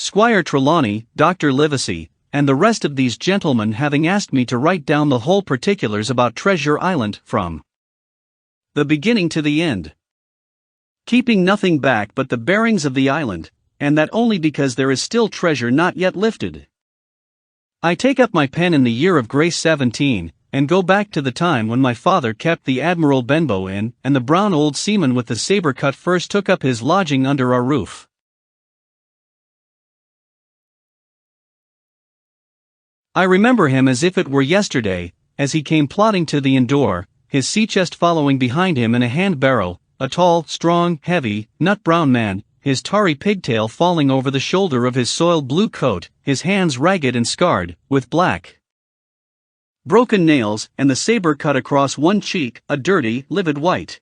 Squire Trelawney, Dr. Livesey, and the rest of these gentlemen having asked me to write down the whole particulars about Treasure Island from the beginning to the end, keeping nothing back but the bearings of the island, and that only because there is still treasure not yet lifted. I take up my pen in the year of grace 17, and go back to the time when my father kept the Admiral Benbow in, and the brown old seaman with the saber cut first took up his lodging under our roof. I remember him as if it were yesterday, as he came plodding to the inn door, his sea-chest following behind him in a hand-barrow, a tall, strong, heavy, nut-brown man, his tarry pigtail falling over the shoulder of his soiled blue coat, his hands ragged and scarred, with black, broken nails, and the saber cut across one cheek, a dirty, livid white.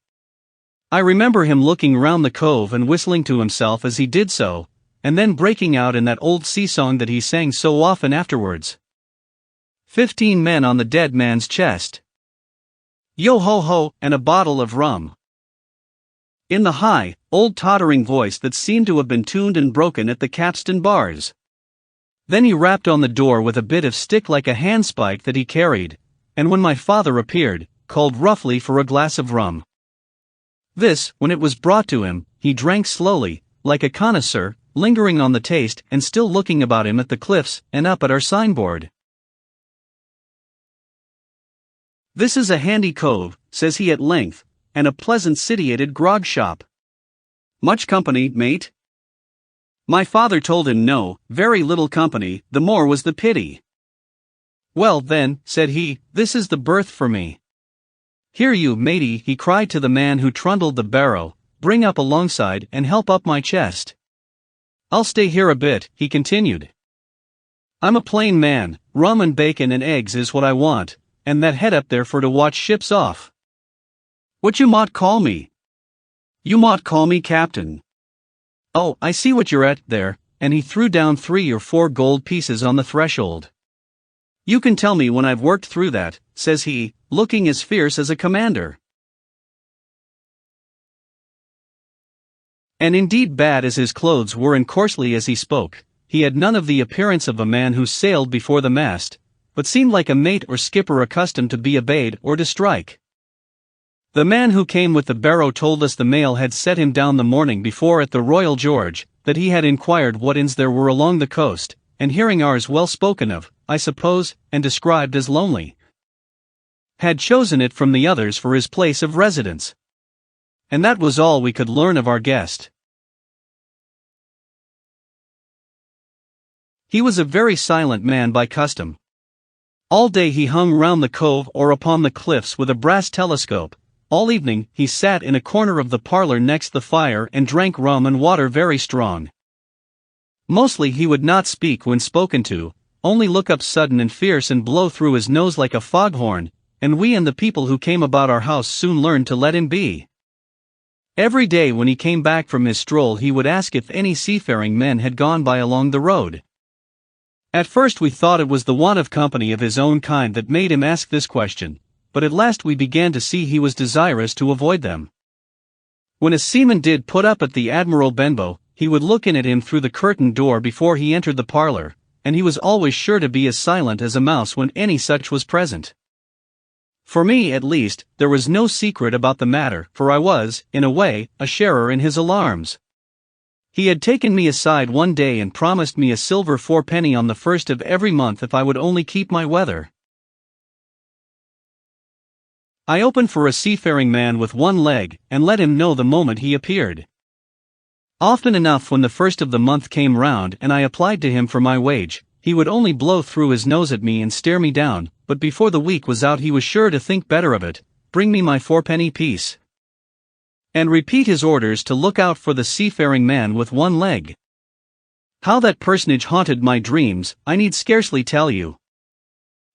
I remember him looking round the cove and whistling to himself as he did so, and then breaking out in that old sea-song that he sang so often afterwards. 15 men on the dead man's chest. Yo-ho-ho, and a bottle of rum. In the high, old tottering voice that seemed to have been tuned and broken at the capstan bars. Then he rapped on the door with a bit of stick like a handspike that he carried, and when my father appeared, called roughly for a glass of rum. This, when it was brought to him, he drank slowly, like a connoisseur, lingering on the taste and still looking about him at the cliffs and up at our signboard. "This is a handy cove," says he at length, "and a pleasant situated grog shop. Much company, mate?" My father told him no, very little company, the more was the pity. "Well then," said he, "this is the berth for me. Here you, matey," he cried to the man who trundled the barrow, "bring up alongside and help up my chest. I'll stay here a bit," he continued. "I'm a plain man, rum and bacon and eggs is what I want, and that head up there for to watch ships off. What you mought call me?" "You mought call me captain." "Oh, I see what you're at there," and he threw down 3 or 4 gold pieces on the threshold. "You can tell me when I've worked through that," says he, looking as fierce as a commander. And indeed, bad as his clothes were and coarsely as he spoke, he had none of the appearance of a man who sailed before the mast, but seemed like a mate or skipper accustomed to be obeyed or to strike. The man who came with the barrow told us the mail had set him down the morning before at the Royal George, that he had inquired what inns there were along the coast, and hearing ours well spoken of, I suppose, and described as lonely, had chosen it from the others for his place of residence. And that was all we could learn of our guest. He was a very silent man by custom. All day he hung round the cove or upon the cliffs with a brass telescope. All evening he sat in a corner of the parlor next the fire and drank rum and water very strong. Mostly he would not speak when spoken to, only look up sudden and fierce and blow through his nose like a foghorn, and we and the people who came about our house soon learned to let him be. Every day when he came back from his stroll he would ask if any seafaring men had gone by along the road. At first we thought it was the want of company of his own kind that made him ask this question, but at last we began to see he was desirous to avoid them. When a seaman did put up at the Admiral Benbow, he would look in at him through the curtained door before he entered the parlor, and he was always sure to be as silent as a mouse when any such was present. For me, at least, there was no secret about the matter, for I was, in a way, a sharer in his alarms. He had taken me aside one day and promised me a silver 4 on the first of every month if I would only keep my weather. I opened for a seafaring man with one leg, and let him know the moment he appeared. Often enough when the first of the month came round and I applied to him for my wage, he would only blow through his nose at me and stare me down, but before the week was out he was sure to think better of it, bring me my 4 piece, and repeat his orders to look out for the seafaring man with one leg. How that personage haunted my dreams, I need scarcely tell you.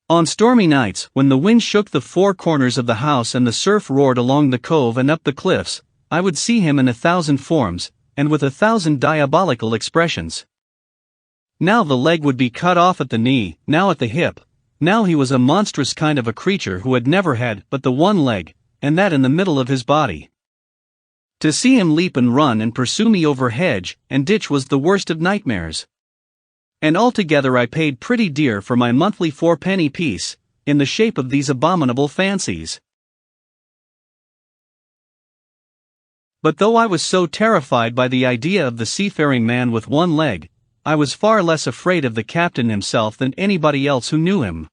On stormy nights, when the wind shook the 4 corners of the house and the surf roared along the cove and up the cliffs, I would see him in 1,000 forms, and with 1,000 diabolical expressions. Now the leg would be cut off at the knee, now at the hip. Now he was a monstrous kind of a creature who had never had but the one leg, and that in the middle of his body. To see him leap and run and pursue me over hedge and ditch was the worst of nightmares. And altogether I paid pretty dear for my monthly fourpenny piece, in the shape of these abominable fancies. But though I was so terrified by the idea of the seafaring man with one leg, I was far less afraid of the captain himself than anybody else who knew him.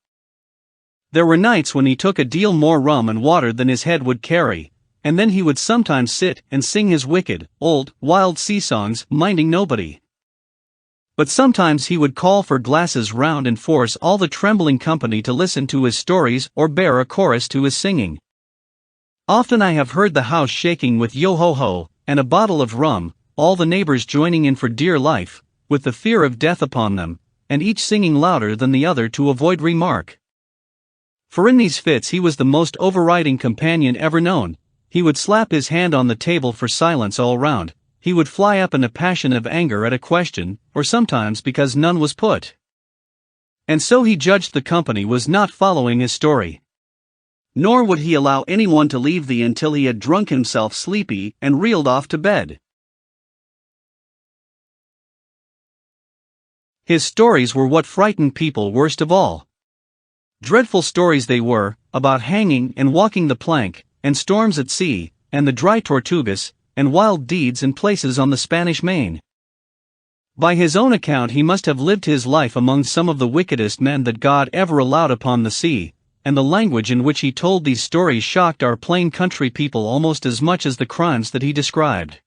There were nights when he took a deal more rum and water than his head would carry, and then he would sometimes sit and sing his wicked, old, wild sea songs, minding nobody. But sometimes he would call for glasses round and force all the trembling company to listen to his stories or bear a chorus to his singing. Often I have heard the house shaking with yo-ho-ho, and a bottle of rum, all the neighbors joining in for dear life, with the fear of death upon them, and each singing louder than the other to avoid remark. For in these fits he was the most overriding companion ever known. He would slap his hand on the table for silence all round, he would fly up in a passion of anger at a question, or sometimes because none was put. And so he judged the company was not following his story. Nor would he allow anyone to leave the inn till he had drunk himself sleepy and reeled off to bed. His stories were what frightened people worst of all. Dreadful stories they were, about hanging and walking the plank, and storms at sea, and the dry Tortugas, and wild deeds in places on the Spanish Main. By his own account he must have lived his life among some of the wickedest men that God ever allowed upon the sea, and the language in which he told these stories shocked our plain country people almost as much as the crimes that he described.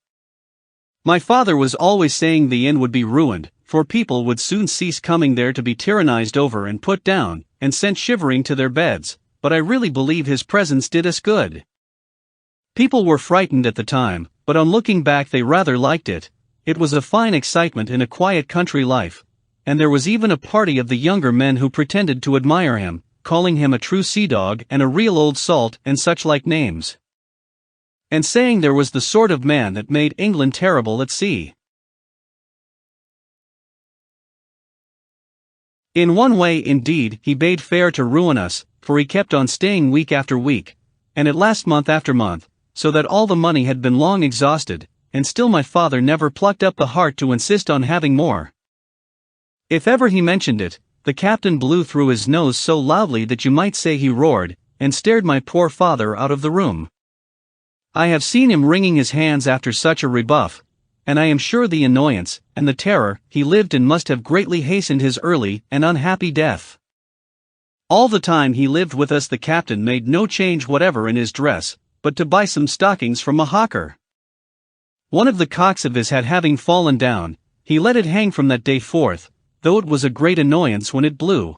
My father was always saying the inn would be ruined, for people would soon cease coming there to be tyrannized over and put down, and sent shivering to their beds, but I really believe his presence did us good. People were frightened at the time, but on looking back they rather liked it. It was a fine excitement in a quiet country life, and there was even a party of the younger men who pretended to admire him, calling him a true sea dog and a real old salt and such like names, and saying there was the sort of man that made England terrible at sea. In one way indeed he bade fair to ruin us, for he kept on staying week after week, and at last month after month, so that all the money had been long exhausted, and still my father never plucked up the heart to insist on having more. If ever he mentioned it, the captain blew through his nose so loudly that you might say he roared, and stared my poor father out of the room. I have seen him wringing his hands after such a rebuff, and I am sure the annoyance, and the terror, he lived in must have greatly hastened his early and unhappy death. All the time he lived with us the captain made no change whatever in his dress, but to buy some stockings from a hawker. One of the cocks of his hat having fallen down, he let it hang from that day forth, though it was a great annoyance when it blew.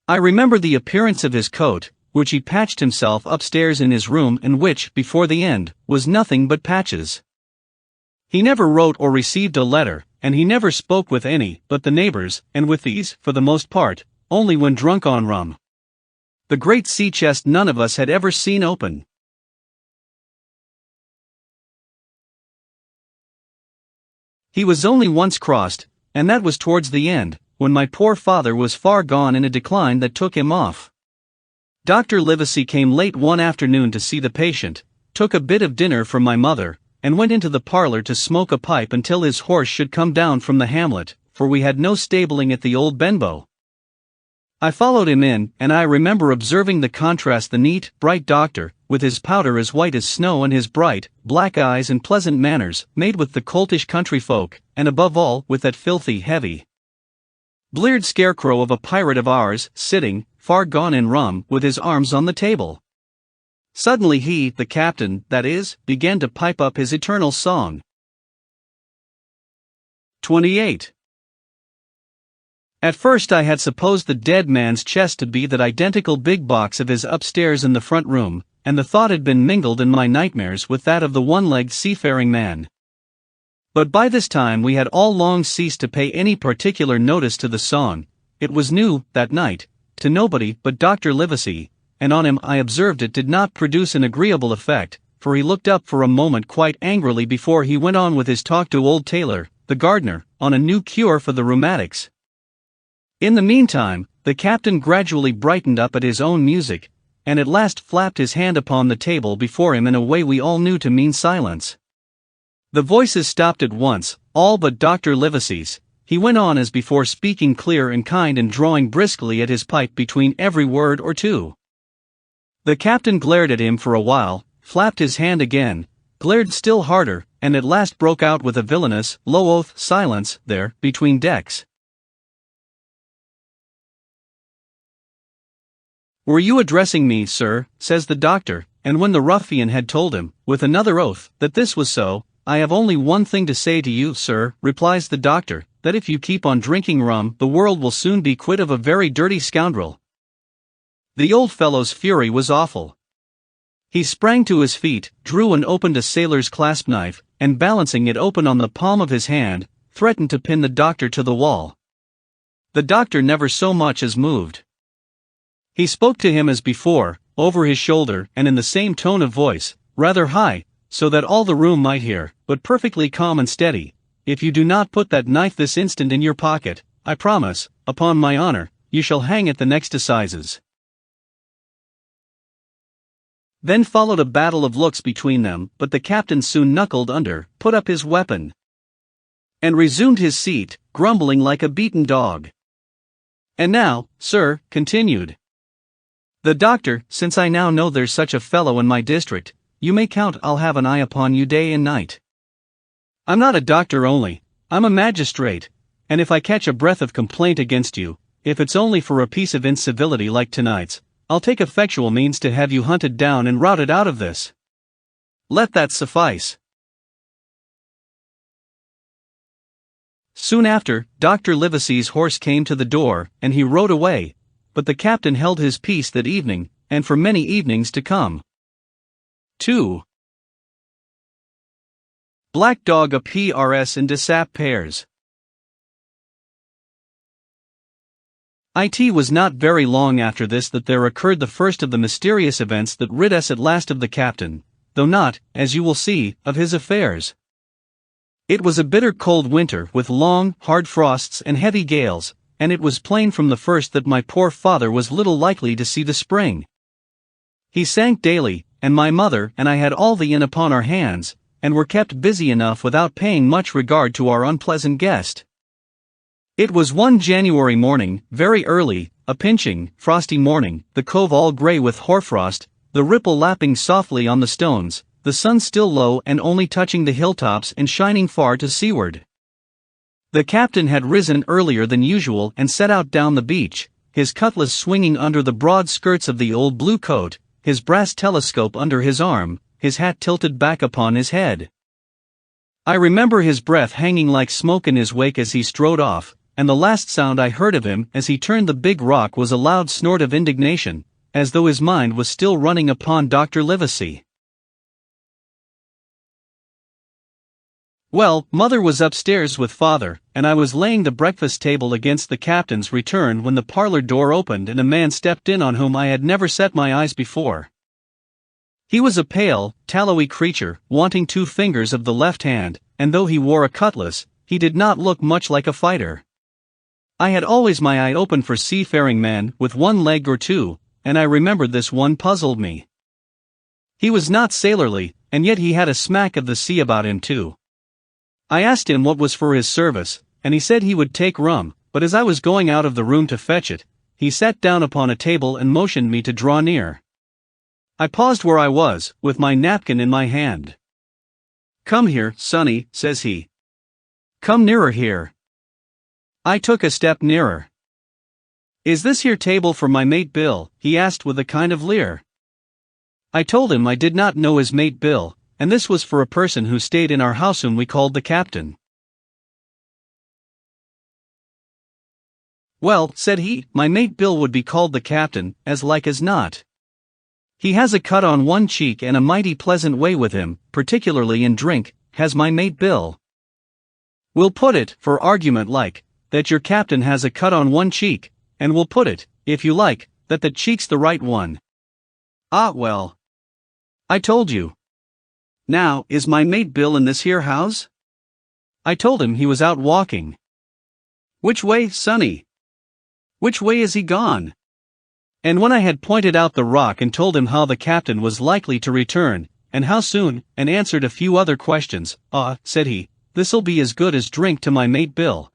I remember the appearance of his coat, which he patched himself upstairs in his room and which, before the end, was nothing but patches. He never wrote or received a letter, and he never spoke with any but the neighbors, and with these, for the most part, only when drunk on rum. The great sea chest none of us had ever seen open. He was only once crossed, and that was towards the end, when my poor father was far gone in a decline that took him off. Dr. Livesey came late one afternoon to see the patient, took a bit of dinner from my mother, and went into the parlor to smoke a pipe until his horse should come down from the hamlet, for we had no stabling at the old Benbow. I followed him in, and I remember observing the contrast the neat, bright doctor, with his powder as white as snow and his bright, black eyes and pleasant manners, made with the coltish country folk, and above all with that filthy, heavy, bleared scarecrow of a pirate of ours, sitting, far gone in rum, with his arms on the table. Suddenly he, the captain, that is, began to pipe up his eternal song. 28. At first I had supposed the dead man's chest to be that identical big box of his upstairs in the front room, and the thought had been mingled in my nightmares with that of the one-legged seafaring man. But by this time we had all long ceased to pay any particular notice to the song. It was new, that night, to nobody but Dr. Livesey, and on him I observed it did not produce an agreeable effect, for he looked up for a moment quite angrily before he went on with his talk to old Taylor, the gardener, on a new cure for the rheumatics. In the meantime, the captain gradually brightened up at his own music, and at last flapped his hand upon the table before him in a way we all knew to mean silence. The voices stopped at once, all but Dr. Livesey's. he went on as before, speaking clear and kind and drawing briskly at his pipe between every word or two. The captain glared at him for a while, flapped his hand again, glared still harder, and at last broke out with a villainous, low oath. Silence, there, between decks. Were you addressing me, sir, says the doctor, and when the ruffian had told him, with another oath, that this was so, I have only one thing to say to you, sir, replies the doctor, that if you keep on drinking rum, the world will soon be quit of a very dirty scoundrel. The old fellow's fury was awful. He sprang to his feet, drew and opened a sailor's clasp knife, and balancing it open on the palm of his hand, threatened to pin the doctor to the wall. The doctor never so much as moved. He spoke to him as before, over his shoulder and in the same tone of voice, rather high, so that all the room might hear, but perfectly calm and steady. If you do not put that knife this instant in your pocket, I promise, upon my honor, you shall hang at the next assizes. Then followed a battle of looks between them, but the captain soon knuckled under, put up his weapon, and resumed his seat, grumbling like a beaten dog. And now, sir, continued the doctor, since I now know there's such a fellow in my district, you may count I'll have an eye upon you day and night. I'm not a doctor only, I'm a magistrate, and if I catch a breath of complaint against you, if it's only for a piece of incivility like tonight's, I'll take effectual means to have you hunted down and routed out of this. Let that suffice. Soon after, Dr. Livesey's horse came to the door, and he rode away, but the captain held his peace that evening, and for many evenings to come. 2. Black Dog a PRS in DeSap pairs. It was not very long after this that there occurred the first of the mysterious events that rid us at last of the captain, though not, as you will see, of his affairs. It was a bitter cold winter with long, hard frosts and heavy gales, and it was plain from the first that my poor father was little likely to see the spring. He sank daily, and my mother and I had all the inn upon our hands, and were kept busy enough without paying much regard to our unpleasant guest. It was one January morning, very early, a pinching, frosty morning, the cove all grey with hoarfrost, the ripple lapping softly on the stones, the sun still low and only touching the hilltops and shining far to seaward. The captain had risen earlier than usual and set out down the beach, his cutlass swinging under the broad skirts of the old blue coat, his brass telescope under his arm, his hat tilted back upon his head. I remember his breath hanging like smoke in his wake as he strode off, and the last sound I heard of him as he turned the big rock was a loud snort of indignation, as though his mind was still running upon Dr. Livesey. Well, mother was upstairs with father, and I was laying the breakfast table against the captain's return when the parlor door opened and a man stepped in on whom I had never set my eyes before. He was a pale, tallowy creature, wanting 2 fingers of the left hand, and though he wore a cutlass, he did not look much like a fighter. I had always my eye open for seafaring men with 1 leg or 2, and I remembered this one puzzled me. He was not sailorly, and yet he had a smack of the sea about him too. I asked him what was for his service, and he said he would take rum, but as I was going out of the room to fetch it, he sat down upon a table and motioned me to draw near. I paused where I was, with my napkin in my hand. "Come here, sonny," says he. "Come nearer here." I took a step nearer. "Is this here table for my mate Bill?" he asked with a kind of leer. I told him I did not know his mate Bill, and this was for a person who stayed in our house whom we called the captain. "Well," said he, "my mate Bill would be called the captain, as like as not. He has a cut on one cheek and a mighty pleasant way with him, particularly in drink, has my mate Bill. We'll put it, for argument like, that your captain has a cut on one cheek, and we'll put it, if you like, that the cheek's the right one. Ah well. I told you. Now, is my mate Bill in this here house?" I told him he was out walking. "Which way, sonny? Which way is he gone?" And when I had pointed out the rock and told him how the captain was likely to return, and how soon, and answered a few other questions, "Ah," said he, "this'll be as good as drink to my mate Bill."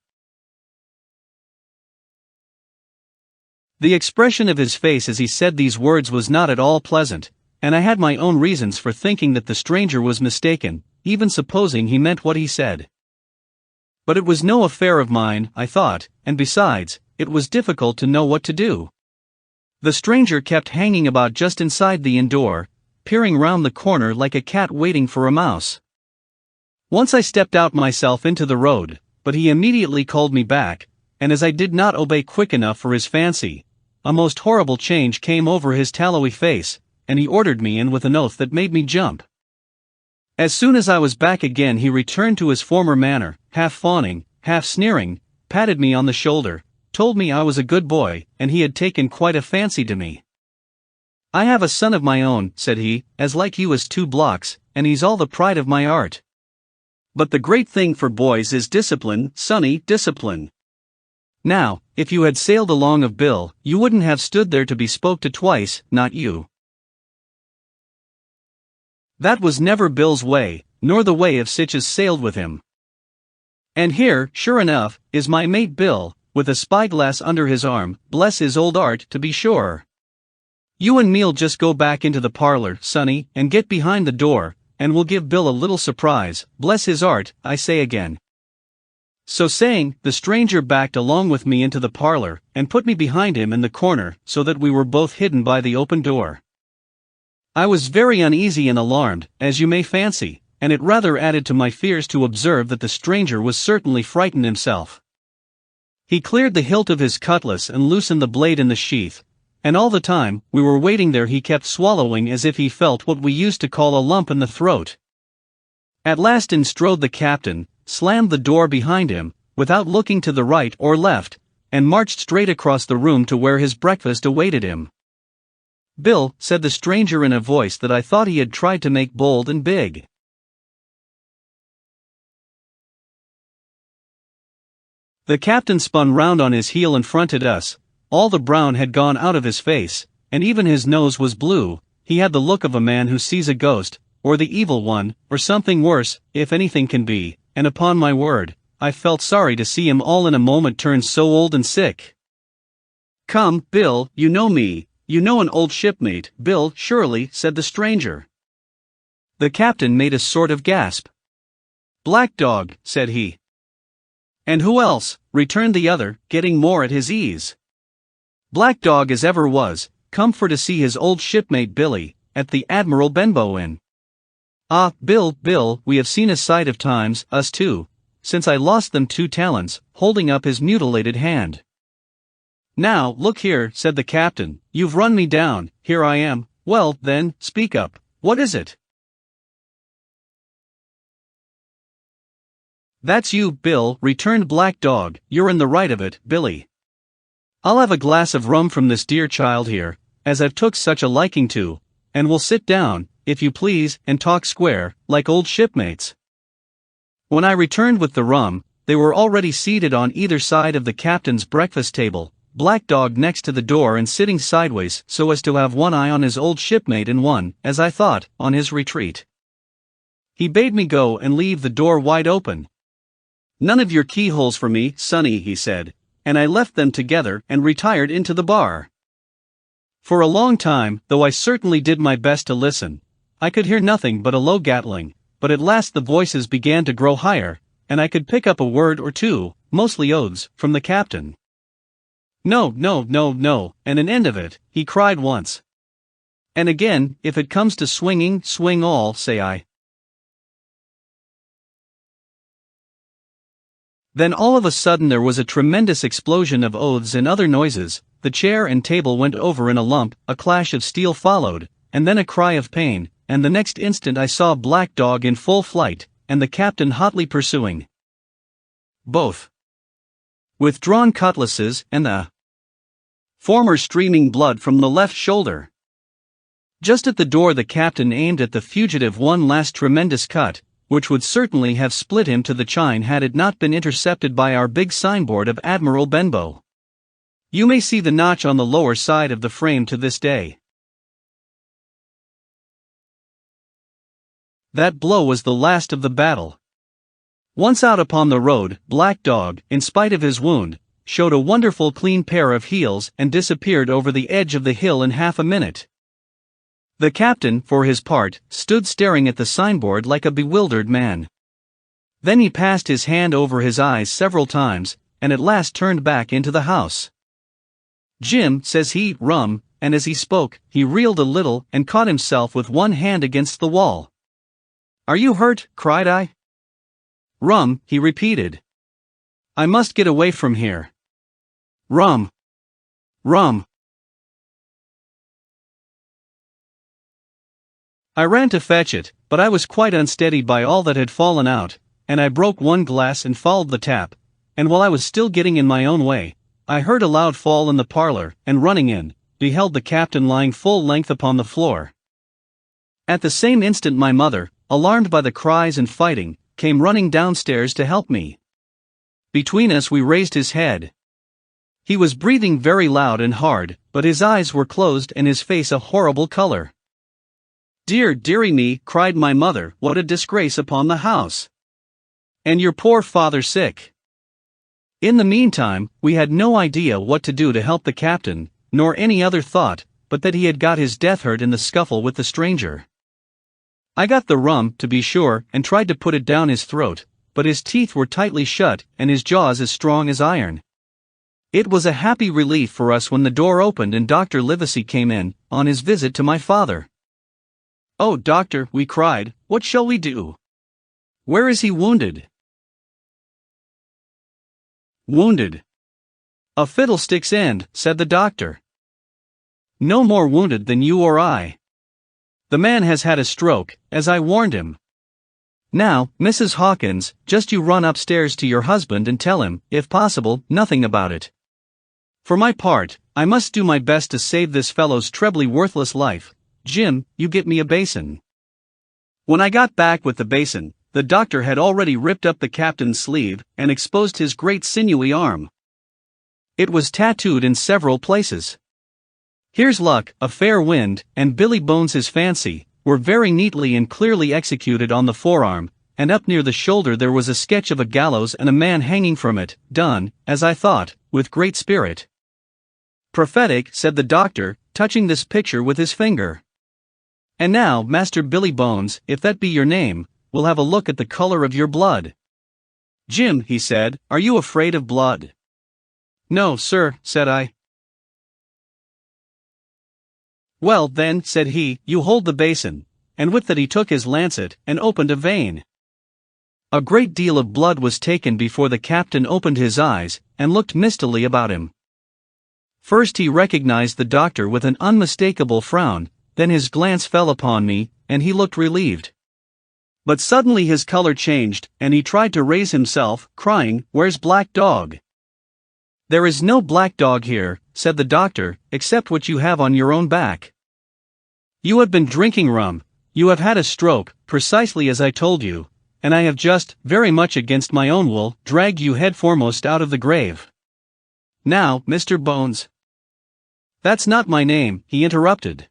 The expression of his face as he said these words was not at all pleasant, and I had my own reasons for thinking that the stranger was mistaken, even supposing he meant what he said. But it was no affair of mine, I thought, and besides, it was difficult to know what to do. The stranger kept hanging about just inside the inn door, peering round the corner like a cat waiting for a mouse. Once I stepped out myself into the road, but he immediately called me back, and as I did not obey quick enough for his fancy, a most horrible change came over his tallowy face, and he ordered me in with an oath that made me jump. As soon as I was back again he returned to his former manner, half fawning, half sneering, patted me on the shoulder, told me I was a good boy, and he had taken quite a fancy to me. "I have a son of my own," said he, "as like you as 2 blocks, and he's all the pride of my art. But the great thing for boys is discipline, sonny, discipline. Now, if you had sailed along of Bill, you wouldn't have stood there to be spoke to twice, not you. That was never Bill's way, nor the way of sich as sailed with him. And here, sure enough, is my mate Bill, with a spyglass under his arm, bless his old art, to be sure. You and me'll just go back into the parlor, sonny, and get behind the door, and we'll give Bill a little surprise, bless his art, I say again." So saying, the stranger backed along with me into the parlor, and put me behind him in the corner, so that we were both hidden by the open door. I was very uneasy and alarmed, as you may fancy, and it rather added to my fears to observe that the stranger was certainly frightened himself. He cleared the hilt of his cutlass and loosened the blade in the sheath, and all the time we were waiting there he kept swallowing as if he felt what we used to call a lump in the throat. At last in strode the captain, slammed the door behind him, without looking to the right or left, and marched straight across the room to where his breakfast awaited him. "Bill," said the stranger in a voice that I thought he had tried to make bold and big. The captain spun round on his heel and fronted us. All the brown had gone out of his face, and even his nose was blue. He had the look of a man who sees a ghost, or the evil one, or something worse, if anything can be, and upon my word, I felt sorry to see him all in a moment turn so old and sick. "Come, Bill, you know me, you know an old shipmate, Bill, surely," said the stranger. The captain made a sort of gasp. "Black Dog," said he. "And who else?" returned the other, getting more at his ease. "Black Dog as ever was, come for to see his old shipmate Billy, at the Admiral Benbow Inn. Ah, Bill, we have seen a sight of times, us two, since I lost them 2 talents, holding up his mutilated hand. Now, look here," said the captain, "you've run me down, here I am, well, then, speak up, what is it?" "That's you, Bill," returned Black Dog, "you're in the right of it, Billy. I'll have a glass of rum from this dear child here, as I've took such a liking to, and we'll sit down, if you please, and talk square, like old shipmates." When I returned with the rum, they were already seated on either side of the captain's breakfast table, Black Dog next to the door and sitting sideways so as to have one eye on his old shipmate and one, as I thought, on his retreat. He bade me go and leave the door wide open. "None of your keyholes for me, sonny," he said, and I left them together and retired into the bar. For a long time, though I certainly did my best to listen, I could hear nothing but a low gattling, but at last the voices began to grow higher, and I could pick up a word or two, mostly oaths, from the captain. "No, and an end of it," he cried once. "And again, if it comes to swinging, swing all," say I. Then all of a sudden there was a tremendous explosion of oaths and other noises, the chair and table went over in a lump, a clash of steel followed, and then a cry of pain, and the next instant I saw Black Dog in full flight, and the captain hotly pursuing. Both with drawn cutlasses and the former streaming blood from the left shoulder. Just at the door the captain aimed at the fugitive one last tremendous cut, which would certainly have split him to the chine had it not been intercepted by our big signboard of Admiral Benbow. You may see the notch on the lower side of the frame to this day. That blow was the last of the battle. Once out upon the road, Black Dog, in spite of his wound, showed a wonderful clean pair of heels and disappeared over the edge of the hill in half a minute. The captain, for his part, stood staring at the signboard like a bewildered man. Then he passed his hand over his eyes several times, and at last turned back into the house. "Jim," says he, "rum," and as he spoke, he reeled a little and caught himself with one hand against the wall. "Are you hurt?" cried I. "Rum," he repeated. "I must get away from here. Rum. Rum." I ran to fetch it, but I was quite unsteady by all that had fallen out, and I broke one glass and fouled the tap, and while I was still getting in my own way, I heard a loud fall in the parlor, and running in, beheld the captain lying full length upon the floor. At the same instant my mother, alarmed by the cries and fighting, came running downstairs to help me. Between us we raised his head. He was breathing very loud and hard, but his eyes were closed and his face a horrible color. "Dear, dearie me," cried my mother, "what a disgrace upon the house! And your poor father sick." In the meantime, we had no idea what to do to help the captain, nor any other thought, but that he had got his death hurt in the scuffle with the stranger. I got the rum, to be sure, and tried to put it down his throat, but his teeth were tightly shut and his jaws as strong as iron. It was a happy relief for us when the door opened and Dr. Livesey came in, on his visit to my father. "Oh, doctor," we cried, "what shall we do? Where is he wounded?" "Wounded? A fiddlestick's end," said the doctor. "No more wounded than you or I. The man has had a stroke, as I warned him. Now, Mrs. Hawkins, just you run upstairs to your husband and tell him, if possible, nothing about it. For my part, I must do my best to save this fellow's trebly worthless life. Jim, you get me a basin." When I got back with the basin, the doctor had already ripped up the captain's sleeve and exposed his great sinewy arm. It was tattooed in several places. "Here's luck, a fair wind, and Billy Bones his fancy," were very neatly and clearly executed on the forearm, and up near the shoulder there was a sketch of a gallows and a man hanging from it, done, as I thought, with great spirit. "Prophetic," said the doctor, touching this picture with his finger. "And now, Master Billy Bones, if that be your name, we'll have a look at the color of your blood." "Jim," he said, "are you afraid of blood?" "No, sir," said I. "Well, then," said he, "you hold the basin," and with that he took his lancet and opened a vein. A great deal of blood was taken before the captain opened his eyes and looked mistily about him. First he recognized the doctor with an unmistakable frown, then his glance fell upon me, and he looked relieved. But suddenly his color changed, and he tried to raise himself, crying, "Where's Black Dog?" "There is no black dog here," said the doctor, "except what you have on your own back. You have been drinking rum, you have had a stroke, precisely as I told you, and I have just, very much against my own will, dragged you head foremost out of the grave. Now, Mr. Bones—" "That's not my name," he interrupted.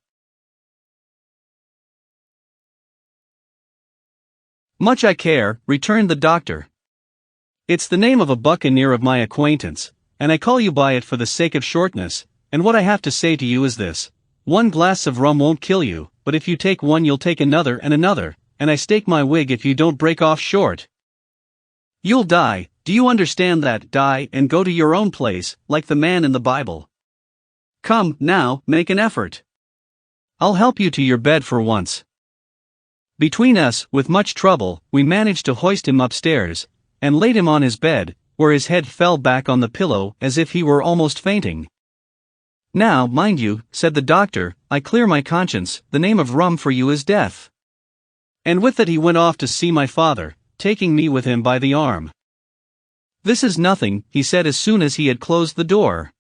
"Much I care," returned the doctor. "It's the name of a buccaneer of my acquaintance, and I call you by it for the sake of shortness, and what I have to say to you is this: one glass of rum won't kill you, but if you take one you'll take another, and I stake my wig if you don't break off short. You'll die, do you understand that? Die and go to your own place, like the man in the Bible. Come, now, make an effort. I'll help you to your bed for once." Between us, with much trouble, we managed to hoist him upstairs, and laid him on his bed, where his head fell back on the pillow as if he were almost fainting. "Now, mind you," said the doctor, "I clear my conscience, the name of rum for you is death." And with that he went off to see my father, taking me with him by the arm. "This is nothing," he said as soon as he had closed the door.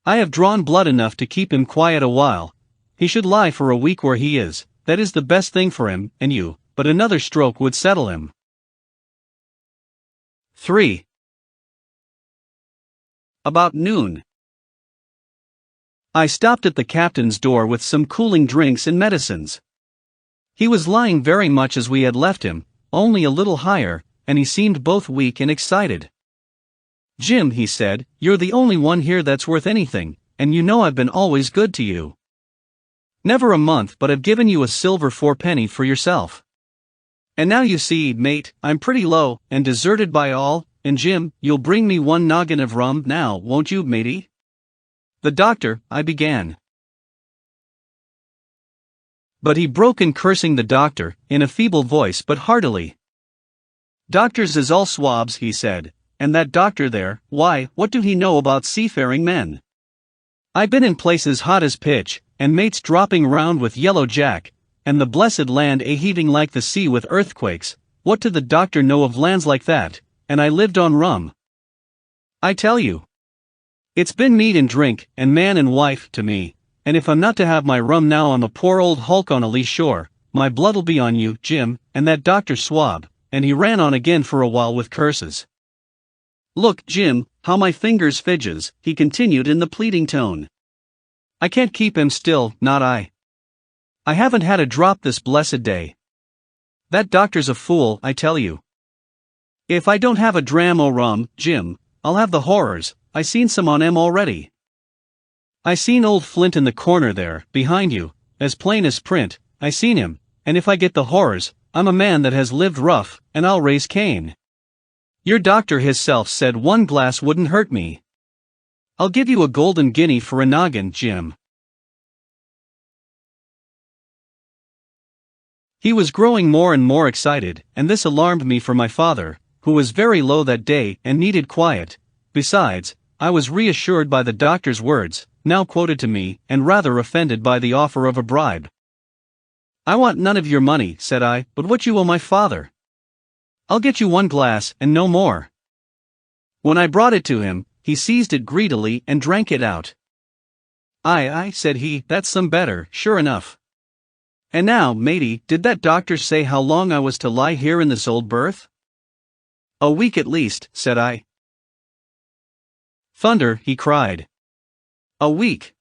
"I have drawn blood enough to keep him quiet a while. He should lie for a week where he is, that is the best thing for him, and you, but another stroke would settle him." 3. About noon. I stopped at the captain's door with some cooling drinks and medicines. He was lying very much as we had left him, only a little higher, and he seemed both weak and excited. "Jim," he said, "you're the only one here that's worth anything, and you know I've been always good to you. Never a month but I've given you a silver fourpenny for yourself. And now you see, mate, I'm pretty low, and deserted by all, and Jim, you'll bring me one noggin of rum now, won't you, matey?" "The doctor," I began. But he broke in, cursing the doctor, in a feeble voice but heartily. "Doctors is all swabs," he said, "and that doctor there, why, what do he know about seafaring men? I been in places hot as pitch, and mates dropping round with yellow jack, and the blessed land a-heaving like the sea with earthquakes. What do the doctor know of lands like that? And I lived on rum. I tell you, it's been meat and drink, and man and wife, to me, and if I'm not to have my rum now on the poor old hulk on a lee shore, my blood'll be on you, Jim, and that doctor swab," and he ran on again for a while with curses. "Look, Jim, how my fingers fidges," he continued in the pleading tone. "I can't keep him still, not I. I haven't had a drop this blessed day. That doctor's a fool, I tell you. If I don't have a dram o' rum, Jim, I'll have the horrors. I seen some on 'em already. I seen old Flint in the corner there, behind you, as plain as print. I seen him, and if I get the horrors, I'm a man that has lived rough, and I'll raise Cain. Your doctor hisself said one glass wouldn't hurt me. I'll give you a golden guinea for a noggin, Jim." He was growing more and more excited, and this alarmed me for my father, who was very low that day and needed quiet. Besides, I was reassured by the doctor's words, now quoted to me, and rather offended by the offer of a bribe. "I want none of your money," said I, "but what you owe my father. I'll get you one glass, and no more." When I brought it to him, he seized it greedily and drank it out. "Aye, said he, "that's some better, sure enough. And now, matey, did that doctor say how long I was to lie here in this old berth?" "A week at least," said I. "Thunder," he cried. "A week?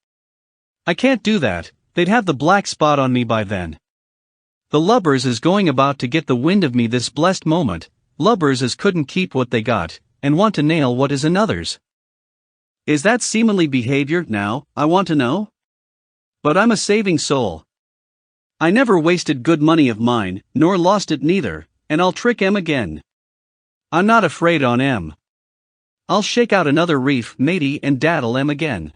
I can't do that, they'd have the black spot on me by then. The lubbers is going about to get the wind of me this blessed moment, lubbers as couldn't keep what they got, and want to nail what is another's. Is that seamanly behavior, now, I want to know? But I'm a saving soul. I never wasted good money of mine, nor lost it neither, and I'll trick 'em again. I'm not afraid on 'em. I'll shake out another reef, matey, and daddle 'em again."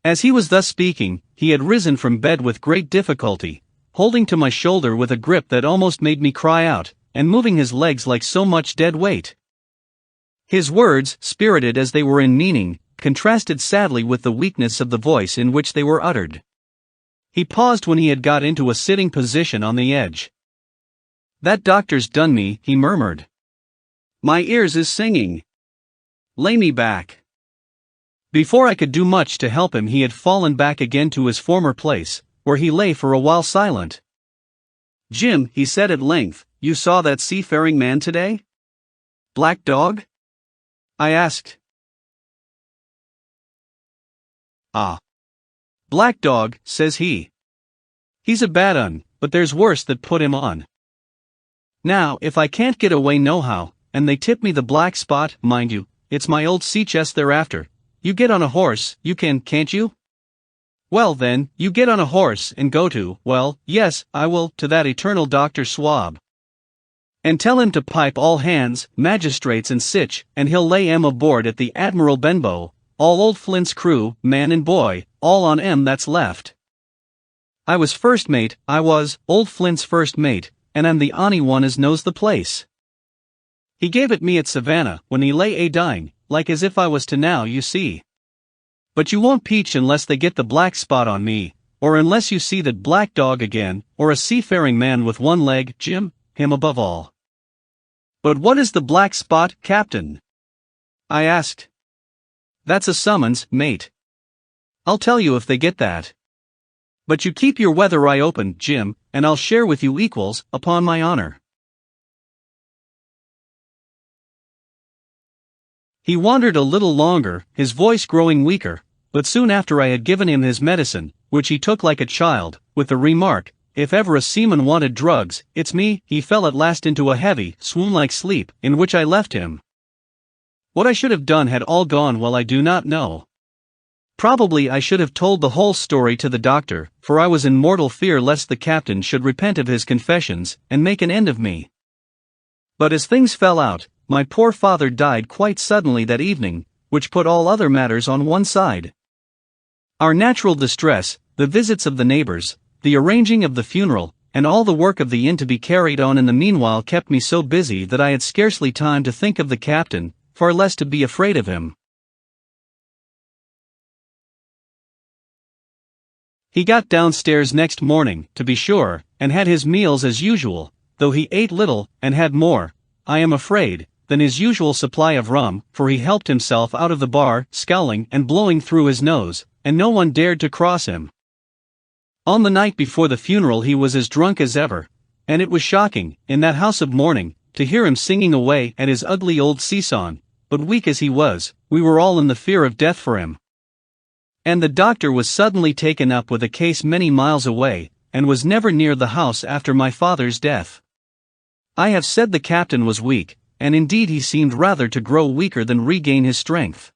As he was thus speaking, he had risen from bed with great difficulty, holding to my shoulder with a grip that almost made me cry out, and moving his legs like so much dead weight. His words, spirited as they were in meaning, contrasted sadly with the weakness of the voice in which they were uttered. He paused when he had got into a sitting position on the edge. "That doctor's done me," he murmured. "My ears is singing. Lay me back." Before I could do much to help him, he had fallen back again to his former place, where he lay for a while silent. "Jim," he said at length, "you saw that seafaring man today?" "Black dog?" I asked. "Ah. Black dog," says he. "He's a bad un, but there's worse that put him on. Now, if I can't get away nohow, and they tip me the black spot, mind you, it's my old sea chest they're after. You get on a horse, you can't you? Well then, you get on a horse and go to, well, yes, I will, to that eternal Dr. Swab. And tell him to pipe all hands, magistrates and sich, and he'll lay 'em aboard at the Admiral Benbow, all old Flint's crew, man and boy, all on 'em that's left. I was first mate, I was, old Flint's first mate, and I'm the only one as knows the place. He gave it me at Savannah, when he lay a-dying, like as if I was to now, you see. But you won't peach unless they get the black spot on me, or unless you see that black dog again, or a seafaring man with one leg, Jim, him above all." "But what is the black spot, Captain?" I asked. "That's a summons, mate. I'll tell you if they get that. But you keep your weather eye open, Jim, and I'll share with you equals, upon my honor." He wandered a little longer, his voice growing weaker, but soon after I had given him his medicine, which he took like a child, with the remark, if ever a seaman wanted drugs, it's me." He fell at last into a heavy, swoon-like sleep, in which I left him. What I should have done had all gone well I do not know. Probably I should have told the whole story to the doctor, for I was in mortal fear lest the captain should repent of his confessions, and make an end of me. But as things fell out, my poor father died quite suddenly that evening, which put all other matters on one side. Our natural distress, the visits of the neighbors, the arranging of the funeral, and all the work of the inn to be carried on in the meanwhile kept me so busy that I had scarcely time to think of the captain, far less to be afraid of him. He got downstairs next morning, to be sure, and had his meals as usual, though he ate little, and had more, I am afraid, than his usual supply of rum, for he helped himself out of the bar, scowling and blowing through his nose, and no one dared to cross him. On the night before the funeral he was as drunk as ever, and it was shocking, in that house of mourning, to hear him singing away at his ugly old sea-song, but weak as he was, we were all in the fear of death for him. And the doctor was suddenly taken up with a case many miles away, and was never near the house after my father's death. I have said the captain was weak, and indeed he seemed rather to grow weaker than regain his strength.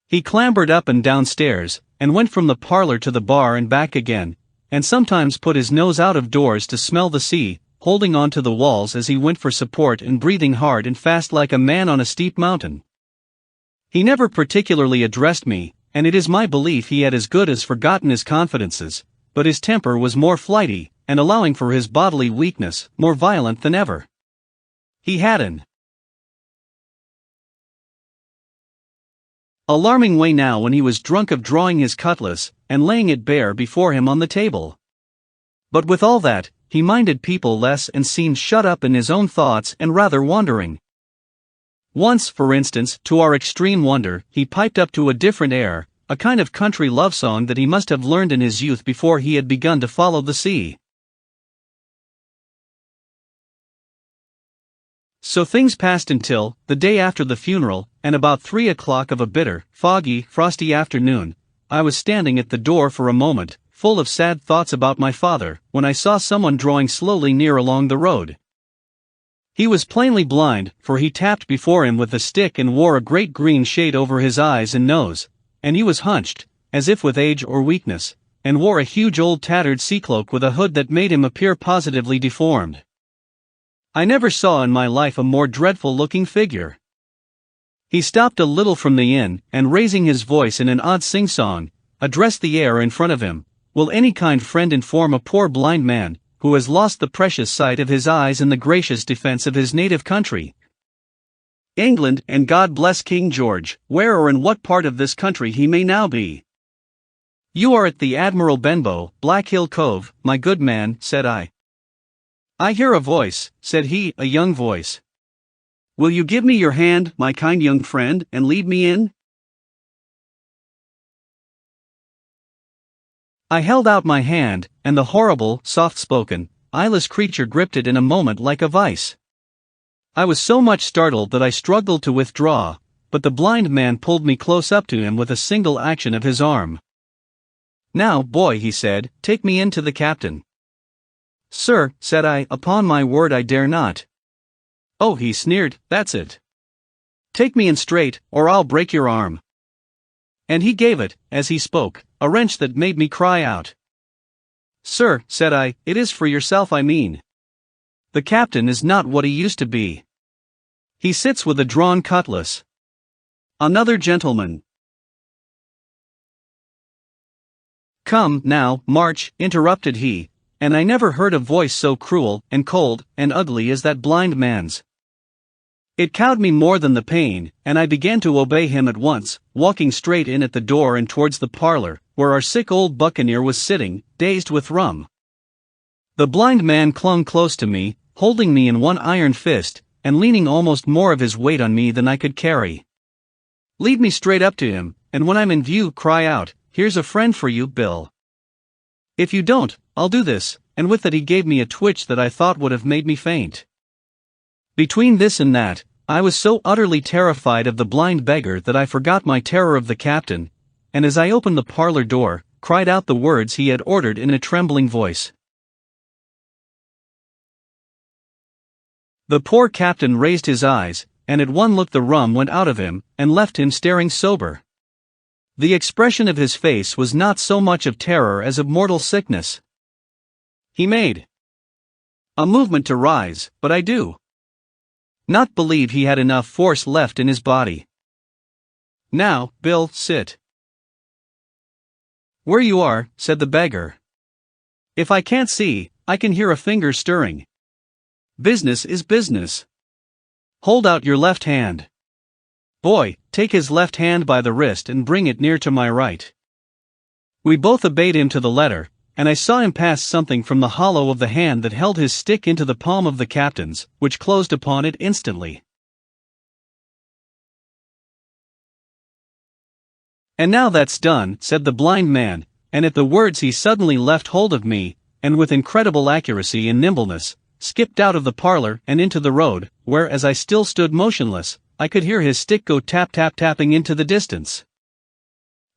He clambered up and down stairs, and went from the parlor to the bar and back again, and sometimes put his nose out of doors to smell the sea, holding on to the walls as he went for support and breathing hard and fast like a man on a steep mountain. He never particularly addressed me, and it is my belief he had as good as forgotten his confidences, but his temper was more flighty, and allowing for his bodily weakness, more violent than ever. He had an alarming way now when he was drunk of drawing his cutlass, and laying it bare before him on the table. But with all that, he minded people less and seemed shut up in his own thoughts and rather wandering. Once, for instance, to our extreme wonder, he piped up to a different air, a kind of country love song that he must have learned in his youth before he had begun to follow the sea. So things passed until, the day after the funeral, and about 3 o'clock of a bitter, foggy, frosty afternoon, I was standing at the door for a moment, full of sad thoughts about my father, when I saw someone drawing slowly near along the road. He was plainly blind, for he tapped before him with a stick and wore a great green shade over his eyes and nose, and he was hunched, as if with age or weakness, and wore a huge old tattered sea cloak with a hood that made him appear positively deformed. I never saw in my life a more dreadful-looking figure. He stopped a little from the inn, and raising his voice in an odd sing-song, addressed the air in front of him. "Will any kind friend inform a poor blind man, who has lost the precious sight of his eyes in the gracious defense of his native country, England, and God bless King George, where or in what part of this country he may now be?" "You are at the Admiral Benbow, Black Hill Cove, my good man," said I. "I hear a voice," said he, "a young voice. Will you give me your hand, my kind young friend, and lead me in?" I held out my hand, and the horrible, soft-spoken, eyeless creature gripped it in a moment like a vice. I was so much startled that I struggled to withdraw, but the blind man pulled me close up to him with a single action of his arm. "Now, boy," he said, "take me in to the captain." "Sir," said I, "upon my word I dare not." "Oh," he sneered, "that's it. Take me in straight, or I'll break your arm." And he gave it, as he spoke, a wrench that made me cry out. "Sir," said I, "it is for yourself I mean. The captain is not what he used to be. He sits with a drawn cutlass. Another gentleman." "Come, now, march," interrupted he, and I never heard a voice so cruel, and cold, and ugly as that blind man's. It cowed me more than the pain, and I began to obey him at once, walking straight in at the door and towards the parlor, where our sick old Buccaneer was sitting, dazed with rum. The blind man clung close to me, holding me in one iron fist, and leaning almost more of his weight on me than I could carry. "Lead me straight up to him, and when I'm in view cry out, 'Here's a friend for you, Bill.' If you don't, I'll do this," and with it he gave me a twitch that I thought would have made me faint. Between this and that, I was so utterly terrified of the blind beggar that I forgot my terror of the captain, and as I opened the parlor door, cried out the words he had ordered in a trembling voice. The poor captain raised his eyes, and at one look the rum went out of him, and left him staring sober. The expression of his face was not so much of terror as of mortal sickness. He made a movement to rise, but I do not believe he had enough force left in his body. "Now, Bill, sit where you are," said the beggar. "If I can't see, I can hear a finger stirring. Business is business. Hold out your left hand. Boy, take his left hand by the wrist and bring it near to my right." We both obeyed him to the letter, and I saw him pass something from the hollow of the hand that held his stick into the palm of the captain's, which closed upon it instantly. "And now that's done," said the blind man, and at the words he suddenly left hold of me, and with incredible accuracy and nimbleness, skipped out of the parlor and into the road, where as I still stood motionless, I could hear his stick go tap-tap-tapping into the distance.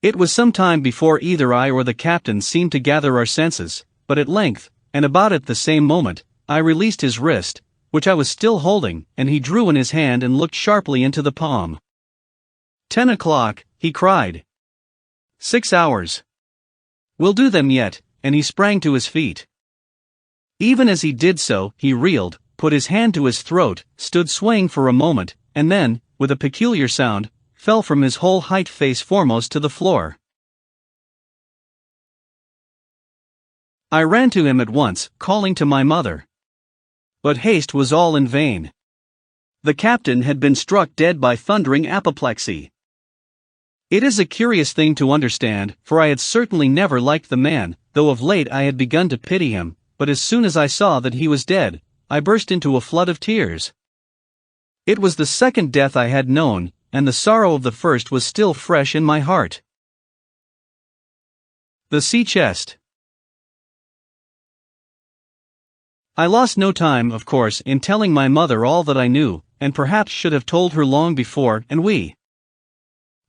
It was some time before either I or the captain seemed to gather our senses, but at length, and about at the same moment, I released his wrist, which I was still holding, and he drew in his hand and looked sharply into the palm. 10 o'clock, he cried. 6 hours. We'll do them yet, and he sprang to his feet. Even as he did so, he reeled, put his hand to his throat, stood swaying for a moment, and then, with a peculiar sound, fell from his whole height face foremost to the floor. I ran to him at once, calling to my mother. But haste was all in vain. The captain had been struck dead by thundering apoplexy. It is a curious thing to understand, for I had certainly never liked the man, though of late I had begun to pity him, but as soon as I saw that he was dead, I burst into a flood of tears. It was the second death I had known, and the sorrow of the first was still fresh in my heart. The sea chest. I lost no time, of course, in telling my mother all that I knew, and perhaps should have told her long before, and we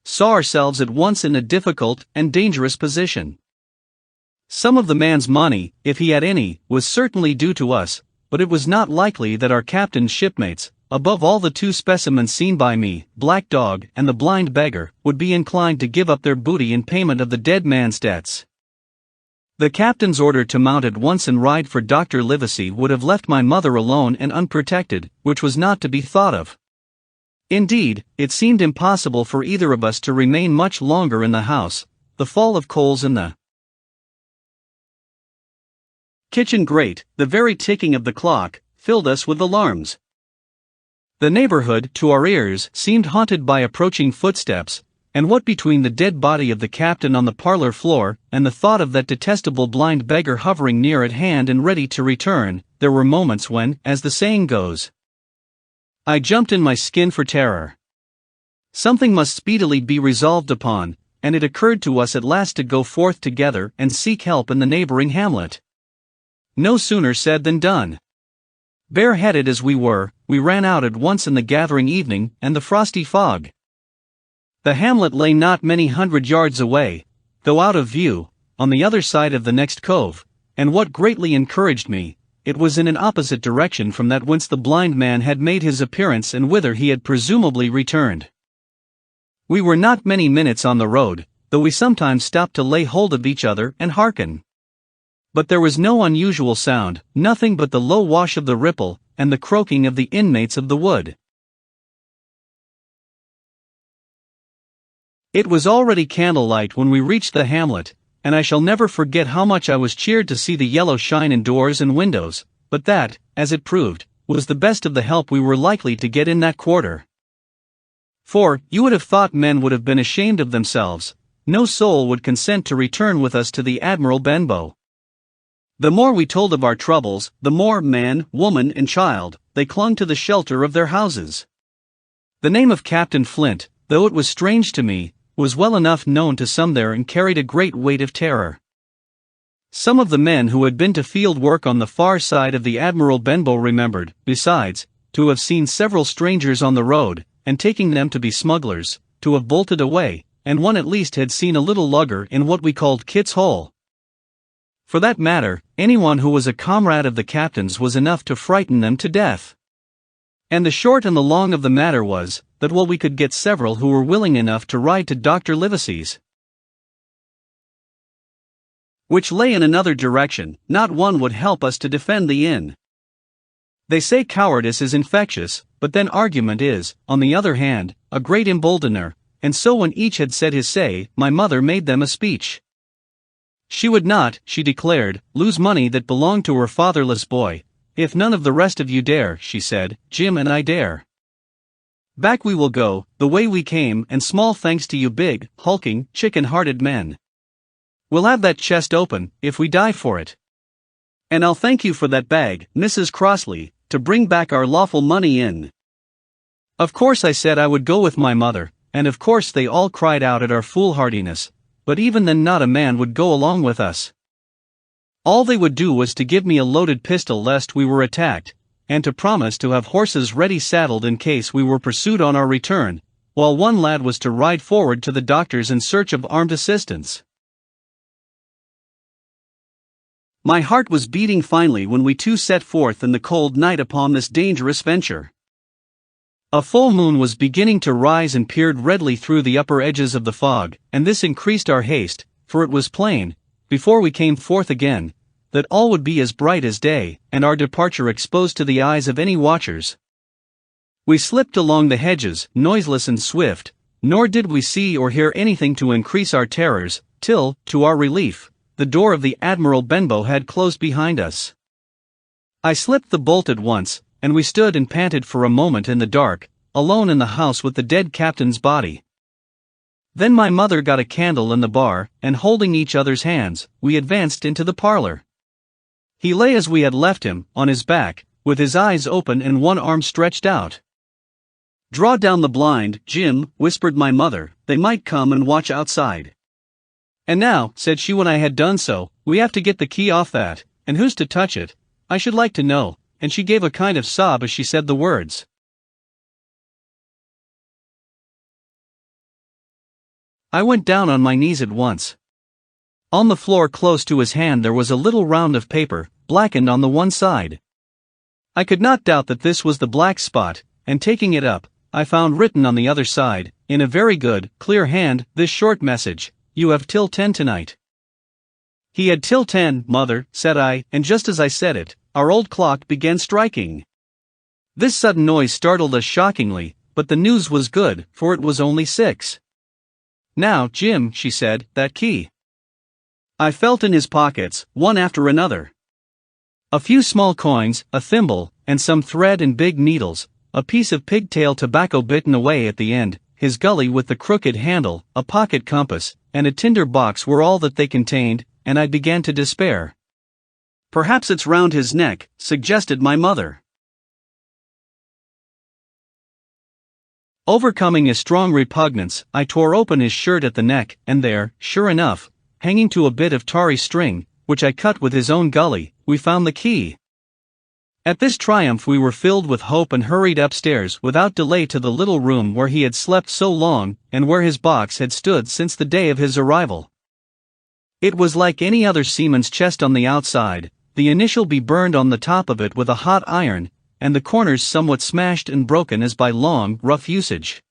saw ourselves at once in a difficult and dangerous position. Some of the man's money, if he had any, was certainly due to us, but it was not likely that our captain's shipmates, above all the 2 specimens seen by me, Black Dog and the blind beggar, would be inclined to give up their booty in payment of the dead man's debts. The captain's order to mount at once and ride for Dr. Livesey would have left my mother alone and unprotected, which was not to be thought of. Indeed, it seemed impossible for either of us to remain much longer in the house. The fall of coals in the kitchen grate, the very ticking of the clock, filled us with alarms. The neighborhood, to our ears, seemed haunted by approaching footsteps, and what between the dead body of the captain on the parlor floor, and the thought of that detestable blind beggar hovering near at hand and ready to return, there were moments when, as the saying goes, I jumped in my skin for terror. Something must speedily be resolved upon, and it occurred to us at last to go forth together and seek help in the neighboring hamlet. No sooner said than done. Bareheaded as we were, we ran out at once in the gathering evening and the frosty fog. The hamlet lay not many 100 yards away, though out of view, on the other side of the next cove, and what greatly encouraged me, it was in an opposite direction from that whence the blind man had made his appearance and whither he had presumably returned. We were not many minutes on the road, though we sometimes stopped to lay hold of each other and hearken. But there was no unusual sound, nothing but the low wash of the ripple, and the croaking of the inmates of the wood. It was already candlelight when we reached the hamlet, and I shall never forget how much I was cheered to see the yellow shine in doors and windows, but that, as it proved, was the best of the help we were likely to get in that quarter. For, you would have thought men would have been ashamed of themselves, no soul would consent to return with us to the Admiral Benbow. The more we told of our troubles, the more man, woman, and child, they clung to the shelter of their houses. The name of Captain Flint, though it was strange to me, was well enough known to some there and carried a great weight of terror. Some of the men who had been to field work on the far side of the Admiral Benbow remembered, besides, to have seen several strangers on the road, and taking them to be smugglers, to have bolted away, and one at least had seen a little lugger in what we called Kit's Hole. For that matter, anyone who was a comrade of the captain's was enough to frighten them to death. And the short and the long of the matter was, that while we could get several who were willing enough to ride to Dr. Livesey's, which lay in another direction, not one would help us to defend the inn. They say cowardice is infectious, but then argument is, on the other hand, a great emboldener, and so when each had said his say, my mother made them a speech. She would not, she declared, lose money that belonged to her fatherless boy. If none of the rest of you dare, she said, Jim and I dare. Back we will go, the way we came, and small thanks to you big, hulking, chicken-hearted men. We'll have that chest open, if we die for it. And I'll thank you for that bag, Mrs. Crossley, to bring back our lawful money in. Of course I said I would go with my mother, and of course they all cried out at our foolhardiness, but even then not a man would go along with us. All they would do was to give me a loaded pistol lest we were attacked, and to promise to have horses ready saddled in case we were pursued on our return, while one lad was to ride forward to the doctors in search of armed assistance. My heart was beating finely when we two set forth in the cold night upon this dangerous venture. A full moon was beginning to rise and peered redly through the upper edges of the fog, and this increased our haste, for it was plain, before we came forth again, that all would be as bright as day, and our departure exposed to the eyes of any watchers. We slipped along the hedges, noiseless and swift, nor did we see or hear anything to increase our terrors, till, to our relief, the door of the Admiral Benbow had closed behind us. I slipped the bolt at once, and we stood and panted for a moment in the dark, alone in the house with the dead captain's body. Then my mother got a candle in the bar, and holding each other's hands, we advanced into the parlor. He lay as we had left him, on his back, with his eyes open and one arm stretched out. Draw down the blind, Jim, whispered my mother, they might come and watch outside. And now, said she when I had done so, we have to get the key off that, and who's to touch it, I should like to know, and she gave a kind of sob as she said the words. I went down on my knees at once. On the floor close to his hand there was a little round of paper, blackened on the one side. I could not doubt that this was the black spot, and taking it up, I found written on the other side, in a very good, clear hand, this short message, you have till 10 tonight. He had till 10, mother, said I, and just as I said it, our old clock began striking. This sudden noise startled us shockingly, but the news was good, for it was only 6. Now, Jim, she said, that key. I felt in his pockets, one after another. A few small coins, a thimble, and some thread and big needles, a piece of pigtail tobacco bitten away at the end, his gully with the crooked handle, a pocket compass, and a tinder box were all that they contained, and I began to despair. Perhaps it's round his neck, suggested my mother. Overcoming a strong repugnance, I tore open his shirt at the neck, and there, sure enough, hanging to a bit of tarry string, which I cut with his own gully, we found the key. At this triumph we were filled with hope and hurried upstairs without delay to the little room where he had slept so long, and where his box had stood since the day of his arrival. It was like any other seaman's chest on the outside, the initial be burned on the top of it with a hot iron, and the corners somewhat smashed and broken as by long, rough usage.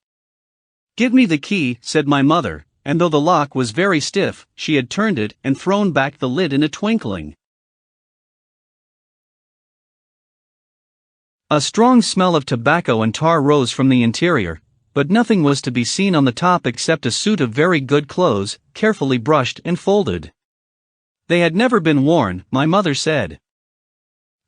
Give me the key, said my mother, and though the lock was very stiff, she had turned it and thrown back the lid in a twinkling. A strong smell of tobacco and tar rose from the interior, but nothing was to be seen on the top except a suit of very good clothes, carefully brushed and folded. They had never been worn, my mother said.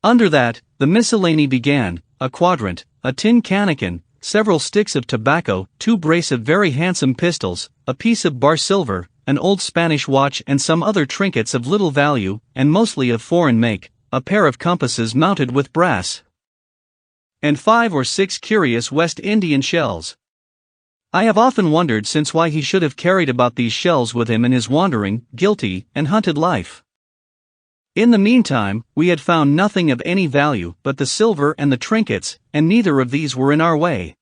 Under that, the miscellany began, a quadrant, a tin cannikin, several sticks of tobacco, 2 brace of very handsome pistols, a piece of bar silver, an old Spanish watch and some other trinkets of little value, and mostly of foreign make, a pair of compasses mounted with brass, and 5 or 6 curious West Indian shells. I have often wondered since why he should have carried about these shells with him in his wandering, guilty, and hunted life. In the meantime, we had found nothing of any value but the silver and the trinkets, and neither of these were in our way.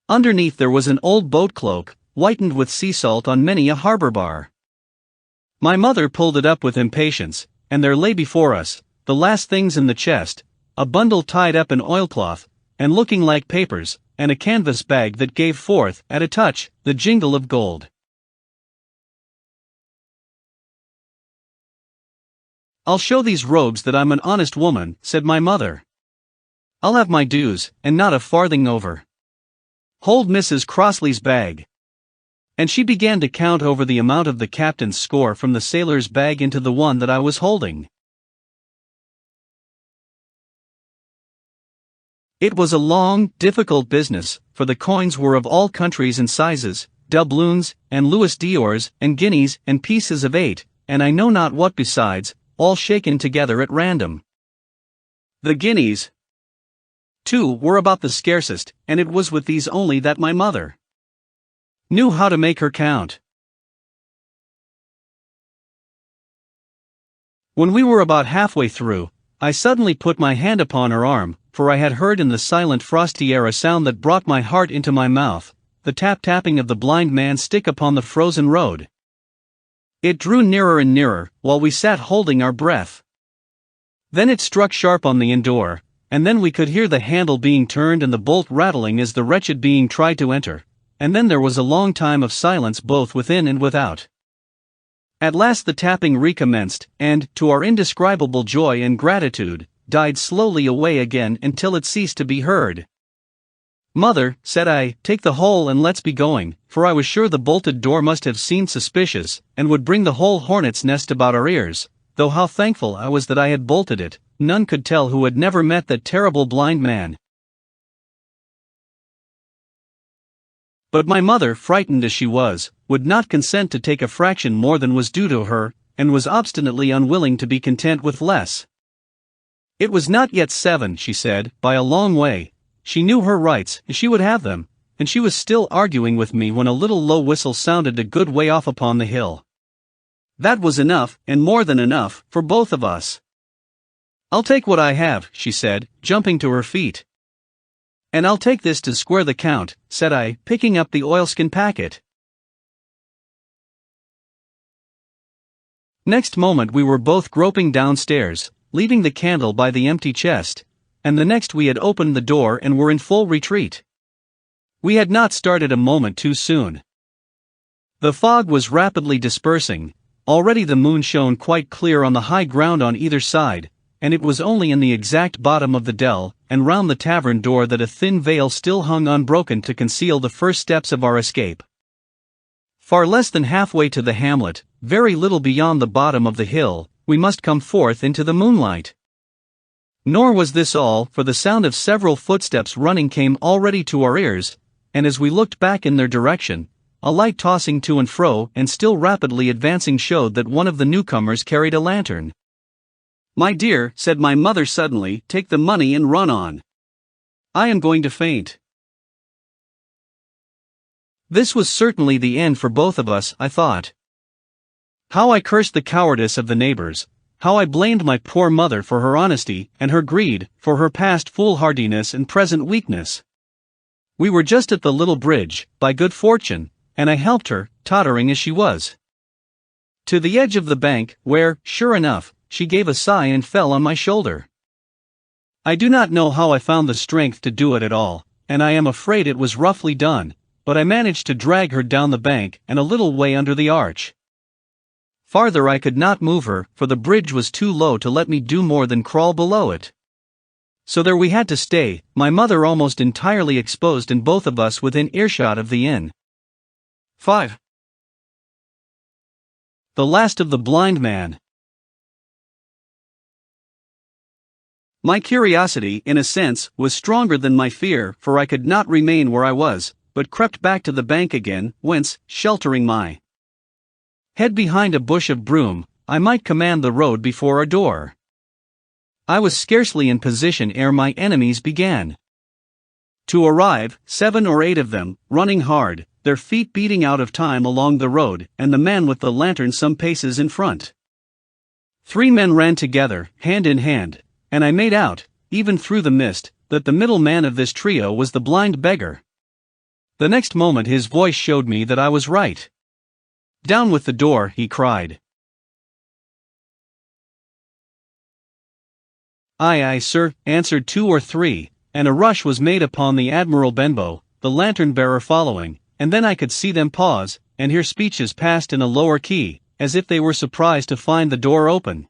Underneath there was an old boat cloak, whitened with sea salt on many a harbor bar. My mother pulled it up with impatience, and there lay before us, the last things in the chest, a bundle tied up in oilcloth, and looking like papers, and a canvas bag that gave forth, at a touch, the jingle of gold. "I'll show these rogues that I'm an honest woman," said my mother. "I'll have my dues, and not a farthing over. Hold Mrs. Crossley's bag." And she began to count over the amount of the captain's score from the sailor's bag into the one that I was holding. It was a long, difficult business, for the coins were of all countries and sizes, doubloons, and Louis d'Ors, and guineas, and pieces of 8, and I know not what besides, all shaken together at random. The guineas, too, were about the scarcest, and it was with these only that my mother knew how to make her count. When we were about halfway through, I suddenly put my hand upon her arm, for I had heard in the silent frosty air a sound that brought my heart into my mouth, the tap-tapping of the blind man's stick upon the frozen road. It drew nearer and nearer, while we sat holding our breath. Then it struck sharp on the inn door, and then we could hear the handle being turned and the bolt rattling as the wretched being tried to enter, and then there was a long time of silence both within and without. At last the tapping recommenced, and, to our indescribable joy and gratitude, died slowly away again until it ceased to be heard. "Mother," said I, "take the whole and let's be going," for I was sure the bolted door must have seemed suspicious, and would bring the whole hornet's nest about our ears, though how thankful I was that I had bolted it, none could tell who had never met that terrible blind man. But my mother, frightened as she was, would not consent to take a fraction more than was due to her, and was obstinately unwilling to be content with less. It was not yet 7, she said, by a long way. She knew her rights, and she would have them, and she was still arguing with me when a little low whistle sounded a good way off upon the hill. That was enough, and more than enough, for both of us. "I'll take what I have," she said, jumping to her feet. "And I'll take this to square the count," said I, picking up the oilskin packet. Next moment we were both groping downstairs, leaving the candle by the empty chest, and the next we had opened the door and were in full retreat. We had not started a moment too soon. The fog was rapidly dispersing, already the moon shone quite clear on the high ground on either side, and it was only in the exact bottom of the dell, and round the tavern door that a thin veil still hung unbroken to conceal the first steps of our escape. Far less than halfway to the hamlet, very little beyond the bottom of the hill, we must come forth into the moonlight. Nor was this all, for the sound of several footsteps running came already to our ears, and as we looked back in their direction, a light tossing to and fro and still rapidly advancing showed that one of the newcomers carried a lantern. "My dear," said my mother suddenly, "take the money and run on. I am going to faint." This was certainly the end for both of us, I thought. How I cursed the cowardice of the neighbors, how I blamed my poor mother for her honesty, and her greed, for her past foolhardiness and present weakness. We were just at the little bridge, by good fortune, and I helped her, tottering as she was, to the edge of the bank, where, sure enough, she gave a sigh and fell on my shoulder. I do not know how I found the strength to do it at all, and I am afraid it was roughly done, but I managed to drag her down the bank and a little way under the arch. Farther I could not move her, for the bridge was too low to let me do more than crawl below it. So there we had to stay, my mother almost entirely exposed and both of us within earshot of the inn. 5. The last of the blind man. My curiosity, in a sense, was stronger than my fear, for I could not remain where I was, but crept back to the bank again, whence, sheltering my head behind a bush of broom, I might command the road before our door. I was scarcely in position ere my enemies began to arrive, 7 or 8 of them, running hard, their feet beating out of time along the road, and the man with the lantern some paces in front. 3 men ran together, hand in hand, and I made out, even through the mist, that the middle man of this trio was the blind beggar. The next moment his voice showed me that I was right. "Down with the door," he cried. "Aye, aye, sir," answered 2 or 3, and a rush was made upon the Admiral Benbow, the lantern-bearer following, and then I could see them pause, and hear speeches passed in a lower key, as if they were surprised to find the door open.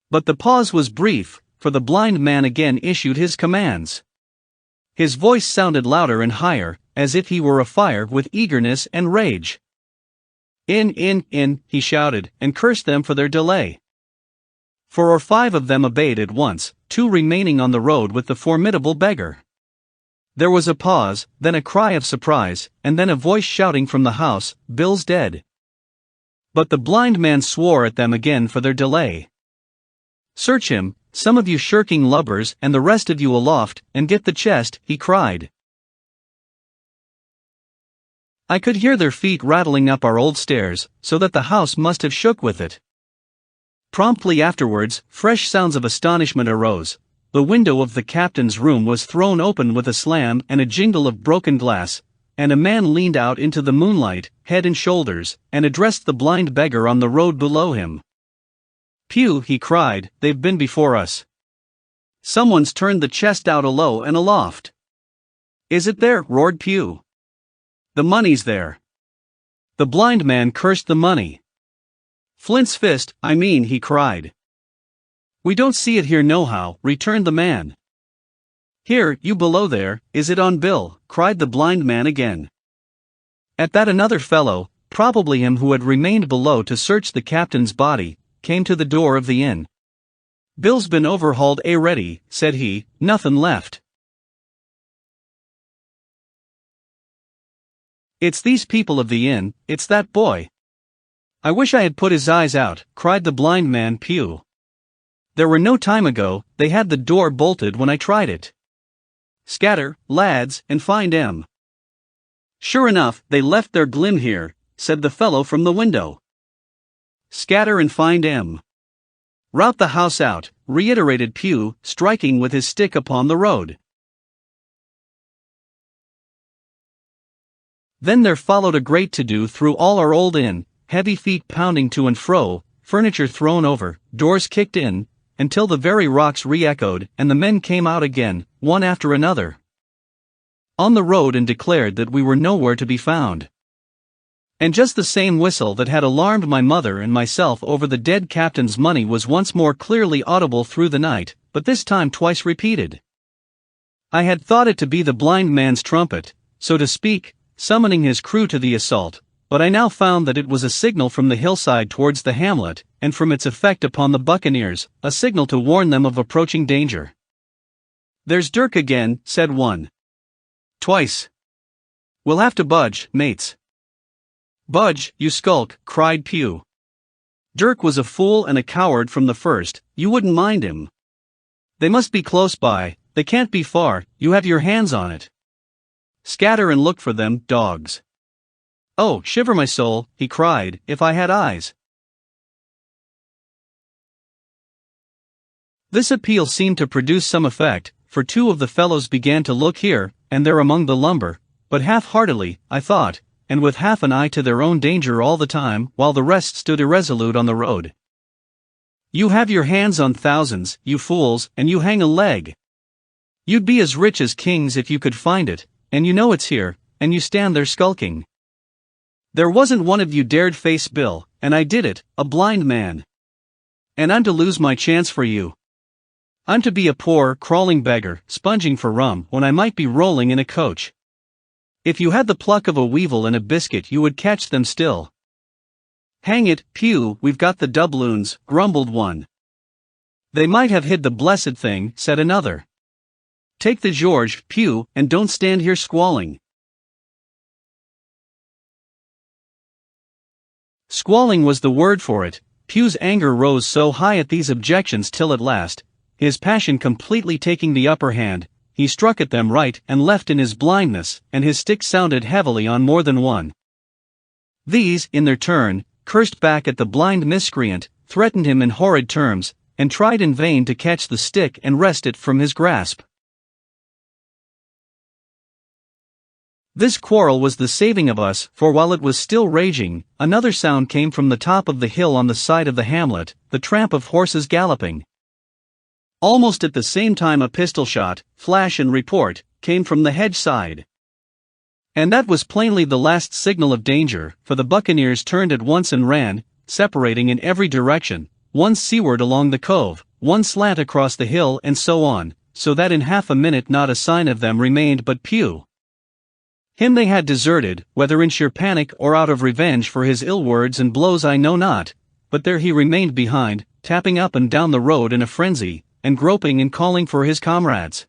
But the pause was brief, for the blind man again issued his commands. His voice sounded louder and higher, as if he were afire with eagerness and rage. In, he shouted, and cursed them for their delay. 4 or 5 of them obeyed at once, 2 remaining on the road with the formidable beggar. There was a pause, then a cry of surprise, and then a voice shouting from the house, "Bill's dead." But the blind man swore at them again for their delay. "Search him, some of you shirking lubbers and the rest of you aloft, and get the chest," he cried. I could hear their feet rattling up our old stairs, so that the house must have shook with it. Promptly afterwards, fresh sounds of astonishment arose. The window of the captain's room was thrown open with a slam and a jingle of broken glass, and a man leaned out into the moonlight, head and shoulders, and addressed the blind beggar on the road below him. "Pew," he cried, "they've been before us. Someone's turned the chest out alow and aloft." "Is it there?" roared Pew. "The money's there." The blind man cursed the money. "Flint's fist, I mean," he cried. "We don't see it here nohow," returned the man. "Here, you below there, is it on Bill?" cried the blind man again. At that another fellow, probably him who had remained below to search the captain's body, came to the door of the inn. "Bill's been overhauled already," said he, "nothin' left." "It's these people of the inn, it's that boy. I wish I had put his eyes out," cried the blind man Pew. "There were no time ago, they had the door bolted when I tried it. Scatter, lads, and find 'em." "Sure enough, they left their glim here," said the fellow from the window. "Scatter and find 'em. Rout the house out," reiterated Pew, striking with his stick upon the road. Then there followed a great to-do through all our old inn, heavy feet pounding to and fro, furniture thrown over, doors kicked in, until the very rocks re-echoed and the men came out again, one after another, on the road, and declared that we were nowhere to be found. And just the same whistle that had alarmed my mother and myself over the dead captain's money was once more clearly audible through the night, but this time twice repeated. I had thought it to be the blind man's trumpet, so to speak, summoning his crew to the assault, but I now found that it was a signal from the hillside towards the hamlet, and from its effect upon the buccaneers, a signal to warn them of approaching danger. "There's Dirk again," said one. "Twice. We'll have to budge, mates." "Budge, you skulk," cried Pew. "Dirk was a fool and a coward from the first, you wouldn't mind him. They must be close by, they can't be far, you have your hands on it. Scatter and look for them, dogs." "Oh, shiver my soul," he cried, "if I had eyes." This appeal seemed to produce some effect, for 2 of the fellows began to look here and there among the lumber, but half-heartedly, I thought, and with half an eye to their own danger all the time, while the rest stood irresolute on the road. "You have your hands on thousands, you fools, and you hang a leg. You'd be as rich as kings if you could find it, and you know it's here, and you stand there skulking. There wasn't one of you dared face Bill, and I did it, a blind man. And I'm to lose my chance for you. I'm to be a poor, crawling beggar, sponging for rum, when I might be rolling in a coach. If you had the pluck of a weevil and a biscuit you would catch them still." "Hang it, Pew, we've got the doubloons," grumbled one. "They might have hid the blessed thing," said another. "Take the George, Pew, and don't stand here squalling." Squalling was the word for it. Pew's anger rose so high at these objections till at last, his passion completely taking the upper hand, he struck at them right and left in his blindness, and his stick sounded heavily on more than one. These, in their turn, cursed back at the blind miscreant, threatened him in horrid terms, and tried in vain to catch the stick and wrest it from his grasp. This quarrel was the saving of us, for while it was still raging, another sound came from the top of the hill on the side of the hamlet, the tramp of horses galloping. Almost at the same time a pistol shot, flash and report, came from the hedge side. And that was plainly the last signal of danger, for the buccaneers turned at once and ran, separating in every direction, one seaward along the cove, one slant across the hill and so on, so that in half a minute not a sign of them remained but Pugh. Him they had deserted, whether in sheer panic or out of revenge for his ill words and blows I know not, but there he remained behind, tapping up and down the road in a frenzy, and groping and calling for his comrades.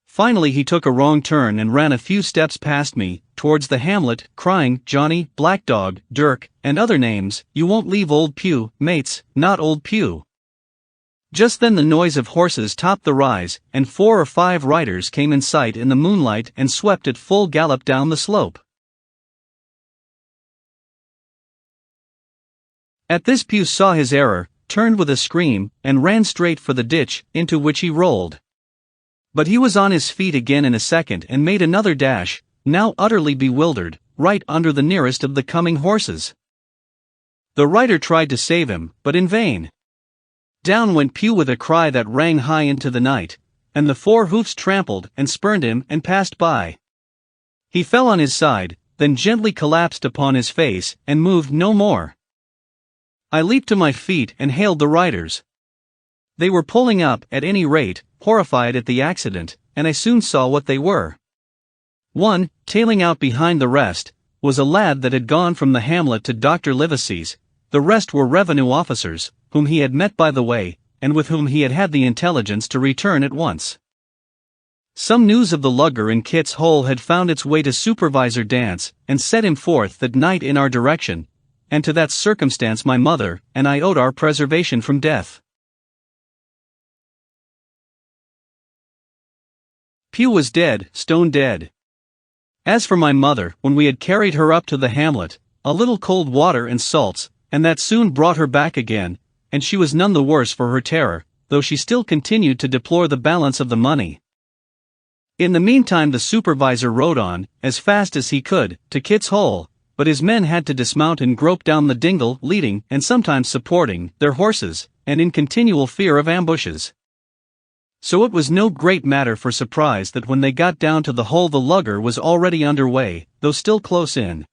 Finally he took a wrong turn and ran a few steps past me, towards the hamlet, crying, "Johnny, Black Dog, Dirk, and other names, you won't leave old Pugh, mates, not old Pugh." Just then the noise of horses topped the rise, and 4 or 5 riders came in sight in the moonlight and swept at full gallop down the slope. At this Pugh saw his error, turned with a scream, and ran straight for the ditch, into which he rolled. But he was on his feet again in a second and made another dash, now utterly bewildered, right under the nearest of the coming horses. The rider tried to save him, but in vain. Down went Pugh with a cry that rang high into the night, and the 4 hoofs trampled and spurned him and passed by. He fell on his side, then gently collapsed upon his face and moved no more. I leaped to my feet and hailed the riders. They were pulling up, at any rate, horrified at the accident, and I soon saw what they were. One, tailing out behind the rest, was a lad that had gone from the hamlet to Dr. Livesey's. The rest were revenue officers, whom he had met by the way, and with whom he had had the intelligence to return at once. Some news of the lugger in Kit's Hole had found its way to Supervisor Dance, and set him forth that night in our direction, and to that circumstance my mother and I owed our preservation from death. Pugh was dead, stone dead. As for my mother, when we had carried her up to the hamlet, a little cold water and salts, and that soon brought her back again, and she was none the worse for her terror, though she still continued to deplore the balance of the money. In the meantime the supervisor rode on, as fast as he could, to Kit's Hole, but his men had to dismount and grope down the dingle, leading, and sometimes supporting, their horses, and in continual fear of ambushes. So it was no great matter for surprise that when they got down to the hole the lugger was already under way, though still close in.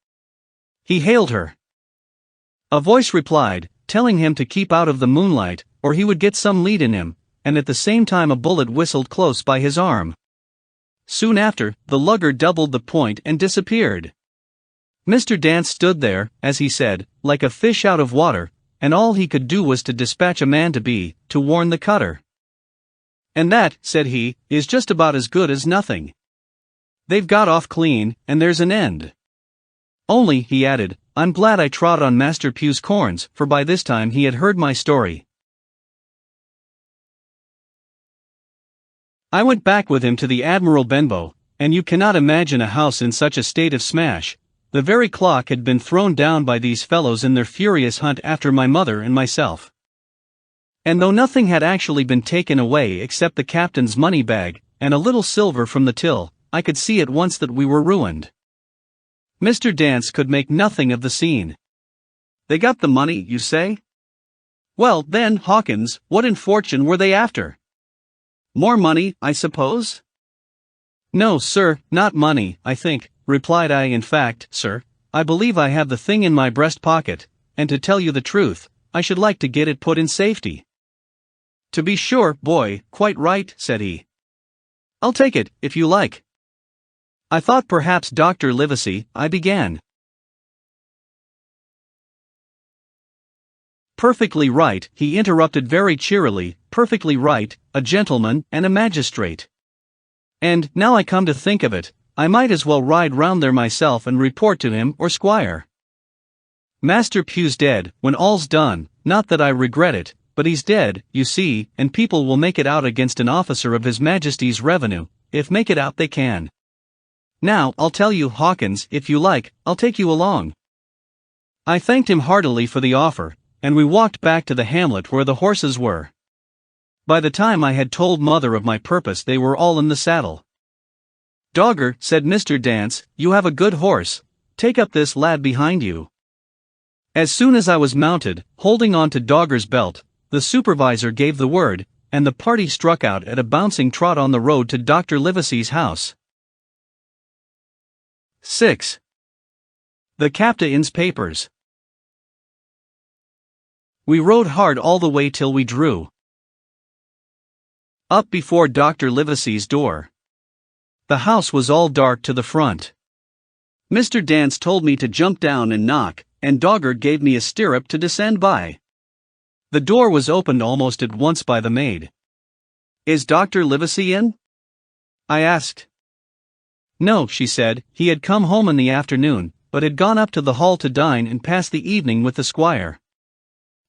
He hailed her. A voice replied, telling him to keep out of the moonlight, or he would get some lead in him, and at the same time a bullet whistled close by his arm. Soon after, the lugger doubled the point and disappeared. Mr. Dance stood there, as he said, like a fish out of water, and all he could do was to dispatch a man to warn the cutter. "And that," said he, "is just about as good as nothing. They've got off clean, and there's an end. Only," he added, "I'm glad I trod on Master Pugh's corns, for by this time he had heard my story." I went back with him to the Admiral Benbow, and you cannot imagine a house in such a state of smash. The very clock had been thrown down by these fellows in their furious hunt after my mother and myself. And though nothing had actually been taken away except the captain's money bag, and a little silver from the till, I could see at once that we were ruined. Mr. Dance could make nothing of the scene. "They got the money, you say? Well, then, Hawkins, what in fortune were they after? More money, I suppose?" "No, sir, not money, I think," replied I. "In fact, sir, I believe I have the thing in my breast pocket, and to tell you the truth, I should like to get it put in safety." "To be sure, boy, quite right," said he. "I'll take it, if you like." "I thought perhaps Dr. Livesey," I began. "Perfectly right," he interrupted very cheerily, "perfectly right, a gentleman and a magistrate. And, now I come to think of it, I might as well ride round there myself and report to him or squire. Master Pugh's dead, when all's done, not that I regret it, but he's dead, you see, and people will make it out against an officer of His Majesty's revenue, if make it out they can. Now, I'll tell you, Hawkins, if you like, I'll take you along." I thanked him heartily for the offer, and we walked back to the hamlet where the horses were. By the time I had told mother of my purpose they were all in the saddle. "Dogger," said Mr. Dance, "you have a good horse, take up this lad behind you." As soon as I was mounted, holding on to Dogger's belt, the supervisor gave the word, and the party struck out at a bouncing trot on the road to Dr. Livesey's house. 6. The Captain's Papers. We rode hard all the way till we drew up before Dr. Livesey's door. The house was all dark to the front. Mr. Dance told me to jump down and knock, and Doggard gave me a stirrup to descend by. The door was opened almost at once by the maid. "Is Dr. Livesey in?" I asked. "No," she said, "he had come home in the afternoon, but had gone up to the hall to dine and pass the evening with the squire."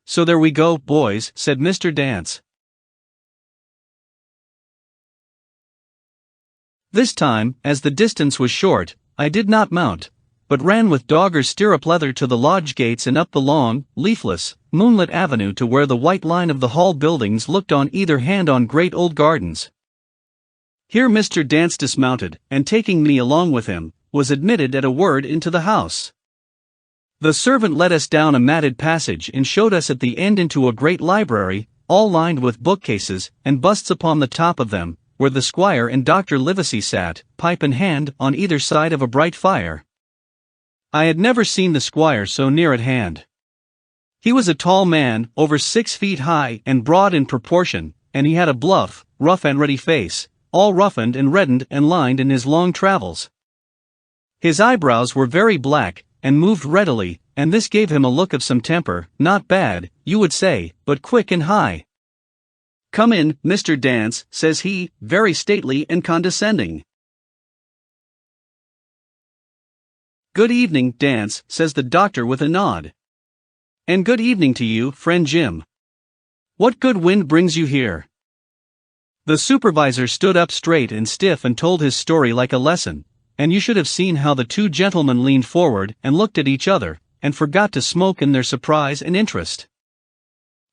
"So there we go, boys," said Mr. Dance. This time, as the distance was short, I did not mount, but ran with Dogger's stirrup leather to the lodge gates and up the long, leafless, moonlit avenue to where the white line of the hall buildings looked on either hand on great old gardens. Here Mr. Dance dismounted, and taking me along with him, was admitted at a word into the house. The servant led us down a matted passage and showed us at the end into a great library, all lined with bookcases, and busts upon the top of them, where the squire and Dr. Livesey sat, pipe in hand, on either side of a bright fire. I had never seen the squire so near at hand. He was a tall man, over 6 feet high and broad in proportion, and he had a bluff, rough and ready face, all roughened and reddened and lined in his long travels. His eyebrows were very black, and moved readily, and this gave him a look of some temper, not bad, you would say, but quick and high. "Come in, Mr. Dance," says he, very stately and condescending. "Good evening, Dance," says the doctor with a nod. "And good evening to you, friend Jim. What good wind brings you here?" The supervisor stood up straight and stiff and told his story like a lesson, and you should have seen how the two gentlemen leaned forward and looked at each other, and forgot to smoke in their surprise and interest.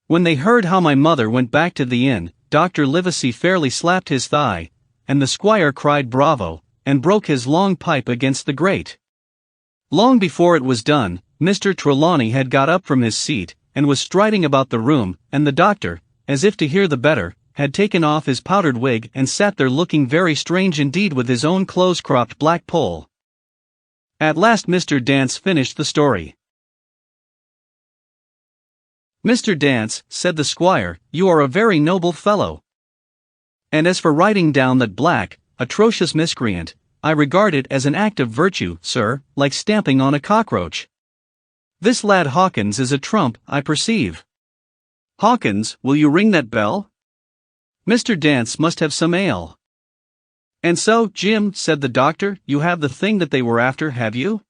When they heard how my mother went back to the inn, Dr. Livesey fairly slapped his thigh, and the squire cried bravo, and broke his long pipe against the grate. Long before it was done, Mr. Trelawney had got up from his seat, and was striding about the room, and the doctor, as if to hear the better, had taken off his powdered wig and sat there looking very strange indeed with his own close-cropped black poll. At last Mr. Dance finished the story. "Mr. Dance," said the squire, "you are a very noble fellow. And as for writing down that black, atrocious miscreant, I regard it as an act of virtue, sir, like stamping on a cockroach. This lad Hawkins is a trump, I perceive. Hawkins, will you ring that bell? Mr. Dance must have some ale." "And so, Jim," said the doctor, "you have the thing that they were after, have you?"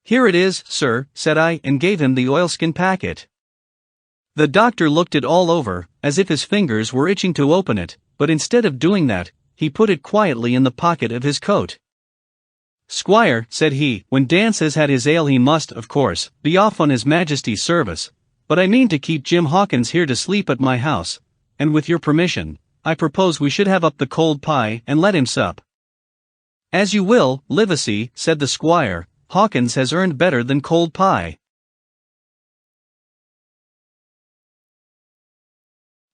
"Here it is, sir," said I, and gave him the oilskin packet. The doctor looked it all over, as if his fingers were itching to open it, but instead of doing that, he put it quietly in the pocket of his coat. "Squire," said he, "when Dance has had his ale he must, of course, be off on his Majesty's service, but I mean to keep Jim Hawkins here to sleep at my house, and with your permission, I propose we should have up the cold pie and let him sup." "As you will, Livesey," said the squire, "Hawkins has earned better than cold pie."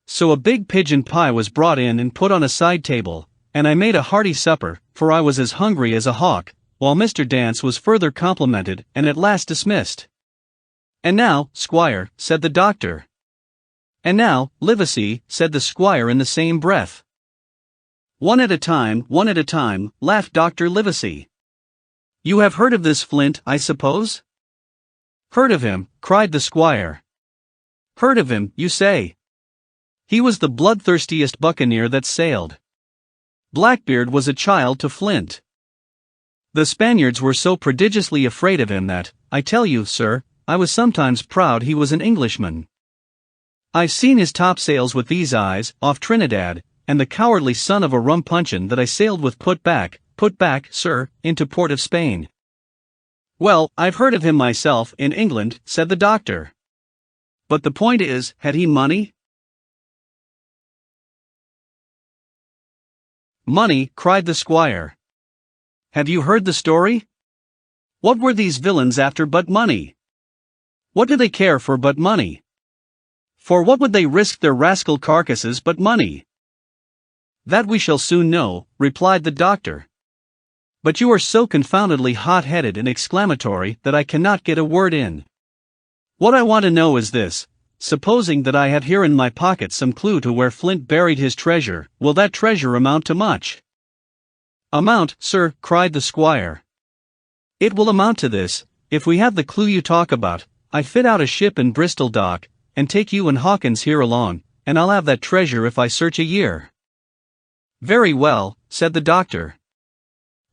So a big pigeon pie was brought in and put on a side table, and I made a hearty supper, for I was as hungry as a hawk, while Mr. Dance was further complimented and at last dismissed. "And now, squire," said the doctor. "And now, Livesey," said the squire in the same breath. One at a time," laughed Dr. Livesey. "You have heard of this Flint, I suppose?" "Heard of him," cried the squire. "Heard of him, you say? He was the bloodthirstiest buccaneer that sailed. Blackbeard was a child to Flint. The Spaniards were so prodigiously afraid of him that, I tell you, sir, I was sometimes proud he was an Englishman. I've seen his topsails with these eyes, off Trinidad, and the cowardly son of a rum puncheon that I sailed with put back, sir, into port of Spain." "Well, I've heard of him myself, in England," said the doctor. "But the point is, had he money?" "Money," cried the squire. "Have you heard the story? What were these villains after but money? What do they care for but money? For what would they risk their rascal carcasses but money? That we shall soon know, replied the doctor. But you are so confoundedly hot-headed and exclamatory that I cannot get a word in. What I want to know is this: supposing that I have here in my pocket some clue to where Flint buried his treasure, will that treasure amount to much? Amount, sir, cried the squire. It will amount to this: if we have the clue you talk about, I fit out a ship in Bristol dock, and take you and Hawkins here along, and I'll have that treasure if I search a year. Very well, said the doctor.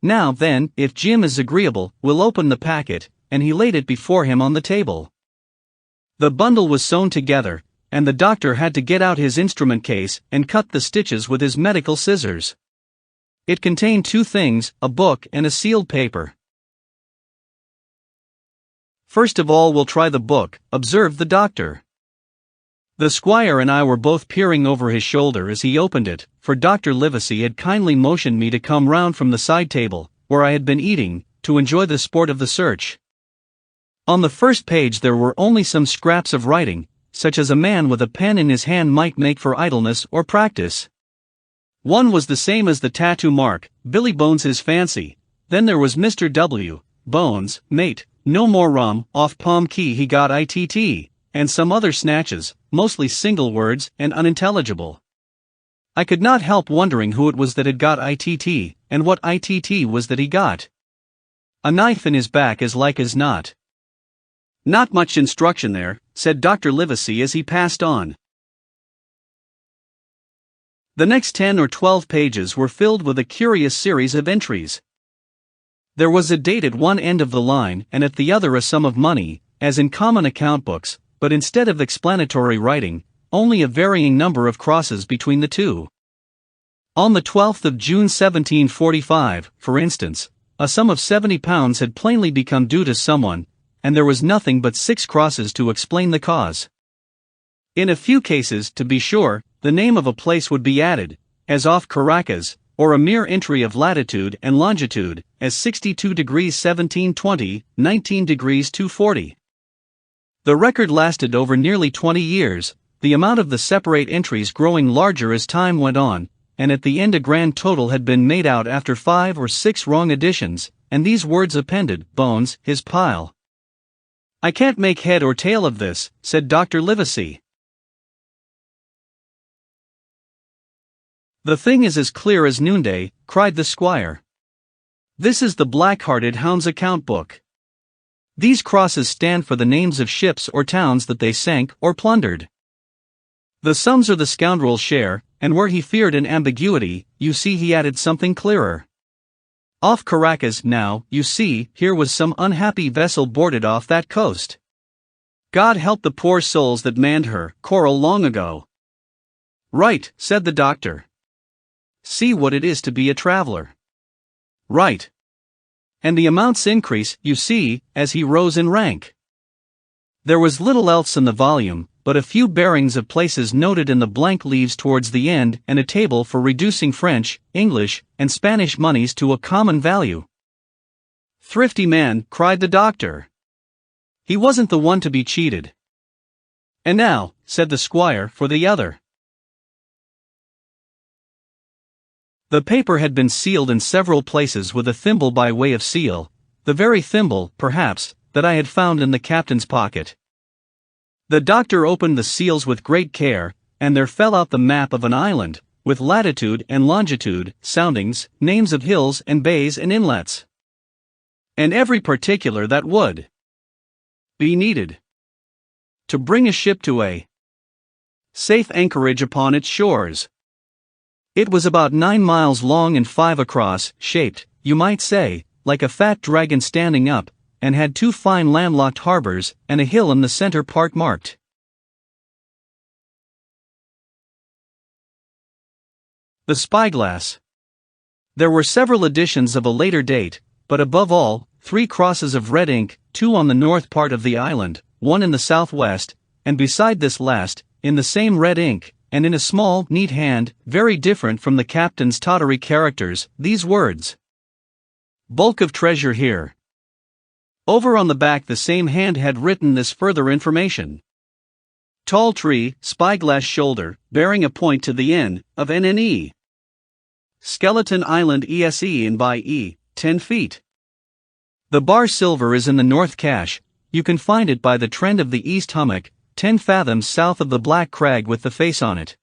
Now then, if Jim is agreeable, we'll open the packet, and he laid it before him on the table. The bundle was sewn together, and the doctor had to get out his instrument case and cut the stitches with his medical scissors. It contained two things, a book and a sealed paper. First of all we'll try the book, observed the doctor. The squire and I were both peering over his shoulder as he opened it, for Dr. Livesey had kindly motioned me to come round from the side table, where I had been eating, to enjoy the sport of the search. On the first page there were only some scraps of writing, such as a man with a pen in his hand might make for idleness or practice. One was the same as the tattoo mark, Billy Bones his fancy. Then there was Mr. W. Bones, mate, no more rum, off Palm Key he got ITT, and some other snatches, mostly single words and unintelligible. I could not help wondering who it was that had got ITT, and what ITT was that he got. A knife in his back as like as not. Not much instruction there, said Dr. Livesey as he passed on. The next 10 or 12 pages were filled with a curious series of entries. There was a date at one end of the line and at the other a sum of money, as in common account books, but instead of explanatory writing, only a varying number of crosses between the two. On the 12th of June 1745, for instance, a sum of £70 had plainly become due to someone, and there was nothing but 6 crosses to explain the cause. In a few cases, to be sure, the name of a place would be added, as off Caracas, or a mere entry of latitude and longitude, as 62 degrees 1720, 19 degrees 240. The record lasted over nearly 20 years, the amount of the separate entries growing larger as time went on, and at the end a grand total had been made out after 5 or 6 wrong additions, and these words appended: Bones, his pile. I can't make head or tail of this, said Dr. Livesey. The thing is as clear as noonday, cried the squire. This is the Black-Hearted Hound's account book. These crosses stand for the names of ships or towns that they sank or plundered. The sums are the scoundrel's share, and where he feared an ambiguity, you see he added something clearer. Off Caracas, now, you see, here was some unhappy vessel boarded off that coast. God help the poor souls that manned her, coral long ago. Right, said the doctor. See what it is to be a traveler. Right. And the amounts increase, you see, as he rose in rank. There was little else in the volume, but a few bearings of places noted in the blank leaves towards the end and a table for reducing French, English, and Spanish moneys to a common value. Thrifty man, cried the doctor. He wasn't the one to be cheated. And now, said the squire, for the other. The paper had been sealed in several places with a thimble by way of seal, the very thimble, perhaps, that I had found in the captain's pocket. The doctor opened the seals with great care, and there fell out the map of an island, with latitude and longitude, soundings, names of hills and bays and inlets. And every particular that would be needed to bring a ship to a safe anchorage upon its shores. It was about 9 miles long and 5 across, shaped, you might say, like a fat dragon standing up, and had 2 fine landlocked harbors, and a hill in the center part marked. The Spyglass. There were several editions of a later date, but above all, 3 crosses of red ink, 2 on the north part of the island, 1 in the southwest, and beside this last, in the same red ink, and in a small, neat hand, very different from the captain's tottery characters, these words: Bulk of treasure here. Over on the back the same hand had written this further information: Tall tree, spyglass shoulder, bearing a point to the end of NNE. Skeleton Island ESE in by E, 10 feet. The bar silver is in the north cache. You can find it by the trend of the east hummock, 10 fathoms south of the black crag with the face on it.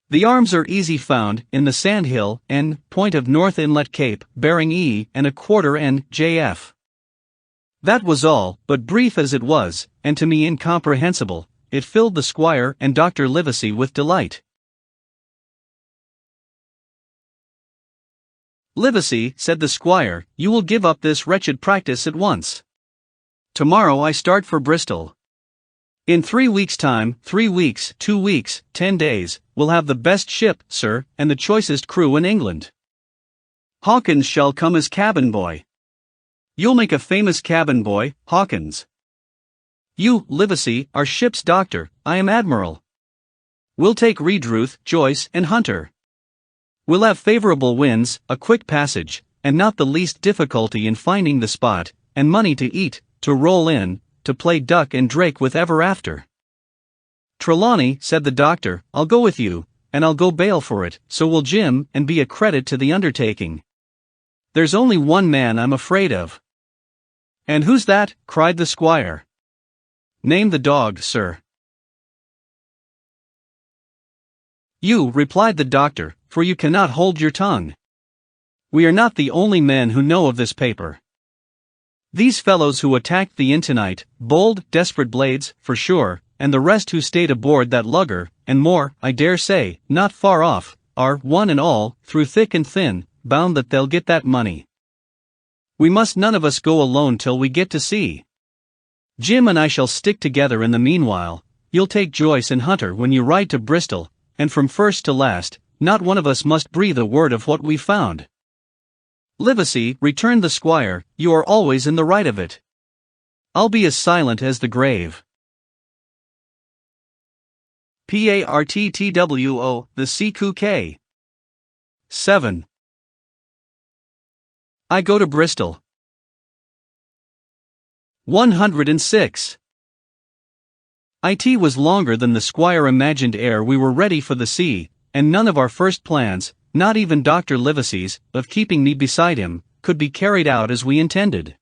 The arms are easy found in the sandhill N point of North Inlet Cape, bearing E and a quarter NJF. That was all, but brief as it was, and to me incomprehensible, it filled the squire and Dr. Livesey with delight. "Livesey," said the squire, "you will give up this wretched practice at once. Tomorrow I start for Bristol. In 3 weeks' time, 3 weeks, 2 weeks, 10 days, we'll have the best ship, sir, and the choicest crew in England. Hawkins shall come as cabin boy. You'll make a famous cabin boy, Hawkins. You, Livesey, are ship's doctor, I am Admiral. We'll take Redruth, Joyce, and Hunter. We'll have favorable winds, a quick passage, and not the least difficulty in finding the spot, and money to eat, to roll in, to play duck and drake with ever after." "Trelawney," said the doctor, "I'll go with you, and I'll go bail for it, so will Jim, and be a credit to the undertaking. There's only one man I'm afraid of." "And who's that?" cried the squire. "Name the dog, sir." "You," replied the doctor, "for you cannot hold your tongue. We are not the only men who know of this paper. These fellows who attacked the inn tonight, bold, desperate blades, for sure, and the rest who stayed aboard that lugger, and more, I dare say, not far off, are, one and all, through thick and thin, bound that they'll get that money. We must none of us go alone till we get to sea. Jim and I shall stick together in the meanwhile. You'll take Joyce and Hunter when you ride to Bristol, and from first to last, not one of us must breathe a word of what we've found." "Livesey," returned the squire, "you are always in the right of it. I'll be as silent as the grave." PARTTWO, the CQK. 7. I go to Bristol. 106. It was longer than the squire imagined ere we were ready for the sea, and none of our first plans, not even Dr. Livesey's, of keeping me beside him, could be carried out as we intended.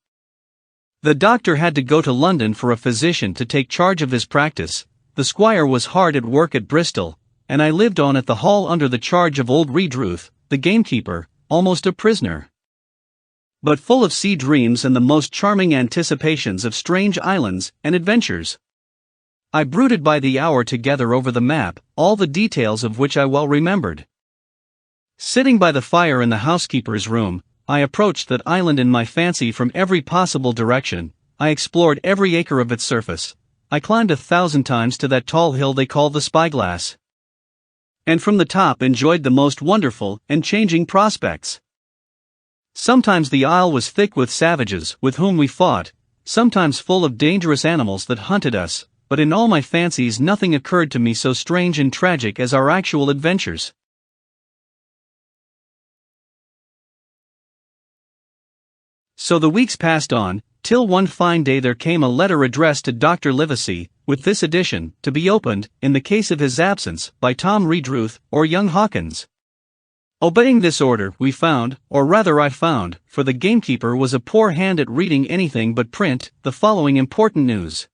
The doctor had to go to London for a physician to take charge of his practice, the squire was hard at work at Bristol, and I lived on at the Hall under the charge of old Redruth, the gamekeeper, almost a prisoner, but full of sea dreams and the most charming anticipations of strange islands and adventures. I brooded by the hour together over the map, all the details of which I well remembered. Sitting by the fire in the housekeeper's room, I approached that island in my fancy from every possible direction. I explored every acre of its surface. I climbed 1,000 times to that tall hill they call the Spyglass, and from the top enjoyed the most wonderful and changing prospects. Sometimes the isle was thick with savages with whom we fought, sometimes full of dangerous animals that hunted us, but in all my fancies nothing occurred to me so strange and tragic as our actual adventures. So the weeks passed on, till one fine day there came a letter addressed to Dr. Livesey, with this addition, to be opened, in the case of his absence, by Tom Redruth, or young Hawkins. Obeying this order, we found, or rather I found, for the gamekeeper was a poor hand at reading anything but print, the following important news.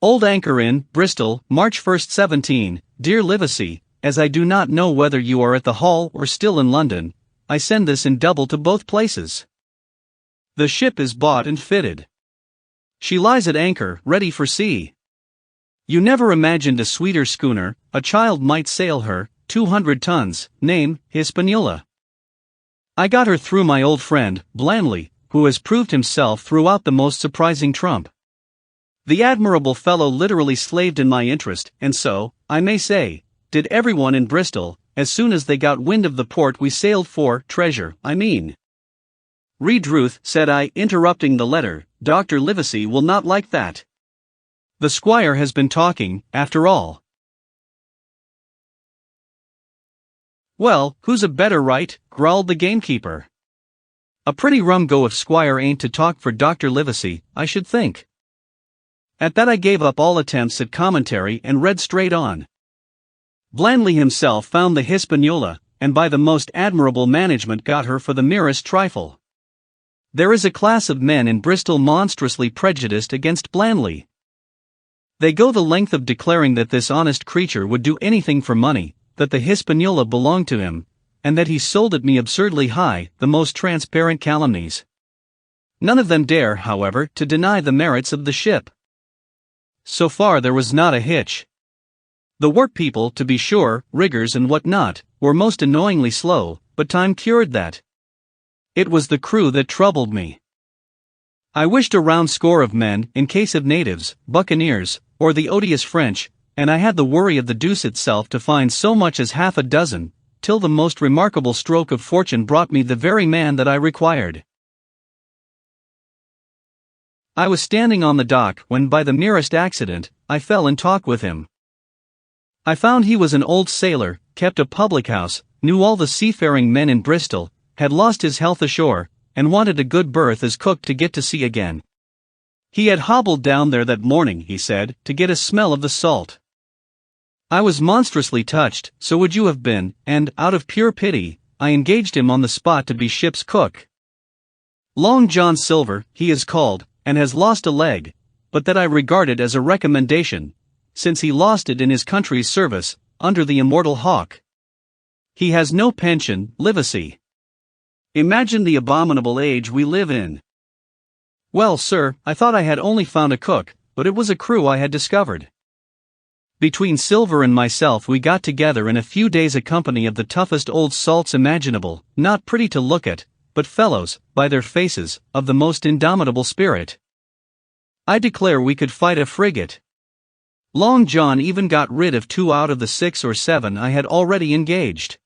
Old Anchor Inn, Bristol, March 1, 17, Dear Livesey, as I do not know whether you are at the Hall or still in London, I send this in double to both places. The ship is bought and fitted. She lies at anchor, ready for sea. You never imagined a sweeter schooner, a child might sail her, 200 tons, name, Hispaniola. I got her through my old friend, Blandly, who has proved himself throughout the most surprising trump. The admirable fellow literally slaved in my interest, and so, I may say, did everyone in Bristol. As soon as they got wind of the port we sailed for, treasure, I mean. Redruth, said I, interrupting the letter, Dr. Livesey will not like that. The squire has been talking, after all. Well, who's a better right, growled the gamekeeper. A pretty rum go if squire ain't to talk for Dr. Livesey, I should think. At that I gave up all attempts at commentary and read straight on. Blandly himself found the Hispaniola, and by the most admirable management got her for the merest trifle. There is a class of men in Bristol monstrously prejudiced against Blandly. They go the length of declaring that this honest creature would do anything for money, that the Hispaniola belonged to him, and that he sold at me absurdly high, the most transparent calumnies. None of them dare, however, to deny the merits of the ship. So far there was not a hitch. The workpeople, to be sure, riggers and what not, were most annoyingly slow, but time cured that. It was the crew that troubled me. I wished a round score of men, in case of natives, buccaneers, or the odious French, and I had the worry of the deuce itself to find so much as half a dozen, till the most remarkable stroke of fortune brought me the very man that I required. I was standing on the dock when by the merest accident, I fell in talk with him. I found he was an old sailor, kept a public house, knew all the seafaring men in Bristol, had lost his health ashore, and wanted a good berth as cook to get to sea again. He had hobbled down there that morning, he said, to get a smell of the salt. I was monstrously touched, so would you have been, and, out of pure pity, I engaged him on the spot to be ship's cook. Long John Silver, he is called, and has lost a leg, but that I regarded as a recommendation, since he lost it in his country's service, under the immortal Hawke. He has no pension, levacy. Imagine the abominable age we live in. Well, sir, I thought I had only found a cook, but it was a crew I had discovered. Between Silver and myself we got together in a few days a company of the toughest old salts imaginable, not pretty to look at, but fellows, by their faces, of the most indomitable spirit. I declare we could fight a frigate. Long John even got rid of 2 out of the 6 or 7 I had already engaged.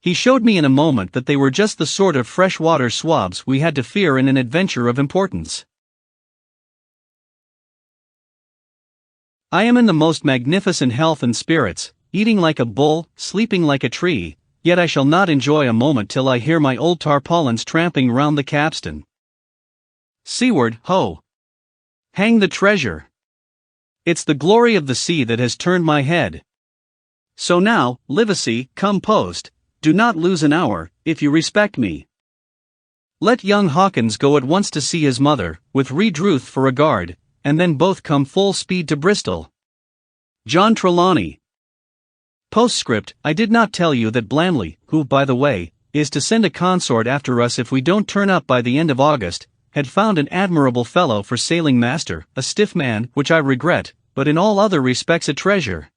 He showed me in a moment that they were just the sort of freshwater swabs we had to fear in an adventure of importance. I am in the most magnificent health and spirits, eating like a bull, sleeping like a tree, yet I shall not enjoy a moment till I hear my old tarpaulins tramping round the capstan. Seaward, ho! Hang the treasure! It's the glory of the sea that has turned my head. So now, Livesey, come post, do not lose an hour, if you respect me. Let young Hawkins go at once to see his mother, with Redruth for a guard, and then both come full speed to Bristol. John Trelawney. Postscript, I did not tell you that Blandly, who, by the way, is to send a consort after us if we don't turn up by the end of August, had found an admirable fellow for sailing master, a stiff man, which I regret, but in all other respects a treasure.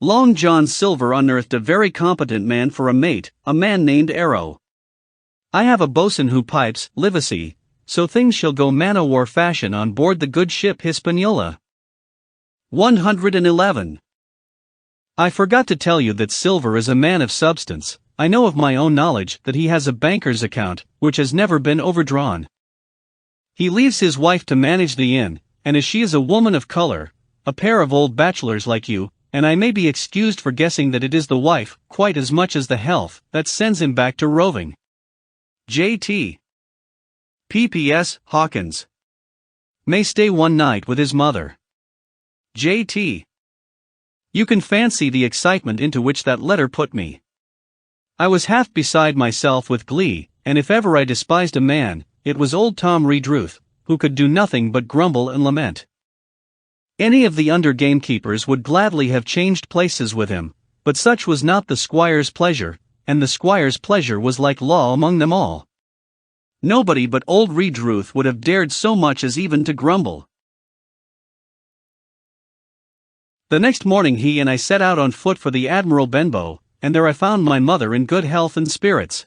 Long John Silver unearthed a very competent man for a mate, a man named Arrow. I have a boatswain who pipes, Livesey, so things shall go man-o'-war fashion on board the good ship Hispaniola. 111. I forgot to tell you that Silver is a man of substance. I know of my own knowledge that he has a banker's account, which has never been overdrawn. He leaves his wife to manage the inn, and as she is a woman of color, a pair of old bachelors like you, and I may be excused for guessing that it is the wife, quite as much as the health, that sends him back to roving. J.T. P.P.S. Hawkins may stay one night with his mother. J.T. You can fancy the excitement into which that letter put me. I was half beside myself with glee, and if ever I despised a man, it was old Tom Redruth, who could do nothing but grumble and lament. Any of the under gamekeepers would gladly have changed places with him, but such was not the squire's pleasure, and the squire's pleasure was like law among them all. Nobody but old Redruth would have dared so much as even to grumble. The next morning he and I set out on foot for the Admiral Benbow, and there I found my mother in good health and spirits.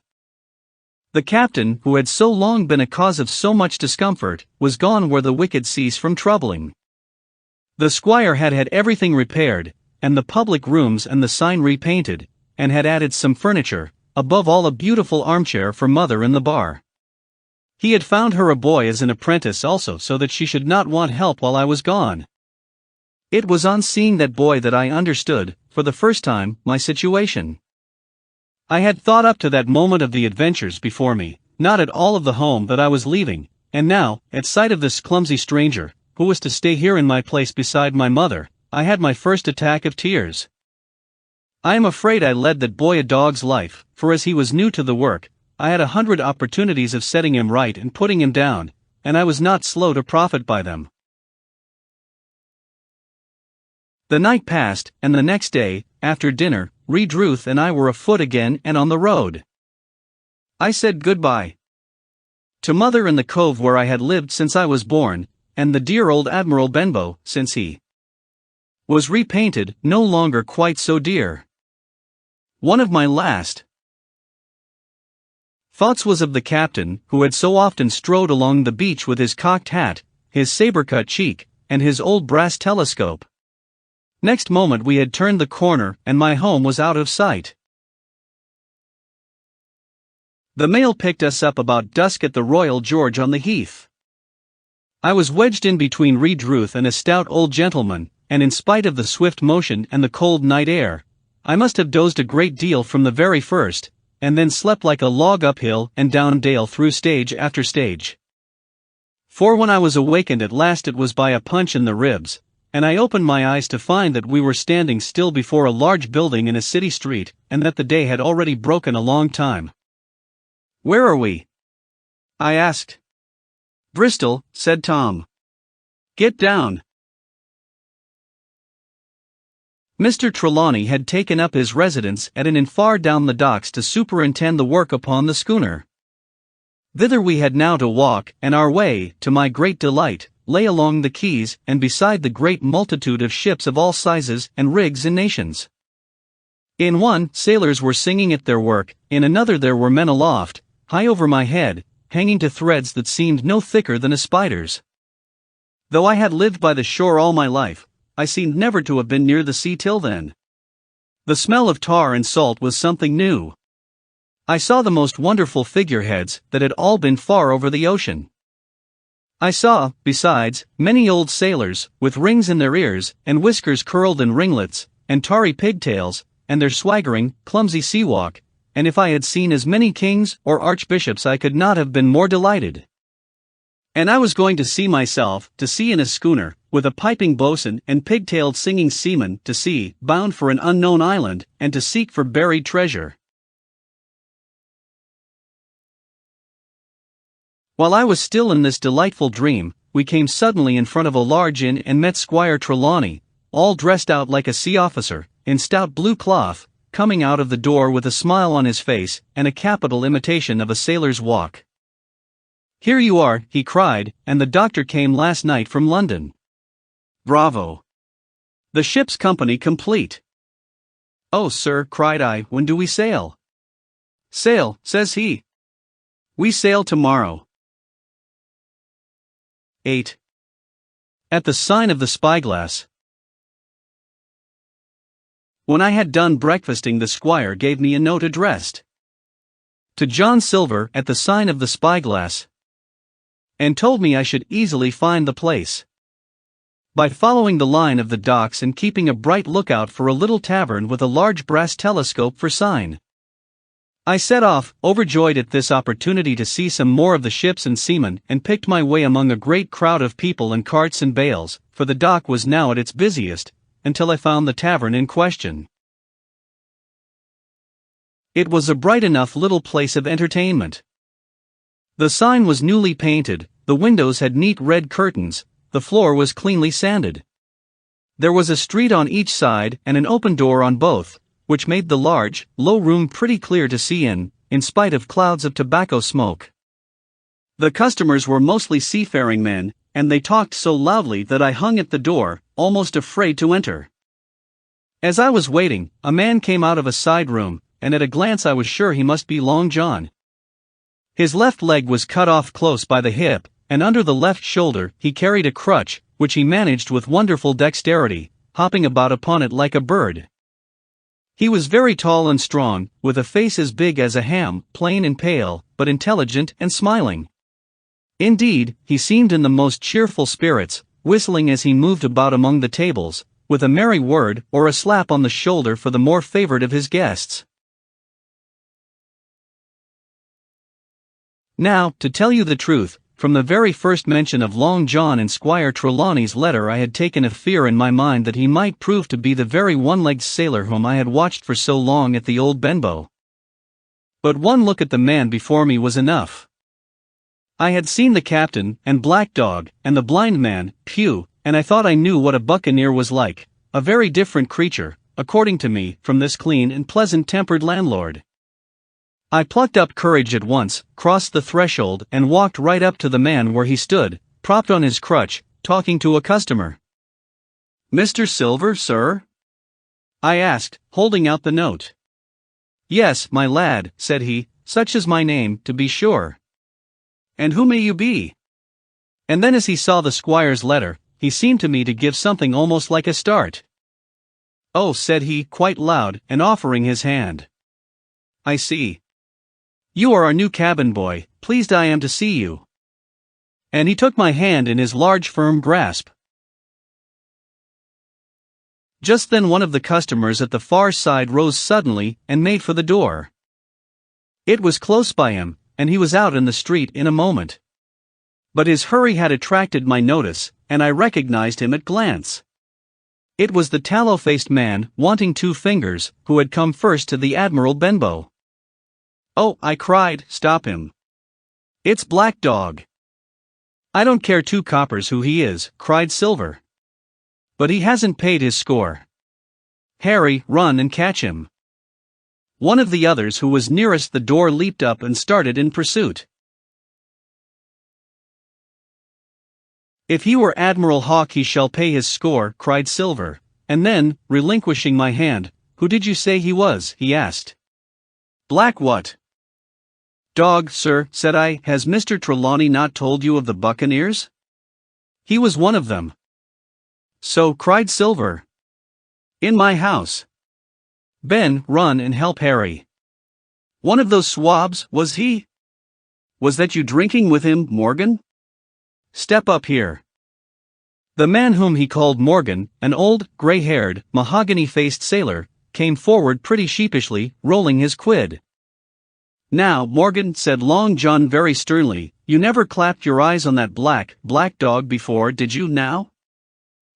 The captain, who had so long been a cause of so much discomfort, was gone where the wicked cease from troubling. The squire had had everything repaired, and the public rooms and the sign repainted, and had added some furniture, above all a beautiful armchair for mother in the bar. He had found her a boy as an apprentice also so that she should not want help while I was gone. It was on seeing that boy that I understood, for the first time, my situation. I had thought up to that moment of the adventures before me, not at all of the home that I was leaving, and now, at sight of this clumsy stranger, who was to stay here in my place beside my mother, I had my first attack of tears. I am afraid I led that boy a dog's life, for as he was new to the work, I had 100 opportunities of setting him right and putting him down, and I was not slow to profit by them. The night passed, and the next day, after dinner, Redruth and I were afoot again and on the road. I said goodbye to mother in the cove where I had lived since I was born, and the dear old Admiral Benbow, since he was repainted, no longer quite so dear. One of my last thoughts was of the captain, who had so often strode along the beach with his cocked hat, his saber-cut cheek, and his old brass telescope. Next moment we had turned the corner, and my home was out of sight. The mail picked us up about dusk at the Royal George on the Heath. I was wedged in between Redruth and a stout old gentleman, and in spite of the swift motion and the cold night air, I must have dozed a great deal from the very first, and then slept like a log uphill and down dale through stage after stage. For when I was awakened at last it was by a punch in the ribs, and I opened my eyes to find that we were standing still before a large building in a city street, and that the day had already broken a long time. "Where are we?" I asked. "Bristol," said Tom. "Get down." Mr. Trelawney had taken up his residence at an inn far down the docks to superintend the work upon the schooner. Thither we had now to walk, and our way, to my great delight, lay along the quays and beside the great multitude of ships of all sizes and rigs and nations. In one, sailors were singing at their work, in another there were men aloft, high over my head, hanging to threads that seemed no thicker than a spider's. Though I had lived by the shore all my life, I seemed never to have been near the sea till then. The smell of tar and salt was something new. I saw the most wonderful figureheads that had all been far over the ocean. I saw, besides, many old sailors, with rings in their ears, and whiskers curled in ringlets, and tarry pigtails, and their swaggering, clumsy sea walk, and if I had seen as many kings or archbishops I could not have been more delighted. And I was going to see myself, to sea in a schooner, with a piping boatswain and pigtailed singing seaman, to sea, bound for an unknown island, and to seek for buried treasure. While I was still in this delightful dream, we came suddenly in front of a large inn and met Squire Trelawney, all dressed out like a sea officer, in stout blue cloth, coming out of the door with a smile on his face, and a capital imitation of a sailor's walk. "Here you are," he cried, "and the doctor came last night from London." Bravo! The ship's company complete. "Oh, sir," cried I, "when do we sail?" "Sail," says he. "We sail tomorrow." 8. At the sign of the spyglass. When I had done breakfasting, the squire gave me a note addressed to John Silver at the sign of the spyglass, and told me I should easily find the place by following the line of the docks and keeping a bright lookout for a little tavern with a large brass telescope for sign. I set off, overjoyed at this opportunity to see some more of the ships and seamen, and picked my way among a great crowd of people and carts and bales, for the dock was now at its busiest, until I found the tavern in question. It was a bright enough little place of entertainment. The sign was newly painted, the windows had neat red curtains, the floor was cleanly sanded. There was a street on each side and an open door on both, which made the large, low room pretty clear to see in spite of clouds of tobacco smoke. The customers were mostly seafaring men, and they talked so loudly that I hung at the door, almost afraid to enter. As I was waiting, a man came out of a side room, and at a glance I was sure he must be Long John. His left leg was cut off close by the hip, and under the left shoulder he carried a crutch, which he managed with wonderful dexterity, hopping about upon it like a bird. He was very tall and strong, with a face as big as a ham, plain and pale, but intelligent and smiling. Indeed, he seemed in the most cheerful spirits, whistling as he moved about among the tables, with a merry word or a slap on the shoulder for the more favored of his guests. Now, to tell you the truth, from the very first mention of Long John in Squire Trelawney's letter I had taken a fear in my mind that he might prove to be the very one-legged sailor whom I had watched for so long at the old Benbow. But one look at the man before me was enough. I had seen the captain, and Black Dog, and the blind man, Pugh, and I thought I knew what a buccaneer was like, a very different creature, according to me, from this clean and pleasant-tempered landlord. I plucked up courage at once, crossed the threshold, and walked right up to the man where he stood, propped on his crutch, talking to a customer. "Mr. Silver, sir?" I asked, holding out the note. "Yes, my lad," said he, "such is my name, to be sure." "And who may you be?" And then as he saw the squire's letter, he seemed to me to give something almost like a start. "Oh," said he, quite loud, and offering his hand. "I see. You are our new cabin boy, pleased I am to see you." And he took my hand in his large firm grasp. Just then one of the customers at the far side rose suddenly and made for the door. It was close by him, and he was out in the street in a moment. But his hurry had attracted my notice, and I recognized him at glance. It was the tallow-faced man, wanting 2 fingers, who had come first to the Admiral Benbow. "Oh," I cried, "stop him. It's Black Dog." "I don't care 2 coppers who he is," cried Silver. "But he hasn't paid his score. Harry, run and catch him." One of the others who was nearest the door leaped up and started in pursuit. "If he were Admiral Hawke he shall pay his score," cried Silver, and then, relinquishing my hand, "Who did you say he was?" he asked. "Black what?" "Dog, sir," said I. "Has Mr. Trelawney not told you of the Buccaneers? He was one of them." "So," cried Silver. "In my house. Ben, run and help Harry." "One of those swabs, was he? Was that you drinking with him, Morgan? Step up here." The man whom he called Morgan, an old, gray-haired, mahogany-faced sailor, came forward pretty sheepishly, rolling his quid. "Now, Morgan," said Long John very sternly, "you never clapped your eyes on that Black Dog before, did you now?"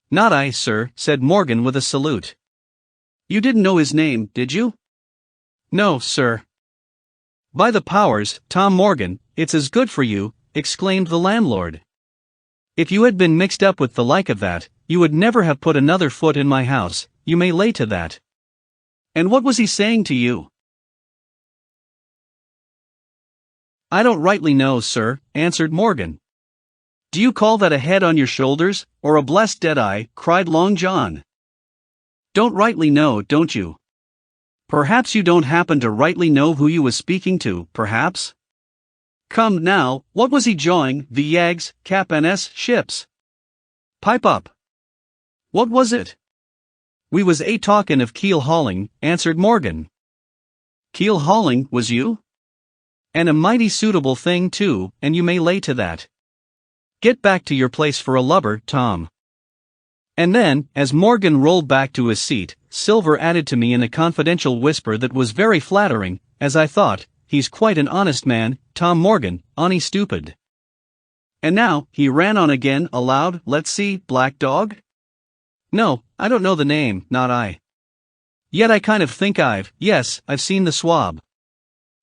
"Not I, sir," said Morgan with a salute. "You didn't know his name, did you?" "No, sir." "By the powers, Tom Morgan, it's as good for you," exclaimed the landlord. "If you had been mixed up with the like of that, you would never have put another foot in my house, you may lay to that." "And what was he saying to you?" "I don't rightly know, sir," answered Morgan. "Do you call that a head on your shoulders, or a blessed dead-eye?" cried Long John. "Don't rightly know, don't you? Perhaps you don't happen to rightly know who you was speaking to, perhaps? Come now, what was he jawing, the yags, cap and ships? Pipe up. What was it?" "We was talking of keel hauling," answered Morgan. "Keel hauling, was you? And a mighty suitable thing too, and you may lay to that. Get back to your place for a lubber, Tom." And then, as Morgan rolled back to his seat, Silver added to me in a confidential whisper that was very flattering, as I thought, "He's quite an honest man, Tom Morgan, onny stupid." And now, he ran on again, aloud, "Let's see, Black Dog? No, I don't know the name, not I. Yet I kind of think I've seen the swab.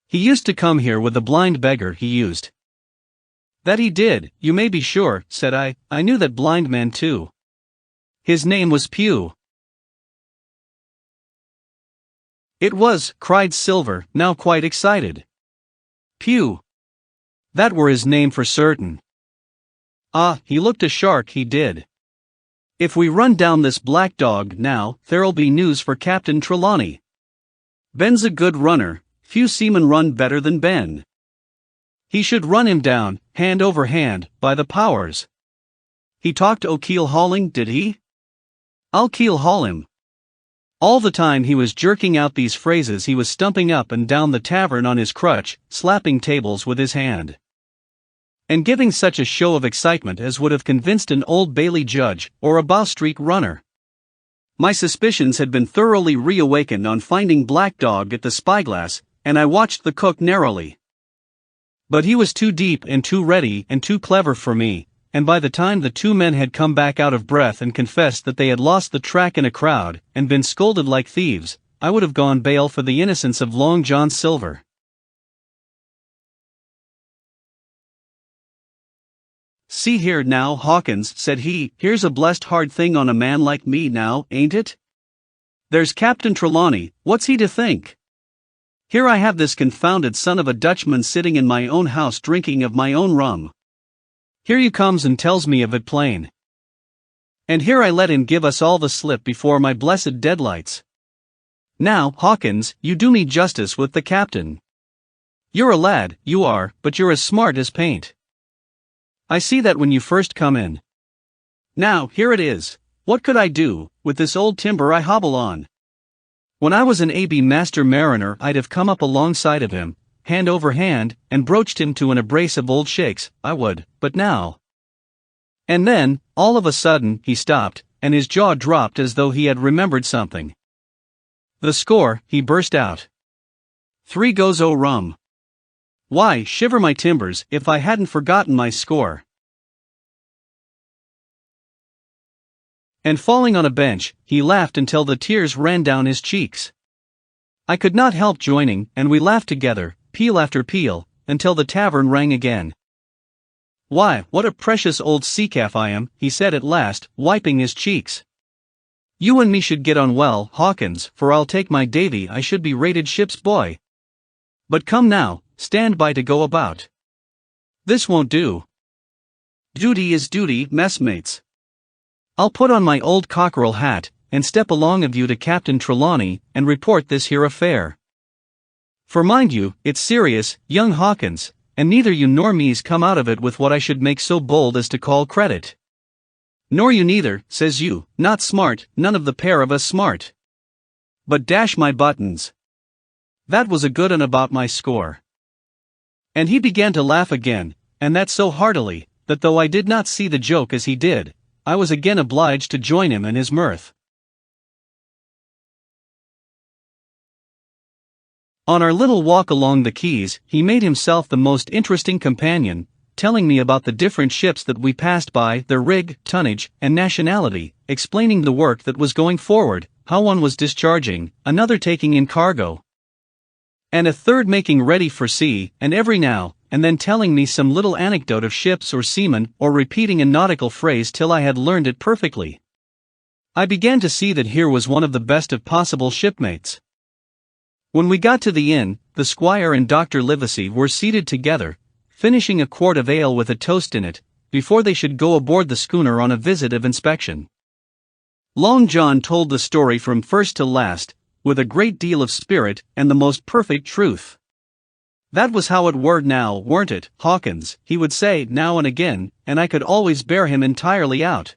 He used to come here with the blind beggar, he used." "That he did, you may be sure," said I. "I knew that blind man too. His name was Pugh." "It was," cried Silver, now quite excited. "Pugh. That were his name for certain. Ah, he looked a shark, he did. If we run down this Black Dog now, there'll be news for Captain Trelawney. Ben's a good runner, few seamen run better than Ben. He should run him down, hand over hand, by the powers. He talked o' keel hauling, did he? I'll keel haul him." All the time he was jerking out these phrases he was stumping up and down the tavern on his crutch, slapping tables with his hand, and giving such a show of excitement as would have convinced an Old Bailey judge, or a Bow Street runner. My suspicions had been thoroughly reawakened on finding Black Dog at the spyglass, and I watched the cook narrowly. But he was too deep and too ready and too clever for me, and by the time the two men had come back out of breath and confessed that they had lost the track in a crowd and been scolded like thieves, I would have gone bail for the innocence of Long John Silver. "See here now, Hawkins," said he, "here's a blessed hard thing on a man like me now, ain't it? There's Captain Trelawney, what's he to think? Here I have this confounded son of a Dutchman sitting in my own house drinking of my own rum. Here you comes and tells me of it plain. And here I let him give us all the slip before my blessed deadlights. Now, Hawkins, you do me justice with the captain. You're a lad, you are, but you're as smart as paint. I see that when you first come in. Now, here it is. What could I do, with this old timber I hobble on? When I was an A.B. master mariner I'd have come up alongside of him, hand over hand, and broached him to an brace of old shakes, I would, but now. And then, all of a sudden, he stopped, and his jaw dropped as though he had remembered something. The score, he burst out. 3 goes o' rum. Why, shiver my timbers, if I hadn't forgotten my score. And falling on a bench, he laughed until the tears ran down his cheeks. I could not help joining, and we laughed together, peal after peal, until the tavern rang again. Why, what a precious old sea calf I am, he said at last, wiping his cheeks. You and me should get on well, Hawkins, for I'll take my davy I should be rated ship's boy. But come now, stand by to go about. This won't do. Duty is duty, messmates. I'll put on my old cockerel hat, and step along of you to Captain Trelawney, and report this here affair. For mind you, it's serious, young Hawkins, and neither you nor me's come out of it with what I should make so bold as to call credit. Nor you neither, says you, not smart, none of the pair of us smart. But dash my buttons. That was a good un about my score. And he began to laugh again, and that so heartily, that though I did not see the joke as he did, I was again obliged to join him in his mirth. On our little walk along the quays, he made himself the most interesting companion, telling me about the different ships that we passed by, their rig, tonnage, and nationality, explaining the work that was going forward, how one was discharging, another taking in cargo, and a third making ready for sea, and every now and then telling me some little anecdote of ships or seamen, or repeating a nautical phrase till I had learned it perfectly. I began to see that here was one of the best of possible shipmates. When we got to the inn, the squire and Dr. Livesey were seated together, finishing a quart of ale with a toast in it, before they should go aboard the schooner on a visit of inspection. Long John told the story from first to last, with a great deal of spirit and the most perfect truth. That was how it were now, weren't it, Hawkins, he would say now and again, and I could always bear him entirely out.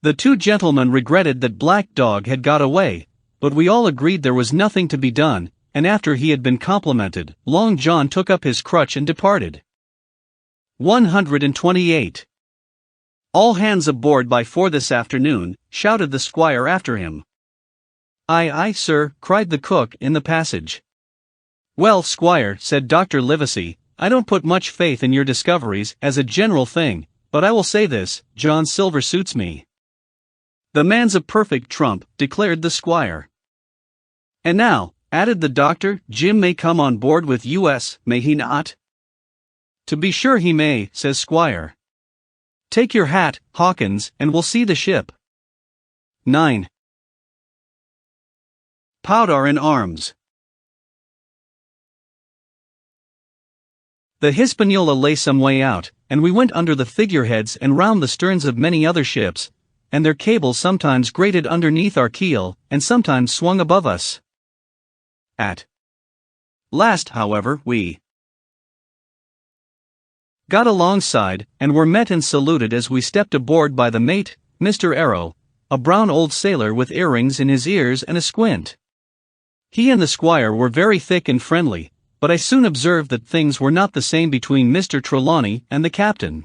The two gentlemen regretted that Black Dog had got away, but we all agreed there was nothing to be done, and after he had been complimented, Long John took up his crutch and departed. 128. All hands aboard by 4 this afternoon, shouted the squire after him. Aye, aye, sir, cried the cook in the passage. Well, squire, said Dr. Livesey, I don't put much faith in your discoveries as a general thing, but I will say this, John Silver suits me. The man's a perfect trump, declared the squire. And now, added the doctor, Jim may come on board with us, may he not? To be sure he may, says squire. Take your hat, Hawkins, and we'll see the ship. 9. Powder in arms. The Hispaniola lay some way out, and we went under the figureheads and round the sterns of many other ships, and their cables sometimes grated underneath our keel, and sometimes swung above us. At last, however, we got alongside, and were met and saluted as we stepped aboard by the mate, Mr. Arrow, a brown old sailor with earrings in his ears and a squint. He and the squire were very thick and friendly, but I soon observed that things were not the same between Mr. Trelawney and the captain.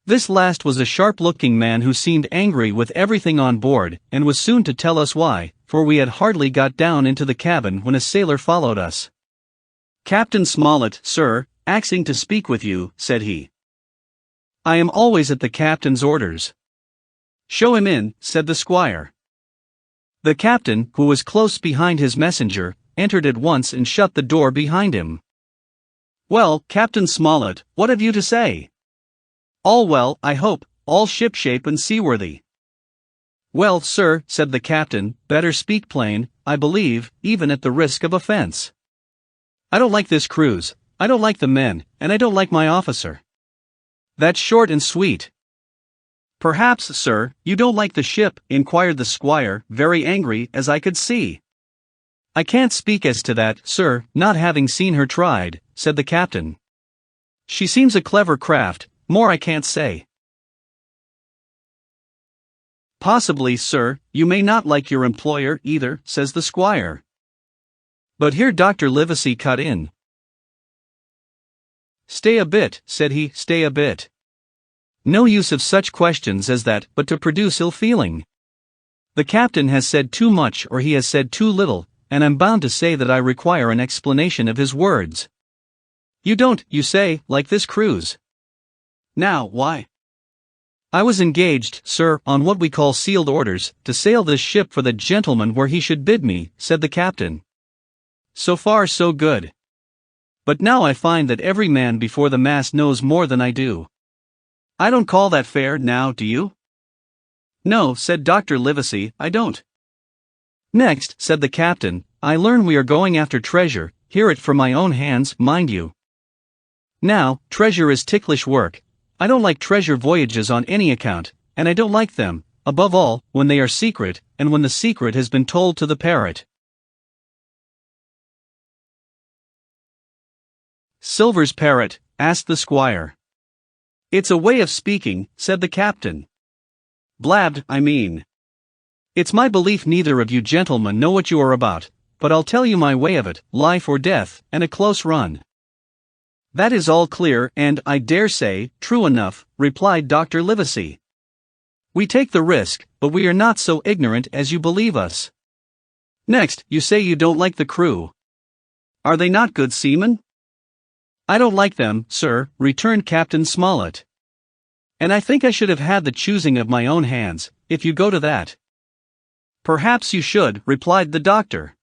This last was a sharp-looking man who seemed angry with everything on board, and was soon to tell us why, for we had hardly got down into the cabin when a sailor followed us. "Captain Smollett, sir, asking to speak with you," said he. "I am always at the captain's orders." "Show him in," said the squire. The captain, who was close behind his messenger, entered at once and shut the door behind him. "Well, Captain Smollett, what have you to say?" "All well, I hope, all shipshape and seaworthy." "Well, sir," said the captain, "better speak plain, I believe, even at the risk of offense. I don't like this cruise, I don't like the men, and I don't like my officer. That's short and sweet." "Perhaps, sir, you don't like the ship?" inquired the squire, very angry, as I could see. "I can't speak as to that, sir, not having seen her tried," said the captain. "She seems a clever craft, more I can't say." "Possibly, sir, you may not like your employer either," says the squire. But here Dr. Livesey cut in. "Stay a bit," said he, "stay a bit. No use of such questions as that, but to produce ill feeling. The captain has said too much or he has said too little, and I'm bound to say that I require an explanation of his words. You don't, you say, like this cruise. Now, why?" "I was engaged, sir, on what we call sealed orders, to sail this ship for the gentleman where he should bid me," said the captain. "So far so good. But now I find that every man before the mast knows more than I do. I don't call that fair, now, do you?" "No," said Dr. Livesey, "I don't." "Next," said the captain, "I learn we are going after treasure, hear it from my own hands, mind you. Now, treasure is ticklish work. I don't like treasure voyages on any account, and I don't like them, above all, when they are secret, and when the secret has been told to the parrot." "Silver's parrot?" asked the squire. "It's a way of speaking," said the captain. "Blabbed, I mean. It's my belief neither of you gentlemen know what you are about, but I'll tell you my way of it, life or death, and a close run." "That is all clear and, I dare say, true enough," replied Dr. Livesey. "We take the risk, but we are not so ignorant as you believe us. Next, you say you don't like the crew. Are they not good seamen?" "I don't like them, sir," returned Captain Smollett. "And I think I should have had the choosing of my own hands, if you go to that." "Perhaps you should," replied the doctor.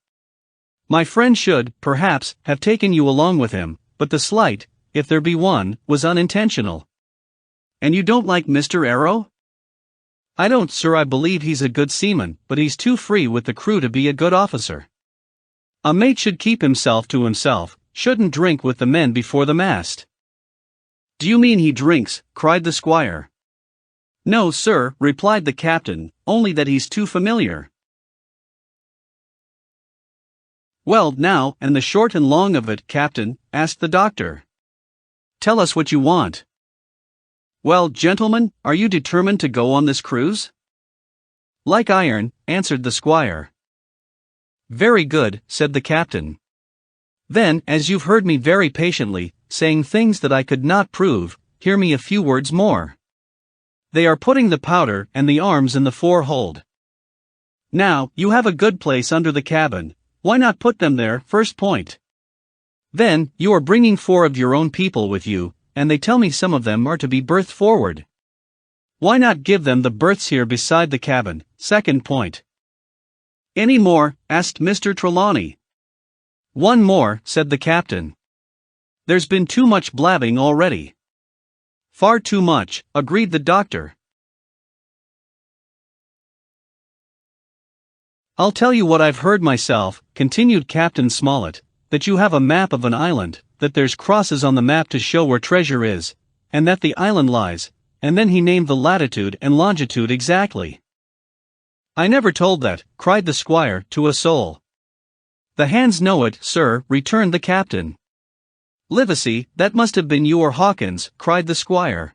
"My friend should, perhaps, have taken you along with him, but the slight, if there be one, was unintentional." "And you don't like Mr. Arrow?" "I don't, sir. I believe he's a good seaman, but he's too free with the crew to be a good officer. A mate should keep himself to himself, shouldn't drink with the men before the mast." "Do you mean he drinks?" cried the squire. "No, sir," replied the captain, "only that he's too familiar." "Well, now, and the short and long of it, captain?" asked the doctor. "Tell us what you want." "Well, gentlemen, are you determined to go on this cruise?" "Like iron," answered the squire. "Very good," said the captain. "Then, as you've heard me very patiently, saying things that I could not prove, hear me a few words more. They are putting the powder and the arms in the fore-hold. Now, you have a good place under the cabin, why not put them there, first point? Then, you are bringing 4 of your own people with you, and they tell me some of them are to be berthed forward. Why not give them the berths here beside the cabin, second point? Any more?" asked Mr. Trelawney. "One more," said the captain. "There's been too much blabbing already." "Far too much," agreed the doctor. "I'll tell you what I've heard myself," continued Captain Smollett, "that you have a map of an island, that there's crosses on the map to show where treasure is, and that the island lies," and then he named the latitude and longitude exactly. "I never told that," cried the squire, to a soul. "The hands know it, sir," returned the captain. "Livesey, that must have been you or Hawkins," cried the squire.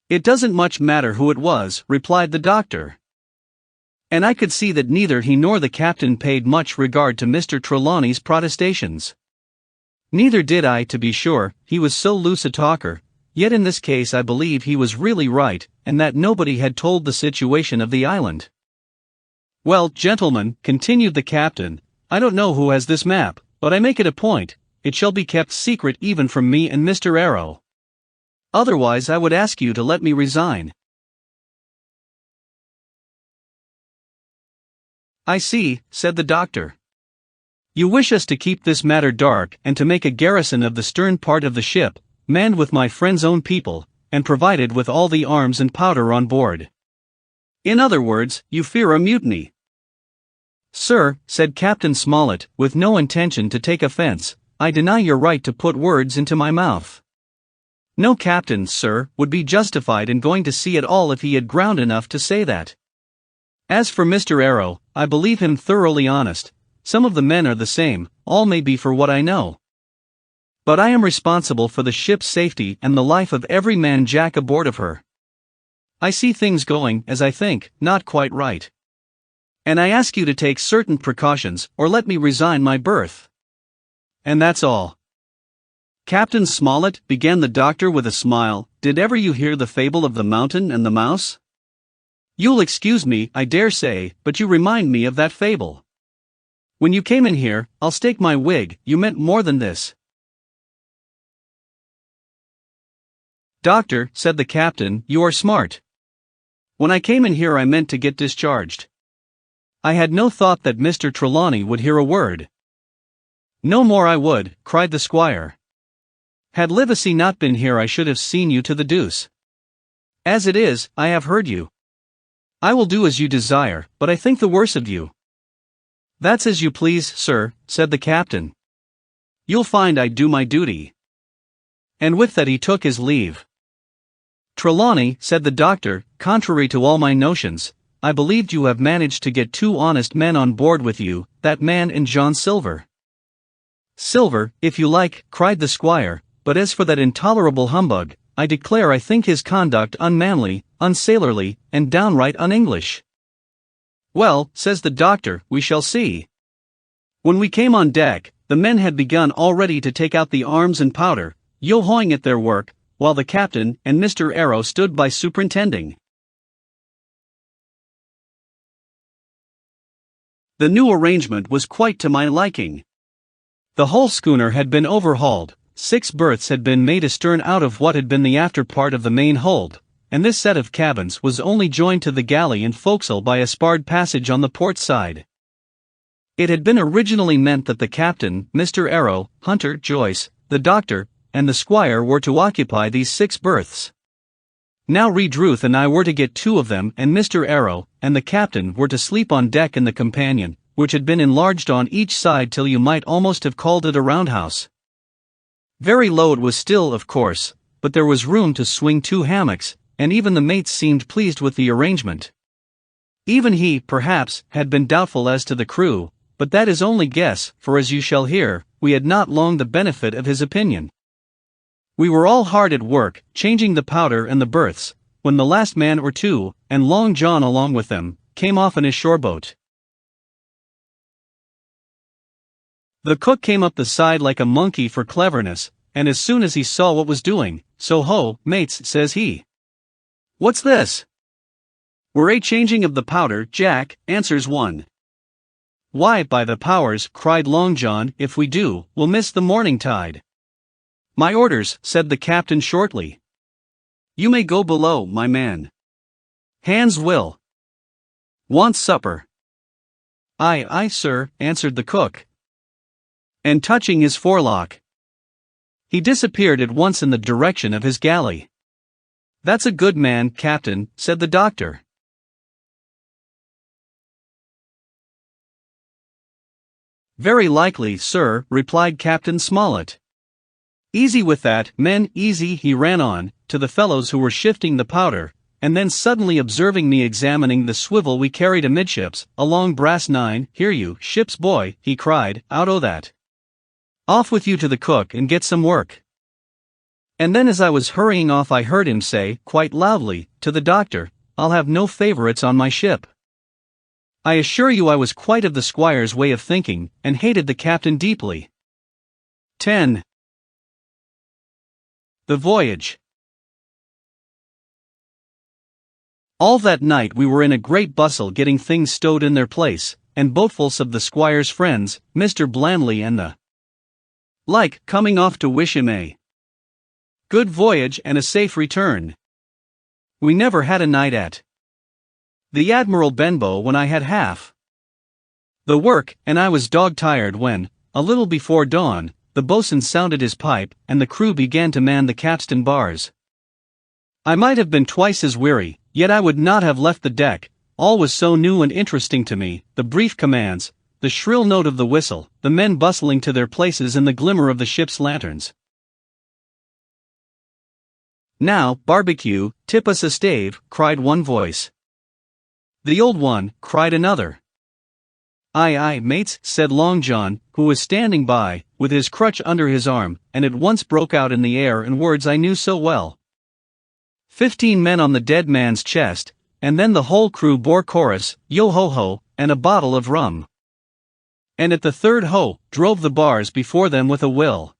"It doesn't much matter who it was," replied the doctor. And I could see that neither he nor the captain paid much regard to Mr. Trelawney's protestations. Neither did I, to be sure, he was so loose a talker, yet in this case I believe he was really right, and that nobody had told the situation of the island. Well, gentlemen, continued the captain, I don't know who has this map, but I make it a point, it shall be kept secret even from me and Mr. Arrow. Otherwise I would ask you to let me resign. I see, said the doctor. You wish us to keep this matter dark and to make a garrison of the stern part of the ship, manned with my friend's own people, and provided with all the arms and powder on board. In other words, you fear a mutiny. Sir, said Captain Smollett, with no intention to take offense, I deny your right to put words into my mouth. No captain, sir, would be justified in going to sea at all if he had ground enough to say that. As for Mr. Arrow, I believe him thoroughly honest. Some of the men are the same, all may be for what I know. But I am responsible for the ship's safety and the life of every man jack aboard of her. I see things going, as I think, not quite right. And I ask you to take certain precautions, or let me resign my berth. And that's all. Captain Smollett, began the doctor with a smile, did ever you hear the fable of the mountain and the mouse? You'll excuse me, I dare say, but you remind me of that fable. When you came in here, I'll stake my wig, you meant more than this. Doctor, said the captain, you are smart. When I came in here I meant to get discharged. I had no thought that Mr. Trelawney would hear a word. No more I would, cried the squire. Had Livesey not been here I should have seen you to the deuce. As it is, I have heard you. I will do as you desire, but I think the worse of you. That's as you please, sir, said the captain. You'll find I do my duty. And with that he took his leave. Trelawney, said the doctor, contrary to all my notions, I believed you have managed to get 2 honest men on board with you, that man and John Silver. Silver, if you like, cried the squire, but as for that intolerable humbug, I declare I think his conduct unmanly, unsailorly, and downright un-English. Well, says the doctor, we shall see. When we came on deck, the men had begun already to take out the arms and powder, yo-hoing at their work, while the captain and Mr. Arrow stood by superintending. The new arrangement was quite to my liking. The whole schooner had been overhauled, 6 berths had been made astern out of what had been the after part of the main hold, and this set of cabins was only joined to the galley and forecastle by a sparred passage on the port side. It had been originally meant that the captain, Mr. Arrow, Hunter, Joyce, the doctor, and the squire were to occupy these 6 berths. Now Redruth and I were to get 2 of them, and Mr. Arrow and the captain were to sleep on deck in the companion, which had been enlarged on each side till you might almost have called it a roundhouse. Very low it was still, of course, but there was room to swing 2 hammocks, and even the mates seemed pleased with the arrangement. Even he, perhaps, had been doubtful as to the crew, but that is only guess, for as you shall hear, we had not long the benefit of his opinion. We were all hard at work, changing the powder and the berths, when the last man or 2, and Long John along with them, came off in his shoreboat. The cook came up the side like a monkey for cleverness, and as soon as he saw what was doing, so ho, mates, says he. What's this? We're a-changing of the powder, Jack, answers one. Why, by the powers, cried Long John, if we do, we'll miss the morning tide. My orders, said the captain shortly. You may go below, my man. Hands will. Want supper? Aye, aye, sir, answered the cook. And touching his forelock, he disappeared at once in the direction of his galley. That's a good man, captain, said the doctor. Very likely, sir, replied Captain Smollett. Easy with that, men, easy, he ran on, to the fellows who were shifting the powder, and then suddenly observing me examining the swivel we carried amidships, a long brass 9, hear you, ship's boy, he cried, out o' that. Off with you to the cook and get some work. And then as I was hurrying off I heard him say, quite loudly, to the doctor, I'll have no favorites on my ship. I assure you I was quite of the squire's way of thinking, and hated the captain deeply. 10. The Voyage. All that night we were in a great bustle getting things stowed in their place, and boatfuls of the squire's friends, Mr. Blandley and the like, coming off to wish him a good voyage and a safe return. We never had a night at the Admiral Benbow when I had half the work, and I was dog-tired when, a little before dawn, the boatswain sounded his pipe and the crew began to man the capstan bars. I might have been twice as weary, yet I would not have left the deck. All was so new and interesting to me, the brief commands, the shrill note of the whistle, the men bustling to their places in the glimmer of the ship's lanterns. "Now, barbecue, tip us a stave," cried one voice. "The old one," cried another. "Aye, aye, mates," said Long John, who was standing by, with his crutch under his arm, and at once broke out in the air in words I knew so well. 15 men on the dead man's chest, and then the whole crew bore chorus, yo-ho-ho, and a bottle of rum. And at the third ho, drove the bars before them with a will.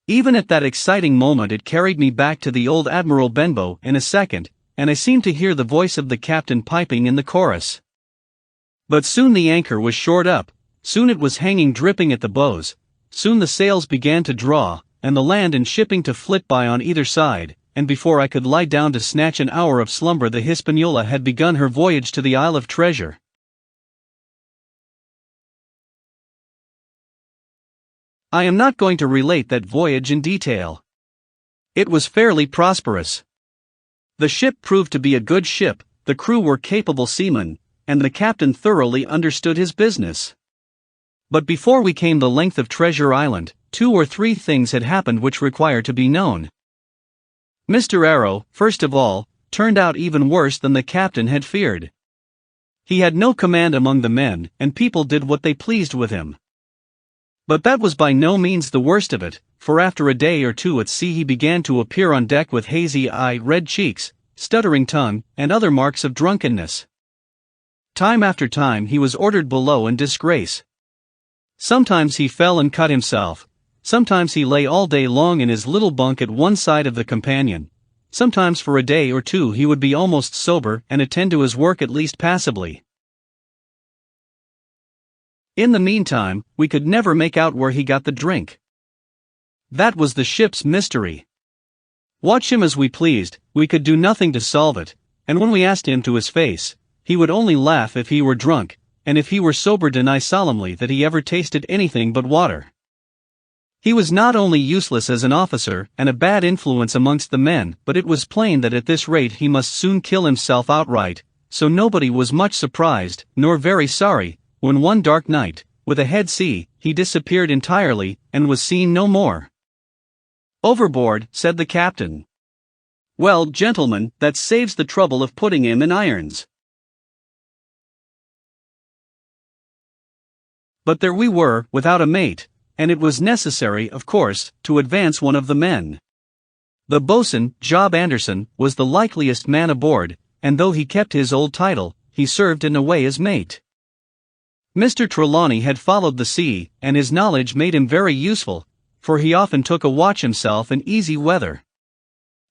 Even at that exciting moment it carried me back to the old Admiral Benbow in a second, and I seemed to hear the voice of the captain piping in the chorus. But soon the anchor was shored up, soon it was hanging dripping at the bows, soon the sails began to draw, and the land and shipping to flit by on either side, and before I could lie down to snatch an hour of slumber the Hispaniola had begun her voyage to the Isle of Treasure. I am not going to relate that voyage in detail. It was fairly prosperous. The ship proved to be a good ship, the crew were capable seamen, and the captain thoroughly understood his business. But before we came the length of Treasure Island, 2 or 3 things had happened which require to be known. Mr. Arrow, first of all, turned out even worse than the captain had feared. He had no command among the men, and people did what they pleased with him. But that was by no means the worst of it, for after a day or 2 at sea he began to appear on deck with hazy eye, red cheeks, stuttering tongue, and other marks of drunkenness. Time after time he was ordered below in disgrace. Sometimes he fell and cut himself, sometimes he lay all day long in his little bunk at one side of the companion, sometimes for a day or 2 he would be almost sober and attend to his work at least passably. In the meantime, we could never make out where he got the drink. That was the ship's mystery. Watch him as we pleased, we could do nothing to solve it, and when we asked him to his face, he would only laugh if he were drunk, and if he were sober deny solemnly that he ever tasted anything but water. He was not only useless as an officer and a bad influence amongst the men, but it was plain that at this rate he must soon kill himself outright, so nobody was much surprised, nor very sorry, when one dark night, with a head sea, he disappeared entirely, and was seen no more. "Overboard," said the captain. "Well, gentlemen, that saves the trouble of putting him in irons." But there we were, without a mate, and it was necessary, of course, to advance one of the men. The boatswain, Job Anderson, was the likeliest man aboard, and though he kept his old title, he served in a way as mate. Mr. Trelawney had followed the sea, and his knowledge made him very useful, for he often took a watch himself in easy weather.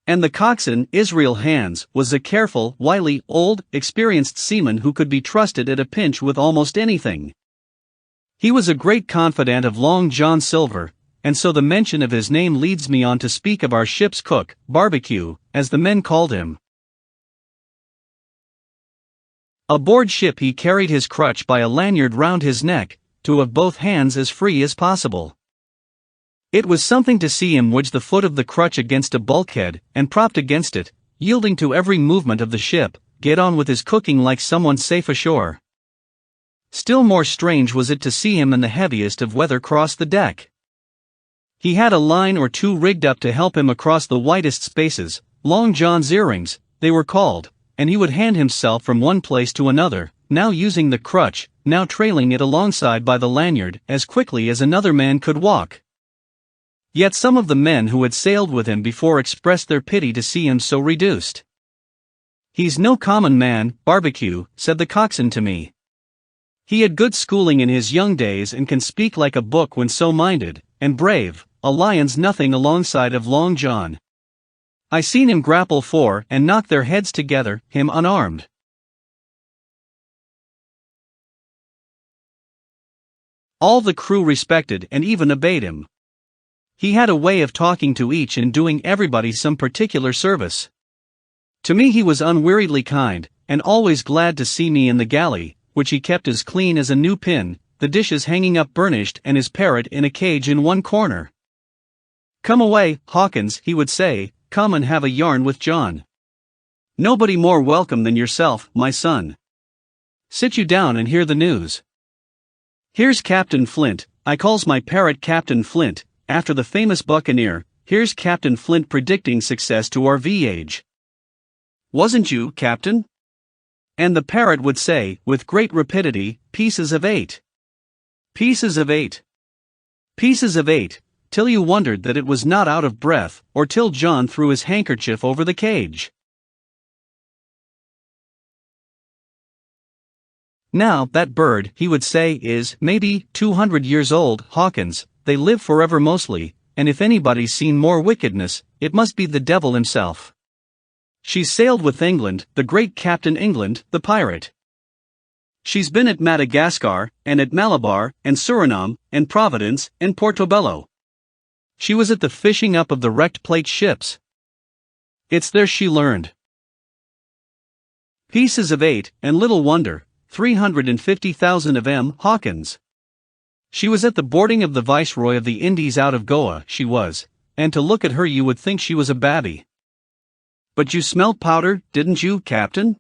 And the coxswain, Israel Hands, was a careful, wily, old, experienced seaman who could be trusted at a pinch with almost anything. He was a great confidant of Long John Silver, and so the mention of his name leads me on to speak of our ship's cook, Barbecue, as the men called him. Aboard ship he carried his crutch by a lanyard round his neck, to have both hands as free as possible. It was something to see him wedge the foot of the crutch against a bulkhead, and propped against it, yielding to every movement of the ship, get on with his cooking like someone safe ashore. Still more strange was it to see him in the heaviest of weather cross the deck. He had a line or 2 rigged up to help him across the widest spaces, Long John's earrings, they were called, and he would hand himself from one place to another, now using the crutch, now trailing it alongside by the lanyard, as quickly as another man could walk. Yet some of the men who had sailed with him before expressed their pity to see him so reduced. "He's no common man, Barbecue," said the coxswain to me. "He had good schooling in his young days and can speak like a book when so minded, and brave, a lion's nothing alongside of Long John. I seen him grapple 4 and knock their heads together, him unarmed. All the crew respected and even obeyed him. He had a way of talking to each and doing everybody some particular service. To me he was unweariedly kind, and always glad to see me in the galley, which he kept as clean as a new pin, the dishes hanging up burnished and his parrot in a cage in one corner. "Come away, Hawkins," he would say, "come and have a yarn with John. Nobody more welcome than yourself, my son. Sit you down and hear the news. Here's Captain Flint," I calls my parrot Captain Flint, after the famous Buccaneer, "here's Captain Flint predicting success to our voyage. Wasn't you, Captain?" And the parrot would say, with great rapidity, "Pieces of 8. Pieces of 8. Pieces of 8, till you wondered that it was not out of breath, or till John threw his handkerchief over the cage. Now, that bird," he would say, "is, maybe, 200 years old, Hawkins, they live forever mostly, and if anybody's seen more wickedness, it must be the devil himself. She's sailed with England, the great Captain England, the pirate. She's been at Madagascar, and at Malabar, and Suriname, and Providence, and Portobello. She was at the fishing up of the wrecked plate ships. It's there she learned. Pieces of 8, and little wonder, 350,000 of 'em, Hawkins. She was at the boarding of the Viceroy of the Indies out of Goa, she was, and to look at her you would think she was a babby. But you smelt powder, didn't you, Captain?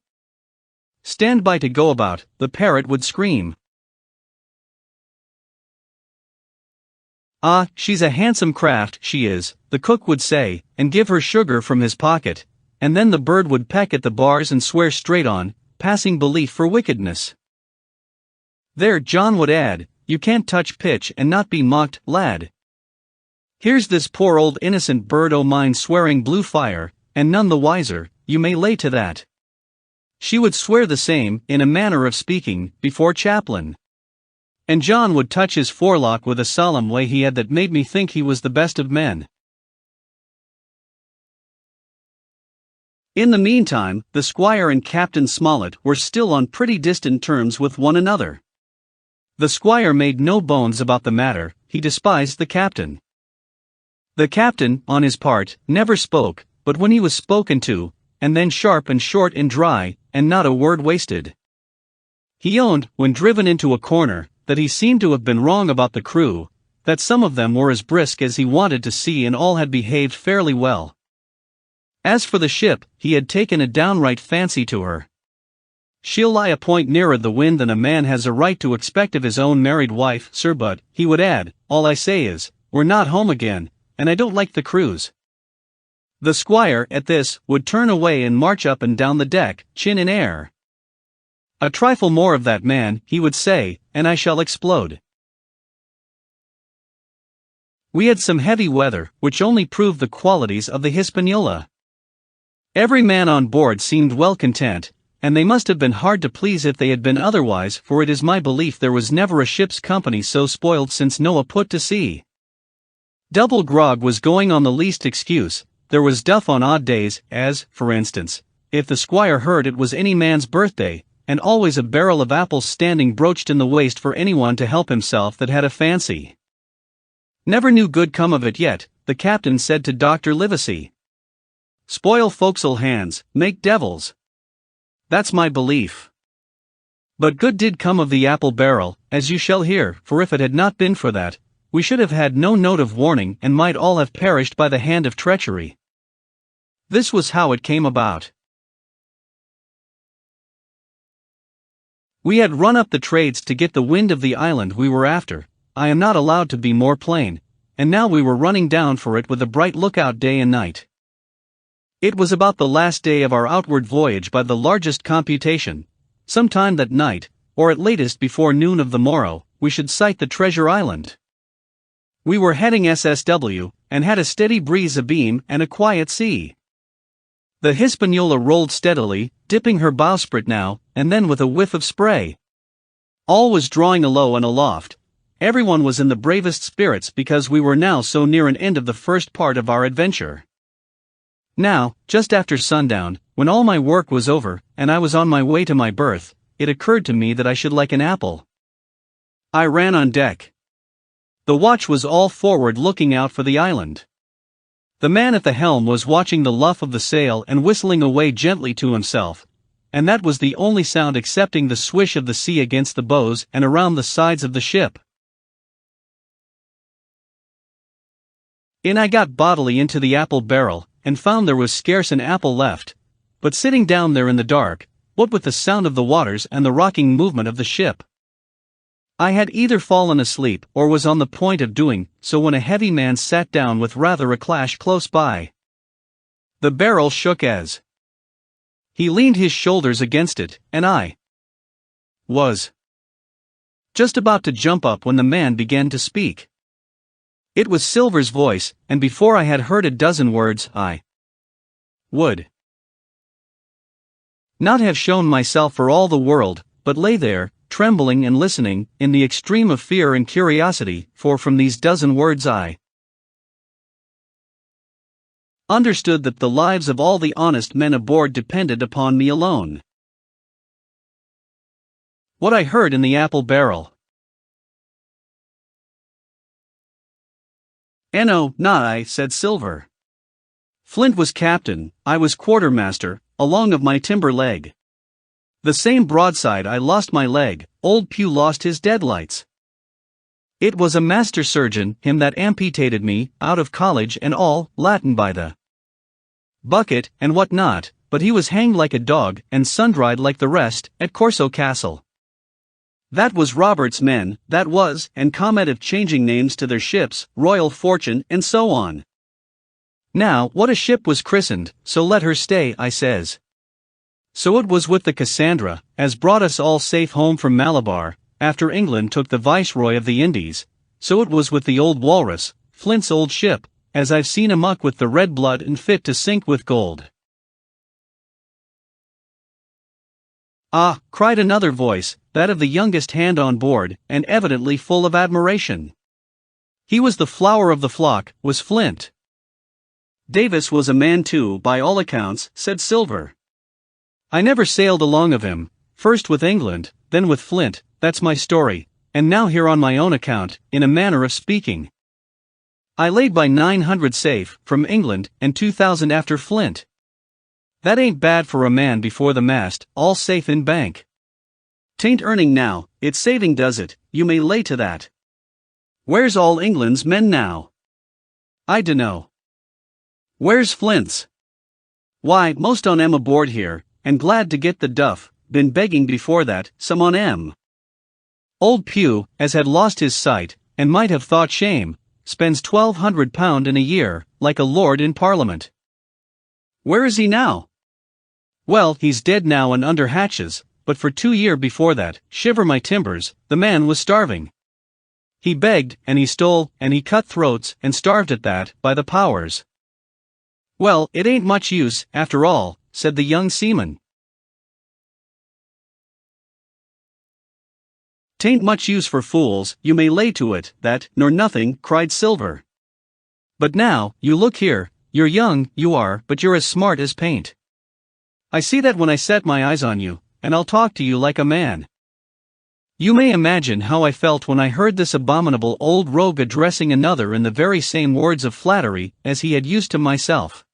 Stand by to go about," the parrot would scream. "Ah, she's a handsome craft, she is," the cook would say, and give her sugar from his pocket, and then the bird would peck at the bars and swear straight on, passing belief for wickedness. "There," John would add, "you can't touch pitch and not be mocked, lad. Here's this poor old innocent bird o' mine swearing blue fire, and none the wiser, you may lay to that." She would swear the same, in a manner of speaking, before Chaplain. And John would touch his forelock with a solemn way he had that made me think he was the best of men. In the meantime, the Squire and Captain Smollett were still on pretty distant terms with one another. The Squire made no bones about the matter, he despised the Captain. The Captain, on his part, never spoke, but when he was spoken to, and then sharp and short and dry, and not a word wasted. He owned, when driven into a corner, that he seemed to have been wrong about the crew, that some of them were as brisk as he wanted to see and all had behaved fairly well. As for the ship, he had taken a downright fancy to her. "She'll lie a point nearer the wind than a man has a right to expect of his own married wife, sir, but," he would add, "all I say is, we're not home again, and I don't like the cruise." The Squire, at this, would turn away and march up and down the deck, chin in air. "A trifle more of that, man," he would say, "and I shall explode." We had some heavy weather, which only proved the qualities of the Hispaniola. Every man on board seemed well content, and they must have been hard to please if they had been otherwise, for it is my belief there was never a ship's company so spoiled since Noah put to sea. Double grog was going on the least excuse, there was duff on odd days, as, for instance, if the Squire heard it was any man's birthday, and always a barrel of apples standing broached in the waist for anyone to help himself that had a fancy. "Never knew good come of it yet," the Captain said to Dr. Livesey. "Spoil forecastle hands, make devils. That's my belief. But good did come of the apple barrel, as you shall hear, for if it had not been for that, we should have had no note of warning and might all have perished by the hand of treachery." This was how it came about. We had run up the trades to get the wind of the island we were after, I am not allowed to be more plain, and now we were running down for it with a bright lookout day and night. It was about the last day of our outward voyage by the largest computation. Sometime that night, or at latest before noon of the morrow, we should sight the Treasure Island. We were heading SSW, and had a steady breeze abeam and a quiet sea. The Hispaniola rolled steadily, dipping her bowsprit now and then with a whiff of spray. All was drawing alow and aloft. Everyone was in the bravest spirits because we were now so near an end of the first part of our adventure. Now, just after sundown, when all my work was over, and I was on my way to my berth, it occurred to me that I should like an apple. I ran on deck. The watch was all forward looking out for the island. The man at the helm was watching the luff of the sail and whistling away gently to himself, and that was the only sound excepting the swish of the sea against the bows and around the sides of the ship. In I got bodily into the apple barrel, and found there was scarce an apple left, but sitting down there in the dark, what with the sound of the waters and the rocking movement of the ship, I had either fallen asleep or was on the point of doing so when a heavy man sat down with rather a clash close by. The barrel shook as he leaned his shoulders against it, and I was just about to jump up when the man began to speak. It was Silver's voice, and before I had heard a dozen words, I would not have shown myself for all the world, but lay there, trembling and listening, in the extreme of fear and curiosity, for from these dozen words I understood that the lives of all the honest men aboard depended upon me alone. What I heard in the apple barrel. "No, not I," said Silver. "Flint was captain, I was quartermaster, along of my timber leg. The same broadside I lost my leg, old Pew lost his deadlights. It was a master surgeon, him that amputated me, out of college and all, Latin by the bucket, and what not, but he was hanged like a dog, and sun-dried like the rest, at Corso Castle. That was Robert's men, that was, and comment of changing names to their ships, Royal Fortune, and so on. Now, what a ship was christened, so let her stay, I says. So it was with the Cassandra, as brought us all safe home from Malabar, after England took the Viceroy of the Indies, so it was with the old Walrus, Flint's old ship, as I've seen amuck with the red blood and fit to sink with gold." "Ah," cried another voice, that of the youngest hand on board, and evidently full of admiration. "He was the flower of the flock, was Flint." "Davis was a man too, by all accounts," said Silver. "I never sailed along of him, first with England, then with Flint, that's my story, and now here on my own account, in a manner of speaking. I laid by 900 safe, from England, and 2,000 after Flint. That ain't bad for a man before the mast, all safe in bank. 'Tain't earning now, it's saving does it, you may lay to that. Where's all England's men now? I dunno. Where's Flint's? Why, most on 'em aboard here, and glad to get the duff, been begging before that, some on 'em. Old Pew, as had lost his sight, and might have thought shame, spends £1,200 in a year, like a lord in Parliament. Where is he now? Well, he's dead now and under hatches, but for 2 years before that, shiver my timbers, the man was starving. He begged, and he stole, and he cut throats, and starved at that, by the powers. Well, it ain't much use, after all," said the young seaman. "'Tain't much use for fools, you may lay to it, that, nor nothing," cried Silver. "But now, you look here, you're young, you are, but you're as smart as paint. I see that when I set my eyes on you, and I'll talk to you like a man." You may imagine how I felt when I heard this abominable old rogue addressing another in the very same words of flattery as he had used to myself.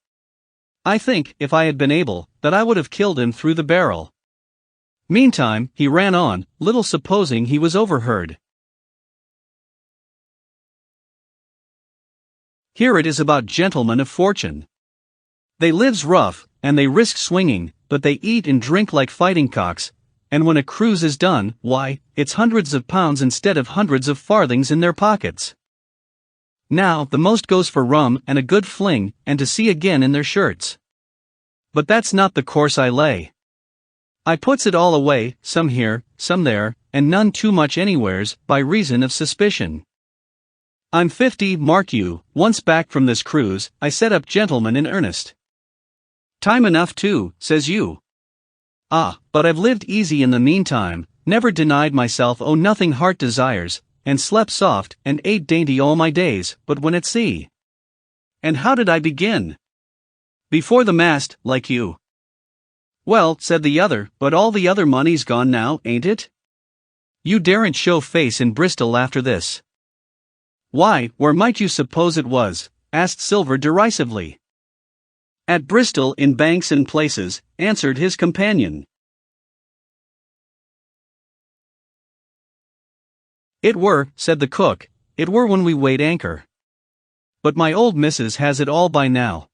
I think, if I had been able, that I would have killed him through the barrel. Meantime, he ran on, little supposing he was overheard. "Here it is about gentlemen of fortune. They lives rough, and they risk swinging, but they eat and drink like fighting cocks, and when a cruise is done, why, it's hundreds of pounds instead of hundreds of farthings in their pockets. Now, the most goes for rum and a good fling, and to sea again in their shirts. But that's not the course I lay. I puts it all away, some here, some there, and none too much anywheres, by reason of suspicion. I'm 50, mark you, once back from this cruise, I set up gentlemen in earnest. Time enough too, says you. Ah, but I've lived easy in the meantime, never denied myself nothing heart desires, and slept soft, and ate dainty all my days, but when at sea. And how did I begin? Before the mast, like you. Well, said the other, but all the other money's gone now, ain't it? You daren't show face in Bristol after this. Why, where might you suppose it was? Asked Silver derisively. At Bristol in banks and places, answered his companion. It were, said the cook, it were when we weighed anchor. But my old missus has it all by now.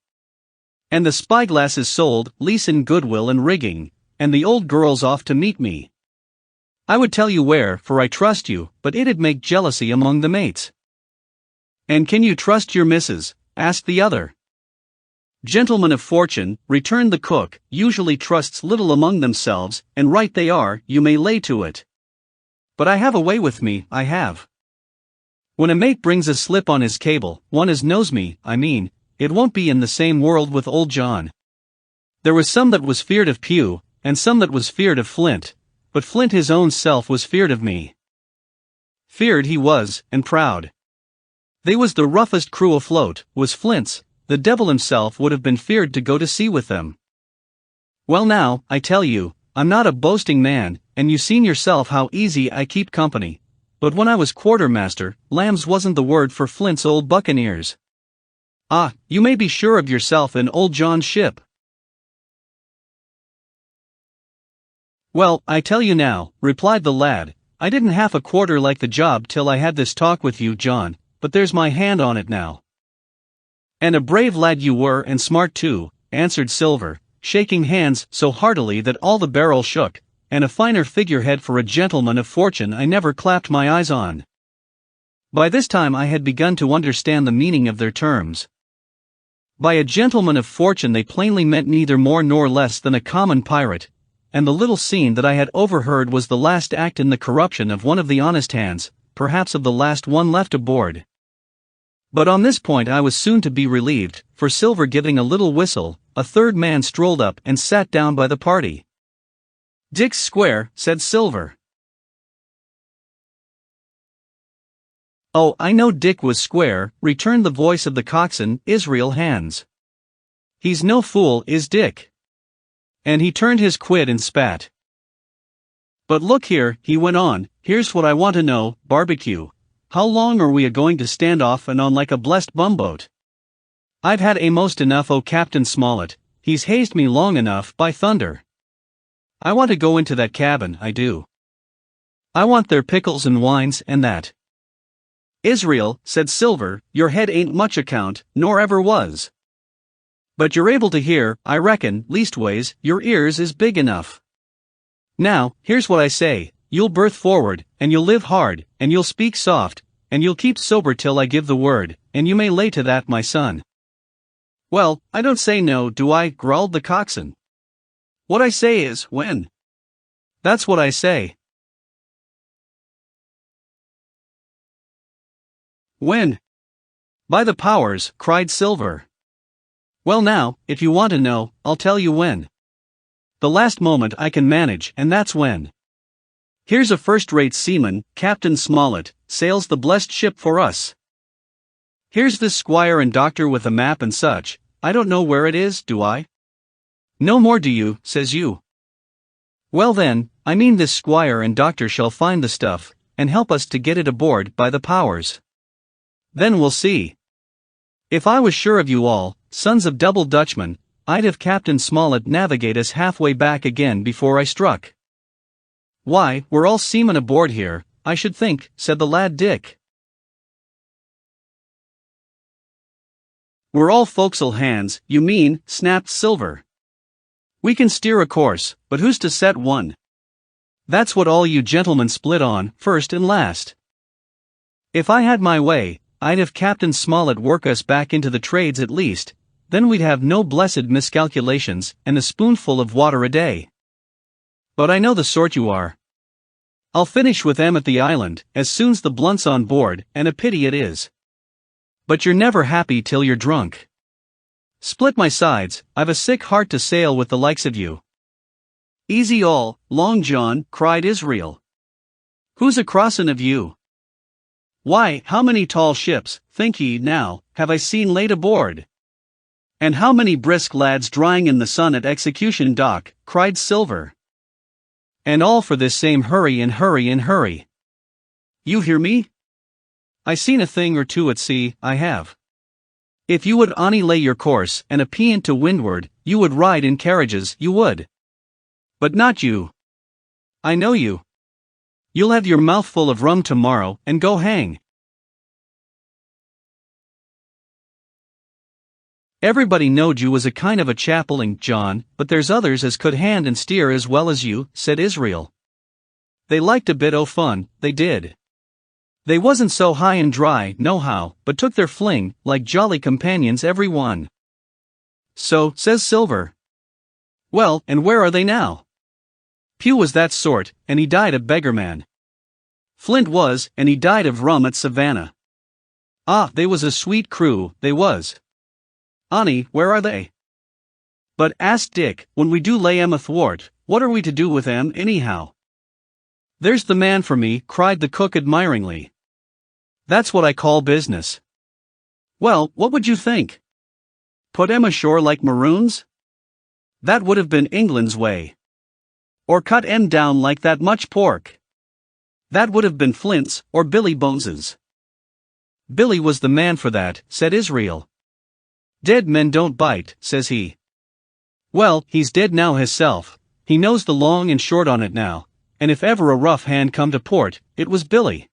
And the spyglass is sold, lease in goodwill and rigging, and the old girl's off to meet me. I would tell you where, for I trust you, but it'd make jealousy among the mates. And can you trust your missus? Asked the other. Gentlemen of fortune, returned the cook, usually trusts little among themselves, and right they are, you may lay to it. But I have a way with me, I have. When a mate brings a slip on his cable, one as knows me, I mean, it won't be in the same world with old John. There was some that was feared of Pugh, and some that was feared of Flint, but Flint his own self was feared of me. Feared he was, and proud. They was the roughest crew afloat, was Flint's, the devil himself would have been feared to go to sea with them. Well now, I tell you, I'm not a boasting man, and you seen yourself how easy I keep company, but when I was quartermaster, lambs wasn't the word for Flint's old buccaneers. Ah, you may be sure of yourself in old John's ship. Well, I tell you now, replied the lad, I didn't half a quarter like the job till I had this talk with you, John, but there's my hand on it now. And a brave lad you were, and smart too, answered Silver, shaking hands so heartily that all the barrel shook, and a finer figurehead for a gentleman of fortune I never clapped my eyes on. By this time I had begun to understand the meaning of their terms. By a gentleman of fortune they plainly meant neither more nor less than a common pirate, and the little scene that I had overheard was the last act in the corruption of one of the honest hands, perhaps of the last one left aboard. But on this point I was soon to be relieved, for Silver giving a little whistle, a third man strolled up and sat down by the party. Dick's square, said Silver. Oh, I know Dick was square, returned the voice of the coxswain, Israel Hands. He's no fool, is Dick. And he turned his quid and spat. But look here, he went on, here's what I want to know, barbecue. How long are we a-going to stand off and on like a blessed bumboat? I've had a'most enough o' Captain Smollett, he's hazed me long enough, by thunder. I want to go into that cabin, I do. I want their pickles and wines and that. Israel, said Silver, your head ain't much account, nor ever was. But you're able to hear, I reckon, leastways, your ears is big enough. Now, here's what I say, you'll berth forward, and you'll live hard, and you'll speak soft, and you'll keep sober till I give the word, and you may lay to that, my son. Well, I don't say no, do I, growled the coxswain. What I say is, when. That's what I say. When? By the powers, cried Silver. Well now, if you want to know, I'll tell you when. The last moment I can manage, and that's when. Here's a first-rate seaman, Captain Smollett, sails the blessed ship for us. Here's this squire and doctor with a map and such, I don't know where it is, do I? No more do you, says you. Well then, I mean this squire and doctor shall find the stuff, and help us to get it aboard, by the powers. Then we'll see. If I was sure of you all, sons of double Dutchmen, I'd have Captain Smollett navigate us halfway back again before I struck. Why, we're all seamen aboard here, I should think, said the lad Dick. We're all forecastle hands, you mean, snapped Silver. We can steer a course, but who's to set one? That's what all you gentlemen split on, first and last. If I had my way, I'd have Captain Smollett work us back into the trades at least, then we'd have no blessed miscalculations, and a spoonful of water a day. But I know the sort you are. I'll finish with them at the island, as soon's the blunt's on board, and a pity it is. But you're never happy till you're drunk. Split my sides, I've a sick heart to sail with the likes of you. Easy all, Long John, cried Israel. Who's a crossin' of you? Why, how many tall ships, think ye now, have I seen laid aboard? "And how many brisk lads drying in the sun at Execution Dock," cried Silver. "And all for this same hurry and hurry and hurry. You hear me? I seen a thing or two at sea, I have. If you would only lay your course and a peant to windward, you would ride in carriages, you would. But not you. I know you. You'll have your mouth full of rum tomorrow, and go hang. Everybody knowed you was a kind of a chapeling, John, but there's others as could hand and steer as well as you," said Israel. "They liked a bit o' fun, they did. They wasn't so high and dry, nohow, but took their fling, like jolly companions every one." "So," says Silver. "Well, and where are they now?" "Pugh was that sort, and he died a beggarman. Flint was, and he died of rum at Savannah. Ah, they was a sweet crew, they was. Annie, where are they?" "But," asked Dick, "when we do lay 'em athwart, what are we to do with 'em, anyhow?" "There's the man for me," cried the cook admiringly. "That's what I call business. Well, what would you think? Put 'em ashore like maroons? That would have been England's way. Or cut 'em down like that much pork? That would have been Flint's, or Billy Bones's." "Billy was the man for that," said Israel. "Dead men don't bite," says he. "Well, he's dead now hisself, he knows the long and short on it now, and if ever a rough hand come to port, it was Billy."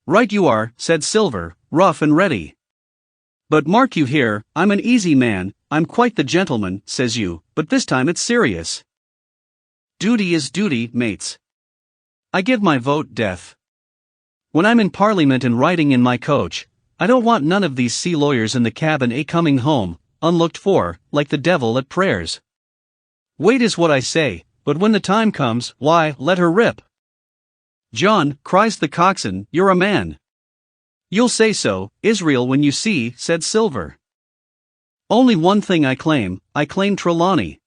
"Right you are," said Silver, "rough and ready. But mark you here, I'm an easy man, I'm quite the gentleman," says you, "but this time it's serious. Duty is duty, mates. I give my vote death. When I'm in Parliament and riding in my coach, I don't want none of these sea lawyers in the cabin coming home, unlooked for, like the devil at prayers. Wait is what I say, but when the time comes, why, let her rip." "John," cries the coxswain, "you're a man." "You'll say so, Israel, when you see," said Silver. "Only one thing I claim Trelawney.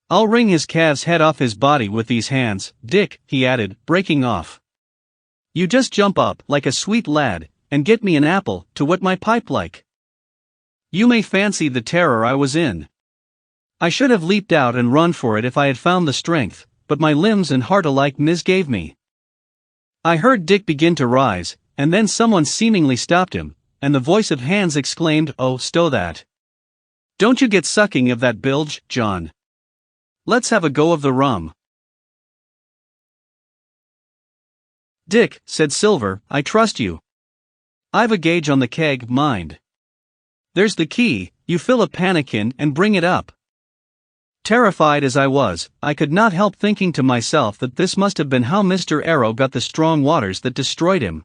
I'll wring his calf's head off his body with these hands, Dick," he added, breaking off. "You just jump up, like a sweet lad, and get me an apple, to wet my pipe like. You may fancy the terror I was in. I should have leaped out and run for it if I had found the strength, but my limbs and heart alike misgave me." I heard Dick begin to rise, and then someone seemingly stopped him, and the voice of Hans exclaimed, "Oh, stow that. Don't you get sucking of that bilge, John. Let's have a go of the rum." "Dick," said Silver, "I trust you. I've a gauge on the keg, mind. There's the key, you fill a pannikin and bring it up." Terrified as I was, I could not help thinking to myself that this must have been how Mr. Arrow got the strong waters that destroyed him.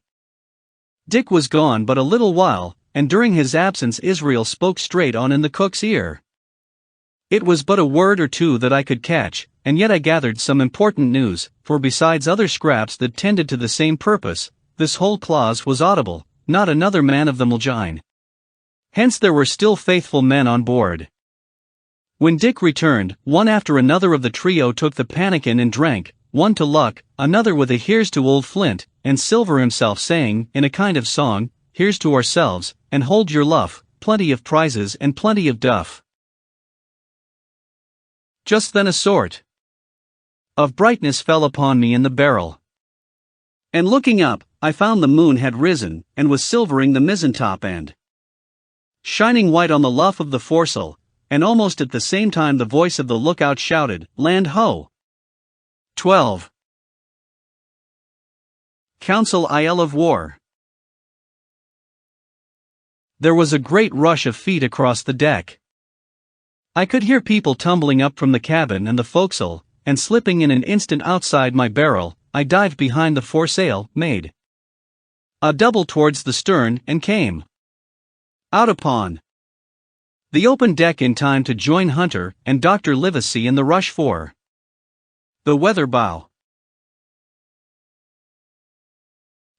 Dick was gone but a little while, and during his absence Israel spoke straight on in the cook's ear. It was but a word or two that I could catch, and yet I gathered some important news, for besides other scraps that tended to the same purpose, this whole clause was audible, "Not another man of the Mulgine." Hence there were still faithful men on board. When Dick returned, one after another of the trio took the pannikin and drank, one to luck, another with a "Here's to old Flint," and Silver himself saying, in a kind of song, "Here's to ourselves, and hold your luff, plenty of prizes and plenty of duff." Just then a sort of brightness fell upon me in the barrel. And looking up, I found the moon had risen, and was silvering the mizzen-top end, shining white on the luff of the foresail, and almost at the same time the voice of the lookout shouted, "Land ho!" 12. Council Isle of War. There was a great rush of feet across the deck. I could hear people tumbling up from the cabin and the forecastle, and slipping in an instant outside my barrel, I dived behind the foresail, made a double towards the stern, and came out upon the open deck in time to join Hunter and Dr. Livesey in the rush for the weather bow.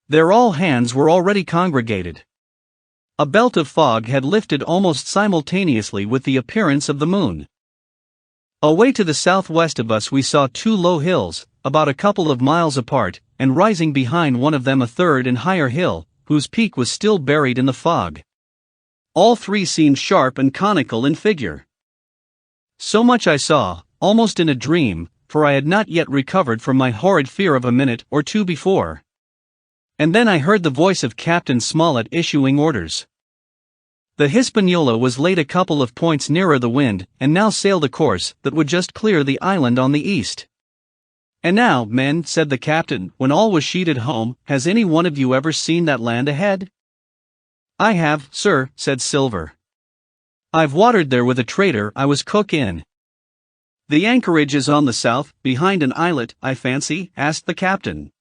There all hands were already congregated. A belt of fog had lifted almost simultaneously with the appearance of the moon. Away to the southwest of us we saw two low hills, about a couple of miles apart, and rising behind one of them a third and higher hill, whose peak was still buried in the fog. All three seemed sharp and conical in figure. So much I saw, almost in a dream, for I had not yet recovered from my horrid fear of a minute or two before. And then I heard the voice of Captain Smollett issuing orders. The Hispaniola was laid a couple of points nearer the wind, and now sailed a course that would just clear the island on the east. "And now, men," said the captain, when all was sheeted home, "has any one of you ever seen that land ahead?" "I have, sir," said Silver. "I've watered there with a trader I was cook in." "The anchorage is on the south, behind an islet, I fancy?" asked the captain.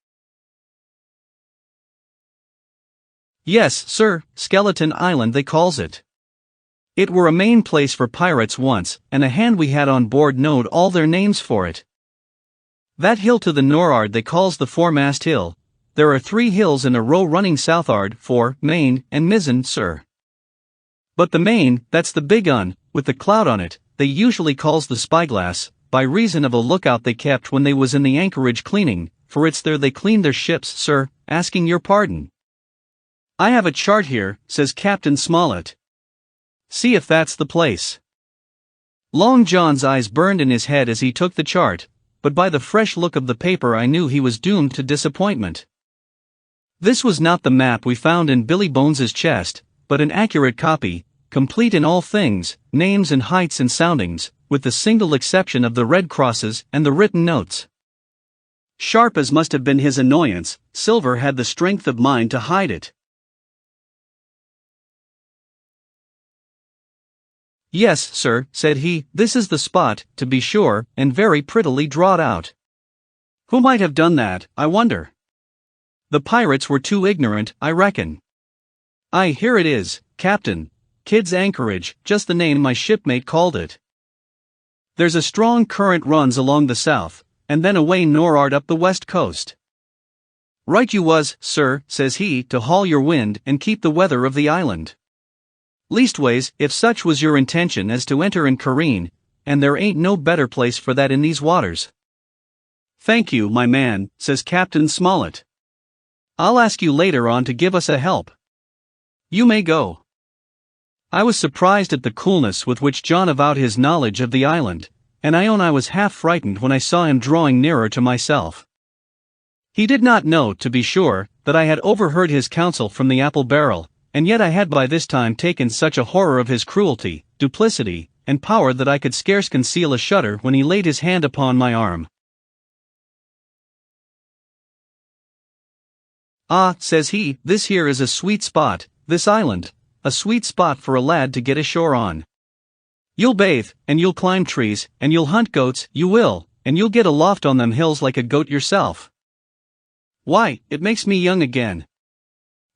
"Yes, sir, Skeleton Island they calls it. It were a main place for pirates once, and a hand we had on board knowed all their names for it. That hill to the nor'ard they calls the foremast hill. There are 3 hills in a row running south'ard, fore, main, and mizzen, sir. But the main, that's the big un, with the cloud on it, they usually calls the spyglass, by reason of a lookout they kept when they was in the anchorage cleaning, for it's there they cleaned their ships, sir, asking your pardon." "I have a chart here," says Captain Smollett. "See if that's the place." Long John's eyes burned in his head as he took the chart, but by the fresh look of the paper I knew he was doomed to disappointment. This was not the map we found in Billy Bones's chest, but an accurate copy, complete in all things, names and heights and soundings, with the single exception of the red crosses and the written notes. Sharp as must have been his annoyance, Silver had the strength of mind to hide it. "Yes, sir," said he, "this is the spot, to be sure, and very prettily drawed out. Who might have done that, I wonder? The pirates were too ignorant, I reckon. Aye, here it is, Captain, Kidd's Anchorage, just the name my shipmate called it. There's a strong current runs along the south, and then away nor'ard up the west coast. Right you was, sir," says he, "to haul your wind and keep the weather of the island. Leastways, if such was your intention as to enter and careen, and there ain't no better place for that in these waters." "Thank you, my man," says Captain Smollett. "I'll ask you later on to give us a help. You may go." I was surprised at the coolness with which John avowed his knowledge of the island, and I own I was half frightened when I saw him drawing nearer to myself. He did not know, to be sure, that I had overheard his counsel from the apple barrel, and yet I had by this time taken such a horror of his cruelty, duplicity, and power that I could scarce conceal a shudder when he laid his hand upon my arm. "Ah," says he, "this here is a sweet spot, this island, a sweet spot for a lad to get ashore on. You'll bathe, and you'll climb trees, and you'll hunt goats, you will, and you'll get aloft on them hills like a goat yourself. Why, it makes me young again.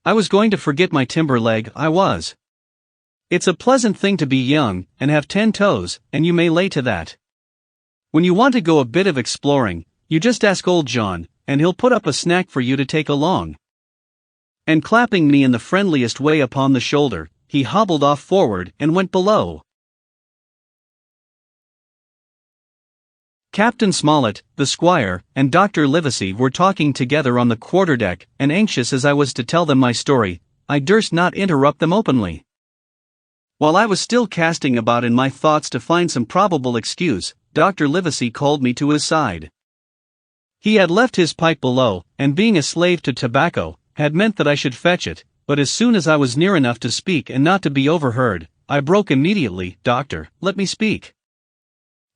I was going to forget my timber leg, I was. It's a pleasant thing to be young, and have 10 toes, and you may lay to that. When you want to go a bit of exploring, you just ask old John, and he'll put up a snack for you to take along." And clapping me in the friendliest way upon the shoulder, he hobbled off forward and went below. Captain Smollett, the squire, and Dr. Livesey were talking together on the quarterdeck, and anxious as I was to tell them my story, I durst not interrupt them openly. While I was still casting about in my thoughts to find some probable excuse, Dr. Livesey called me to his side. He had left his pipe below, and being a slave to tobacco, had meant that I should fetch it, but as soon as I was near enough to speak and not to be overheard, I broke immediately. "Doctor, let me speak.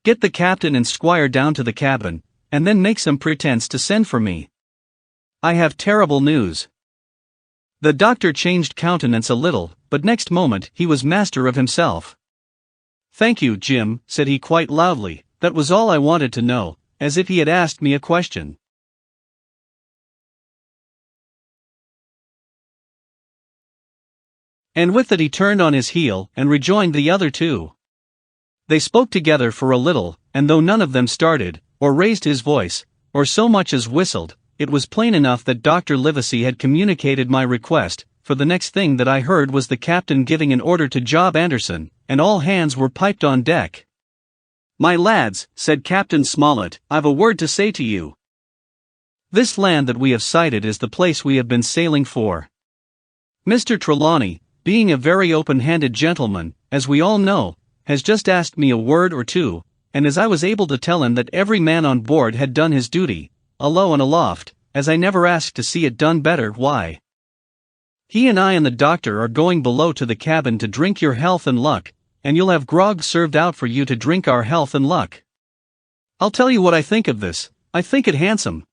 Get the captain and squire down to the cabin, and then make some pretense to send for me. I have terrible news." The doctor changed countenance a little, but next moment he was master of himself. "Thank you, Jim," said he quite loudly, "that was all I wanted to know," as if he had asked me a question. And with it he turned on his heel and rejoined the other two. They spoke together for a little, and though none of them started, or raised his voice, or so much as whistled, it was plain enough that Dr. Livesey had communicated my request, for the next thing that I heard was the captain giving an order to Job Anderson, and all hands were piped on deck. "My lads," said Captain Smollett, "I've a word to say to you. This land that we have sighted is the place we have been sailing for. Mr. Trelawney, being a very open-handed gentleman, as we all know, has just asked me a word or two, and as I was able to tell him that every man on board had done his duty, alow and aloft, as I never asked to see it done better, why, he and I and the doctor are going below to the cabin to drink your health and luck, and you'll have grog served out for you to drink our health and luck. I'll tell you what I think of this. I think it handsome.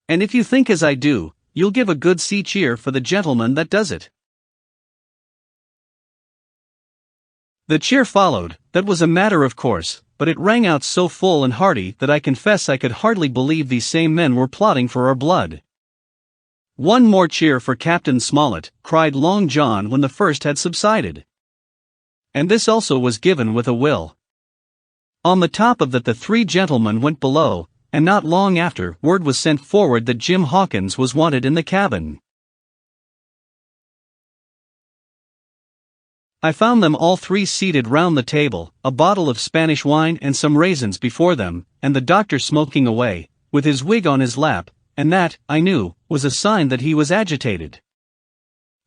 And if you think as I do, you'll give a good sea cheer for the gentleman that does it. The cheer followed. That was a matter of course, but it rang out so full and hearty that I confess I could hardly believe these same men were plotting for our blood. "One more cheer for Captain Smollett," cried Long John when the first had subsided. And this also was given with a will. On the top of that the three gentlemen went below, and not long after word was sent forward that Jim Hawkins was wanted in the cabin. I found them all three seated round the table, a bottle of Spanish wine and some raisins before them, and the doctor smoking away, with his wig on his lap, and that, I knew, was a sign that he was agitated.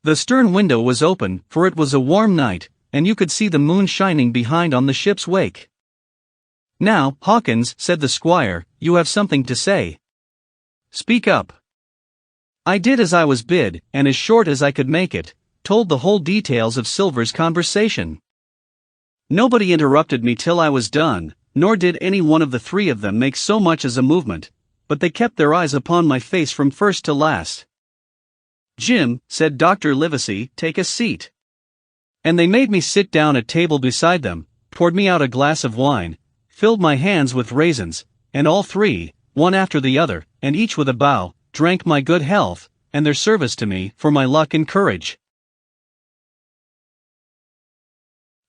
The stern window was open, for it was a warm night, and you could see the moon shining behind on the ship's wake. "Now, Hawkins," said the squire, "you have something to say. Speak up." I did as I was bid, and as short as I could make it, told the whole details of Silver's conversation. Nobody interrupted me till I was done, nor did any one of the three of them make so much as a movement, but they kept their eyes upon my face from first to last. "Jim," said Dr. Livesey, "take a seat." And they made me sit down at table beside them, poured me out a glass of wine, filled my hands with raisins, and all three, one after the other, and each with a bow, drank my good health, and their service to me, for my luck and courage.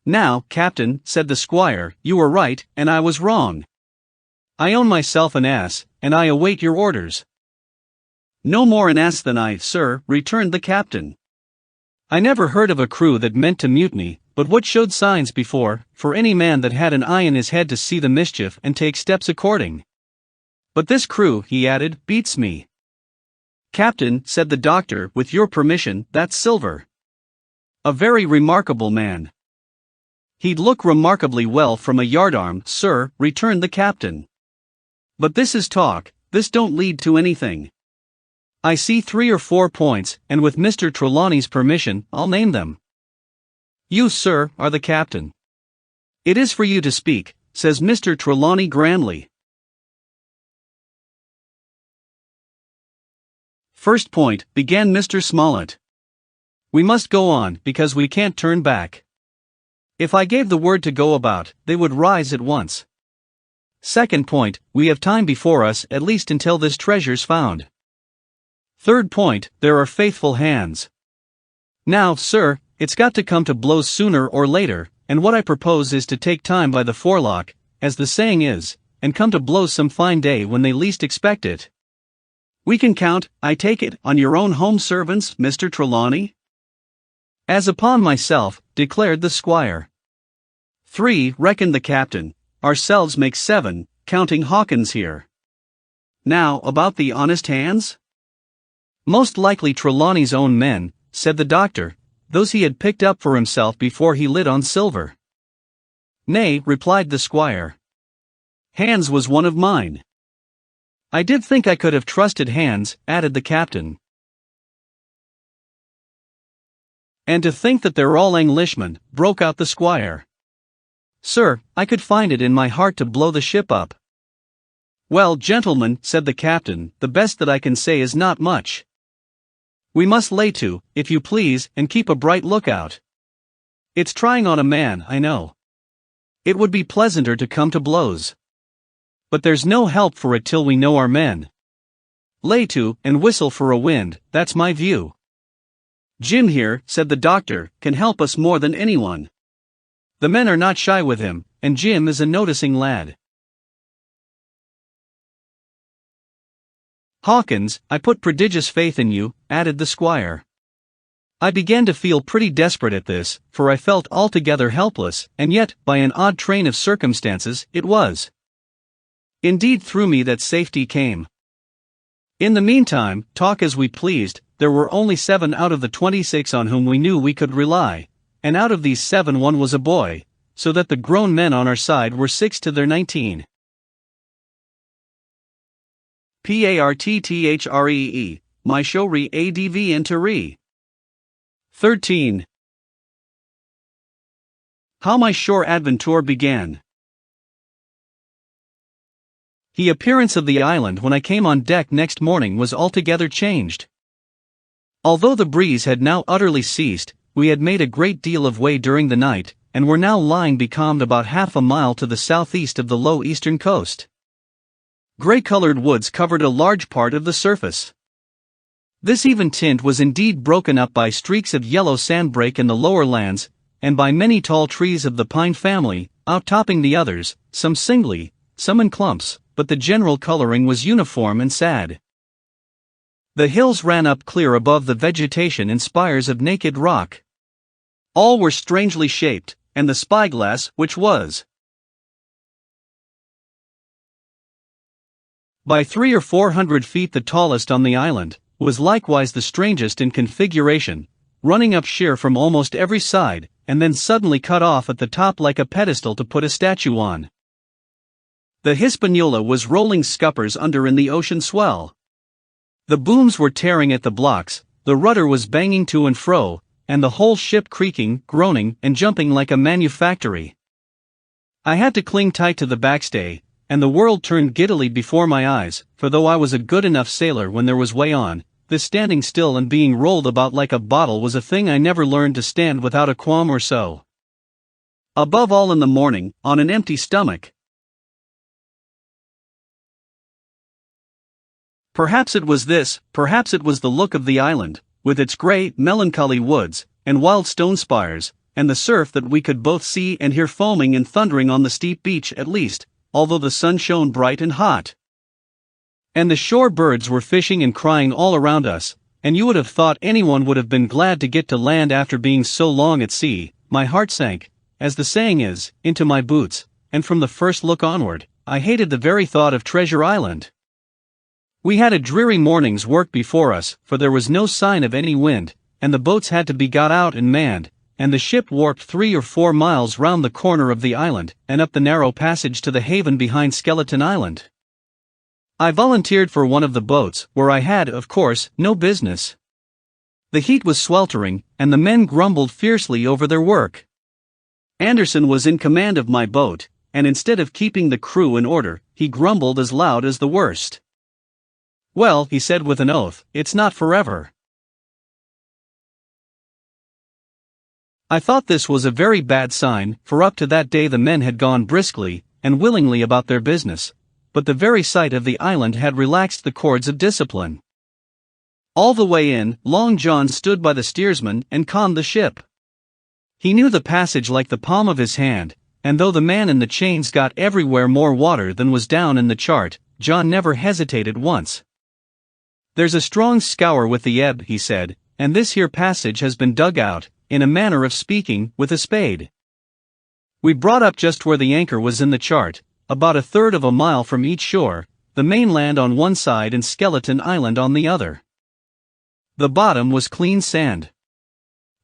"Now, Captain," said the squire, "you were right, and I was wrong. I own myself an ass, and I await your orders." "No more an ass than I, sir," returned the captain. "I never heard of a crew that meant to mutiny, but what showed signs before, for any man that had an eye in his head to see the mischief and take steps according. But this crew," he added, "beats me." "Captain," said the doctor, "with your permission, that's Silver. A very remarkable man." "He'd look remarkably well from a yardarm, sir," returned the captain. "But this is talk, this don't lead to anything. I see 3 or 4 points, and with Mr. Trelawney's permission, I'll name them." "You, sir, are the captain. It is for you to speak," says Mr. Trelawney grandly. "First point," began Mr. Smollett. "We must go on, because we can't turn back. If I gave the word to go about, they would rise at once. Second point, we have time before us at least until this treasure's found. Third point, there are faithful hands. Now, sir, it's got to come to blows sooner or later, and what I propose is to take time by the forelock, as the saying is, and come to blows some fine day when they least expect it. We can count, I take it, on your own home servants, Mr. Trelawney?" "As upon myself," declared the squire. "3, reckoned the captain, ourselves make 7, counting Hawkins here. Now, about the honest hands?" "Most likely Trelawney's own men," said the doctor, "those he had picked up for himself before he lit on Silver." "Nay," replied the squire. "Hands was one of mine." "I did think I could have trusted Hands," added the captain. "And to think that they're all Englishmen," broke out the squire. "Sir, I could find it in my heart to blow the ship up." "Well, gentlemen," said the captain, "the best that I can say is not much. We must lay to, if you please, and keep a bright lookout. It's trying on a man, I know. It would be pleasanter to come to blows. But there's no help for it till we know our men. Lay to, and whistle for a wind, that's my view. Jim here," said the doctor, "can help us more than anyone. The men are not shy with him, and Jim is a noticing lad. Hawkins, I put prodigious faith in you," added the squire. I began to feel pretty desperate at this, for I felt altogether helpless, and yet, by an odd train of circumstances, it was indeed through me that safety came. In the meantime, talk as we pleased, there were only 7 out of the 26 on whom we knew we could rely, and out of these 7 one was a boy, so that the grown men on our side were 6 to their 19. Partithree, my show re adv into re. 13. How my shore adventure began. The appearance of the island when I came on deck next morning was altogether changed. Although the breeze had now utterly ceased, we had made a great deal of way during the night, and were now lying becalmed about half a mile to the southeast of the low eastern coast. Grey-colored woods covered a large part of the surface. This even tint was indeed broken up by streaks of yellow sandbrake in the lower lands, and by many tall trees of the pine family, outtopping the others, some singly, some in clumps, but the general coloring was uniform and sad. The hills ran up clear above the vegetation in spires of naked rock. All were strangely shaped, and the spyglass, which was by 300 or 400 feet the tallest on the island, was likewise the strangest in configuration, running up sheer from almost every side, and then suddenly cut off at the top like a pedestal to put a statue on. The Hispaniola was rolling scuppers under in the ocean swell. The booms were tearing at the blocks, the rudder was banging to and fro, and the whole ship creaking, groaning, and jumping like a manufactory. I had to cling tight to the backstay, and the world turned giddily before my eyes, for though I was a good enough sailor when there was way on, this standing still and being rolled about like a bottle was a thing I never learned to stand without a qualm or so. Above all in the morning, on an empty stomach. Perhaps it was this, perhaps it was the look of the island, with its grey, melancholy woods, and wild stone spires, and the surf that we could both see and hear foaming and thundering on the steep beach at least, although the sun shone bright and hot. And the shore birds were fishing and crying all around us, and you would have thought anyone would have been glad to get to land after being so long at sea. My heart sank, as the saying is, into my boots, and from the first look onward, I hated the very thought of Treasure Island. We had a dreary morning's work before us, for there was no sign of any wind, and the boats had to be got out and manned, and the ship warped 3 or 4 miles round the corner of the island, and up the narrow passage to the haven behind Skeleton Island. I volunteered for one of the boats, where I had, of course, no business. The heat was sweltering, and the men grumbled fiercely over their work. Anderson was in command of my boat, and instead of keeping the crew in order, he grumbled as loud as the worst. Well, he said with an oath, it's not forever. I thought this was a very bad sign, for up to that day the men had gone briskly and willingly about their business, but the very sight of the island had relaxed the cords of discipline. All the way in, Long John stood by the steersman and conned the ship. He knew the passage like the palm of his hand, and though the man in the chains got everywhere more water than was down in the chart, John never hesitated once. There's a strong scour with the ebb, he said, and this here passage has been dug out, in a manner of speaking, with a spade. We brought up just where the anchor was in the chart, about 1/3 of a mile from each shore, the mainland on one side and Skeleton Island on the other. The bottom was clean sand.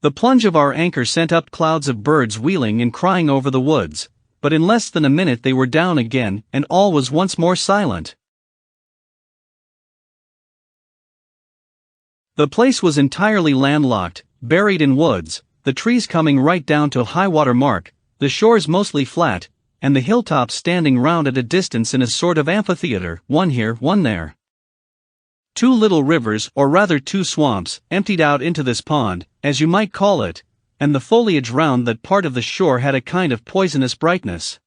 The plunge of our anchor sent up clouds of birds wheeling and crying over the woods, but in less than a minute they were down again, and all was once more silent. The place was entirely landlocked, buried in woods, the trees coming right down to high-water mark, the shores mostly flat, and the hilltops standing round at a distance in a sort of amphitheater, one here, one there. 2 little rivers, or rather 2 swamps, emptied out into this pond, as you might call it, and the foliage round that part of the shore had a kind of poisonous brightness.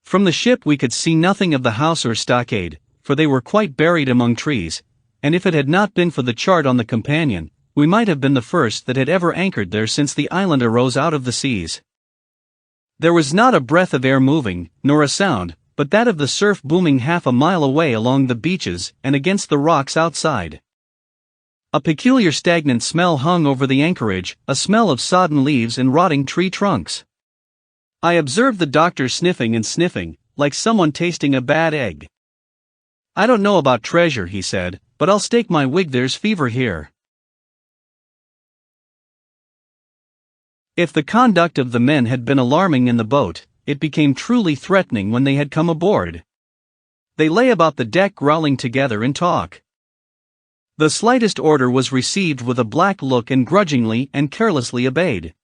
From the ship we could see nothing of the house or stockade, for they were quite buried among trees, and if it had not been for the chart on the companion, we might have been the first that had ever anchored there since the island arose out of the seas. There was not a breath of air moving, nor a sound, but that of the surf booming half a mile away along the beaches and against the rocks outside. A peculiar stagnant smell hung over the anchorage, a smell of sodden leaves and rotting tree trunks. I observed the doctor sniffing and sniffing, like someone tasting a bad egg. "I don't know about treasure," he said, "but I'll stake my wig there's fever here." If the conduct of the men had been alarming in the boat, it became truly threatening when they had come aboard. They lay about the deck growling together in talk. The slightest order was received with a black look and grudgingly and carelessly obeyed.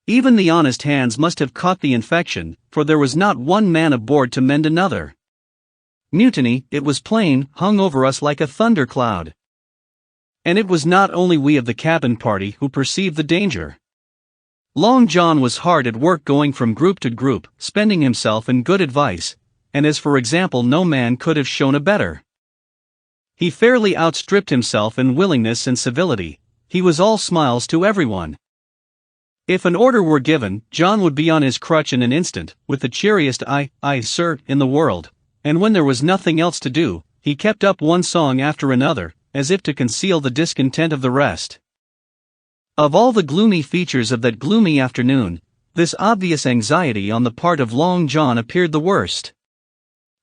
Even the honest hands must have caught the infection, for there was not one man aboard to mend another. Mutiny, it was plain, hung over us like a thundercloud. And it was not only we of the cabin party who perceived the danger. Long John was hard at work going from group to group, spending himself in good advice, and as for example no man could have shown a better. He fairly outstripped himself in willingness and civility. He was all smiles to everyone. If an order were given, John would be on his crutch in an instant, with the cheeriest "Aye, aye, sir," in the world, and when there was nothing else to do, he kept up one song after another, as if to conceal the discontent of the rest. Of all the gloomy features of that gloomy afternoon, this obvious anxiety on the part of Long John appeared the worst.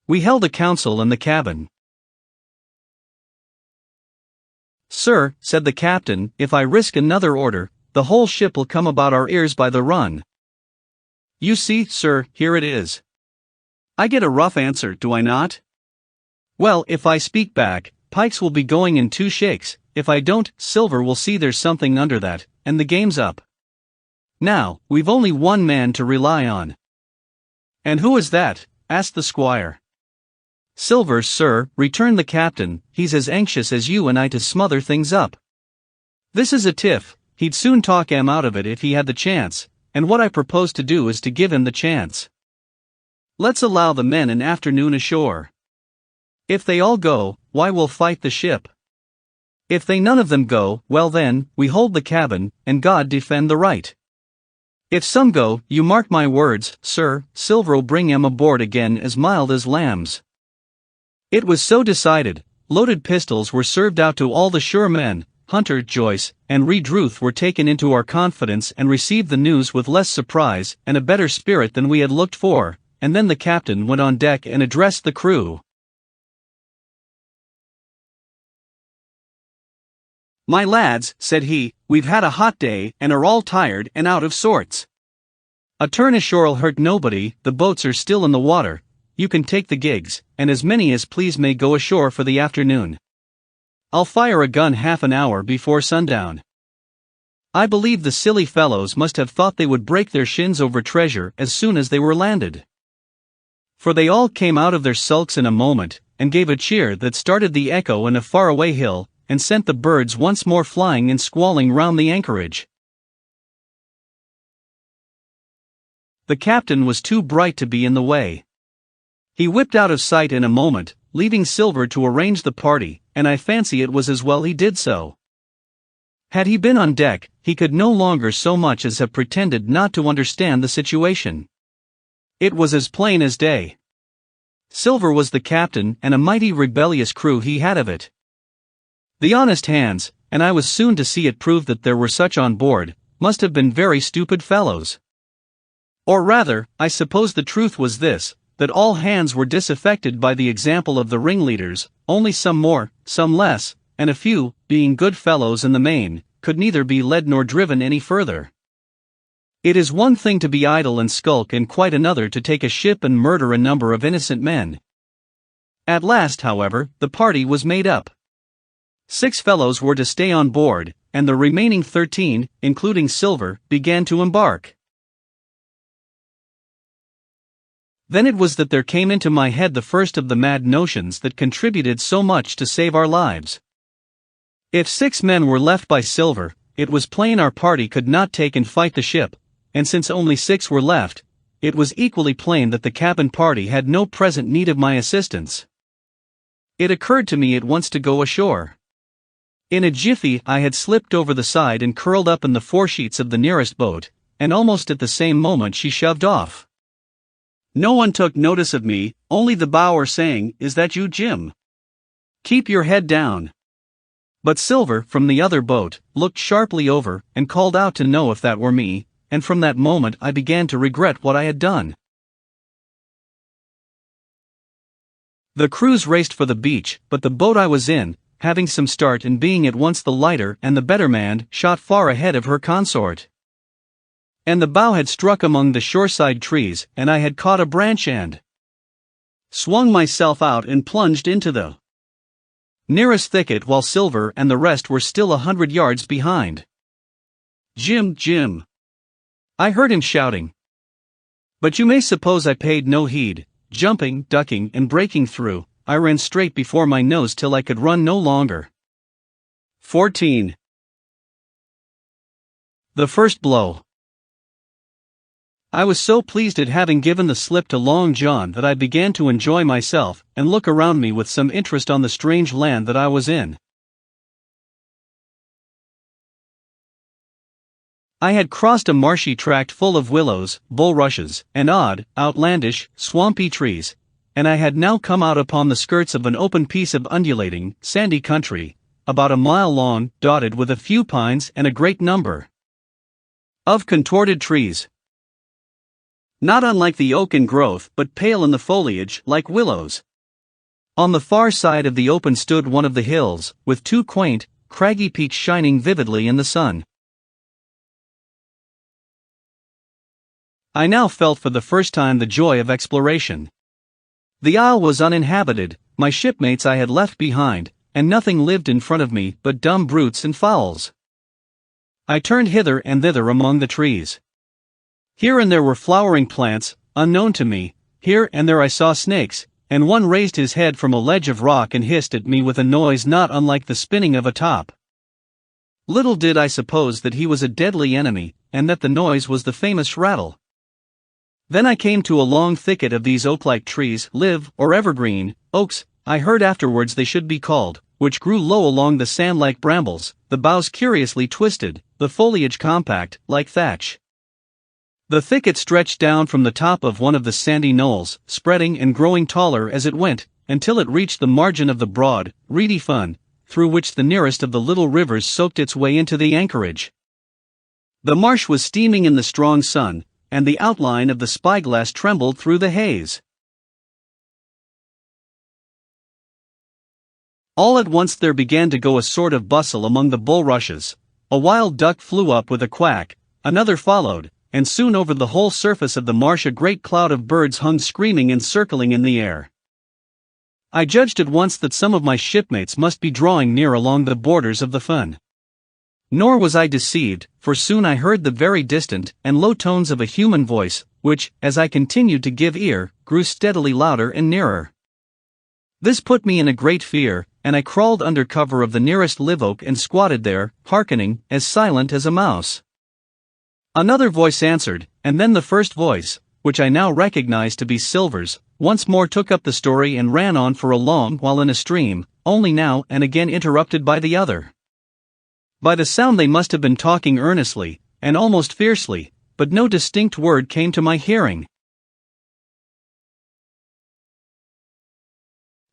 We held a council in the cabin. "Sir," said the captain, "if I risk another order, the whole ship will come about our ears by the run. You see, sir, here it is. I get a rough answer, do I not? Well, if I speak back, Pikes will be going in 2 shakes, if I don't, Silver will see there's something under that, and the game's up. Now, we've only one man to rely on." "And who is that?" asked the squire. "Silver, sir," returned the captain, "he's as anxious as you and I to smother things up. This is a tiff, he'd soon talk em out of it if he had the chance, and what I propose to do is to give him the chance. Let's allow the men an afternoon ashore. If they all go, why we'll fight the ship. If they none of them go, well then, we hold the cabin, and God defend the right. If some go, you mark my words, sir, Silver'll bring em aboard again as mild as lambs." It was so decided. Loaded pistols were served out to all the sure men. Hunter, Joyce, and Redruth were taken into our confidence and received the news with less surprise and a better spirit than we had looked for, and then the captain went on deck and addressed the crew. "My lads," said he, "we've had a hot day and are all tired and out of sorts. A turn ashore'll hurt nobody, the boats are still in the water, you can take the gigs, and as many as please may go ashore for the afternoon. I'll fire a gun half an hour before sundown. I believe the silly fellows must have thought they would break their shins over treasure as soon as they were landed. For they all came out of their sulks in a moment, and gave a cheer that started the echo in a faraway hill, and sent the birds once more flying and squalling round the anchorage. The captain was too bright to be in the way. He whipped out of sight in a moment, leaving Silver to arrange the party, and I fancy it was as well he did so. Had he been on deck, he could no longer so much as have pretended not to understand the situation. It was as plain as day. Silver was the captain, and a mighty rebellious crew he had of it. The honest hands, and I was soon to see it proved that there were such on board, must have been very stupid fellows. Or rather, I suppose the truth was this, that all hands were disaffected by the example of the ringleaders, only some more, some less, and a few, being good fellows in the main, could neither be led nor driven any further. It is one thing to be idle and skulk and quite another to take a ship and murder a number of innocent men. At last, however, the party was made up. 6 fellows were to stay on board, and the remaining 13, including Silver, began to embark. Then it was that there came into my head the first of the mad notions that contributed so much to save our lives. If 6 men were left by Silver, it was plain our party could not take and fight the ship, and since only 6 were left, it was equally plain that the cabin party had no present need of my assistance. It occurred to me at once to go ashore. In a jiffy I had slipped over the side and curled up in the foresheets of the nearest boat, and almost at the same moment she shoved off. No one took notice of me, only the bower saying, "Is that you, Jim? Keep your head down." But Silver, from the other boat, looked sharply over, and called out to know if that were me, and from that moment I began to regret what I had done. The crews raced for the beach, but the boat I was in, having some start and being at once the lighter and the better manned, shot far ahead of her consort. And the bow had struck among the shoreside trees, and I had caught a branch and swung myself out and plunged into the nearest thicket while Silver and the rest were still 100 yards behind. "Jim, Jim!" I heard him shouting. But you may suppose I paid no heed. Jumping, ducking, and breaking through, I ran straight before my nose till I could run no longer. 14. The first blow. I was so pleased at having given the slip to Long John that I began to enjoy myself, and look around me with some interest on the strange land that I was in. I had crossed a marshy tract full of willows, bulrushes, and odd, outlandish, swampy trees, and I had now come out upon the skirts of an open piece of undulating, sandy country, about a mile long, dotted with a few pines and a great number of contorted trees, not unlike the oak in growth but pale in the foliage like willows. On the far side of the open stood one of the hills, with two quaint, craggy peaks shining vividly in the sun. I now felt for the first time the joy of exploration. The isle was uninhabited, my shipmates I had left behind, and nothing lived in front of me but dumb brutes and fowls. I turned hither and thither among the trees. Here and there were flowering plants, unknown to me. Here and there I saw snakes, and one raised his head from a ledge of rock and hissed at me with a noise not unlike the spinning of a top. Little did I suppose that he was a deadly enemy, and that the noise was the famous rattle. Then I came to a long thicket of these oak-like trees, live, or evergreen, oaks, I heard afterwards they should be called, which grew low along the sand like brambles, the boughs curiously twisted, the foliage compact, like thatch. The thicket stretched down from the top of one of the sandy knolls, spreading and growing taller as it went, until it reached the margin of the broad, reedy fun, through which the nearest of the little rivers soaked its way into the anchorage. The marsh was steaming in the strong sun, and the outline of the spyglass trembled through the haze. All at once there began to go a sort of bustle among the bulrushes. A wild duck flew up with a quack, another followed, and soon over the whole surface of the marsh a great cloud of birds hung screaming and circling in the air. I judged at once that some of my shipmates must be drawing near along the borders of the fun. Nor was I deceived, for soon I heard the very distant and low tones of a human voice, which, as I continued to give ear, grew steadily louder and nearer. This put me in a great fear, and I crawled under cover of the nearest live oak and squatted there, hearkening, as silent as a mouse. Another voice answered, and then the first voice, which I now recognized to be Silver's, once more took up the story and ran on for a long while in a stream, only now and again interrupted by the other. By the sound they must have been talking earnestly, and almost fiercely, but no distinct word came to my hearing.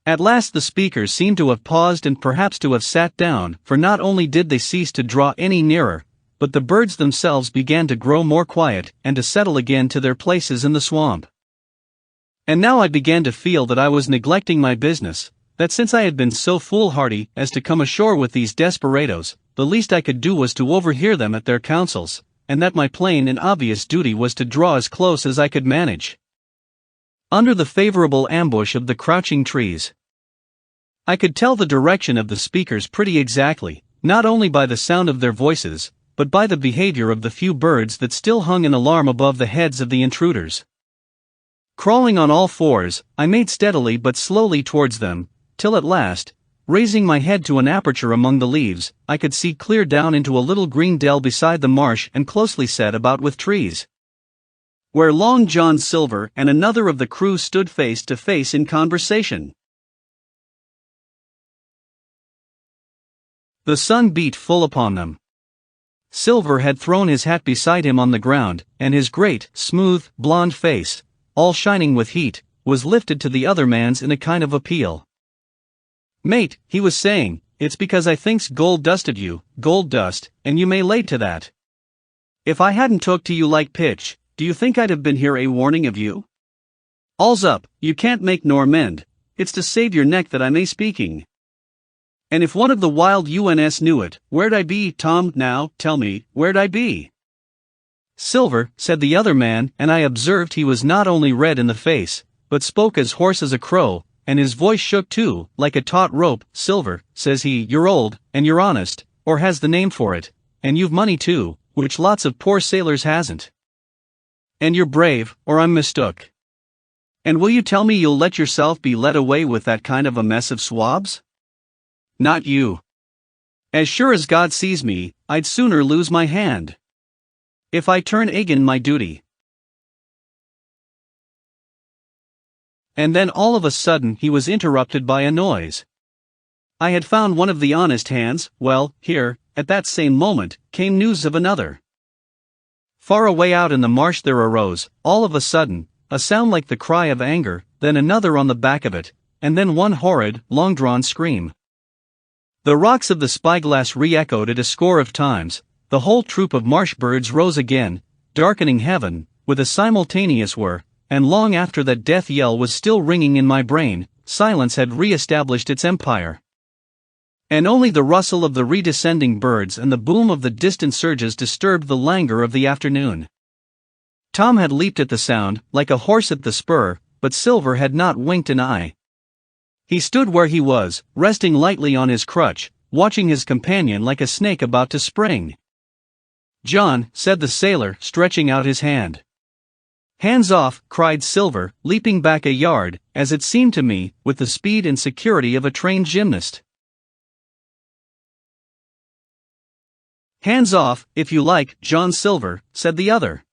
At last the speakers seemed to have paused and perhaps to have sat down, for not only did they cease to draw any nearer, but the birds themselves began to grow more quiet and to settle again to their places in the swamp. And now I began to feel that I was neglecting my business, that since I had been so foolhardy as to come ashore with these desperadoes, the least I could do was to overhear them at their councils, and that my plain and obvious duty was to draw as close as I could manage, under the favorable ambush of the crouching trees. I could tell the direction of the speakers pretty exactly, not only by the sound of their voices, but by the behavior of the few birds that still hung in alarm above the heads of the intruders. Crawling on all fours, I made steadily but slowly towards them, till at last, raising my head to an aperture among the leaves, I could see clear down into a little green dell beside the marsh and closely set about with trees, where Long John Silver and another of the crew stood face to face in conversation. The sun beat full upon them. Silver had thrown his hat beside him on the ground, and his great, smooth, blond face, all shining with heat, was lifted to the other man's in a kind of appeal. "Mate," he was saying, "it's because I thinks gold dusted you, gold dust, and you may lay to that. If I hadn't took to you like pitch, do you think I'd have been here a warning of you? All's up, you can't make nor mend, it's to save your neck that I may speaking. And if one of the wild UNS knew it, where'd I be, Tom, now, tell me, where'd I be? Silver, said the other man, and I observed he was not only red in the face, but spoke as hoarse as a crow, and his voice shook too, like a taut rope. Silver, says he, you're old, and you're honest, or has the name for it, and you've money too, which lots of poor sailors hasn't. And you're brave, or I'm mistook. And will you tell me you'll let yourself be led away with that kind of a mess of swabs? Not you. As sure as God sees me, I'd sooner lose my hand. If I turn again my duty. And then all of a sudden he was interrupted by a noise. I had found one of the honest hands. Well, here, at that same moment, came news of another. Far away out in the marsh there arose, all of a sudden, a sound like the cry of anger, then another on the back of it, and then one horrid, long-drawn scream. The rocks of the spyglass re-echoed it a score of times. The whole troop of marsh birds rose again, darkening heaven, with a simultaneous whir, and long after that death yell was still ringing in my brain, silence had re-established its empire. And only the rustle of the redescending birds and the boom of the distant surges disturbed the languor of the afternoon. Tom had leaped at the sound, like a horse at the spur, but Silver had not winked an eye. He stood where he was, resting lightly on his crutch, watching his companion like a snake about to spring. John, said the sailor, stretching out his hand. Hands off, cried Silver, leaping back a yard, as it seemed to me, with the speed and security of a trained gymnast. Hands off, if you like, John Silver, said the other.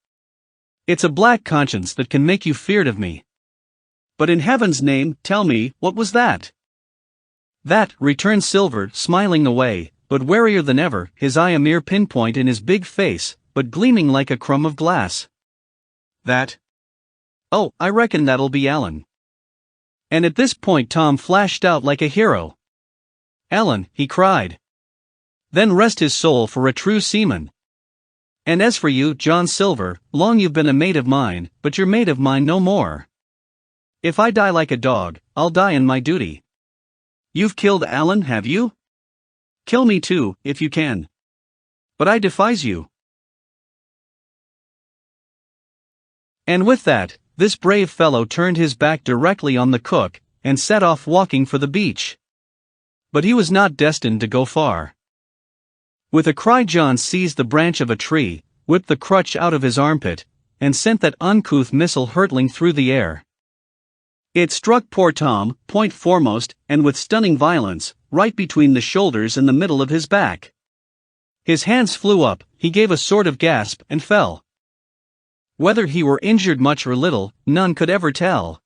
It's a black conscience that can make you feared of me. But in heaven's name, tell me, what was that? That, returned Silver, smiling away, but warier than ever, his eye a mere pinpoint in his big face, but gleaming like a crumb of glass. That? Oh, I reckon that'll be Ellen. And at this point Tom flashed out like a hero. Ellen, he cried. Then rest his soul for a true seaman. And as for you, John Silver, long you've been a mate of mine, but you're mate of mine no more. If I die like a dog, I'll die in my duty. You've killed Ellen, have you? Kill me too, if you can. But I defies you. And with that, this brave fellow turned his back directly on the cook, and set off walking for the beach. But he was not destined to go far. With a cry John seized the branch of a tree, whipped the crutch out of his armpit, and sent that uncouth missile hurtling through the air. It struck poor Tom, point foremost, and with stunning violence, right between the shoulders and the middle of his back. His hands flew up, he gave a sort of gasp, and fell. Whether he were injured much or little, none could ever tell.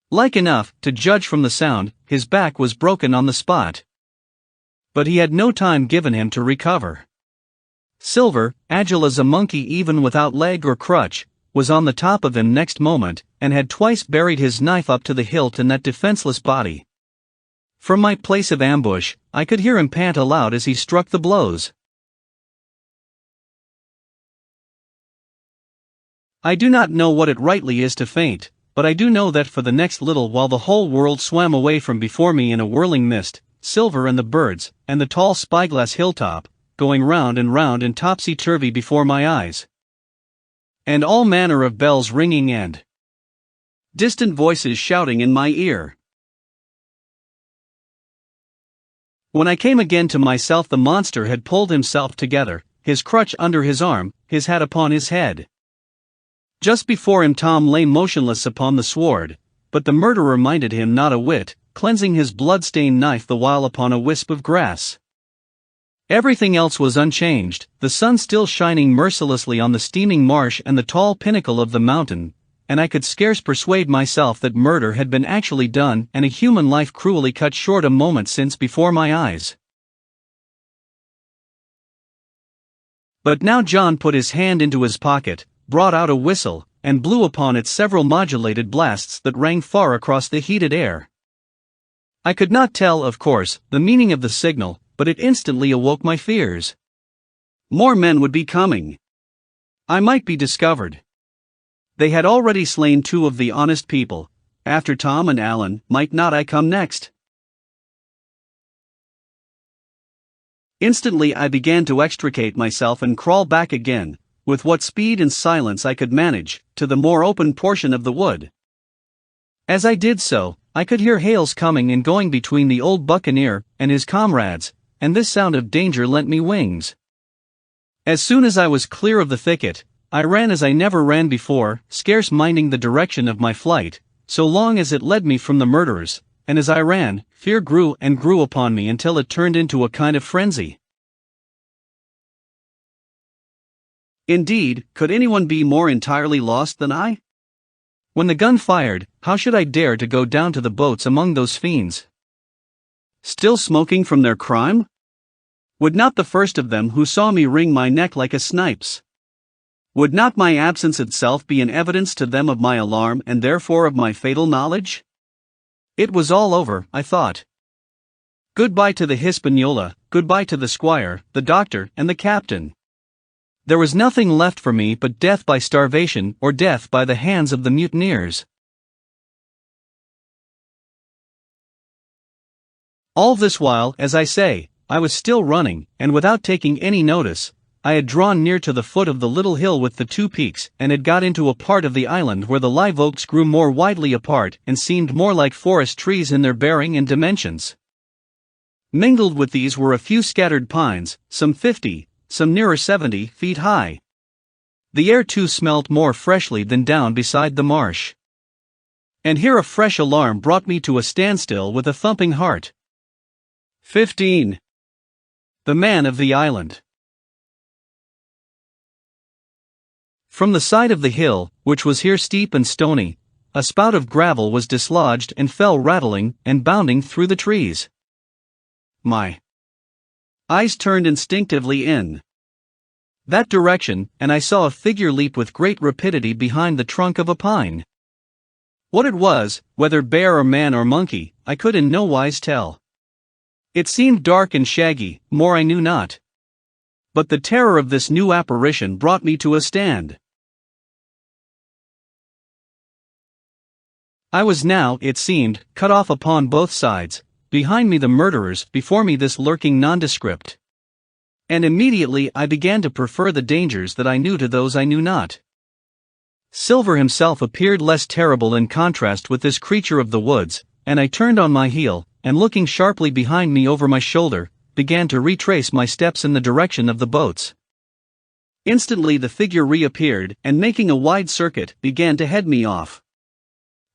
Like enough, to judge from the sound, his back was broken on the spot. But he had no time given him to recover. Silver, agile as a monkey even without leg or crutch, was on the top of him next moment, and had twice buried his knife up to the hilt in that defenseless body. From my place of ambush, I could hear him pant aloud as he struck the blows. I do not know what it rightly is to faint, but I do know that for the next little while the whole world swam away from before me in a whirling mist, Silver and the birds, and the tall spyglass hilltop, going round and topsy-turvy before my eyes. And all manner of bells ringing and distant voices shouting in my ear. When I came again to myself, the monster had pulled himself together, his crutch under his arm, his hat upon his head. Just before him Tom lay motionless upon the sward, but the murderer minded him not a whit, cleansing his blood-stained knife the while upon a wisp of grass. Everything else was unchanged, the sun still shining mercilessly on the steaming marsh and the tall pinnacle of the mountain, and I could scarce persuade myself that murder had been actually done and a human life cruelly cut short a moment since before my eyes. But now John put his hand into his pocket, brought out a whistle, and blew upon it several modulated blasts that rang far across the heated air. I could not tell, of course, the meaning of the signal, but it instantly awoke my fears. More men would be coming. I might be discovered. They had already slain two of the honest people, after Tom and Alan, might not I come next? Instantly I began to extricate myself and crawl back again, with what speed and silence I could manage, to the more open portion of the wood. As I did so, I could hear hails coming and going between the old buccaneer and his comrades, and this sound of danger lent me wings. As soon as I was clear of the thicket, I ran as I never ran before, scarce minding the direction of my flight, so long as it led me from the murderers, and as I ran, fear grew and grew upon me until it turned into a kind of frenzy. Indeed, could anyone be more entirely lost than I? When the gun fired, how should I dare to go down to the boats among those fiends? Still smoking from their crime? Would not the first of them who saw me wring my neck like a snipe's? Would not my absence itself be an evidence to them of my alarm and therefore of my fatal knowledge? It was all over, I thought. Goodbye to the Hispaniola, goodbye to the squire, the doctor, and the captain. There was nothing left for me but death by starvation or death by the hands of the mutineers. All this while, as I say, I was still running, and without taking any notice, I had drawn near to the foot of the little hill with the two peaks and had got into a part of the island where the live oaks grew more widely apart and seemed more like forest trees in their bearing and dimensions. Mingled with these were a few scattered pines, some 50, some nearer 70 feet high. The air too smelt more freshly than down beside the marsh. And here a fresh alarm brought me to a standstill with a thumping heart. 15. The man of the island. From the side of the hill, which was here steep and stony, a spout of gravel was dislodged and fell rattling and bounding through the trees. My eyes turned instinctively in that direction, and I saw a figure leap with great rapidity behind the trunk of a pine. What it was, whether bear or man or monkey, I could in no wise tell. It seemed dark and shaggy, more I knew not. But the terror of this new apparition brought me to a stand. I was now, it seemed, cut off upon both sides, behind me the murderers, before me this lurking nondescript. And immediately I began to prefer the dangers that I knew to those I knew not. Silver himself appeared less terrible in contrast with this creature of the woods, and I turned on my heel, and looking sharply behind me over my shoulder, began to retrace my steps in the direction of the boats. Instantly the figure reappeared, and making a wide circuit, began to head me off.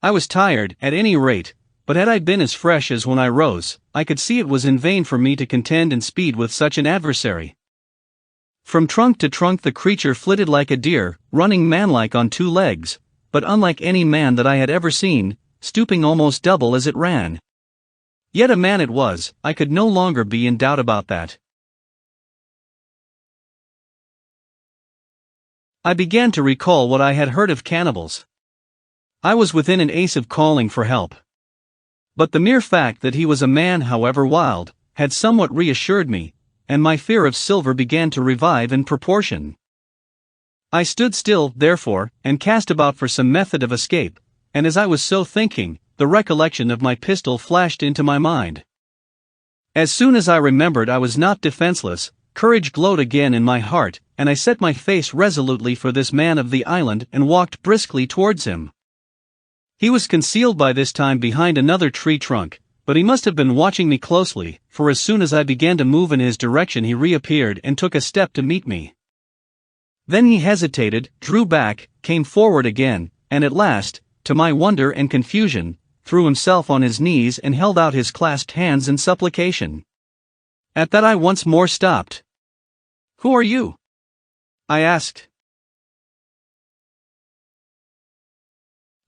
I was tired, at any rate, but had I been as fresh as when I rose, I could see it was in vain for me to contend in speed with such an adversary. From trunk to trunk the creature flitted like a deer, running manlike on two legs, but unlike any man that I had ever seen, stooping almost double as it ran. Yet a man it was, I could no longer be in doubt about that. I began to recall what I had heard of cannibals. I was within an ace of calling for help. But the mere fact that he was a man, however wild, had somewhat reassured me, and my fear of Silver began to revive in proportion. I stood still, therefore, and cast about for some method of escape, and as I was so thinking, the recollection of my pistol flashed into my mind. As soon as I remembered I was not defenseless, courage glowed again in my heart, and I set my face resolutely for this man of the island and walked briskly towards him. He was concealed by this time behind another tree trunk, but he must have been watching me closely, for as soon as I began to move in his direction he reappeared and took a step to meet me. Then he hesitated, drew back, came forward again, and at last, to my wonder and confusion, threw himself on his knees and held out his clasped hands in supplication. At that I once more stopped. "Who are you?" I asked.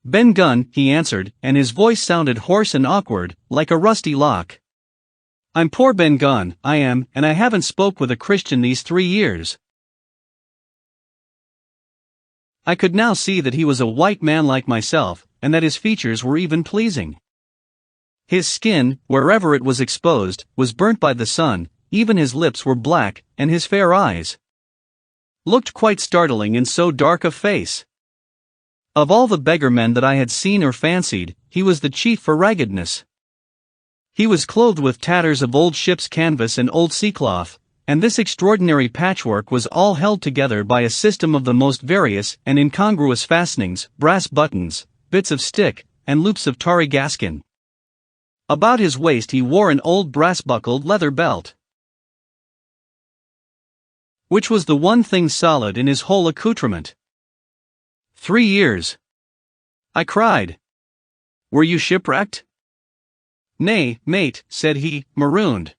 "Ben Gunn," he answered, and his voice sounded hoarse and awkward, like a rusty lock. "I'm poor Ben Gunn, I am, and I haven't spoke with a Christian these 3 years." I could now see that he was a white man like myself, and that his features were even pleasing. His skin, wherever it was exposed, was burnt by the sun, even his lips were black, and his fair eyes looked quite startling in so dark a face. Of all the beggarmen that I had seen or fancied, he was the chief for raggedness. He was clothed with tatters of old ship's canvas and old sea-cloth, and this extraordinary patchwork was all held together by a system of the most various and incongruous fastenings, brass buttons, bits of stick, and loops of tarry gaskin. About his waist he wore an old brass-buckled leather belt, which was the one thing solid in his whole accoutrement. 3 years! I cried. Were you shipwrecked? Nay, mate, said he, marooned.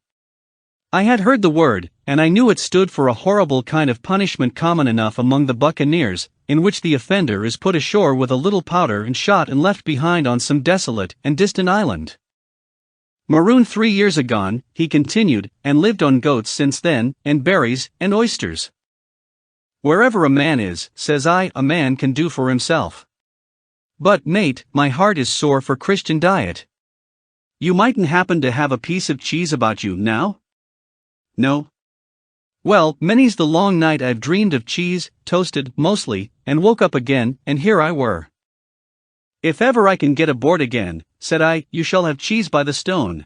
I had heard the word, and I knew it stood for a horrible kind of punishment common enough among the buccaneers, in which the offender is put ashore with a little powder and shot and left behind on some desolate and distant island. Marooned 3 years agone, he continued, and lived on goats since then, and berries, and oysters. Wherever a man is, says I, a man can do for himself. But, mate, my heart is sore for Christian diet. You mightn't happen to have a piece of cheese about you, now? No? Well, many's the long night I've dreamed of cheese, toasted, mostly, and woke up again, and here I were. If ever I can get aboard again, said I, you shall have cheese by the stone.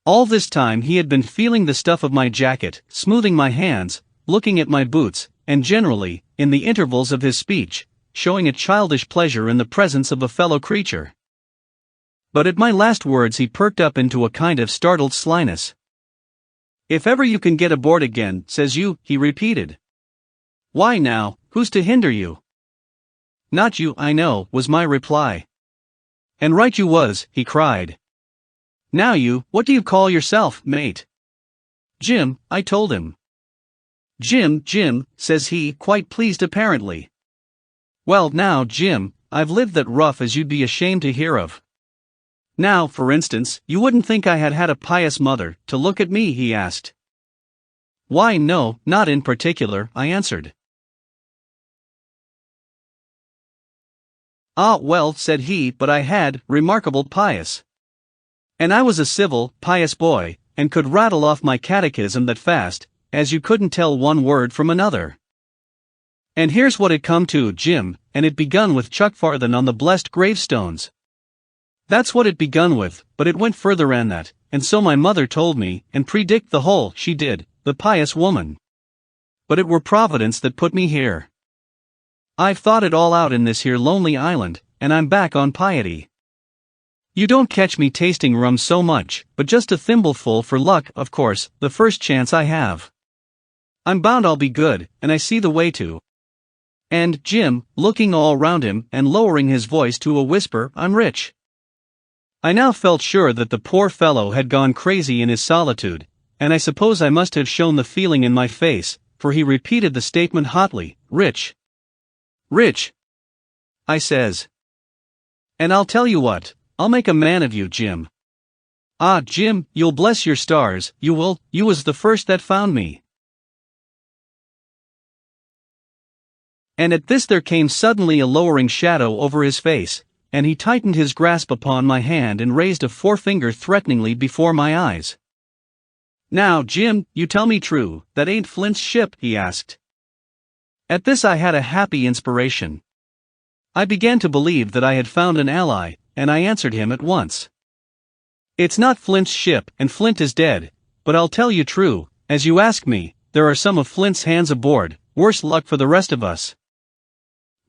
All this time he had been feeling the stuff of my jacket, smoothing my hands, looking at my boots, and generally, in the intervals of his speech, showing a childish pleasure in the presence of a fellow creature. But at my last words he perked up into a kind of startled slyness. If ever you can get aboard again, says you, he repeated. Why now, who's to hinder you? Not you, I know, was my reply. And right you was, he cried. Now you, what do you call yourself, mate? Jim, I told him. Jim, says he, quite pleased apparently. Well now, Jim, I've lived that rough as you'd be ashamed to hear of. Now, for instance, you wouldn't think I had had a pious mother, to look at me, he asked. Why no, not in particular, I answered. Ah well, said he, but I had, remarkable pious. And I was a civil, pious boy, and could rattle off my catechism that fast, as you couldn't tell one word from another. And here's what it come to, Jim, and it begun with Chuckfarthing on the blessed gravestones. That's what it begun with, but it went further than that, and so my mother told me, and predict the whole, she did, the pious woman. But it were Providence that put me here. I've thought it all out in this here lonely island, and I'm back on piety. You don't catch me tasting rum so much, but just a thimbleful for luck, of course, the first chance I have. I'm bound I'll be good, and I see the way to. And, Jim, looking all round him, and lowering his voice to a whisper, I'm rich. I now felt sure that the poor fellow had gone crazy in his solitude, and I suppose I must have shown the feeling in my face, for he repeated the statement hotly, rich. Rich, I says. And I'll tell you what, I'll make a man of you, Jim. Ah, Jim, you'll bless your stars, you will, you was the first that found me. And at this there came suddenly a lowering shadow over his face, and he tightened his grasp upon my hand and raised a forefinger threateningly before my eyes. Now, Jim, you tell me true, that ain't Flint's ship, he asked. At this I had a happy inspiration. I began to believe that I had found an ally, and I answered him at once. It's not Flint's ship, and Flint is dead, but I'll tell you true, as you ask me, there are some of Flint's hands aboard, worse luck for the rest of us.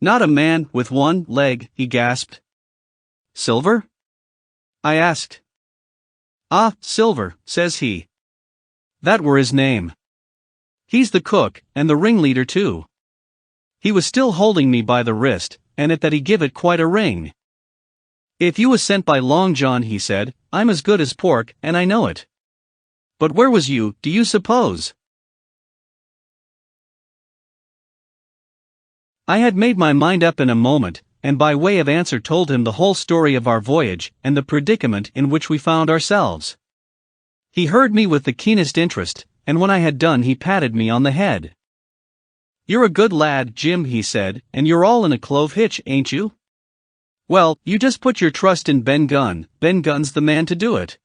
Not a man with one leg, he gasped. Silver? I asked. Ah, Silver, says he. That were his name. He's the cook, and the ringleader too. He was still holding me by the wrist, and at that he give it quite a ring. If you was sent by Long John, he said, I'm as good as pork, and I know it. But where was you, do you suppose? I had made my mind up in a moment, and by way of answer told him the whole story of our voyage and the predicament in which we found ourselves. He heard me with the keenest interest, and when I had done he patted me on the head. You're a good lad, Jim, he said, and you're all in a clove hitch, ain't you? Well, you just put your trust in Ben Gunn. Ben Gunn's the man to do it.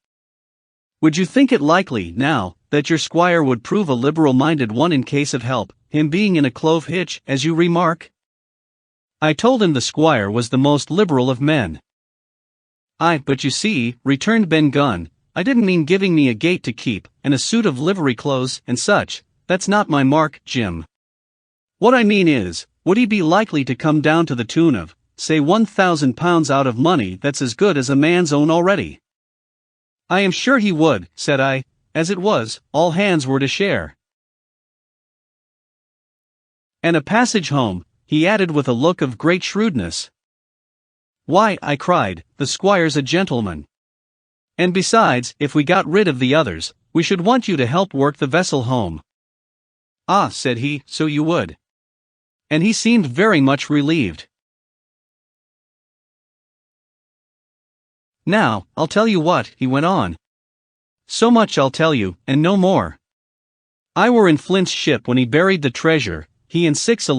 Would you think it likely, now, that your squire would prove a liberal-minded one in case of help, him being in a clove hitch, as you remark? I told him the squire was the most liberal of men. Aye, but you see, returned Ben Gunn, I didn't mean giving me a gate to keep, and a suit of livery clothes, and such. That's not my mark, Jim. What I mean is, would he be likely to come down to the tune of, say, £1,000 out of money that's as good as a man's own already? I am sure he would, said I. As it was, all hands were to share. And a passage home, he added with a look of great shrewdness. Why, I cried, the squire's a gentleman. And besides, if we got rid of the others, we should want you to help work the vessel home. Ah, said he, so you would. And he seemed very much relieved. Now, I'll tell you what, he went on. So much I'll tell you, and no more. I were in Flint's ship when he buried the treasure, he and 6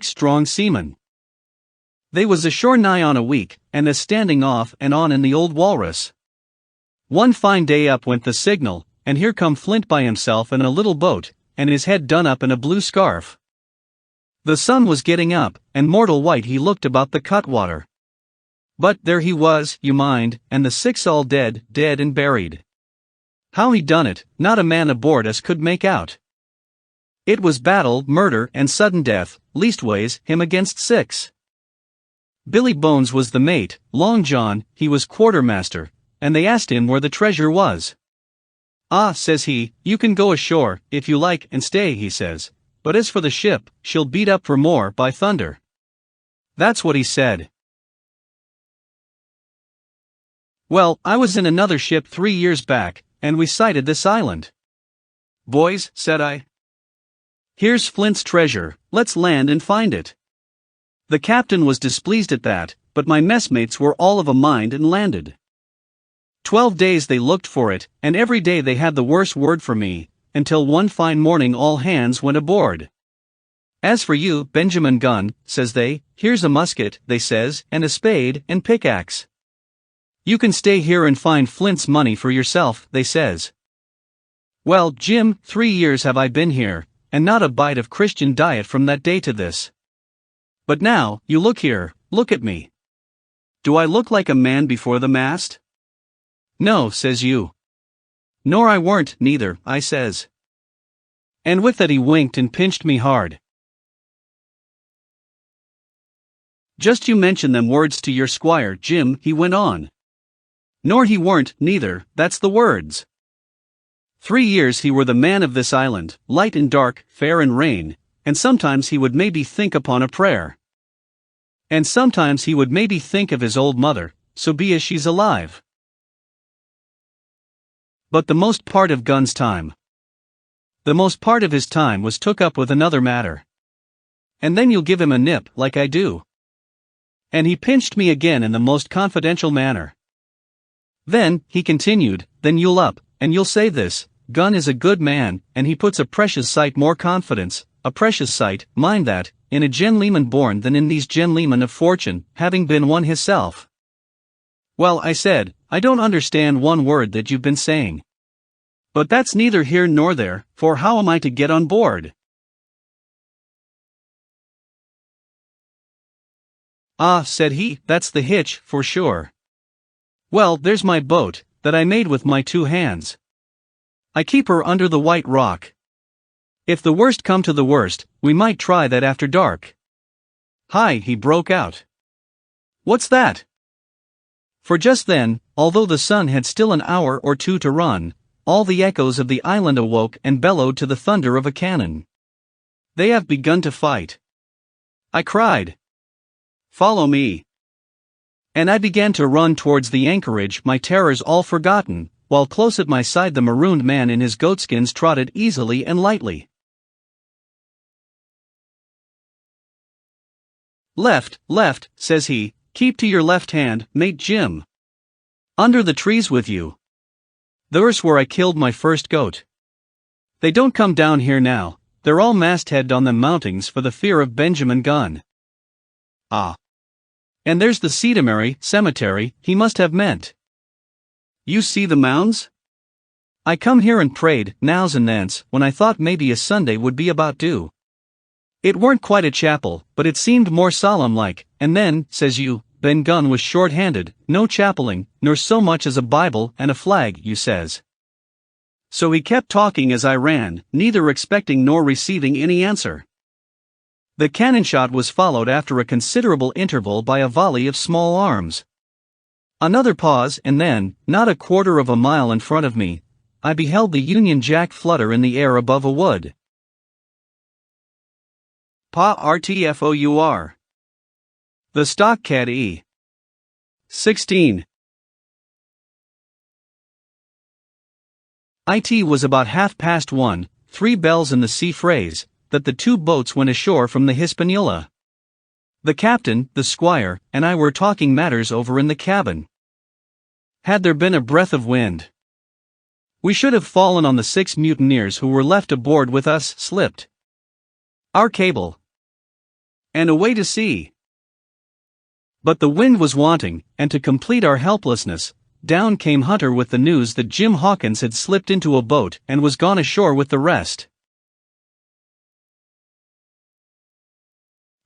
strong seamen. They was ashore nigh on a week, and a standing off and on in the old Walrus. One fine day up went the signal, and here come Flint by himself in a little boat, and his head done up in a blue scarf. The sun was getting up, and mortal white he looked about the cutwater. But there he was, you mind, and the 6 all dead and buried. How he done it, not a man aboard us could make out. It was battle, murder, and sudden death, leastways, him against 6. Billy Bones was the mate, Long John, he was quartermaster, and they asked him where the treasure was. Ah, says he, you can go ashore, if you like, and stay, he says, but as for the ship, she'll beat up for more, by thunder. That's what he said. Well, I was in another ship 3 years back, and we sighted this island. Boys, said I, here's Flint's treasure, let's land and find it. The captain was displeased at that, but my messmates were all of a mind and landed. 12 days they looked for it, and every day they had the worse word for me, until one fine morning all hands went aboard. As for you, Benjamin Gunn, says they, here's a musket, they says, and a spade and pickaxe. You can stay here and find Flint's money for yourself, they says. Well, Jim, 3 years have I been here, and not a bite of Christian diet from that day to this. But now, you look here, look at me. Do I look like a man before the mast? No, says you. Nor I weren't, neither, I says. And with that he winked and pinched me hard. Just you mention them words to your squire, Jim, he went on. Nor he weren't, neither, that's the words. 3 years he were the man of this island, light and dark, fair and rain, and sometimes he would maybe think upon a prayer. And sometimes he would maybe think of his old mother, so be as she's alive. But the most part of Gunn's time. The most part of his time was took up with another matter. And then you'll give him a nip, like I do. And he pinched me again in the most confidential manner. Then, he continued, then you'll up, and you'll say this, Gunn is a good man, and he puts a precious sight more confidence, a precious sight, mind that, in a gentleman born than in these gentlemen of fortune, having been one hisself. Well, I said, I don't understand one word that you've been saying. But that's neither here nor there, for how am I to get on board? Ah, said he, that's the hitch, for sure. Well, there's my boat, that I made with my 2 hands. I keep her under the White Rock. If the worst come to the worst, we might try that after dark. Hi, he broke out. What's that? For just then, although the sun had still an hour or 2 to run, all the echoes of the island awoke and bellowed to the thunder of a cannon. They have begun to fight. I cried. Follow me. And I began to run towards the anchorage, my terrors all forgotten, while close at my side the marooned man in his goatskins trotted easily and lightly. Left, left, says he, keep to your left hand, mate Jim. Under the trees with you. There's where I killed my first goat. They don't come down here now, they're all masthead on them mountings for the fear of Benjamin Gunn. Ah. And there's the cemetery, he must have meant. You see the mounds? I come here and prayed, nows and thence, when I thought maybe a Sunday would be about due. It weren't quite a chapel, but it seemed more solemn-like, and then, says you, Ben Gunn was short-handed, no chapelling, nor so much as a Bible and a flag, you says. So he kept talking as I ran, neither expecting nor receiving any answer. The cannon shot was followed after a considerable interval by a volley of small arms. Another pause, and then, not a quarter of a mile in front of me, I beheld the Union Jack flutter in the air above a wood. Pa RTFOUR. The Stockade E. 16. It was about 1:30, 3 bells in the sea phrase, that the 2 boats went ashore from the Hispaniola. The captain, the squire, and I were talking matters over in the cabin. Had there been a breath of wind, we should have fallen on the 6 mutineers who were left aboard with us, slipped our cable, and away to sea. But the wind was wanting, and to complete our helplessness, down came Hunter with the news that Jim Hawkins had slipped into a boat and was gone ashore with the rest.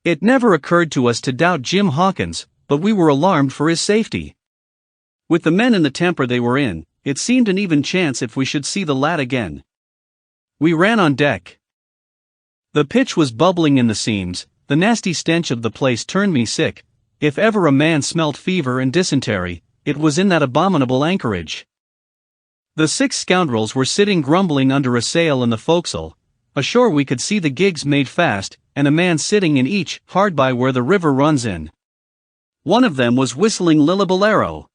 It never occurred to us to doubt Jim Hawkins, but we were alarmed for his safety. With the men in the temper they were in, it seemed an even chance if we should see the lad again. We ran on deck. The pitch was bubbling in the seams, the nasty stench of the place turned me sick. If ever a man smelt fever and dysentery, it was in that abominable anchorage. The 6 scoundrels were sitting grumbling under a sail in the forecastle. Ashore we could see the gigs made fast, and a man sitting in each, hard by where the river runs in. One of them was whistling Lillibalero.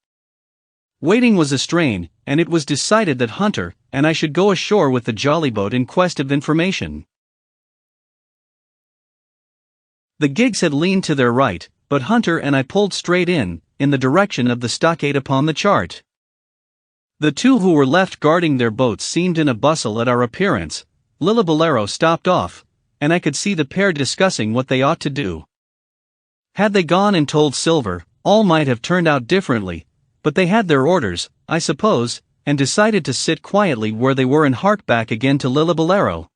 Waiting was a strain, and it was decided that Hunter and I should go ashore with the jolly boat in quest of information. The gigs had leaned to their right, but Hunter and I pulled straight in the direction of the stockade upon the chart. The 2 who were left guarding their boats seemed in a bustle at our appearance. Lillibalero stopped off, and I could see the pair discussing what they ought to do. Had they gone and told Silver, all might have turned out differently, but they had their orders, I suppose, and decided to sit quietly where they were and hark back again to Lillibalero.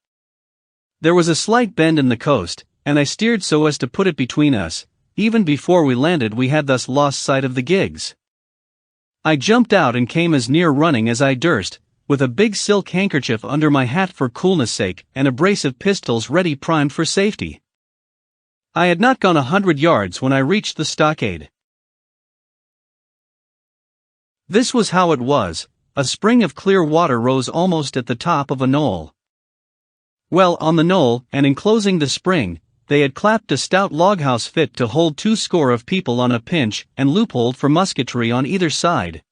There was a slight bend in the coast, and I steered so as to put it between us. Even before we landed we had thus lost sight of the gigs. I jumped out and came as near running as I durst, with a big silk handkerchief under my hat for coolness' sake and a brace of pistols ready primed for safety. I had not gone 100 yards when I reached the stockade. This was how it was. A spring of clear water rose almost at the top of a knoll. Well, on the knoll, and enclosing the spring, they had clapped a stout loghouse fit to hold 20 of people on a pinch, and loopholed for musketry on either side.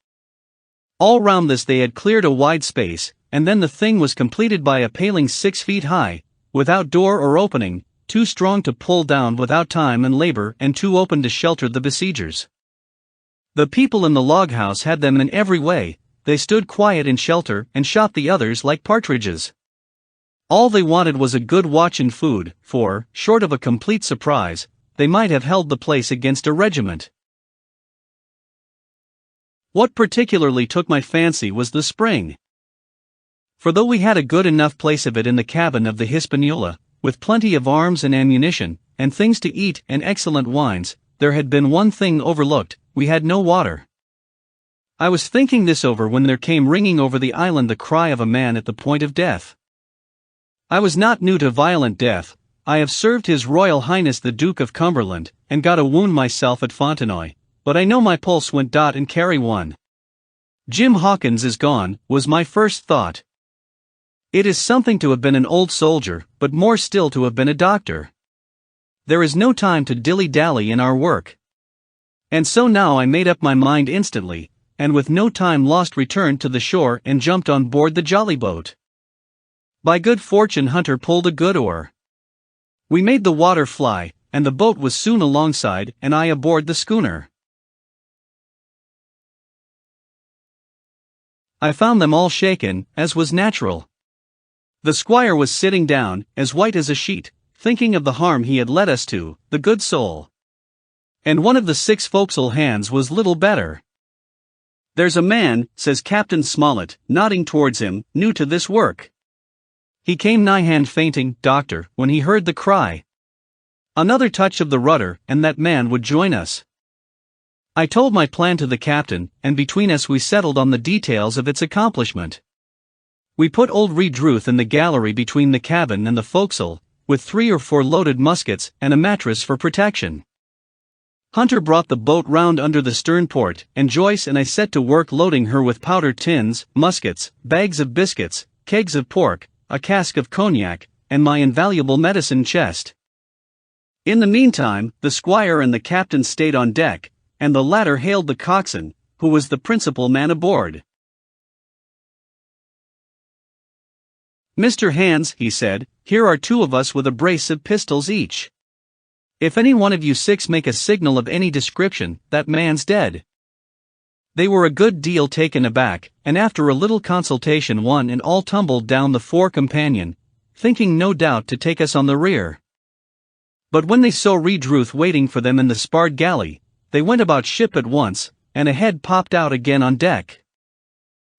All round this they had cleared a wide space, and then the thing was completed by a paling 6 feet high, without door or opening, too strong to pull down without time and labor and too open to shelter the besiegers. The people in the loghouse had them in every way. They stood quiet in shelter and shot the others like partridges. All they wanted was a good watch and food, for, short of a complete surprise, they might have held the place against a regiment. What particularly took my fancy was the spring. For though we had a good enough place of it in the cabin of the Hispaniola, with plenty of arms and ammunition, and things to eat and excellent wines, there had been one thing overlooked: we had no water. I was thinking this over when there came ringing over the island the cry of a man at the point of death. I was not new to violent death. I have served His Royal Highness the Duke of Cumberland, and got a wound myself at Fontenoy, but I know my pulse went dot and carry one. Jim Hawkins is gone, was my first thought. It is something to have been an old soldier, but more still to have been a doctor. There is no time to dilly-dally in our work. And so now I made up my mind instantly, and with no time lost returned to the shore and jumped on board the jolly boat. By good fortune Hunter pulled a good oar. We made the water fly, and the boat was soon alongside and I aboard the schooner. I found them all shaken, as was natural. The squire was sitting down, as white as a sheet, thinking of the harm he had led us to, the good soul. And one of the 6 forecastle hands was little better. "There's a man," says Captain Smollett, nodding towards him, "new to this work. He came nigh hand fainting, doctor, when he heard the cry. Another touch of the rudder, and that man would join us. I told my plan to the captain, and between us we settled on the details of its accomplishment. We put old Redruth in the gallery between the cabin and the forecastle, with 3 or 4 loaded muskets and a mattress for protection. Hunter brought the boat round under the stern port, and Joyce and I set to work loading her with powder tins, muskets, bags of biscuits, kegs of pork, a cask of cognac, and my invaluable medicine chest. In the meantime, the squire and the captain stayed on deck, and the latter hailed the coxswain, who was the principal man aboard. "Mr. Hans," he said, "here are 2 of us with a brace of pistols each. If any one of you 6 make a signal of any description, that man's dead." They were a good deal taken aback, and after a little consultation one and all tumbled down the fore companion, thinking no doubt to take us on the rear. But when they saw Redruth waiting for them in the spar galley, they went about ship at once, and a head popped out again on deck.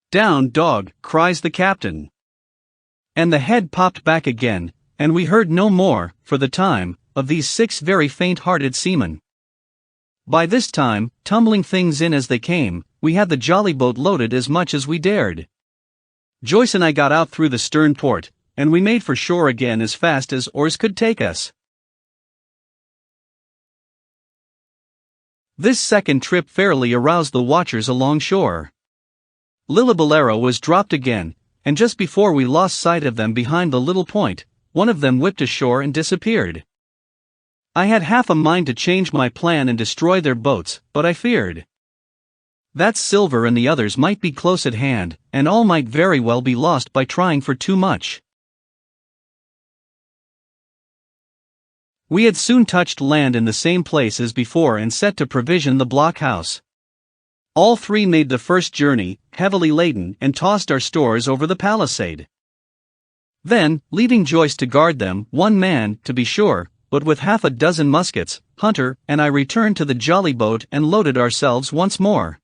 "Down, dog," cries the captain. And the head popped back again, and we heard no more, for the time, of these 6 very faint-hearted seamen. By this time, tumbling things in as they came, we had the jolly boat loaded as much as we dared. Joyce and I got out through the stern port, and we made for shore again as fast as oars could take us. This second trip fairly aroused the watchers along shore. Lillibullero was dropped again, and just before we lost sight of them behind the little point, one of them whipped ashore and disappeared. I had half a mind to change my plan and destroy their boats, but I feared that Silver and the others might be close at hand, and all might very well be lost by trying for too much. We had soon touched land in the same place as before and set to provision the blockhouse. All 3 made the first journey, heavily laden, and tossed our stores over the palisade. Then, leaving Joyce to guard them, 1 man, to be sure, but with half a dozen muskets, Hunter and I returned to the jolly boat and loaded ourselves once more.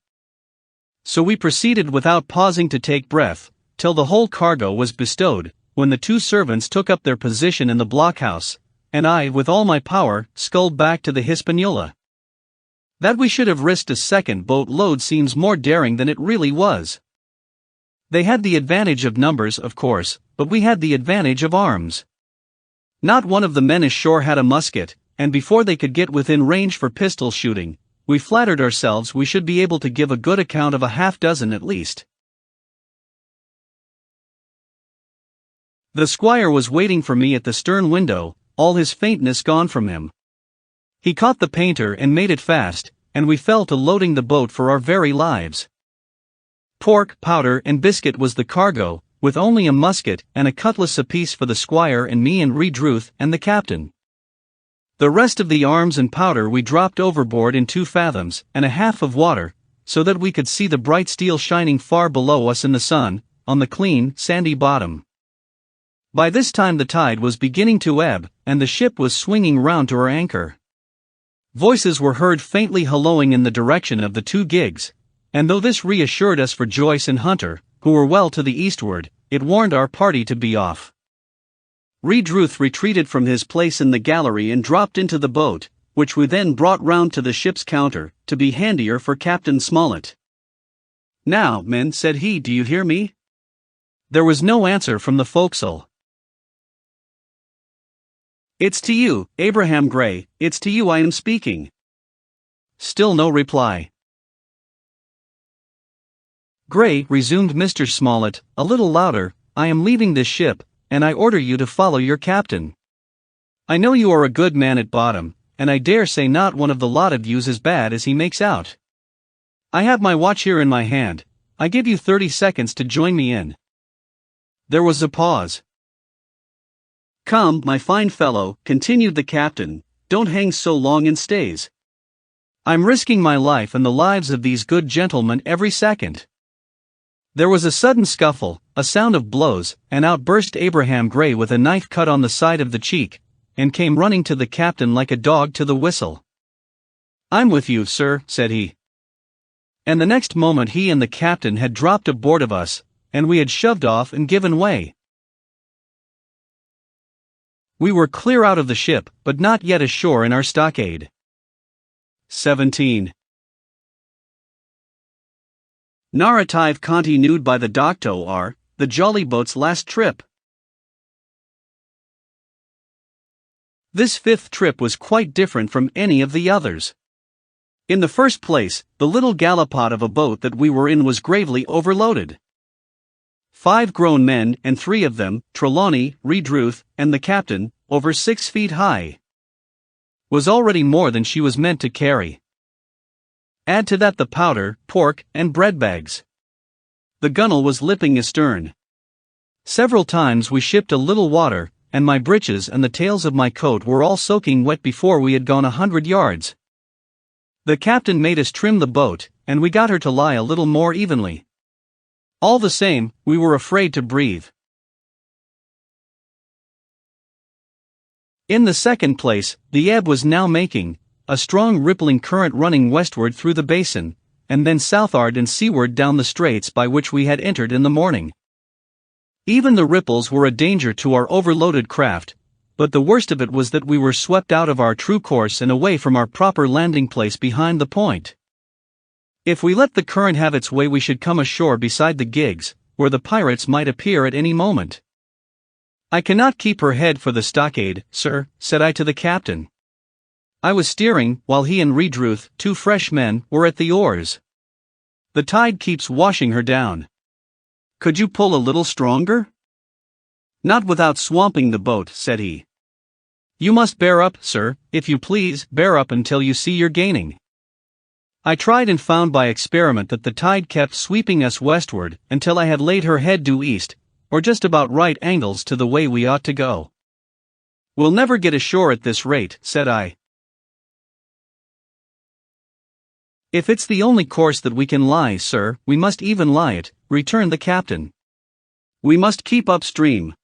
So we proceeded without pausing to take breath, till the whole cargo was bestowed, when the 2 servants took up their position in the blockhouse, and I, with all my power, sculled back to the Hispaniola. That we should have risked a second boat load seems more daring than it really was. They had the advantage of numbers, of course, but we had the advantage of arms. Not one of the men ashore had a musket, and before they could get within range for pistol shooting, we flattered ourselves we should be able to give a good account of a half-dozen at least. The squire was waiting for me at the stern window, all his faintness gone from him. He caught the painter and made it fast, and we fell to loading the boat for our very lives. Pork, powder, and biscuit was the cargo, with only a musket and a cutlass apiece for the squire and me and Redruth and the captain. The rest of the arms and powder we dropped overboard in 2 fathoms and a half of water, so that we could see the bright steel shining far below us in the sun, on the clean, sandy bottom. By this time the tide was beginning to ebb, and the ship was swinging round to her anchor. Voices were heard faintly hallooing in the direction of the 2 gigs, and though this reassured us for Joyce and Hunter, who were well to the eastward, it warned our party to be off. Redruth retreated from his place in the gallery and dropped into the boat, which we then brought round to the ship's counter, to be handier for Captain Smollett. "Now, men," said he, "do you hear me?" There was no answer from the forecastle. "It's to you, Abraham Gray, it's to you I am speaking." Still no reply. "Gray," resumed Mr. Smollett, a little louder, "I am leaving this ship, and I order you to follow your captain. I know you are a good man at bottom, and I dare say not one of the lot of you's as bad as he makes out. I have my watch here in my hand. I give you 30 seconds to join me in." There was a pause. "Come, my fine fellow," continued the captain, "don't hang so long in stays. I'm risking my life and the lives of these good gentlemen every second." There was a sudden scuffle, a sound of blows, and out burst Abraham Gray with a knife cut on the side of the cheek, and came running to the captain like a dog to the whistle. "I'm with you, sir," said he. And the next moment he and the captain had dropped aboard of us, and we had shoved off and given way. We were clear out of the ship, but not yet ashore in our stockade. 17. Narrative continued by the Doctor, the jolly boat's last trip. This fifth trip was quite different from any of the others. In the first place, the little gallipot of a boat that we were in was gravely overloaded. 5 grown men, and 3 of them, Trelawney, Redruth, and the captain, over 6 feet high, was already more than she was meant to carry. Add to that the powder, pork, and bread bags. The gunwale was lipping astern. Several times we shipped a little water, and my breeches and the tails of my coat were all soaking wet before we had gone 100 yards. The captain made us trim the boat, and we got her to lie a little more evenly. All the same, we were afraid to breathe. In the second place, the ebb was now making a strong rippling current running westward through the basin, and then southward and seaward down the straits by which we had entered in the morning. Even the ripples were a danger to our overloaded craft, but the worst of it was that we were swept out of our true course and away from our proper landing place behind the point. If we let the current have its way, we should come ashore beside the gigs, where the pirates might appear at any moment. "I cannot keep her head for the stockade, sir," said I to the captain. I was steering, while he and Redruth, 2 fresh men, were at the oars. "The tide keeps washing her down. Could you pull a little stronger?" "Not without swamping the boat," said he. "You must bear up, sir, if you please, bear up until you see you're gaining." I tried and found by experiment that the tide kept sweeping us westward until I had laid her head due east, or just about right angles to the way we ought to go. "We'll never get ashore at this rate," said I. "If it's the only course that we can lie, sir, we must even lie it," returned the captain. "We must keep upstream.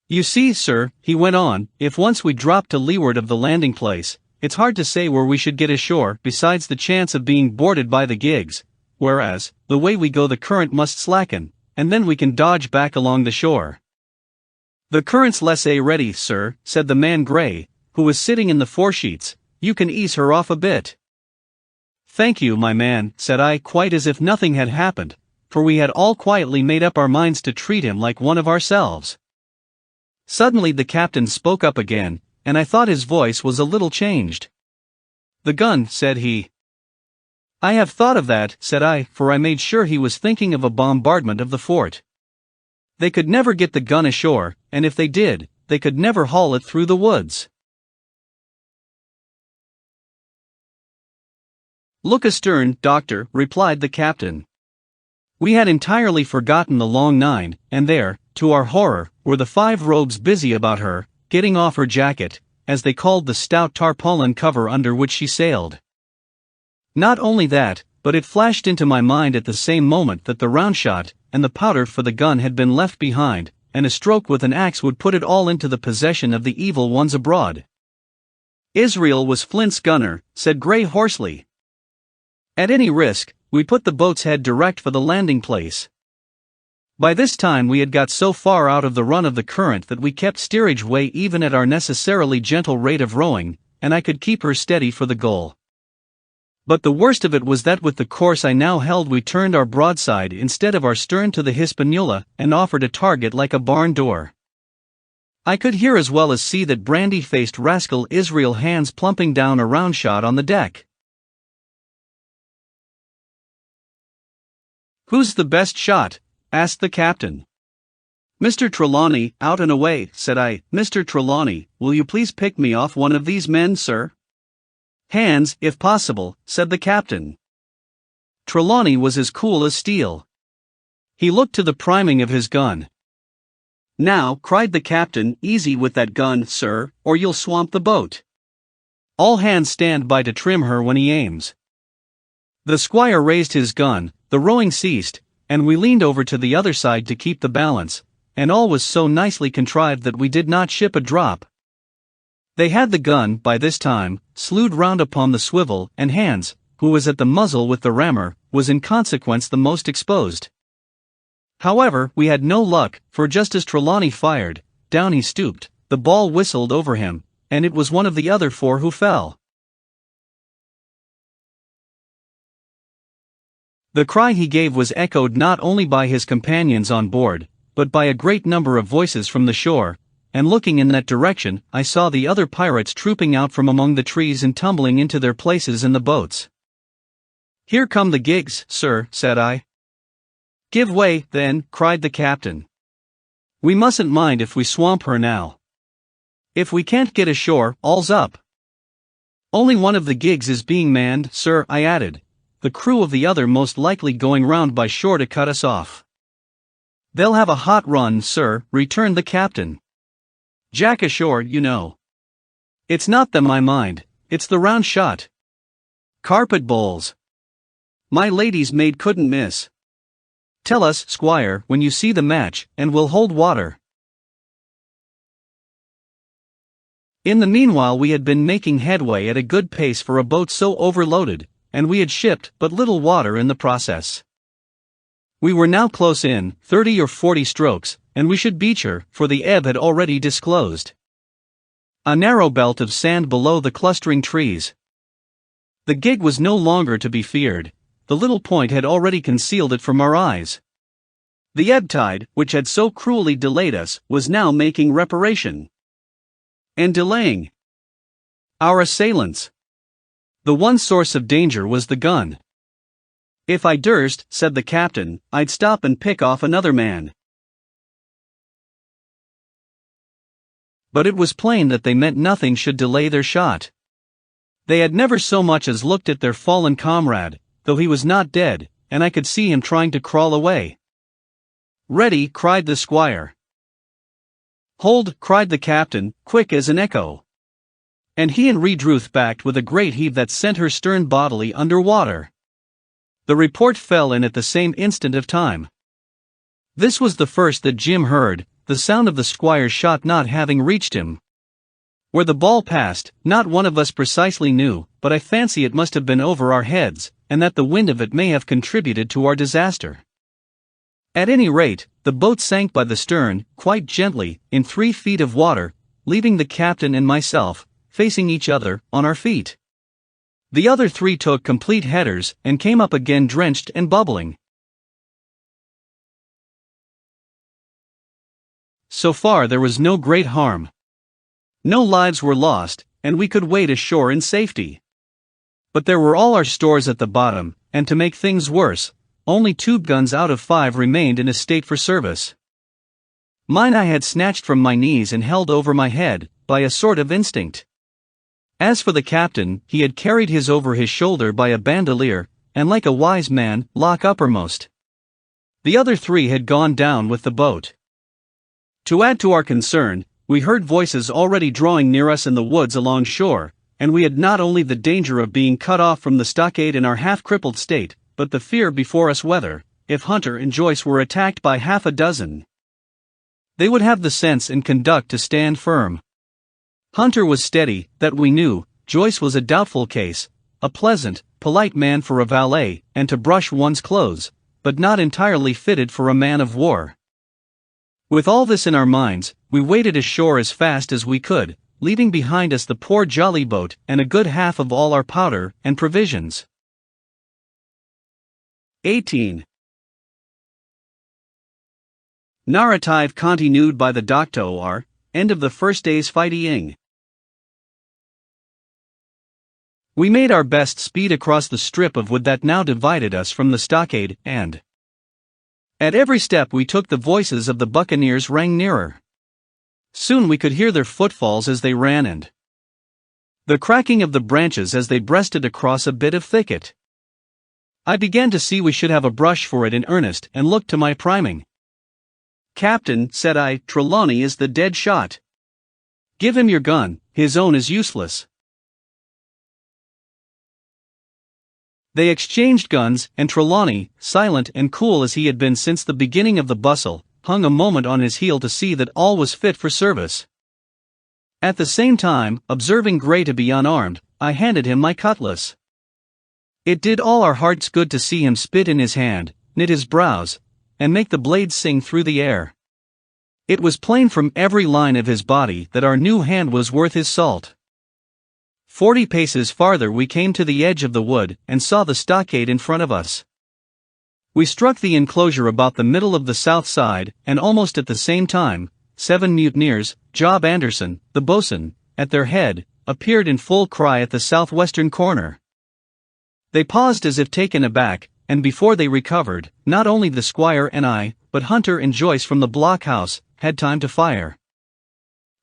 You see, sir," he went on, "if once we drop to leeward of the landing place, it's hard to say where we should get ashore, besides the chance of being boarded by the gigs, whereas, the way we go the current must slacken, and then we can dodge back along the shore." "The current's laissez ready, sir," said the man Gray, who was sitting in the foresheets. "You can ease her off a bit." "Thank you, my man," said I, quite as if nothing had happened, for we had all quietly made up our minds to treat him like one of ourselves. Suddenly the captain spoke up again, and I thought his voice was a little changed. "The gun," said he. "I have thought of that," said I, for I made sure he was thinking of a bombardment of the fort. "They could never get the gun ashore, and if they did, they could never haul it through the woods." "Look astern, Doctor," replied the captain. We had entirely forgotten the long 9, and there, to our horror, were the 5 rogues busy about her, getting off her jacket, as they called the stout tarpaulin cover under which she sailed. Not only that, but it flashed into my mind at the same moment that the round shot and the powder for the gun had been left behind, and a stroke with an axe would put it all into the possession of the evil ones abroad. "Israel was Flint's gunner," said Gray hoarsely. At any risk, we put the boat's head direct for the landing place. By this time we had got so far out of the run of the current that we kept steerage way even at our necessarily gentle rate of rowing, and I could keep her steady for the goal. But the worst of it was that with the course I now held we turned our broadside instead of our stern to the Hispaniola and offered a target like a barn door. I could hear as well as see that brandy-faced rascal Israel hands plumping down a round shot on the deck. "Who's the best shot?" asked the captain. "Mr. Trelawney, out and away," said I. "Mr. Trelawney, will you please pick me off one of these men, sir?" "Hands, if possible," said the captain. Trelawney was as cool as steel. He looked to the priming of his gun. "Now," cried the captain, "easy with that gun, sir, or you'll swamp the boat. All hands stand by to trim her when he aims." The squire raised his gun, the rowing ceased, and we leaned over to the other side to keep the balance, and all was so nicely contrived that we did not ship a drop. They had the gun, by this time, slewed round upon the swivel, and Hans, who was at the muzzle with the rammer, was in consequence the most exposed. However, we had no luck, for just as Trelawney fired, down he stooped, the ball whistled over him, and it was one of the other four who fell. The cry he gave was echoed not only by his companions on board, but by a great number of voices from the shore, and looking in that direction, I saw the other pirates trooping out from among the trees and tumbling into their places in the boats. "Here come the gigs, sir," said I. "Give way, then," cried the captain. "We mustn't mind if we swamp her now. If we can't get ashore, all's up." "Only one of the gigs is being manned, sir," I added, "the crew of the other most likely going round by shore to cut us off." "They'll have a hot run, sir," returned the captain. "Jack ashore, you know. It's not them I mind, it's the round shot. Carpet bowls. My lady's maid couldn't miss. Tell us, squire, when you see the match, and we'll hold water." In the meanwhile we had been making headway at a good pace for a boat so overloaded, and we had shipped but little water in the process. We were now close in, 30 or 40 strokes, and we should beach her, for the ebb had already disclosed a narrow belt of sand below the clustering trees. The gig was no longer to be feared, the little point had already concealed it from our eyes. The ebb tide, which had so cruelly delayed us, was now making reparation. And delaying our assailants. The one source of danger was the gun. "If I durst," said the captain, "I'd stop and pick off another man." But it was plain that they meant nothing should delay their shot. They had never so much as looked at their fallen comrade, though he was not dead, and I could see him trying to crawl away. "Ready," cried the squire. "Hold," cried the captain, quick as an echo. And he and Redruth backed with a great heave that sent her stern bodily under water. The report fell in at the same instant of time. This was the first that Jim heard, the sound of the squire's shot not having reached him. Where the ball passed, not one of us precisely knew, but I fancy it must have been over our heads, and that the wind of it may have contributed to our disaster. At any rate, the boat sank by the stern, quite gently, in 3 feet of water, leaving the captain and myself, facing each other, on our feet. The other 3 took complete headers, and came up again drenched and bubbling. So far there was no great harm. No lives were lost, and we could wade ashore in safety. But there were all our stores at the bottom, and to make things worse, only 2 guns out of 5 remained in a state for service. Mine I had snatched from my knees and held over my head, by a sort of instinct. As for the captain, he had carried his over his shoulder by a bandolier, and like a wise man, lock uppermost. The other 3 had gone down with the boat. To add to our concern, we heard voices already drawing near us in the woods along shore, and we had not only the danger of being cut off from the stockade in our half-crippled state, but the fear before us whether, if Hunter and Joyce were attacked by half a dozen, they would have the sense and conduct to stand firm. Hunter was steady, that we knew. Joyce was a doubtful case, a pleasant, polite man for a valet, and to brush one's clothes, but not entirely fitted for a man of war. With all this in our minds, we waded ashore as fast as we could, leaving behind us the poor jolly boat and a good half of all our powder and provisions. 18. Narrative continued by the Doctor. End of the first day's fighting. We made our best speed across the strip of wood that now divided us from the stockade, and at every step we took the voices of the buccaneers rang nearer. Soon we could hear their footfalls as they ran and the cracking of the branches as they breasted across a bit of thicket. I began to see we should have a brush for it in earnest and looked to my priming. "Captain," said I, "Trelawney is the dead shot. Give him your gun, his own is useless." They exchanged guns, and Trelawney, silent and cool as he had been since the beginning of the bustle, hung a moment on his heel to see that all was fit for service. At the same time, observing Grey to be unarmed, I handed him my cutlass. It did all our hearts good to see him spit in his hand, knit his brows, and make the blade sing through the air. It was plain from every line of his body that our new hand was worth his salt. 40 paces farther we came to the edge of the wood and saw the stockade in front of us. We struck the enclosure about the middle of the south side, and almost at the same time, 7 mutineers, Job Anderson, the boatswain, at their head, appeared in full cry at the southwestern corner. They paused as if taken aback, and before they recovered, not only the squire and I, but Hunter and Joyce from the blockhouse, had time to fire.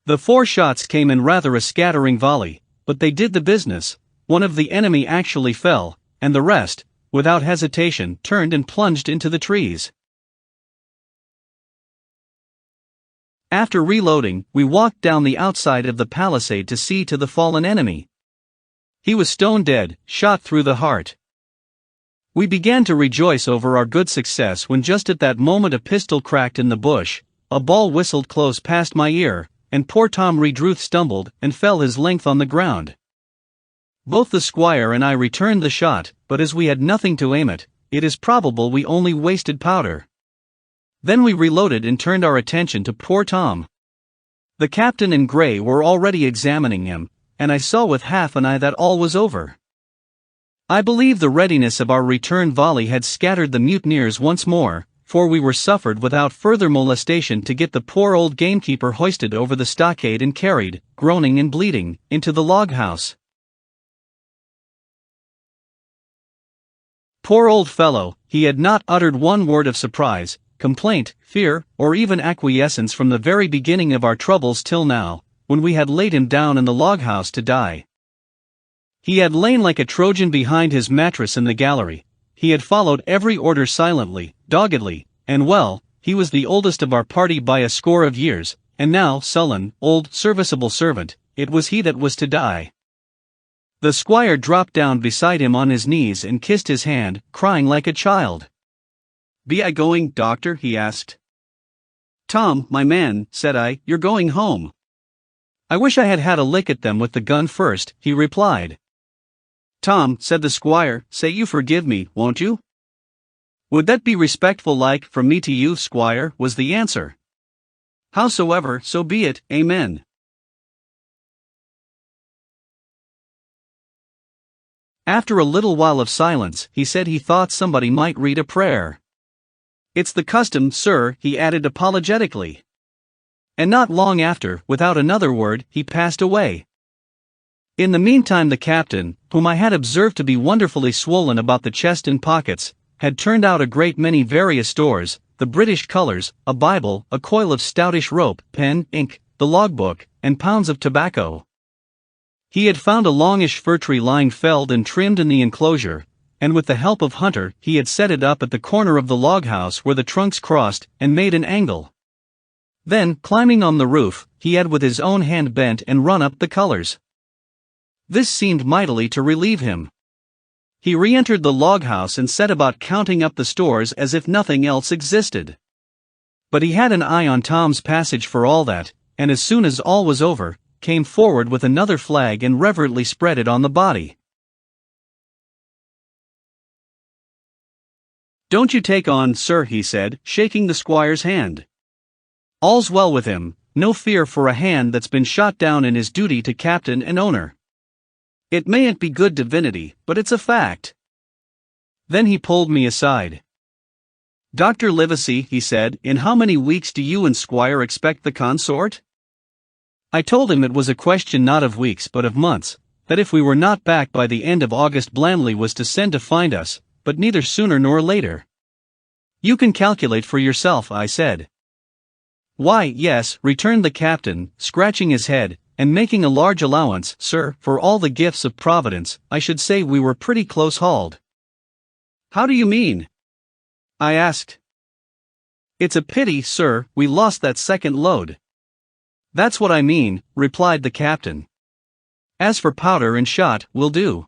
The 4 shots came in rather a scattering volley, but they did the business. One of the enemy actually fell, and the rest, without hesitation, turned and plunged into the trees. After reloading, we walked down the outside of the palisade to see to the fallen enemy. He was stone dead, shot through the heart. We began to rejoice over our good success when just at that moment a pistol cracked in the bush, a ball whistled close past my ear, and poor Tom Redruth stumbled and fell his length on the ground. Both the squire and I returned the shot, but as we had nothing to aim at, it is probable we only wasted powder. Then we reloaded and turned our attention to poor Tom. The captain and Gray were already examining him, and I saw with half an eye that all was over. I believe the readiness of our return volley had scattered the mutineers once more, for we were suffered without further molestation to get the poor old gamekeeper hoisted over the stockade and carried, groaning and bleeding, into the log house. Poor old fellow, he had not uttered one word of surprise, complaint, fear, or even acquiescence from the very beginning of our troubles till now, when we had laid him down in the log house to die. He had lain like a Trojan behind his mattress in the gallery. He had followed every order silently, doggedly, and well, he was the oldest of our party by a score of years, and now, sullen, old, serviceable servant, it was he that was to die. The squire dropped down beside him on his knees and kissed his hand, crying like a child. "Be I going, doctor?" he asked. "Tom, my man," said I, "you're going home." "I wish I had had a lick at them with the gun first," he replied. "Tom," said the squire, "say you forgive me, won't you?" "Would that be respectful like, from me to you, squire?" was the answer. "Howsoever, so be it, amen." After a little while of silence, he said he thought somebody might read a prayer. "It's the custom, sir," he added apologetically. And not long after, without another word, he passed away. In the meantime the captain, whom I had observed to be wonderfully swollen about the chest and pockets, had turned out a great many various stores, the British colours, a Bible, a coil of stoutish rope, pen, ink, the logbook, and pounds of tobacco. He had found a longish fir tree lying felled and trimmed in the enclosure, and with the help of Hunter he had set it up at the corner of the log house where the trunks crossed, and made an angle. Then, climbing on the roof, he had with his own hand bent and run up the colours. This seemed mightily to relieve him. He re-entered the log house and set about counting up the stores as if nothing else existed. But he had an eye on Tom's passage for all that, and as soon as all was over, came forward with another flag and reverently spread it on the body. "Don't you take on, sir," he said, shaking the squire's hand. "All's well with him, no fear for a hand that's been shot down in his duty to captain and owner. It mayn't be good divinity, but it's a fact." Then he pulled me aside. "Dr. Livesey," he said, "in how many weeks do you and squire expect the consort?" I told him it was a question not of weeks but of months, that if we were not back by the end of August Blandley was to send to find us, but neither sooner nor later. "You can calculate for yourself," I said. "Why, yes," returned the captain, scratching his head, and making a large allowance, "sir, for all the gifts of Providence, I should say we were pretty close hauled." "How do you mean?" I asked. "It's a pity, sir, we lost that second load." "That's what I mean," replied the captain. "As for powder and shot, we'll do.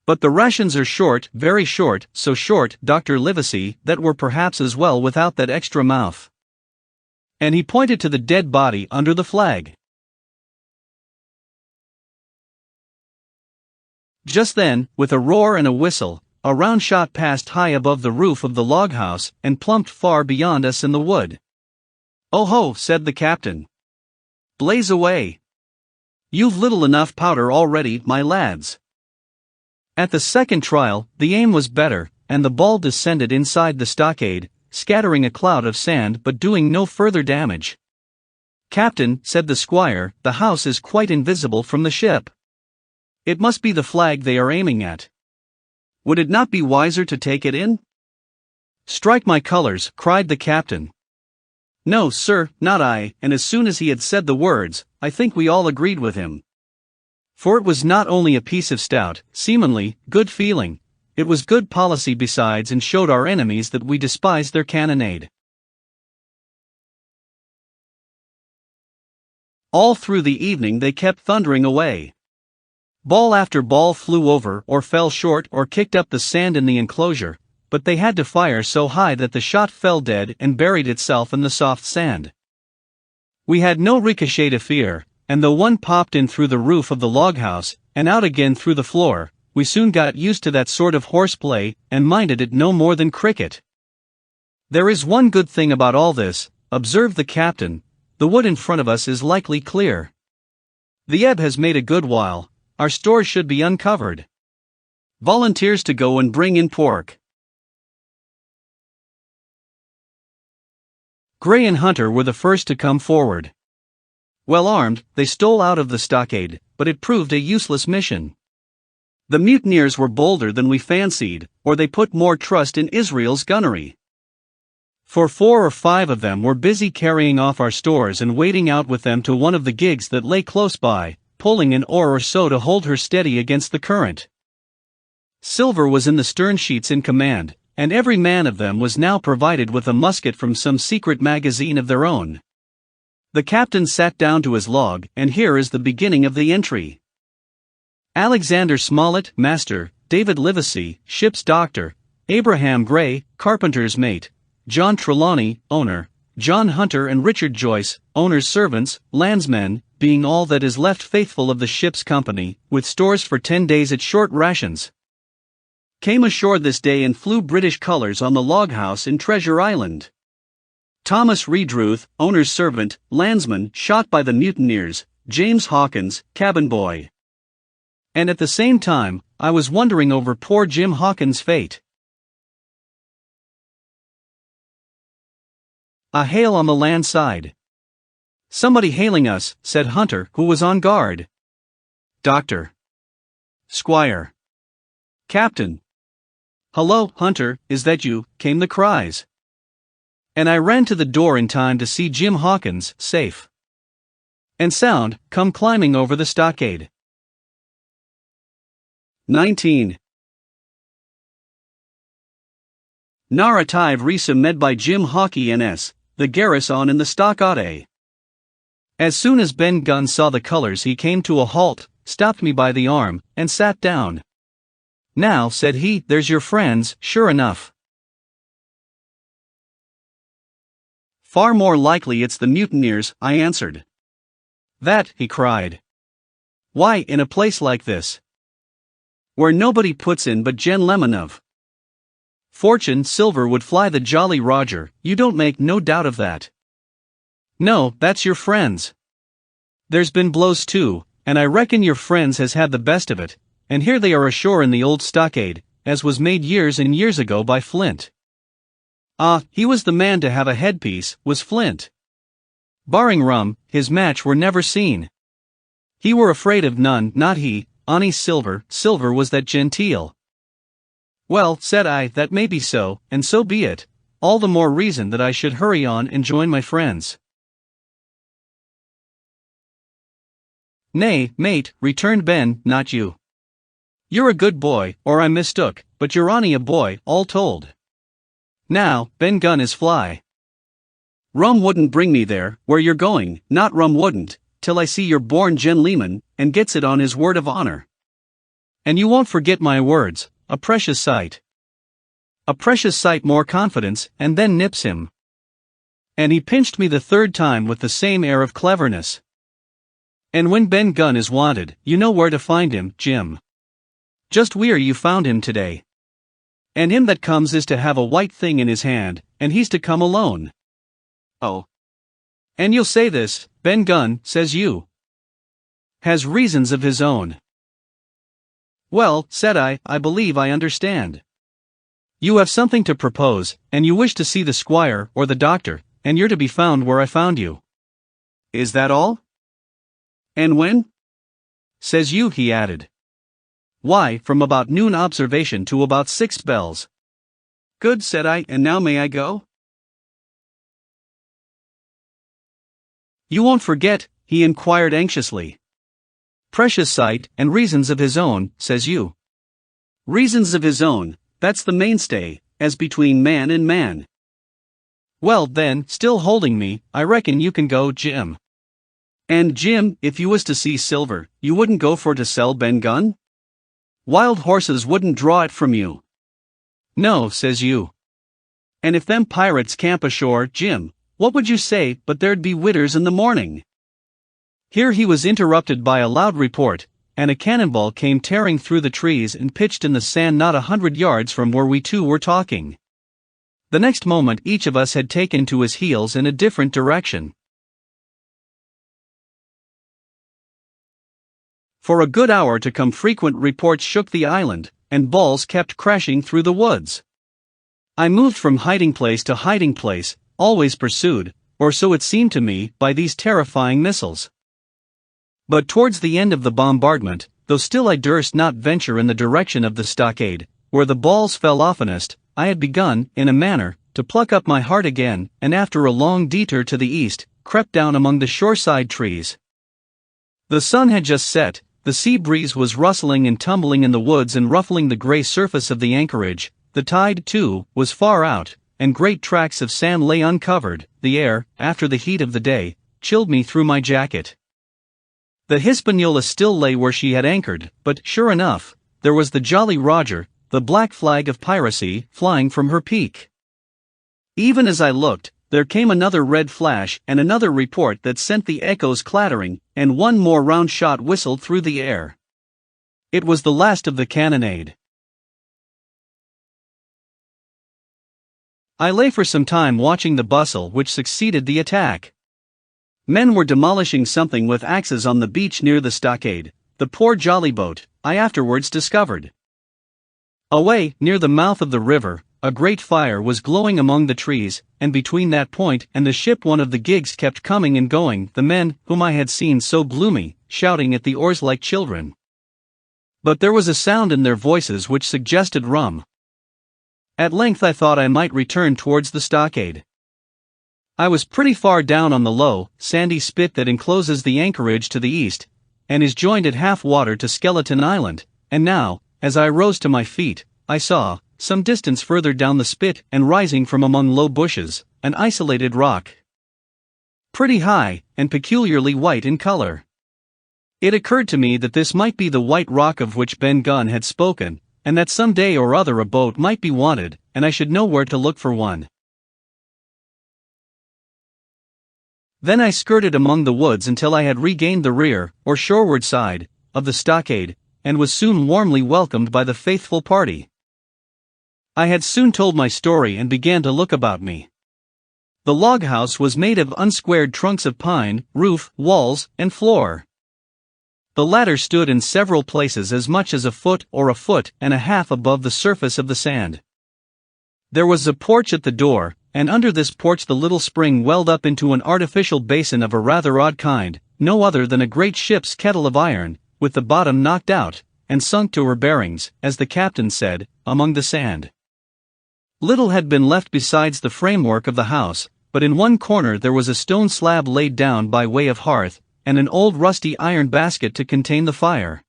But the rations are short, very short, so short, Dr. Livesey, that we're perhaps as well without that extra mouth." And he pointed to the dead body under the flag. Just then, with a roar and a whistle, a round shot passed high above the roof of the log house and plumped far beyond us in the wood. "Oh ho," said the captain. "Blaze away. You've little enough powder already, my lads." At the second trial, the aim was better, and the ball descended inside the stockade, scattering a cloud of sand but doing no further damage. "Captain," said the squire, "the house is quite invisible from the ship. It must be the flag they are aiming at. Would it not be wiser to take it in?" "Strike my colors," cried the captain. "No, sir, not I," and as soon as he had said the words, I think we all agreed with him. For it was not only a piece of stout, seamanly, good feeling, it was good policy besides, and showed our enemies that we despised their cannonade. All through the evening they kept thundering away. Ball after ball flew over or fell short or kicked up the sand in the enclosure, but they had to fire so high that the shot fell dead and buried itself in the soft sand. We had no ricochet to fear, and though one popped in through the roof of the log-house, and out again through the floor, we soon got used to that sort of horseplay, and minded it no more than cricket. "There is one good thing about all this," observed the captain, "the wood in front of us is likely clear. The ebb has made a good while, our stores should be uncovered. Volunteers to go and bring in pork." Gray and Hunter were the first to come forward. Well armed, they stole out of the stockade, but it proved a useless mission. The mutineers were bolder than we fancied, or they put more trust in Israel's gunnery. For 4 or 5 of them were busy carrying off our stores and wading out with them to one of the gigs that lay close by, pulling an oar or so to hold her steady against the current. Silver was in the stern sheets in command, and every man of them was now provided with a musket from some secret magazine of their own. The captain sat down to his log, and here is the beginning of the entry. Alexander Smollett, master; David Livesey, ship's doctor; Abraham Gray, carpenter's mate; John Trelawney, owner; John Hunter and Richard Joyce, owners' servants, landsmen, being all that is left faithful of the ship's company, with stores for 10 days at short rations. Came ashore this day and flew British colors on the log-house in Treasure Island. Thomas Redruth, owner's servant, landsman, shot by the mutineers; James Hawkins, cabin boy. And at the same time, I was wondering over poor Jim Hawkins' fate. A hail on the land side. "Somebody hailing us," said Hunter, who was on guard. "Doctor." "Squire." "Captain." "Hullo, Hunter, is that you?" came the cries. And I ran to the door in time to see Jim Hawkins, safe and sound, come climbing over the stockade. 19. Narrative resumed by Jim Hawkins, the garrison in the Stockade. As soon as Ben Gunn saw the colors he came to a halt, stopped me by the arm, and sat down. "Now," said he, "there's your friends, sure enough." "Far more likely it's the mutineers," I answered. "That," he cried. "Why, in a place like this, where nobody puts in but Jen Lemonov. Fortune Silver would fly the Jolly Roger, you don't make no doubt of that. No, that's your friends. There's been blows too, and I reckon your friends has had the best of it, and here they are ashore in the old stockade, as was made years and years ago by Flint. Ah, he was the man to have a headpiece, was Flint. Barring rum, his match were never seen. He were afraid of none, not he, honest Silver was that genteel." "Well," said I, "that may be so, and so be it, all the more reason that I should hurry on and join my friends." "Nay, mate," returned Ben, "not you. You're a good boy, or I mistook, but you're only a boy, all told. Now, Ben Gunn is fly. Rum wouldn't bring me there, where you're going, not rum wouldn't, till I see you're born gentleman, and gets it on his word of honor. And you won't forget my words, a precious sight. A precious sight more confidence, and then nips him." And he pinched me the 3rd time with the same air of cleverness. And when Ben Gunn is wanted, you know where to find him, Jim. Just where you found him today. And him that comes is to have a white thing in his hand, and he's to come alone. Oh. And you'll say this, Ben Gunn, says you, has reasons of his own. Well, said I believe I understand. You have something to propose, and you wish to see the squire or the doctor, and you're to be found where I found you. Is that all? And when? Says you, he added. Why, from about noon observation to about 6 bells. Good, said I, and now may I go? You won't forget, he inquired anxiously. Precious sight, and reasons of his own, says you. Reasons of his own, that's the mainstay, as between man and man. Well then, still holding me, I reckon you can go, Jim. And Jim, if you was to see silver, you wouldn't go for to sell Ben Gunn? Wild horses wouldn't draw it from you. No, says you. And if them pirates camp ashore, Jim, what would you say but there'd be widders in the morning? Here he was interrupted by a loud report, and a cannonball came tearing through the trees and pitched in the sand not 100 yards from where we two were talking. The next moment each of us had taken to his heels in a different direction. For a good hour to come frequent reports shook the island, and balls kept crashing through the woods. I moved from hiding place to hiding place, always pursued, or so it seemed to me, by these terrifying missiles. But towards the end of the bombardment, though still I durst not venture in the direction of the stockade, where the balls fell oftenest, I had begun, in a manner, to pluck up my heart again, and after a long detour to the east, crept down among the shoreside trees. The sun had just set, the sea breeze was rustling and tumbling in the woods and ruffling the grey surface of the anchorage, the tide, too, was far out, and great tracts of sand lay uncovered. The air, after the heat of the day, chilled me through my jacket. The Hispaniola still lay where she had anchored, but, sure enough, there was the Jolly Roger, the black flag of piracy, flying from her peak. Even as I looked, there came another red flash and another report that sent the echoes clattering, and one more round shot whistled through the air. It was the last of the cannonade. I lay for some time watching the bustle which succeeded the attack. Men were demolishing something with axes on the beach near the stockade, the poor jolly boat, I afterwards discovered. Away, near the mouth of the river, a great fire was glowing among the trees, and between that point and the ship one of the gigs kept coming and going, the men, whom I had seen so gloomy, shouting at the oars like children. But there was a sound in their voices which suggested rum. At length I thought I might return towards the stockade. I was pretty far down on the low, sandy spit that encloses the anchorage to the east, and is joined at half water to Skeleton Island, and now, as I rose to my feet, I saw, some distance further down the spit and rising from among low bushes, an isolated rock. Pretty high, and peculiarly white in color. It occurred to me that this might be the white rock of which Ben Gunn had spoken, and that some day or other a boat might be wanted, and I should know where to look for one. Then I skirted among the woods until I had regained the rear, or shoreward side, of the stockade, and was soon warmly welcomed by the faithful party. I had soon told my story and began to look about me. The log house was made of unsquared trunks of pine, roof, walls, and floor. The latter stood in several places as much as a foot or a foot and a half above the surface of the sand. There was a porch at the door, and under this porch the little spring welled up into an artificial basin of a rather odd kind, no other than a great ship's kettle of iron, with the bottom knocked out, and sunk to her bearings, as the captain said, among the sand. Little had been left besides the framework of the house, but in one corner there was a stone slab laid down by way of hearth, and an old rusty iron basket to contain the fire.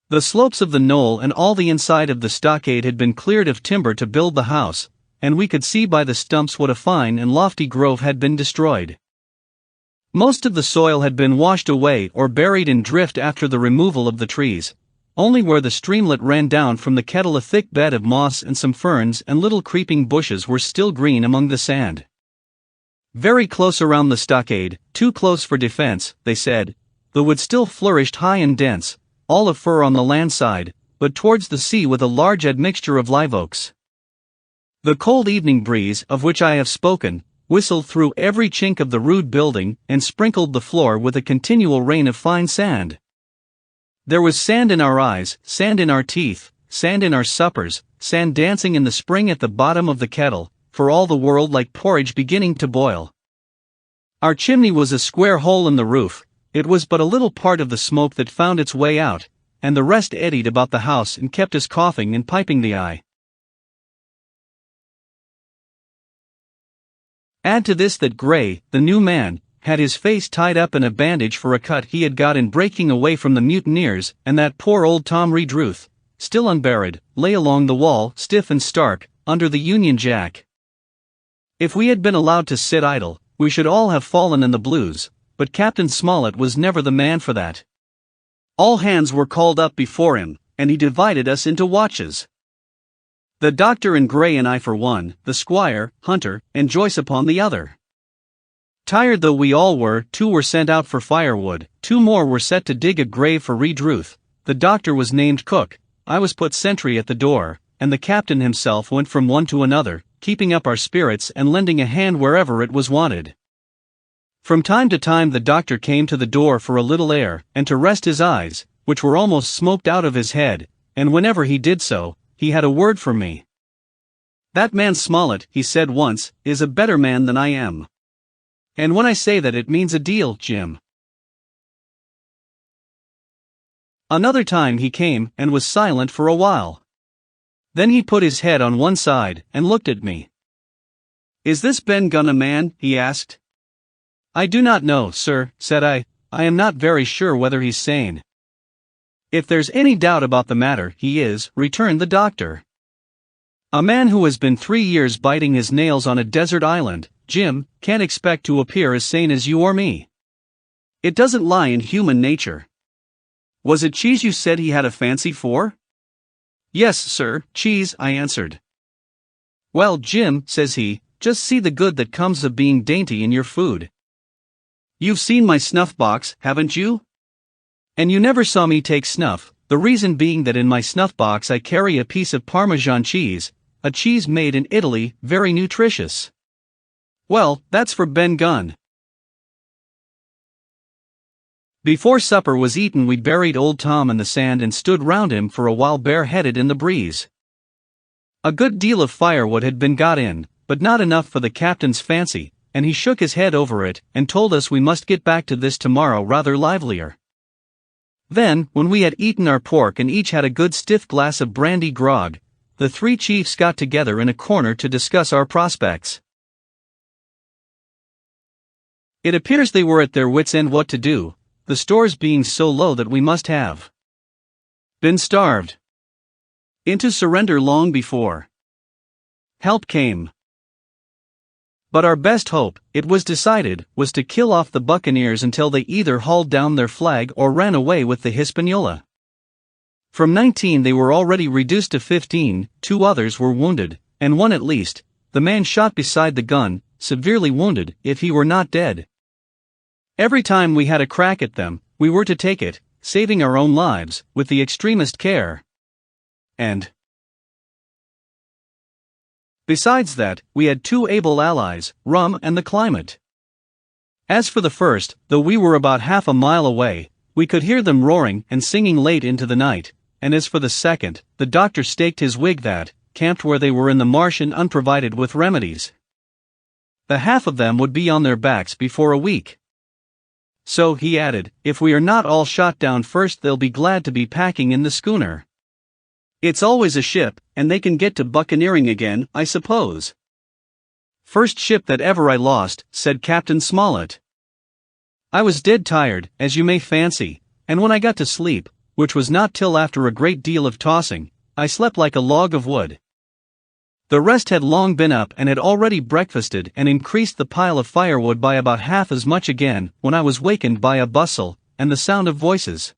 The slopes of the knoll and all the inside of the stockade had been cleared of timber to build the house, and we could see by the stumps what a fine and lofty grove had been destroyed. Most of the soil had been washed away or buried in drift after the removal of the trees. Only where the streamlet ran down from the kettle a thick bed of moss and some ferns and little creeping bushes were still green among the sand. Very close around the stockade, too close for defense, they said, the wood still flourished high and dense, all of fir on the land side, but towards the sea with a large admixture of live oaks. The cold evening breeze, of which I have spoken, whistled through every chink of the rude building and sprinkled the floor with a continual rain of fine sand. There was sand in our eyes, sand in our teeth, sand in our suppers, sand dancing in the spring at the bottom of the kettle, for all the world like porridge beginning to boil. Our chimney was a square hole in the roof. It was but a little part of the smoke that found its way out, and the rest eddied about the house and kept us coughing and piping the eye. Add to this that Gray, the new man, had his face tied up in a bandage for a cut he had got in breaking away from the mutineers, and that poor old Tom Redruth, still unburied, lay along the wall, stiff and stark, under the Union Jack. If we had been allowed to sit idle, we should all have fallen in the blues, but Captain Smollett was never the man for that. All hands were called up before him, and he divided us into watches. The doctor and Gray and I for one, the squire, Hunter, and Joyce upon the other. Tired though we all were, 2 were sent out for firewood, 2 more were set to dig a grave for Redruth, the doctor was named cook, I was put sentry at the door, and the captain himself went from one to another, keeping up our spirits and lending a hand wherever it was wanted. From time to time the doctor came to the door for a little air, and to rest his eyes, which were almost smoked out of his head, and whenever he did so, he had a word for me. "That man Smollett," he said once, "is a better man than I am. And when I say that it means a deal, Jim." Another time he came and was silent for a while. Then he put his head on one side and looked at me. "Is this Ben Gunn a man?" he asked. "I do not know, sir," said I. "I am not very sure whether he's sane." "If there's any doubt about the matter, he is," returned the doctor. "A man who has been 3 years biting his nails on a desert island, Jim, can't expect to appear as sane as you or me. It doesn't lie in human nature. Was it cheese you said he had a fancy for?" "Yes, sir, cheese," I answered. "Well, Jim," says he, "just see the good that comes of being dainty in your food. You've seen my snuff box, haven't you? And you never saw me take snuff, the reason being that in my snuff box I carry a piece of Parmesan cheese, a cheese made in Italy, very nutritious. Well, that's for Ben Gunn." Before supper was eaten we buried old Tom in the sand and stood round him for a while bare-headed in the breeze. A good deal of firewood had been got in, but not enough for the captain's fancy, and he shook his head over it and told us we must get back to this tomorrow rather livelier. Then, when we had eaten our pork and each had a good stiff glass of brandy grog, the 3 chiefs got together in a corner to discuss our prospects. It appears they were at their wits' end what to do, the stores being so low that we must have been starved into surrender long before help came. But our best hope, it was decided, was to kill off the buccaneers until they either hauled down their flag or ran away with the Hispaniola. From 19 they were already reduced to 15, 2 others were wounded, and one at least, the man shot beside the gun, severely wounded, if he were not dead. Every time we had a crack at them, we were to take it, saving our own lives, with the extremest care. And besides that, we had 2 able allies, rum and the climate. As for the first, though we were about half a mile away, we could hear them roaring and singing late into the night, and as for the second, the doctor staked his wig that, camped where they were in the marsh and unprovided with remedies, the half of them would be on their backs before a week. So, he added, if we are not all shot down first they'll be glad to be packing in the schooner. It's always a ship, and they can get to buccaneering again, I suppose. "First ship that ever I lost," said Captain Smollett. I was dead tired, as you may fancy, and when I got to sleep, which was not till after a great deal of tossing, I slept like a log of wood. The rest had long been up and had already breakfasted and increased the pile of firewood by about half as much again, when I was wakened by a bustle, and the sound of voices.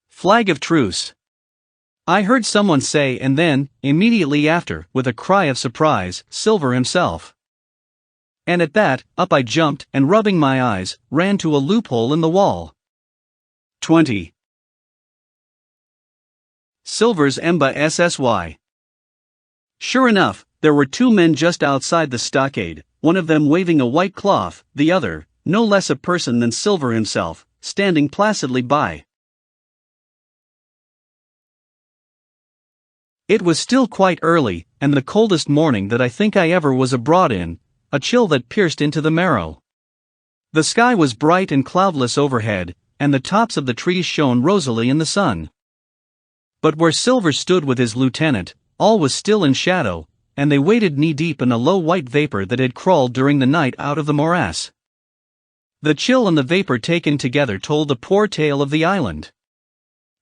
"Flag of truce," I heard someone say, and then, immediately after, with a cry of surprise, Silver himself. And at that, up I jumped, and rubbing my eyes, ran to a loophole in the wall. 20. Silver's Emba SSY. Sure enough, there were two men just outside the stockade, one of them waving a white cloth, the other, no less a person than Silver himself, standing placidly by. It was still quite early, and the coldest morning that I think I ever was abroad in, a chill that pierced into the marrow. The sky was bright and cloudless overhead, and the tops of the trees shone rosily in the sun. But where Silver stood with his lieutenant, all was still in shadow, and they waded knee-deep in a low white vapor that had crawled during the night out of the morass. The chill and the vapor taken together told the poor tale of the island.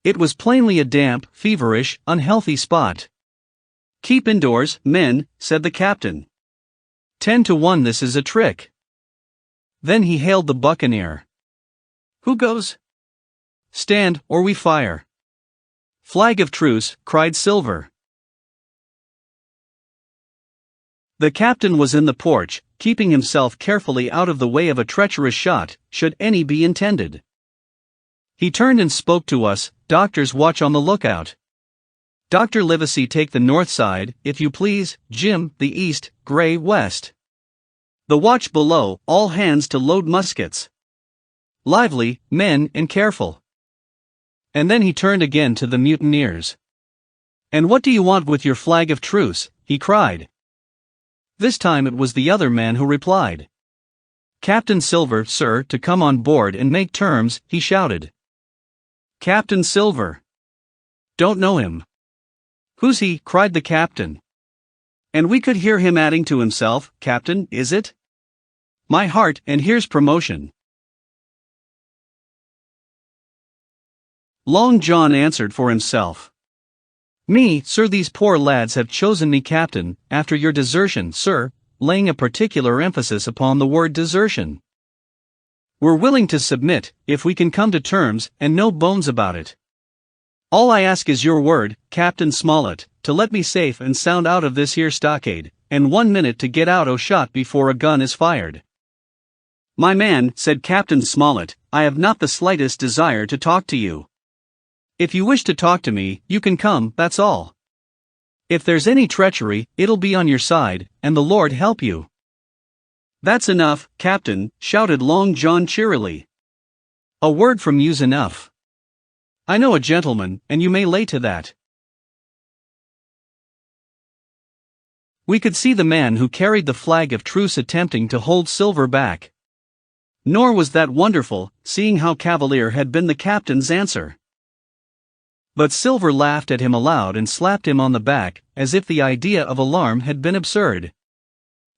It was plainly a damp, feverish, unhealthy spot. "Keep indoors, men," said the captain. 10 to 1 this is a trick. Then he hailed the Buccaneer. "Who goes?" "Stand, or we fire." "Flag of truce," cried Silver. The captain was in the porch, keeping himself carefully out of the way of a treacherous shot, should any be intended. He turned and spoke to us. "Doctors, watch on the lookout. Dr. Livesey, take the north side, if you please, Jim, the east, Gray, west. The watch below, all hands to load muskets. Lively, men, and careful." And then he turned again to the mutineers. "And what do you want with your flag of truce?" he cried. This time it was the other man who replied. "Captain Silver, sir, to come on board and make terms," he shouted. "Captain Silver? Don't know him." "Who's he?" cried the captain. And we could hear him adding to himself, "Captain, is it? My heart, and here's promotion." Long John answered for himself. "Me, sir, these poor lads have chosen me captain, after your desertion, sir," laying a particular emphasis upon the word desertion. "We're willing to submit, if we can come to terms, and no bones about it. All I ask is your word, Captain Smollett, to let me safe and sound out of this here stockade, and 1 minute to get out o' shot before a gun is fired." "My man," said Captain Smollett, "I have not the slightest desire to talk to you. If you wish to talk to me, you can come, that's all. If there's any treachery, it'll be on your side, and the Lord help you." "That's enough, Captain," shouted Long John cheerily. "A word from you's enough. I know a gentleman, and you may lay to that." We could see the man who carried the flag of truce attempting to hold Silver back. Nor was that wonderful, seeing how cavalier had been the captain's answer. But Silver laughed at him aloud and slapped him on the back, as if the idea of alarm had been absurd.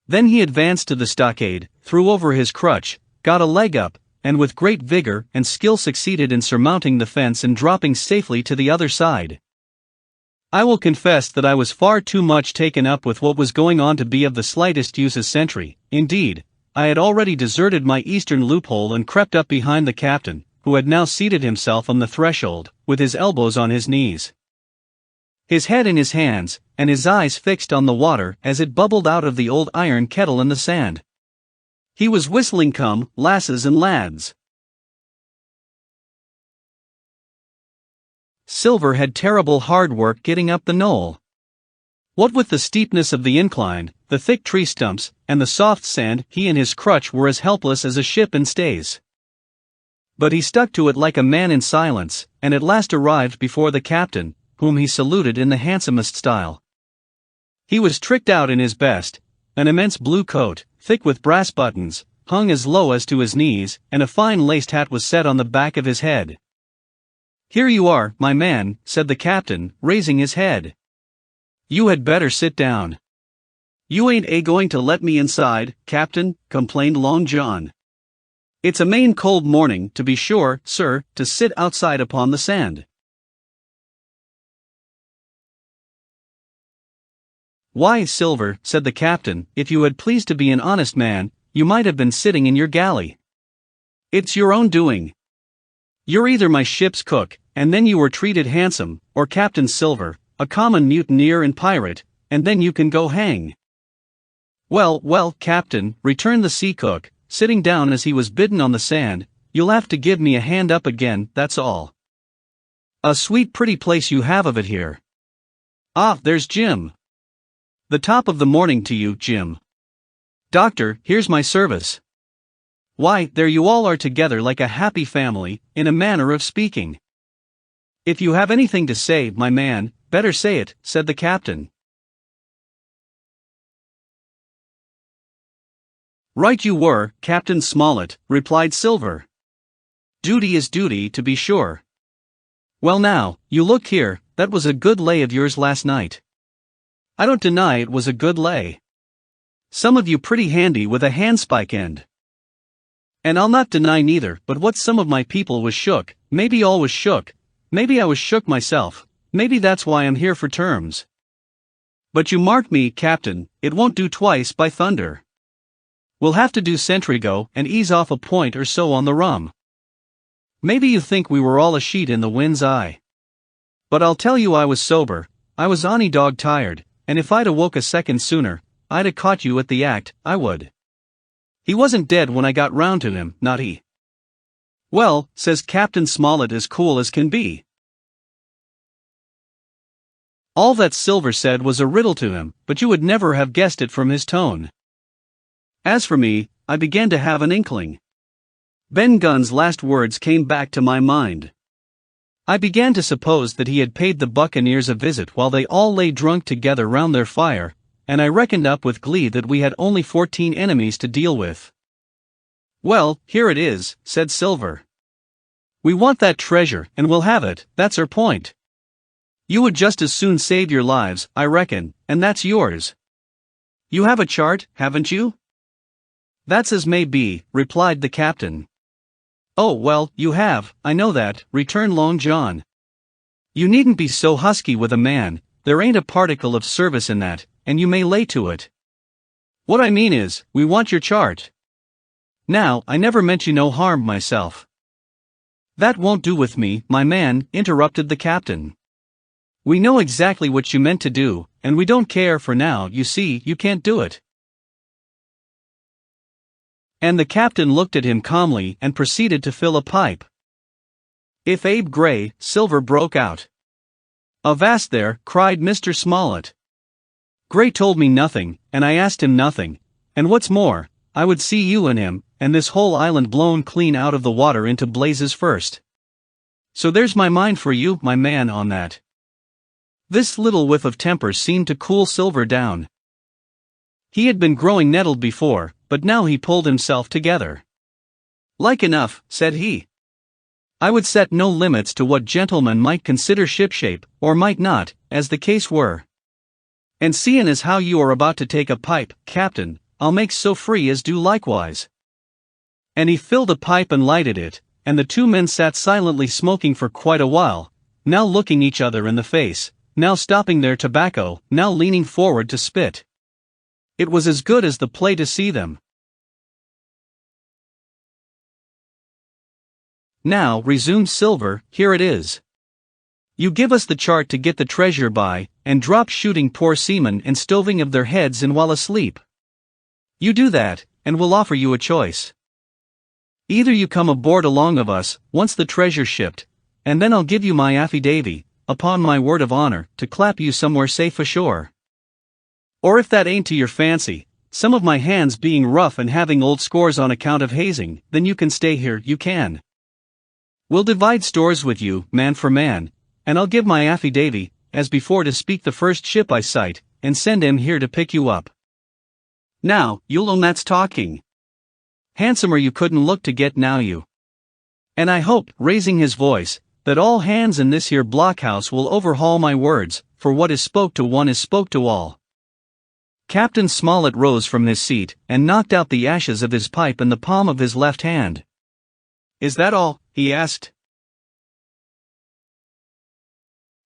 Then he advanced to the stockade, threw over his crutch, got a leg up, and with great vigor and skill succeeded in surmounting the fence and dropping safely to the other side. I will confess that I was far too much taken up with what was going on to be of the slightest use as sentry. Indeed, I had already deserted my eastern loophole and crept up behind the captain, who had now seated himself on the threshold, with his elbows on his knees, his head in his hands, and his eyes fixed on the water as it bubbled out of the old iron kettle in the sand. He was whistling "Come, lasses and lads." Silver had terrible hard work getting up the knoll. What with the steepness of the incline, the thick tree stumps, and the soft sand, he and his crutch were as helpless as a ship in stays. But he stuck to it like a man in silence, and at last arrived before the captain, whom he saluted in the handsomest style. He was tricked out in his best, an immense blue coat, thick with brass buttons, hung as low as to his knees, and a fine laced hat was set on the back of his head. "Here you are, my man," said the captain, raising his head. "You had better sit down." "You ain't going to let me inside, Captain," complained Long John. "It's a main cold morning, to be sure, sir, to sit outside upon the sand." "Why, Silver," said the captain, "if you had pleased to be an honest man, you might have been sitting in your galley. It's your own doing. You're either my ship's cook, and then you were treated handsome, or Captain Silver, a common mutineer and pirate, and then you can go hang." "Well, well, Captain," returned the sea cook, sitting down as he was bidden on the sand, "you'll have to give me a hand up again, that's all. A sweet pretty place you have of it here. Ah, there's Jim. The top of the morning to you, Jim. Doctor, here's my service. Why, there you all are together like a happy family, in a manner of speaking. If you have anything to say, my man, better say it, said the captain. Right you were, Captain Smollett, replied Silver. Duty is duty, to be sure. Well now, you look here, that was a good lay of yours last night. I don't deny it was a good lay. Some of you pretty handy with a handspike end. And I'll not deny neither, but what some of my people was shook, maybe all was shook, maybe I was shook myself, maybe that's why I'm here for terms. But you mark me, Captain, it won't do twice by thunder. We'll have to do sentry go and ease off a point or so on the rum. Maybe you think we were all a sheet in the wind's eye. But I'll tell you I was sober, I was ony dog tired, and if I'd awoke a second sooner, I'd a caught you at the act, I would. He wasn't dead when I got round to him, not he. Well, says Captain Smollett as cool as can be. All that Silver said was a riddle to him, but you would never have guessed it from his tone. As for me, I began to have an inkling. Ben Gunn's last words came back to my mind. I began to suppose that he had paid the Buccaneers a visit while they all lay drunk together round their fire, and I reckoned up with glee that we had only 14 enemies to deal with. Well, here it is, said Silver. We want that treasure, and we'll have it, that's our point. You would just as soon save your lives, I reckon, and that's yours. You have a chart, haven't you? That's as may be, replied the captain. Oh well, you have, I know that, returned Long John. You needn't be so husky with a man, there ain't a particle of service in that, and you may lay to it. What I mean is, we want your chart. Now, I never meant you no harm myself. That won't do with me, my man, interrupted the captain. We know exactly what you meant to do, and we don't care for now, you see, you can't do it. And the captain looked at him calmly and proceeded to fill a pipe. If Abe Gray, Silver broke out. Avast there, cried Mr. Smollett. Gray told me nothing, and I asked him nothing, and what's more, I would see you and him, and this whole island blown clean out of the water into blazes first. So there's my mind for you, my man, on that. This little whiff of temper seemed to cool Silver down. He had been growing nettled before, but now he pulled himself together. Like enough, said he. I would set no limits to what gentlemen might consider shipshape, or might not, as the case were. And seeing as how you are about to take a pipe, Captain, I'll make so free as do likewise. And he filled a pipe and lighted it, and the two men sat silently smoking for quite a while, now looking each other in the face, now stopping their tobacco, now leaning forward to spit. It was as good as the play to see them. Now, resumed Silver, here it is. You give us the chart to get the treasure by, and drop shooting poor seamen and stoving of their heads in while asleep. You do that, and we'll offer you a choice. Either you come aboard along of us, once the treasure's shipped, and then I'll give you my affidavy, upon my word of honor, to clap you somewhere safe ashore. Or if that ain't to your fancy, some of my hands being rough and having old scores on account of hazing, then you can stay here, you can. We'll divide stores with you, man for man, and I'll give my affidavy, as before, to speak the first ship I sight, and send him here to pick you up. Now, you'll own that's talking. Handsomer you couldn't look to get now you. And I hope, raising his voice, that all hands in this here blockhouse will overhaul my words, for what is spoke to one is spoke to all. Captain Smollett rose from his seat, and knocked out the ashes of his pipe in the palm of his left hand. Is that all? He asked.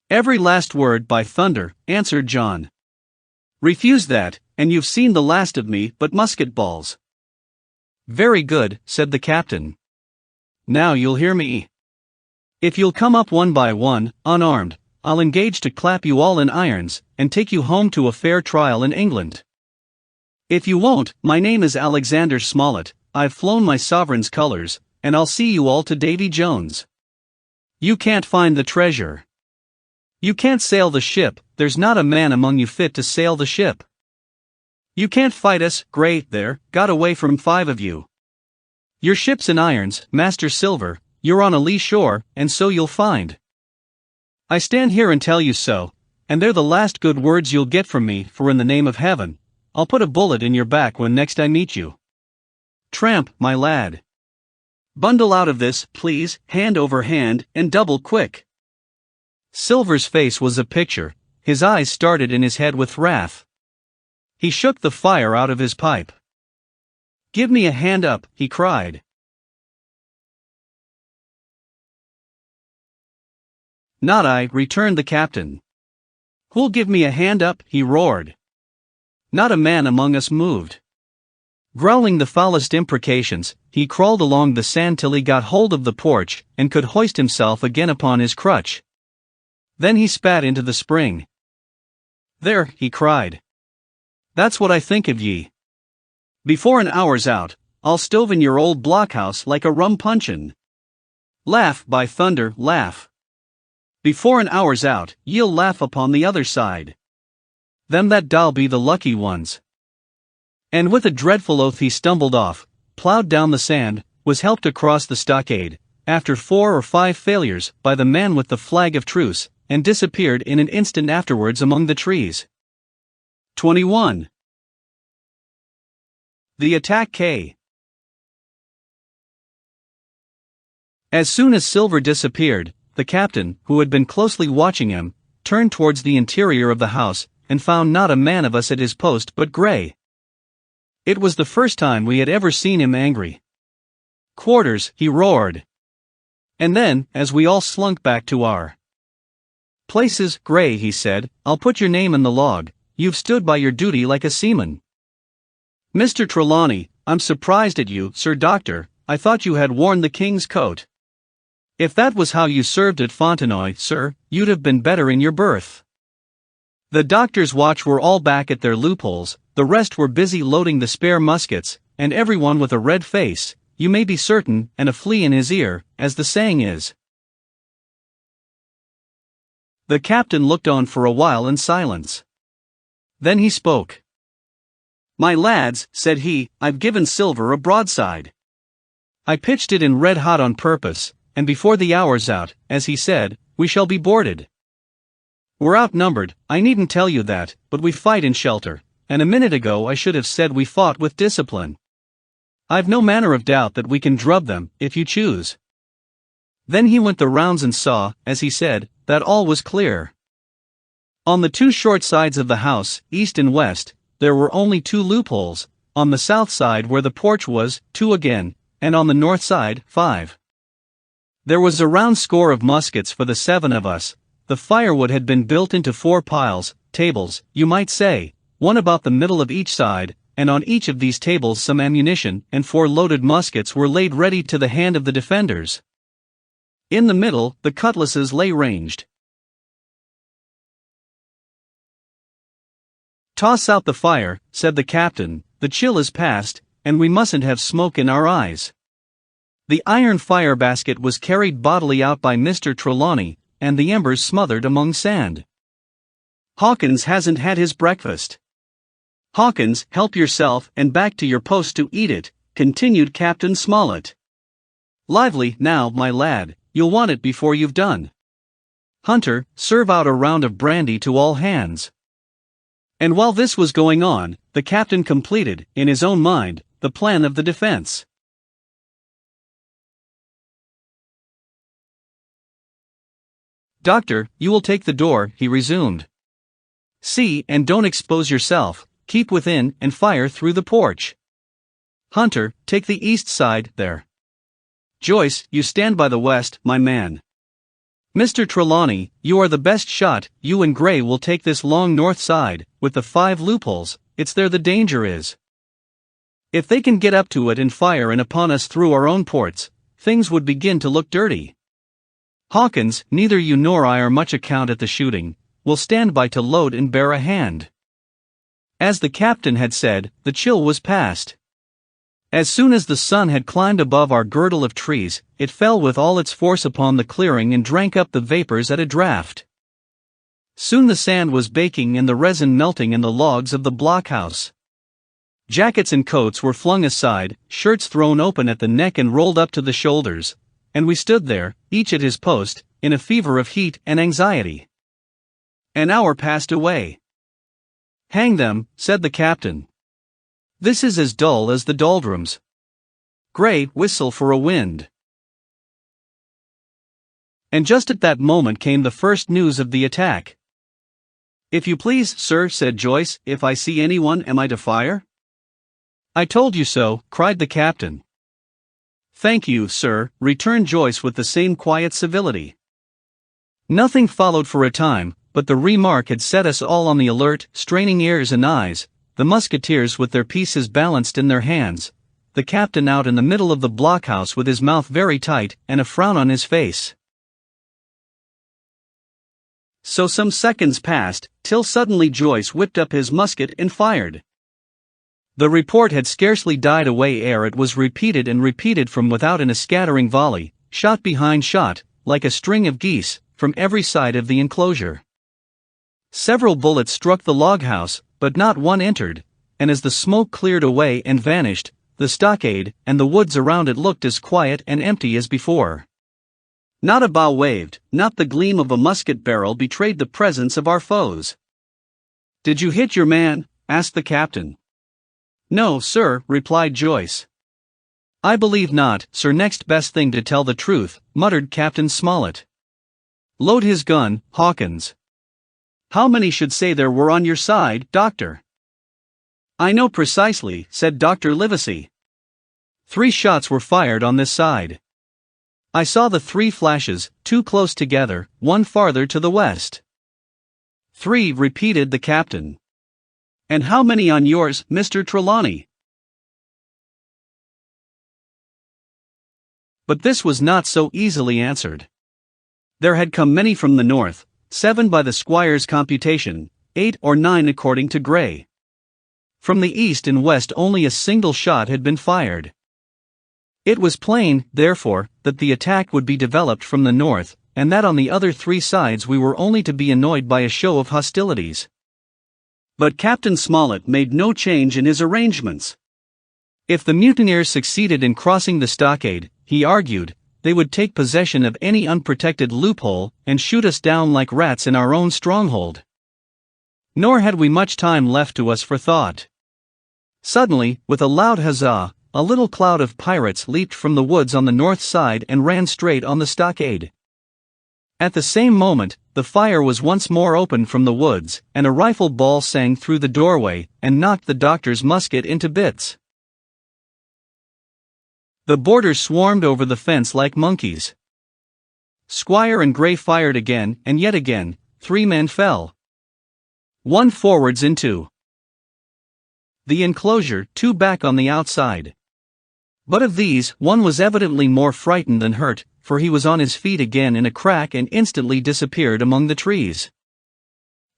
Every last word, by thunder, answered John. Refuse that, and you've seen the last of me but musket balls. Very good, said the captain. Now you'll hear me. If you'll come up one by one, unarmed, I'll engage to clap you all in irons, and take you home to a fair trial in England. If you won't, my name is Alexander Smollett, I've flown my sovereign's colors, and I'll see you all to Davy Jones. You can't find the treasure. You can't sail the ship, there's not a man among you fit to sail the ship. You can't fight us, Grey, there, got away from 5 of you. Your ship's in irons, Master Silver, you're on a lee shore, and so you'll find. I stand here and tell you so, and they're the last good words you'll get from me, for in the name of heaven, I'll put a bullet in your back when next I meet you. Tramp, my lad. Bundle out of this, please, hand over hand, and double quick. Silver's face was a picture, his eyes started in his head with wrath. He shook the fire out of his pipe. Give me a hand up, he cried. Not I, returned the captain. Who'll give me a hand up, he roared. Not a man among us moved. Growling the foulest imprecations, he crawled along the sand till he got hold of the porch, and could hoist himself again upon his crutch. Then he spat into the spring. There, he cried. That's what I think of ye. Before an hour's out, I'll stove in your old blockhouse like a rum puncheon. Laugh, by thunder, laugh. Before an hour's out, ye'll laugh upon the other side. Them that'll be the lucky ones. And with a dreadful oath he stumbled off, ploughed down the sand, was helped across the stockade, after 4 or 5 failures, by the man with the flag of truce, and disappeared in an instant afterwards among the trees. 21. The attack K. As soon as Silver disappeared, the captain, who had been closely watching him, turned towards the interior of the house, and found not a man of us at his post but Grey. It was the first time we had ever seen him angry. Quarters, he roared. And then, as we all slunk back to our places, Grey, he said, I'll put your name in the log, you've stood by your duty like a seaman. Mr. Trelawney, I'm surprised at you, Sir Doctor, I thought you had worn the king's coat. If that was how you served at Fontenoy, sir, you'd have been better in your berth. The doctor's watch were all back at their loopholes, the rest were busy loading the spare muskets, and everyone with a red face, you may be certain, and a flea in his ear, as the saying is. The captain looked on for a while in silence. Then he spoke. My lads, said he, I've given Silver a broadside. I pitched it in red hot on purpose, and before the hour's out, as he said, we shall be boarded. We're outnumbered, I needn't tell you that, but we fight in shelter, and a minute ago I should have said we fought with discipline. I've no manner of doubt that we can drub them, if you choose. Then he went the rounds and saw, as he said, that all was clear. On the 2 short sides of the house, east and west, there were only 2 loopholes, on the south side where the porch was, 2 again, and on the north side, 5. There was a round score of muskets for the 7 of us. The firewood had been built into 4 piles, tables, you might say, one about the middle of each side, and on each of these tables some ammunition and 4 loaded muskets were laid ready to the hand of the defenders. In the middle, the cutlasses lay ranged. Toss out the fire, said the captain, the chill is past, and we mustn't have smoke in our eyes. The iron fire basket was carried bodily out by Mr. Trelawney, and the embers smothered among sand. Hawkins hasn't had his breakfast. Hawkins, help yourself and back to your post to eat it, continued Captain Smollett. Lively, now, my lad, you'll want it before you've done. Hunter, serve out a round of brandy to all hands. And while this was going on, the captain completed, in his own mind, the plan of the defense. Doctor, you will take the door, he resumed. See, and don't expose yourself, keep within and fire through the porch. Hunter, take the east side, there. Joyce, you stand by the west, my man. Mr. Trelawney, you are the best shot, you and Grey will take this long north side, with the 5 loopholes, it's there the danger is. If they can get up to it and fire in upon us through our own ports, things would begin to look dirty. Hawkins, neither you nor I are much account at the shooting, will stand by to load and bear a hand. As the captain had said, the chill was past. As soon as the sun had climbed above our girdle of trees, it fell with all its force upon the clearing and drank up the vapors at a draught. Soon the sand was baking and the resin melting in the logs of the blockhouse. Jackets and coats were flung aside, shirts thrown open at the neck and rolled up to the shoulders, and we stood there, each at his post, in a fever of heat and anxiety. An hour passed away. "Hang them," said the captain. "This is as dull as the doldrums. Gray, whistle for a wind." And just at that moment came the first news of the attack. "If you please, sir," said Joyce, "if I see anyone, am I to fire?" "I told you so," cried the captain. "Thank you, sir," returned Joyce with the same quiet civility. Nothing followed for a time, but the remark had set us all on the alert, straining ears and eyes, the musketeers with their pieces balanced in their hands, the captain out in the middle of the blockhouse with his mouth very tight and a frown on his face. So some seconds passed, till suddenly Joyce whipped up his musket and fired. The report had scarcely died away ere it was repeated and repeated from without in a scattering volley, shot behind shot, like a string of geese, from every side of the enclosure. Several bullets struck the log-house, but not one entered, and as the smoke cleared away and vanished, the stockade and the woods around it looked as quiet and empty as before. Not a bough waved, not the gleam of a musket barrel betrayed the presence of our foes. "Did you hit your man?" asked the captain. "No, sir," replied Joyce. "I believe not, sir. Next best thing to tell the truth," muttered Captain Smollett. "Load his gun, Hawkins." "How many should say there were on your side, Doctor?" "I know precisely," said Dr. Livesey. 3 shots were fired on this side. I saw the 3 flashes, 2 close together, 1 farther to the west. 3, repeated the captain. "And how many on yours, Mr. Trelawney?" But this was not so easily answered. There had come many from the north, 7 by the squire's computation, 8 or 9 according to Gray. From the east and west only a single shot had been fired. It was plain, therefore, that the attack would be developed from the north, and that on the other 3 sides we were only to be annoyed by a show of hostilities. But Captain Smollett made no change in his arrangements. If the mutineers succeeded in crossing the stockade, he argued, they would take possession of any unprotected loophole and shoot us down like rats in our own stronghold. Nor had we much time left to us for thought. Suddenly, with a loud huzzah, a little cloud of pirates leaped from the woods on the north side and ran straight on the stockade. At the same moment, the fire was once more opened from the woods, and a rifle ball sang through the doorway and knocked the doctor's musket into bits. The boarders swarmed over the fence like monkeys. Squire and Gray fired again, and yet again. 3 men fell. 1 forwards into the enclosure, 2 back on the outside. But of these, 1 was evidently more frightened than hurt, for he was on his feet again in a crack and instantly disappeared among the trees.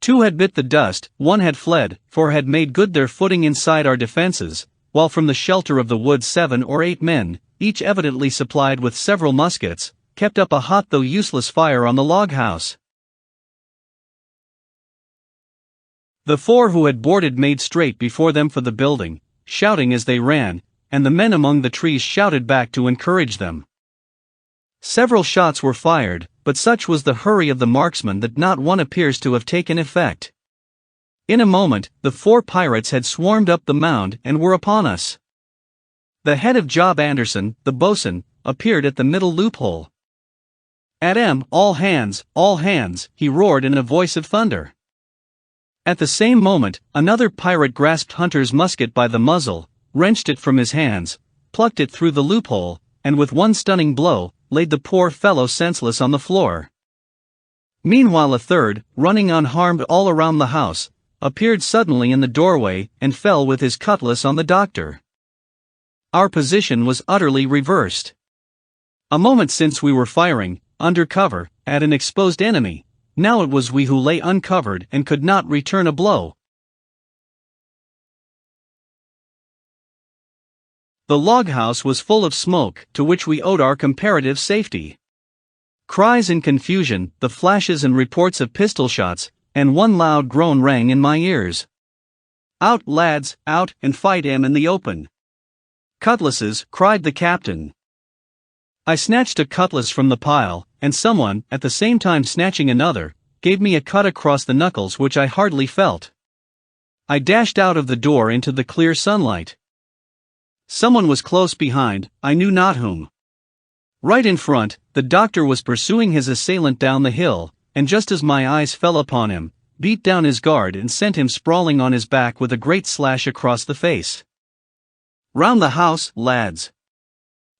2 had bit the dust, 1 had fled, for had made good their footing inside our defenses, while from the shelter of the wood 7 or 8 men, each evidently supplied with several muskets, kept up a hot though useless fire on the log house. The 4 who had boarded made straight before them for the building, shouting as they ran, and the men among the trees shouted back to encourage them. Several shots were fired, but such was the hurry of the marksmen that not one appears to have taken effect. In a moment, the 4 pirates had swarmed up the mound and were upon us. The head of Job Anderson, the boatswain, appeared at the middle loophole. "At 'em, all hands," he roared in a voice of thunder. At the same moment, another pirate grasped Hunter's musket by the muzzle, wrenched it from his hands, plucked it through the loophole, and with one stunning blow, laid the poor fellow senseless on the floor. Meanwhile a third, running unharmed all around the house, appeared suddenly in the doorway and fell with his cutlass on the doctor. Our position was utterly reversed. A moment since we were firing, under cover, at an exposed enemy, now it was we who lay uncovered and could not return a blow. The log house was full of smoke, to which we owed our comparative safety. Cries and confusion, the flashes and reports of pistol shots, and one loud groan rang in my ears. "Out, lads, out, and fight him in the open!" "Cutlasses!" cried the captain. I snatched a cutlass from the pile, and someone, at the same time snatching another, gave me a cut across the knuckles which I hardly felt. I dashed out of the door into the clear sunlight. Someone was close behind, I knew not whom. Right in front, the doctor was pursuing his assailant down the hill, and just as my eyes fell upon him, beat down his guard and sent him sprawling on his back with a great slash across the face. "Round the house, lads!"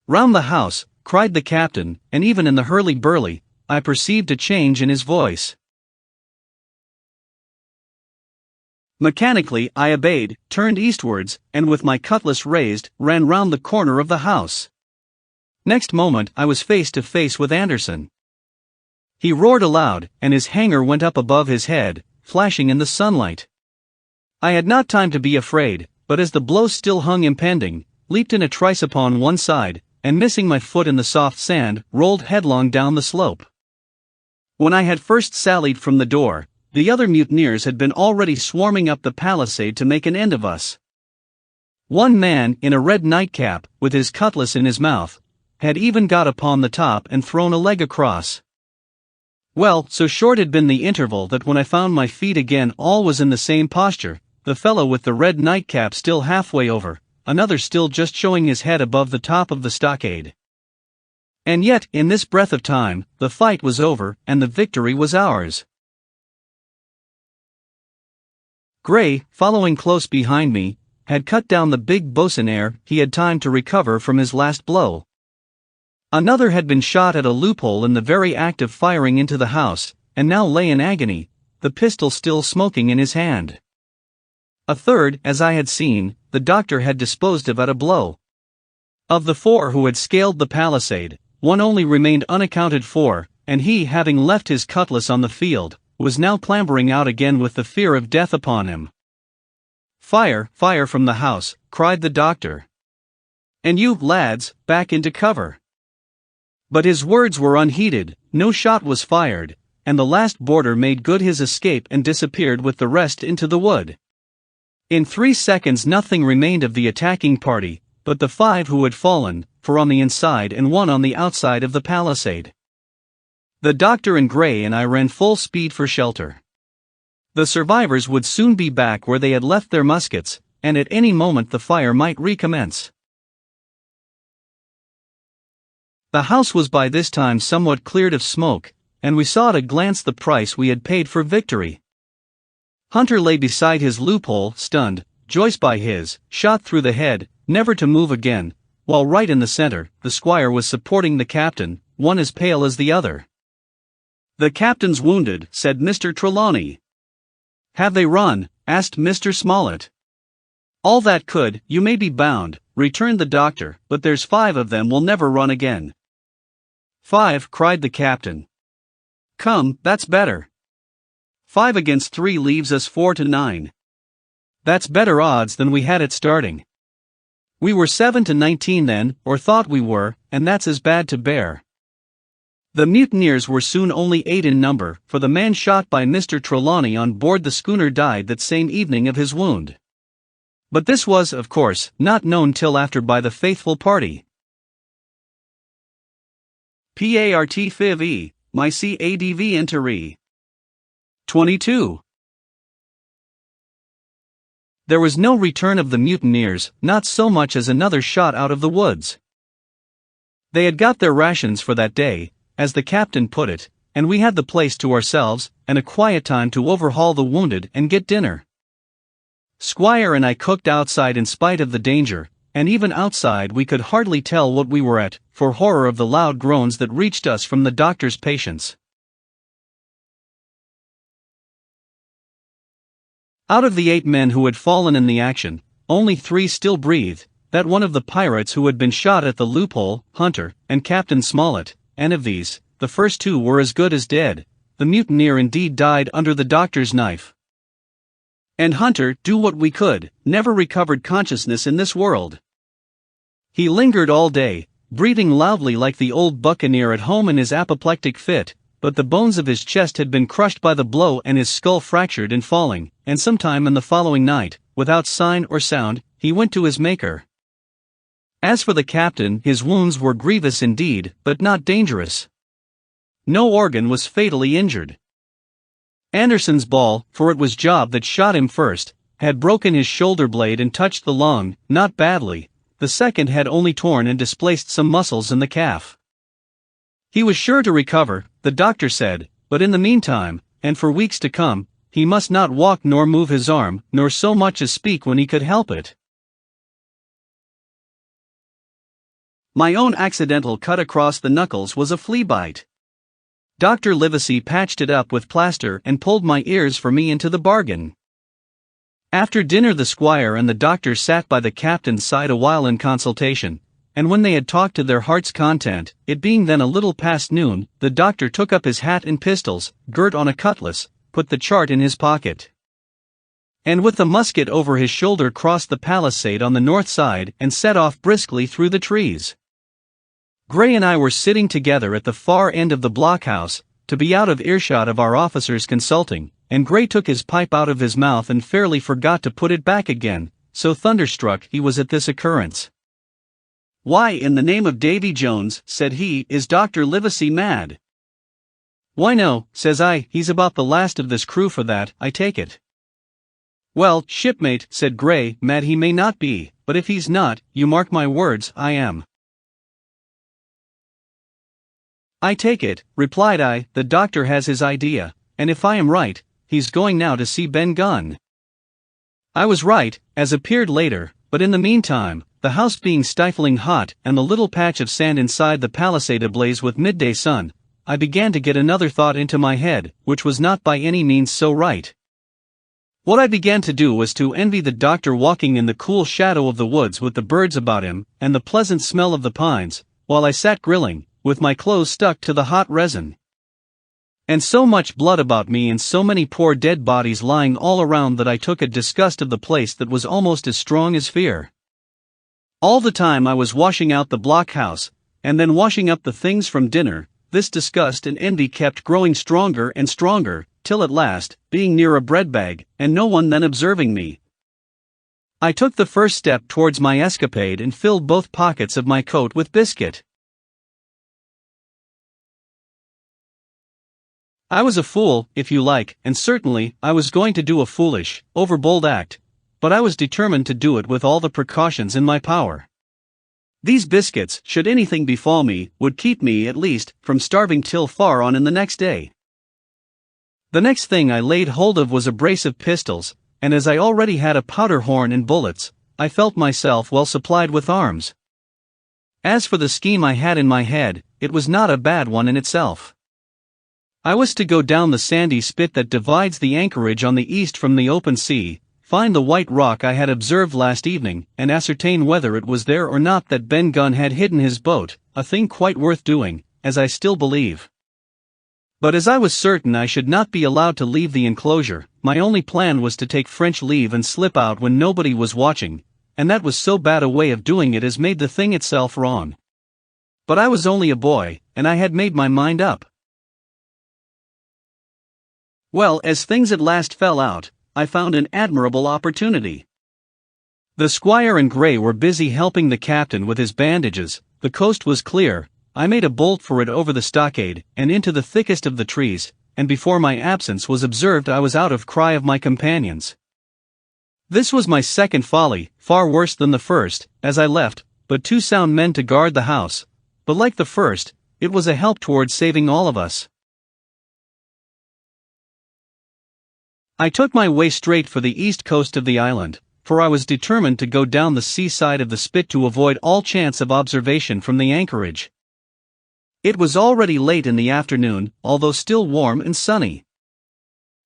"Round the house!" cried the captain, and even in the hurly-burly, I perceived a change in his voice. Mechanically I obeyed, turned eastwards, and with my cutlass raised, ran round the corner of the house. Next moment I was face to face with Anderson. He roared aloud, and his hanger went up above his head, flashing in the sunlight. I had not time to be afraid, but as the blow still hung impending, leaped in a trice upon one side, and missing my foot in the soft sand, rolled headlong down the slope. When I had first sallied from the door, the other mutineers had been already swarming up the palisade to make an end of us. One man, in a red nightcap, with his cutlass in his mouth, had even got upon the top and thrown a leg across. Well, so short had been the interval that when I found my feet again all was in the same posture, the fellow with the red nightcap still halfway over, another still just showing his head above the top of the stockade. And yet, in this breath of time, the fight was over, and the victory was ours. Gray, following close behind me, had cut down the big boatswain ere he had time to recover from his last blow. Another had been shot at a loophole in the very act of firing into the house, and now lay in agony, the pistol still smoking in his hand. A third, as I had seen, the doctor had disposed of at a blow. Of the four who had scaled the palisade, one only remained unaccounted for, and he, having left his cutlass on the field, was now clambering out again with the fear of death upon him. "Fire, fire from the house," cried the doctor. "And you, lads, back into cover." But his words were unheeded, no shot was fired, and the last boarder made good his escape and disappeared with the rest into the wood. In 3 seconds nothing remained of the attacking party, but the 5 who had fallen, 4 on the inside and 1 on the outside of the palisade. The doctor and Gray and I ran full speed for shelter. The survivors would soon be back where they had left their muskets, and at any moment the fire might recommence. The house was by this time somewhat cleared of smoke, and we saw at a glance the price we had paid for victory. Hunter lay beside his loophole, stunned, Joyce by his, shot through the head, never to move again, while right in the center, the squire was supporting the captain, one as pale as the other. "The captain's wounded," said Mr. Trelawney. "Have they run?" asked Mr. Smollett. "All that could, you may be bound," returned the doctor, "but there's 5 of them will never run again." "5," cried the captain. "Come, that's better. 5 against 3 leaves us 4 to 9. That's better odds than we had at starting. We were 7 to 19 then, or thought we were, and that's as bad to bear." The mutineers were soon only 8 in number, for the man shot by Mr. Trelawney on board the schooner died that same evening of his wound. But this was, of course, not known till after by the faithful party. Part 5e, my CADV interee. 22. There was no return of the mutineers, not so much as another shot out of the woods. They had got their rations for that day, as the captain put it, and we had the place to ourselves, and a quiet time to overhaul the wounded and get dinner. Squire and I cooked outside in spite of the danger, and even outside we could hardly tell what we were at, for horror of the loud groans that reached us from the doctor's patients. Out of the 8 men who had fallen in the action, only 3 still breathed, that one of the pirates who had been shot at the loophole, Hunter, and Captain Smollett, and of these, the first 2 were as good as dead. The mutineer indeed died under the doctor's knife. And Hunter, do what we could, never recovered consciousness in this world. He lingered all day, breathing loudly like the old buccaneer at home in his apoplectic fit, but the bones of his chest had been crushed by the blow and his skull fractured in falling, and sometime in the following night, without sign or sound, he went to his Maker. As for the captain, his wounds were grievous indeed, but not dangerous. No organ was fatally injured. Anderson's ball, for it was Job that shot him first, had broken his shoulder blade and touched the lung, not badly. The second had only torn and displaced some muscles in the calf. He was sure to recover, the doctor said, but in the meantime, and for weeks to come, he must not walk nor move his arm, nor so much as speak when he could help it. My own accidental cut across the knuckles was a flea bite. Dr. Livesey patched it up with plaster and pulled my ears for me into the bargain. After dinner the squire and the doctor sat by the captain's side a while in consultation, and when they had talked to their heart's content, it being then a little past noon, the doctor took up his hat and pistols, girt on a cutlass, put the chart in his pocket, and with the musket over his shoulder crossed the palisade on the north side and set off briskly through the trees. Gray and I were sitting together at the far end of the blockhouse, to be out of earshot of our officers consulting, and Gray took his pipe out of his mouth and fairly forgot to put it back again, so thunderstruck he was at this occurrence. "Why in the name of Davy Jones," said he, "is Dr. Livesey mad?" "Why no," says I, "he's about the last of this crew for that, I take it." "Well, shipmate," said Gray, "mad he may not be, but if he's not, you mark my words, I am." "I take it," replied I, "the doctor has his idea, and if I am right, he's going now to see Ben Gunn." I was right, as appeared later, but in the meantime, the house being stifling hot and the little patch of sand inside the palisade ablaze with midday sun, I began to get another thought into my head, which was not by any means so right. What I began to do was to envy the doctor walking in the cool shadow of the woods with the birds about him and the pleasant smell of the pines, while I sat grilling, with my clothes stuck to the hot resin. And so much blood about me and so many poor dead bodies lying all around that I took a disgust of the place that was almost as strong as fear. All the time I was washing out the blockhouse, and then washing up the things from dinner, this disgust and envy kept growing stronger and stronger, till at last, being near a bread bag, and no one then observing me, I took the first step towards my escapade and filled both pockets of my coat with biscuit. I was a fool, if you like, and certainly, I was going to do a foolish, overbold act, but I was determined to do it with all the precautions in my power. These biscuits, should anything befall me, would keep me, at least, from starving till far on in the next day. The next thing I laid hold of was a brace of pistols, and as I already had a powder horn and bullets, I felt myself well supplied with arms. As for the scheme I had in my head, it was not a bad one in itself. I was to go down the sandy spit that divides the anchorage on the east from the open sea, find the white rock I had observed last evening, and ascertain whether it was there or not that Ben Gunn had hidden his boat, a thing quite worth doing, as I still believe. But as I was certain I should not be allowed to leave the enclosure, my only plan was to take French leave and slip out when nobody was watching, and that was so bad a way of doing it as made the thing itself wrong. But I was only a boy, and I had made my mind up. Well, as things at last fell out, I found an admirable opportunity. The squire and Gray were busy helping the captain with his bandages, the coast was clear, I made a bolt for it over the stockade, and into the thickest of the trees, and before my absence was observed I was out of cry of my companions. This was my second folly, far worse than the first, as I left but 2 sound men to guard the house, but like the first, it was a help towards saving all of us. I took my way straight for the east coast of the island, for I was determined to go down the seaside of the spit to avoid all chance of observation from the anchorage. It was already late in the afternoon, although still warm and sunny.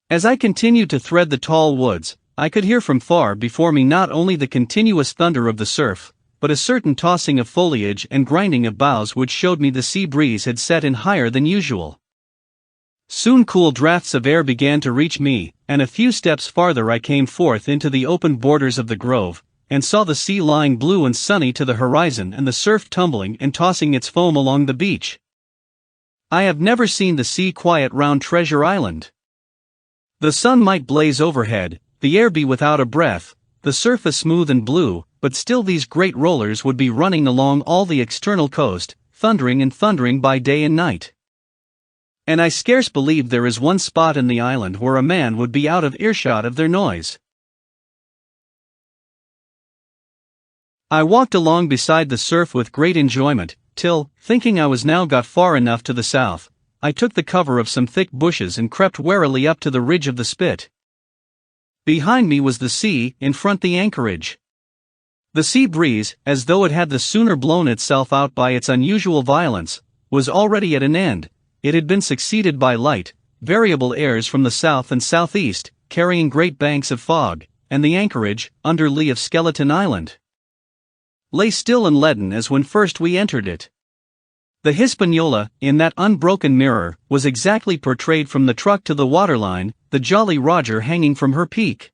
As I continued to thread the tall woods, I could hear from far before me not only the continuous thunder of the surf, but a certain tossing of foliage and grinding of boughs which showed me the sea breeze had set in higher than usual. Soon cool draughts of air began to reach me, and a few steps farther I came forth into the open borders of the grove, and saw the sea lying blue and sunny to the horizon and the surf tumbling and tossing its foam along the beach. I have never seen the sea quiet round Treasure Island. The sun might blaze overhead, the air be without a breath, the surface smooth and blue, but still these great rollers would be running along all the external coast, thundering and thundering by day and night. And I scarce believe there is one spot in the island where a man would be out of earshot of their noise. I walked along beside the surf with great enjoyment, till, thinking I was now got far enough to the south, I took the cover of some thick bushes and crept warily up to the ridge of the spit. Behind me was the sea, in front the anchorage. The sea breeze, as though it had the sooner blown itself out by its unusual violence, was already at an end. It had been succeeded by light, variable airs from the south and southeast, carrying great banks of fog, and the anchorage, under lee of Skeleton Island, lay still and leaden as when first we entered it. The Hispaniola, in that unbroken mirror, was exactly portrayed from the truck to the waterline, the Jolly Roger hanging from her peak.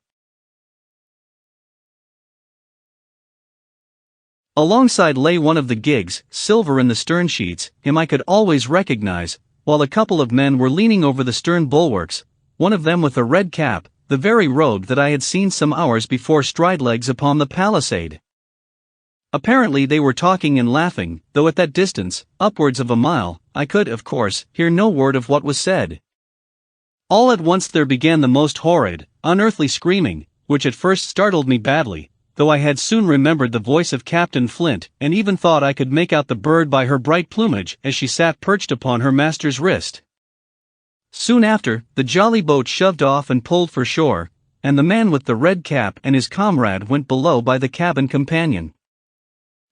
Alongside lay one of the gigs, silver in the stern sheets, him I could always recognize, while a couple of men were leaning over the stern bulwarks, one of them with a red cap, the very rogue that I had seen some hours before stride-legs upon the palisade. Apparently they were talking and laughing, though at that distance, upwards of a mile, I could, of course, hear no word of what was said. All at once there began the most horrid, unearthly screaming, which at first startled me badly, though I had soon remembered the voice of Captain Flint, and even thought I could make out the bird by her bright plumage as she sat perched upon her master's wrist. Soon after, the jolly boat shoved off and pulled for shore, and the man with the red cap and his comrade went below by the cabin companion.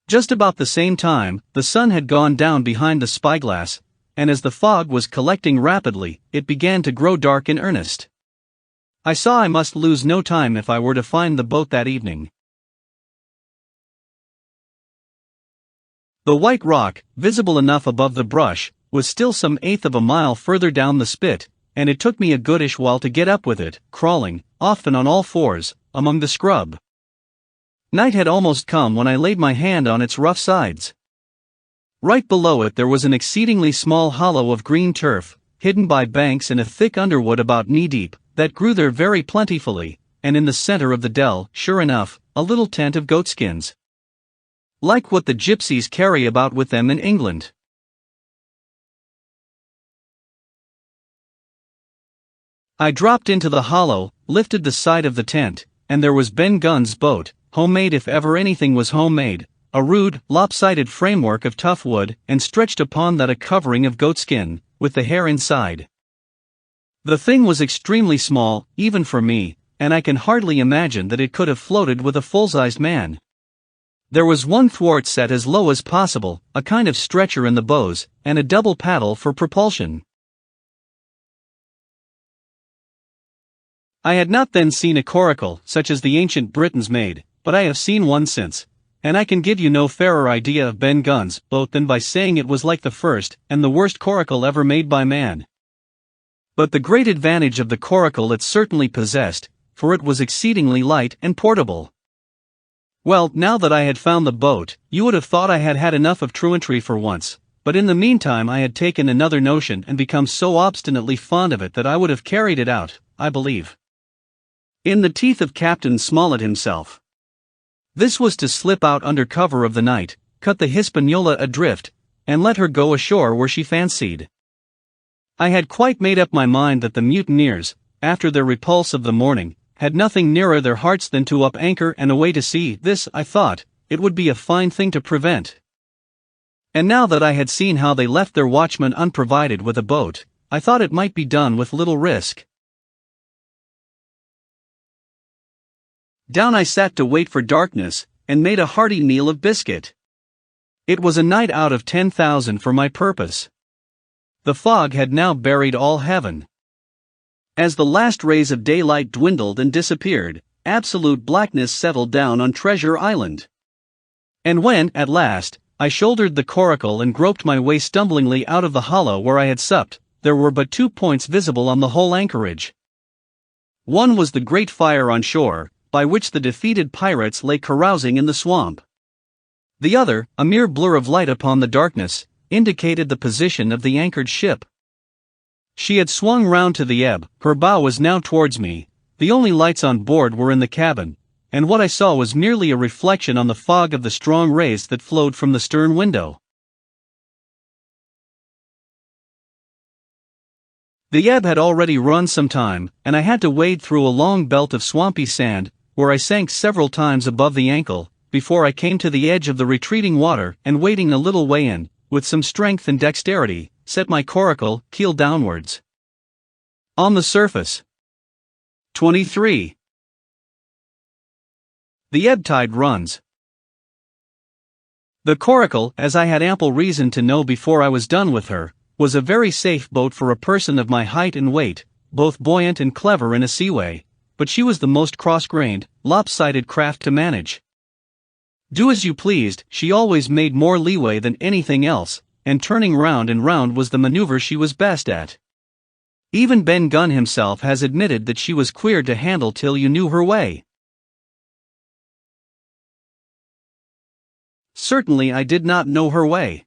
Just about the same time, the sun had gone down behind the spyglass, and as the fog was collecting rapidly, it began to grow dark in earnest. I saw I must lose no time if I were to find the boat that evening. The White Rock, visible enough above the brush, was still some eighth of a mile further down the spit, and it took me a goodish while to get up with it, crawling, often on all fours, among the scrub. Night had almost come when I laid my hand on its rough sides. Right below it there was an exceedingly small hollow of green turf, hidden by banks and a thick underwood about knee-deep, that grew there very plentifully, and in the center of the dell, sure enough, a little tent of goatskins, like what the gypsies carry about with them in England. I dropped into the hollow, lifted the side of the tent, and there was Ben Gunn's boat, homemade if ever anything was homemade, a rude, lopsided framework of tough wood, and stretched upon that a covering of goatskin, with the hair inside. The thing was extremely small, even for me, and I can hardly imagine that it could have floated with a full-sized man. There was one thwart set as low as possible, a kind of stretcher in the bows, and a double paddle for propulsion. I had not then seen a coracle, such as the ancient Britons made, but I have seen one since, and I can give you no fairer idea of Ben Gunn's boat than by saying it was like the first and the worst coracle ever made by man. But the great advantage of the coracle it certainly possessed, for it was exceedingly light and portable. Well, now that I had found the boat, you would have thought I had had enough of truantry for once, but in the meantime I had taken another notion and become so obstinately fond of it that I would have carried it out, I believe, in the teeth of Captain Smollett himself. This was to slip out under cover of the night, cut the Hispaniola adrift, and let her go ashore where she fancied. I had quite made up my mind that the mutineers, after their repulse of the morning, had nothing nearer their hearts than to up anchor and away to sea. This, I thought, it would be a fine thing to prevent. And now that I had seen how they left their watchman unprovided with a boat, I thought it might be done with little risk. Down I sat to wait for darkness, and made a hearty meal of biscuit. It was a night out of 10,000 for my purpose. The fog had now buried all heaven. As the last rays of daylight dwindled and disappeared, absolute blackness settled down on Treasure Island. And when, at last, I shouldered the coracle and groped my way stumblingly out of the hollow where I had supped, there were but 2 points visible on the whole anchorage. One was the great fire on shore, by which the defeated pirates lay carousing in the swamp. The other, a mere blur of light upon the darkness, indicated the position of the anchored ship. She had swung round to the ebb, her bow was now towards me, the only lights on board were in the cabin, and what I saw was merely a reflection on the fog of the strong rays that flowed from the stern window. The ebb had already run some time, and I had to wade through a long belt of swampy sand, where I sank several times above the ankle, before I came to the edge of the retreating water and wading a little way in, with some strength and dexterity, set my coracle, keel downwards. On the surface. 23. The ebb tide runs. The coracle, as I had ample reason to know before I was done with her, was a very safe boat for a person of my height and weight, both buoyant and clever in a seaway, but she was the most cross-grained, lopsided craft to manage. Do as you pleased, she always made more leeway than anything else, and turning round and round was the maneuver she was best at. Even Ben Gunn himself has admitted that she was queer to handle till you knew her way. Certainly I did not know her way.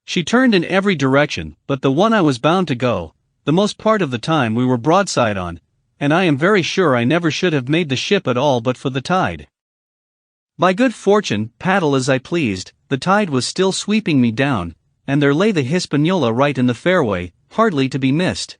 She turned in every direction, but the one I was bound to go, the most part of the time we were broadside on, and I am very sure I never should have made the ship at all but for the tide. By good fortune, paddle as I pleased, the tide was still sweeping me down, and there lay the Hispaniola right in the fairway, hardly to be missed.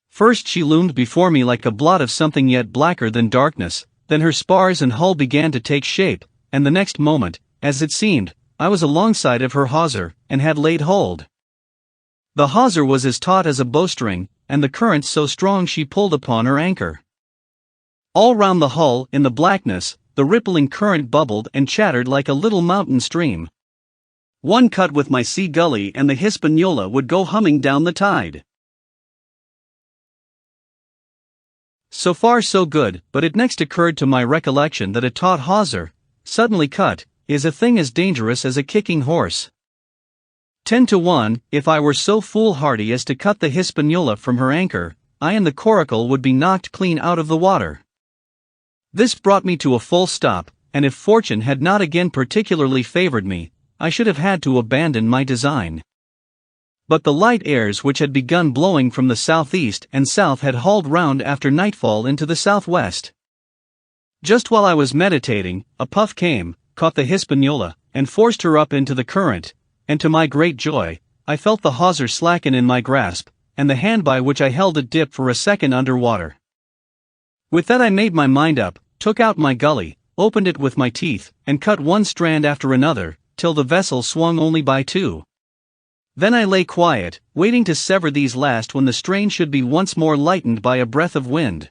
First she loomed before me like a blot of something yet blacker than darkness, then her spars and hull began to take shape, and the next moment, as it seemed, I was alongside of her hawser, and had laid hold. The hawser was as taut as a bowstring, and the current so strong she pulled upon her anchor. All round the hull, in the blackness, the rippling current bubbled and chattered like a little mountain stream. One cut with my sea gully and the Hispaniola would go humming down the tide. So far so good, but it next occurred to my recollection that a taut hawser, suddenly cut, is a thing as dangerous as a kicking horse. 10 to 1, if I were so foolhardy as to cut the Hispaniola from her anchor, I and the coracle would be knocked clean out of the water. This brought me to a full stop, and if fortune had not again particularly favored me, I should have had to abandon my design. But the light airs which had begun blowing from the southeast and south had hauled round after nightfall into the southwest. Just while I was meditating, a puff came, caught the Hispaniola, and forced her up into the current, and to my great joy, I felt the hawser slacken in my grasp, and the hand by which I held it dip for a second under water. With that I made my mind up, took out my gully, opened it with my teeth, and cut one strand after another, till the vessel swung only by two. Then I lay quiet, waiting to sever these last when the strain should be once more lightened by a breath of wind.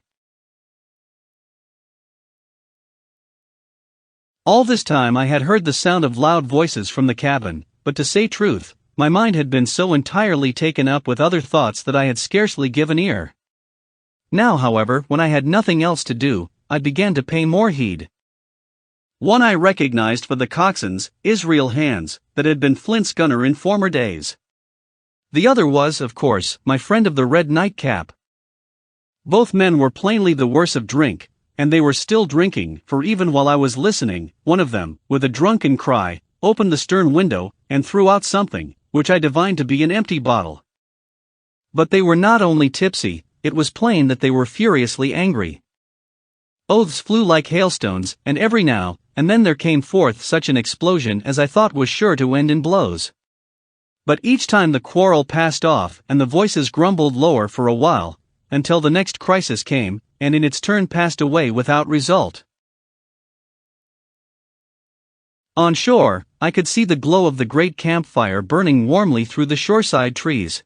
All this time I had heard the sound of loud voices from the cabin, but to say truth, my mind had been so entirely taken up with other thoughts that I had scarcely given ear. Now, however, when I had nothing else to do, I began to pay more heed. One I recognized for the coxswain's, Israel Hands, that had been Flint's gunner in former days. The other was, of course, my friend of the red nightcap. Both men were plainly the worse of drink, and they were still drinking, for even while I was listening, one of them, with a drunken cry, opened the stern window, and threw out something, which I divined to be an empty bottle. But they were not only tipsy, it was plain that they were furiously angry. Oaths flew like hailstones, and every now and then there came forth such an explosion as I thought was sure to end in blows. But each time the quarrel passed off, and the voices grumbled lower for a while, until the next crisis came, and in its turn passed away without result. On shore, I could see the glow of the great campfire burning warmly through the shoreside trees.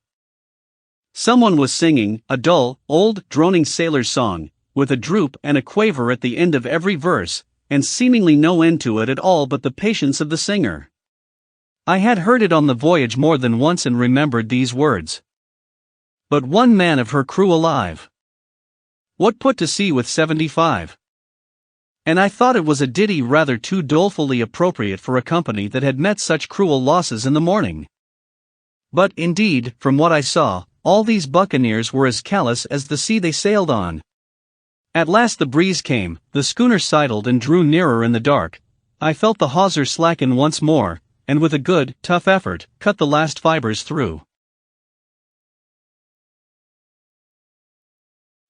Someone was singing a dull, old, droning sailor's song, with a droop and a quaver at the end of every verse, and seemingly no end to it at all but the patience of the singer. I had heard it on the voyage more than once and remembered these words. But one man of her crew alive. What put to sea with 75? And I thought it was a ditty rather too dolefully appropriate for a company that had met such cruel losses in the morning. But, indeed, from what I saw, all these buccaneers were as callous as the sea they sailed on. At last the breeze came, the schooner sidled and drew nearer in the dark. I felt the hawser slacken once more, and with a good, tough effort, cut the last fibers through.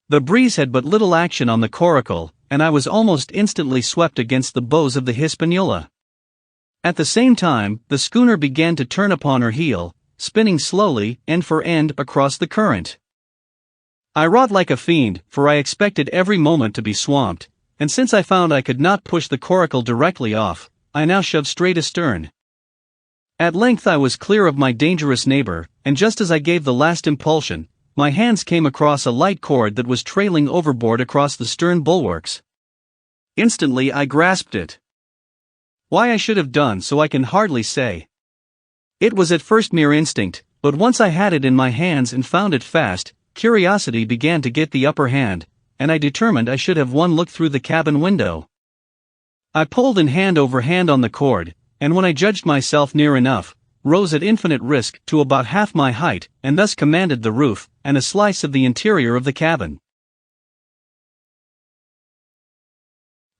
The breeze had but little action on the coracle, and I was almost instantly swept against the bows of the Hispaniola. At the same time, the schooner began to turn upon her heel, spinning slowly, end for end, across the current. I wrought like a fiend, for I expected every moment to be swamped, and since I found I could not push the coracle directly off, I now shoved straight astern. At length I was clear of my dangerous neighbor, and just as I gave the last impulsion, my hands came across a light cord that was trailing overboard across the stern bulwarks. Instantly I grasped it. Why I should have done so I can hardly say. It was at first mere instinct, but once I had it in my hands and found it fast, curiosity began to get the upper hand, and I determined I should have one look through the cabin window. I pulled in hand over hand on the cord, and when I judged myself near enough, rose at infinite risk to about half my height, and thus commanded the roof, and a slice of the interior of the cabin.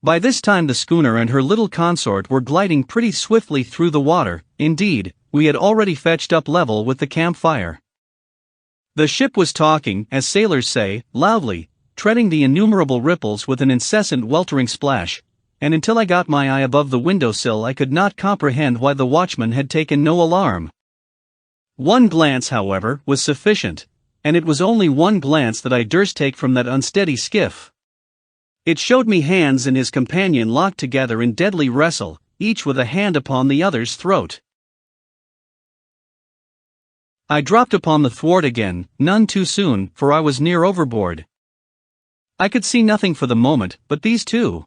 By this time the schooner and her little consort were gliding pretty swiftly through the water. Indeed, we had already fetched up level with the campfire. The ship was talking, as sailors say, loudly, treading the innumerable ripples with an incessant weltering splash, and until I got my eye above the windowsill I could not comprehend why the watchman had taken no alarm. One glance, however, was sufficient, and it was only one glance that I durst take from that unsteady skiff. It showed me Hans and his companion locked together in deadly wrestle, each with a hand upon the other's throat. I dropped upon the thwart again, none too soon, for I was near overboard. I could see nothing for the moment but these two,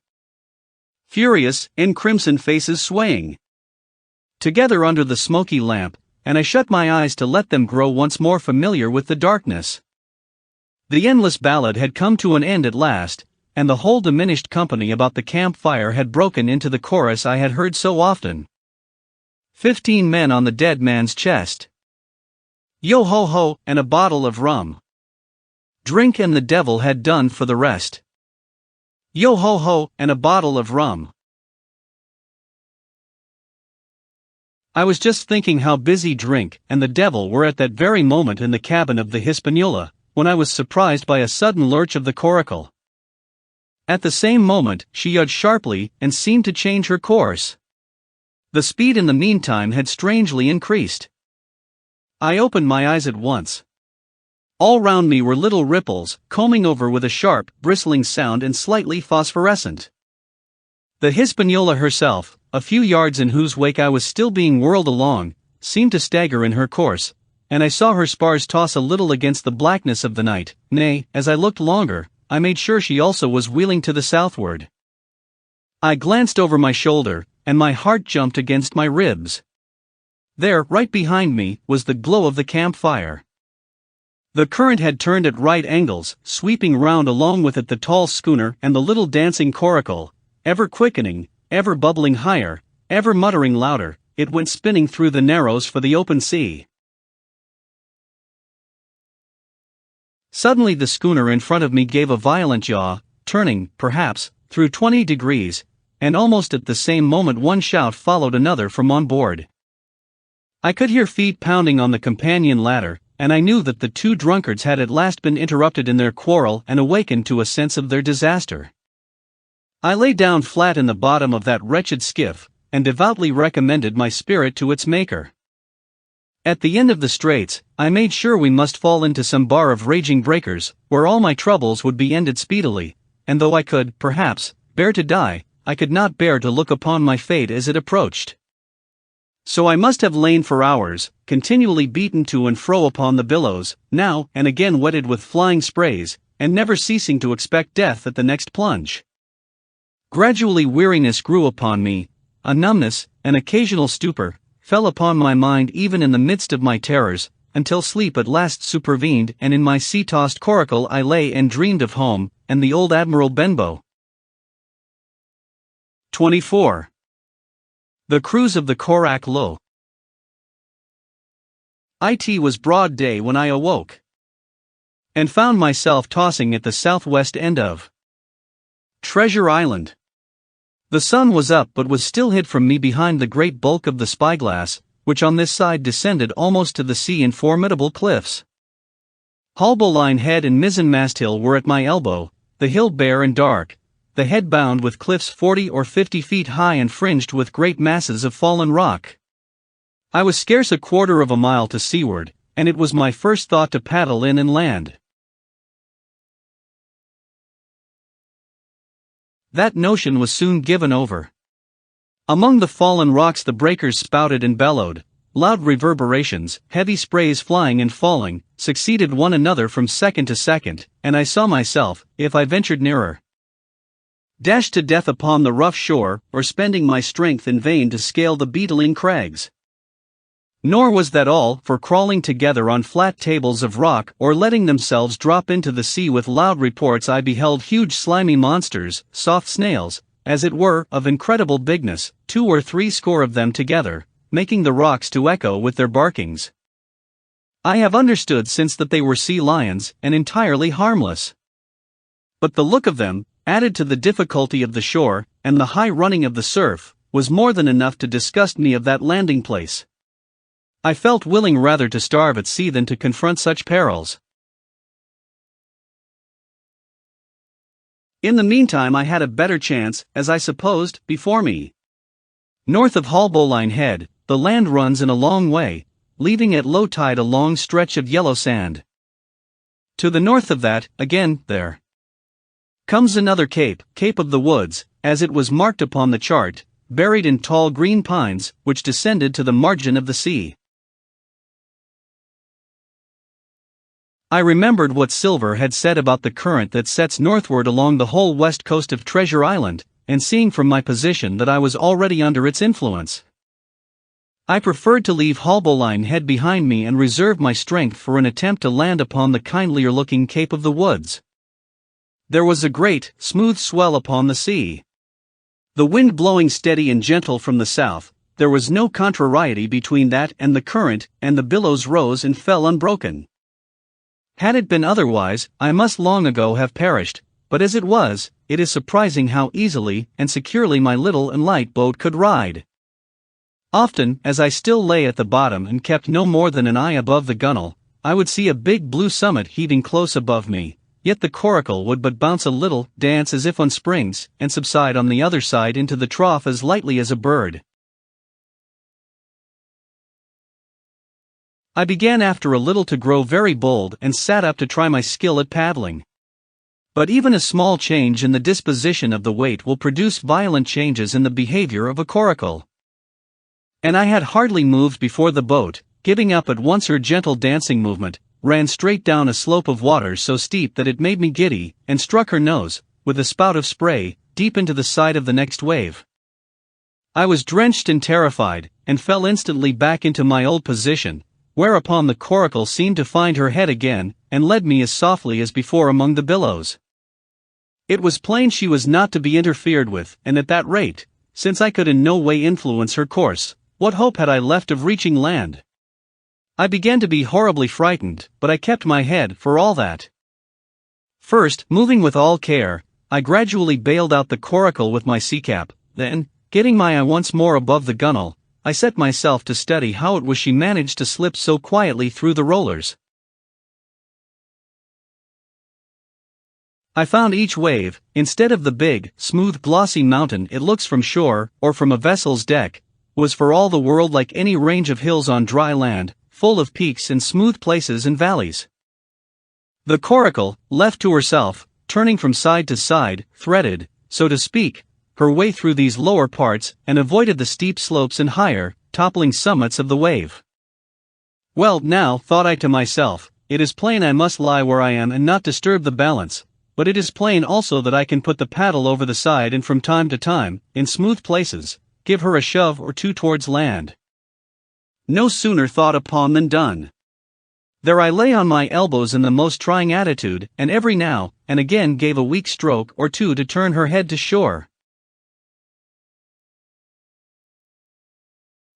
furious, and crimson faces swaying together under the smoky lamp, and I shut my eyes to let them grow once more familiar with the darkness. The endless ballad had come to an end at last, and the whole diminished company about the campfire had broken into the chorus I had heard so often. 15 men on the dead man's chest. Yo-ho-ho, and a bottle of rum. Drink and the devil had done for the rest. Yo-ho-ho, and a bottle of rum. I was just thinking how busy drink and the devil were at that very moment in the cabin of the Hispaniola, when I was surprised by a sudden lurch of the coracle. At the same moment, she yawed sharply and seemed to change her course. The speed in the meantime had strangely increased. I opened my eyes at once. All round me were little ripples, combing over with a sharp, bristling sound and slightly phosphorescent. The Hispaniola herself, a few yards in whose wake I was still being whirled along, seemed to stagger in her course, and I saw her spars toss a little against the blackness of the night. Nay, as I looked longer, I made sure she also was wheeling to the southward. I glanced over my shoulder, and my heart jumped against my ribs. There, right behind me, was the glow of the campfire. The current had turned at right angles, sweeping round along with it the tall schooner and the little dancing coracle, ever quickening, ever bubbling higher, ever muttering louder. It went spinning through the narrows for the open sea. Suddenly the schooner in front of me gave a violent yaw, turning, perhaps, through 20 degrees, and almost at the same moment one shout followed another from on board. I could hear feet pounding on the companion ladder, and I knew that the two drunkards had at last been interrupted in their quarrel and awakened to a sense of their disaster. I lay down flat in the bottom of that wretched skiff, and devoutly recommended my spirit to its maker. At the end of the straits, I made sure we must fall into some bar of raging breakers, where all my troubles would be ended speedily, and though I could, perhaps, bear to die, I could not bear to look upon my fate as it approached. So I must have lain for hours, continually beaten to and fro upon the billows, now and again wetted with flying sprays, and never ceasing to expect death at the next plunge. Gradually weariness grew upon me, a numbness, an occasional stupor, fell upon my mind even in the midst of my terrors, until sleep at last supervened, and in my sea-tossed coracle I lay and dreamed of home, and the old Admiral Benbow. 24. The Cruise of the Corac Low. It was broad day when I awoke, and found myself tossing at the southwest end of Treasure Island. The sun was up but was still hid from me behind the great bulk of the spyglass, which on this side descended almost to the sea in formidable cliffs. Haulbowline Head and Mizzenmast Hill were at my elbow, the hill bare and dark, the head bound with cliffs 40 or 50 feet high and fringed with great masses of fallen rock. I was scarce a quarter of a mile to seaward, and it was my first thought to paddle in and land. That notion was soon given over. Among the fallen rocks the breakers spouted and bellowed, loud reverberations, heavy sprays flying and falling, succeeded one another from second to second, and I saw myself, if I ventured nearer, dashed to death upon the rough shore, or spending my strength in vain to scale the beetling crags. Nor was that all, for crawling together on flat tables of rock or letting themselves drop into the sea with loud reports I beheld huge slimy monsters, soft snails, as it were, of incredible bigness, 2 or 3 score of them together, making the rocks to echo with their barkings. I have understood since that they were sea lions, and entirely harmless. But the look of them, added to the difficulty of the shore, and the high running of the surf, was more than enough to disgust me of that landing place. I felt willing rather to starve at sea than to confront such perils. In the meantime I had a better chance, as I supposed, before me. North of Haulbowline Head, the land runs in a long way, leaving at low tide a long stretch of yellow sand. To the north of that, again, there comes another cape, Cape of the Woods, as it was marked upon the chart, buried in tall green pines, which descended to the margin of the sea. I remembered what Silver had said about the current that sets northward along the whole west coast of Treasure Island, and seeing from my position that I was already under its influence, I preferred to leave Haulbowline Head behind me and reserve my strength for an attempt to land upon the kindlier-looking Cape of the Woods. There was a great, smooth swell upon the sea. The wind blowing steady and gentle from the south, there was no contrariety between that and the current, and the billows rose and fell unbroken. Had it been otherwise, I must long ago have perished, but as it was, it is surprising how easily and securely my little and light boat could ride. Often, as I still lay at the bottom and kept no more than an eye above the gunwale, I would see a big blue summit heaving close above me, yet the coracle would but bounce a little, dance as if on springs, and subside on the other side into the trough as lightly as a bird. I began after a little to grow very bold and sat up to try my skill at paddling. But even a small change in the disposition of the weight will produce violent changes in the behavior of a coracle. And I had hardly moved before the boat, giving up at once her gentle dancing movement, ran straight down a slope of water so steep that it made me giddy, and struck her nose, with a spout of spray, deep into the side of the next wave. I was drenched and terrified, and fell instantly back into my old position, whereupon the coracle seemed to find her head again, and led me as softly as before among the billows. It was plain she was not to be interfered with, and at that rate, since I could in no way influence her course, what hope had I left of reaching land? I began to be horribly frightened, but I kept my head for all that. First, moving with all care, I gradually bailed out the coracle with my sea cap, then, getting my eye once more above the gunwale, I set myself to study how it was she managed to slip so quietly through the rollers. I found each wave, instead of the big, smooth glossy mountain it looks from shore, or from a vessel's deck, was for all the world like any range of hills on dry land, full of peaks and smooth places and valleys. The coracle, left to herself, turning from side to side, threaded, so to speak, her way through these lower parts, and avoided the steep slopes and higher, toppling summits of the wave. Well, now, thought I to myself, it is plain I must lie where I am and not disturb the balance, but it is plain also that I can put the paddle over the side and from time to time, in smooth places, give her a shove or two towards land. No sooner thought upon than done. There I lay on my elbows in the most trying attitude, and every now and again gave a weak stroke or two to turn her head to shore.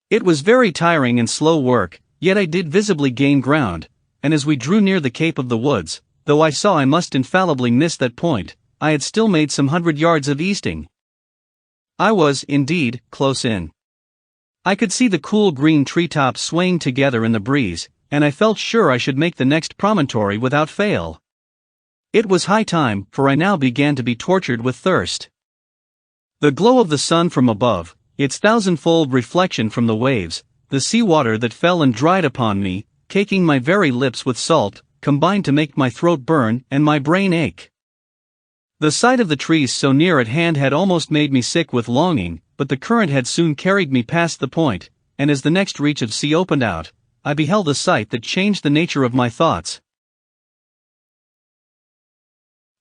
It was very tiring and slow work, yet I did visibly gain ground, and as we drew near the Cape of the Woods, though I saw I must infallibly miss that point, I had still made some 100 yards of easting. I was, indeed, close in. I could see the cool green treetops swaying together in the breeze, and I felt sure I should make the next promontory without fail. It was high time, for I now began to be tortured with thirst. The glow of the sun from above, its thousandfold reflection from the waves, the seawater that fell and dried upon me, caking my very lips with salt, combined to make my throat burn and my brain ache. The sight of the trees so near at hand had almost made me sick with longing, but the current had soon carried me past the point, and as the next reach of sea opened out, I beheld a sight that changed the nature of my thoughts.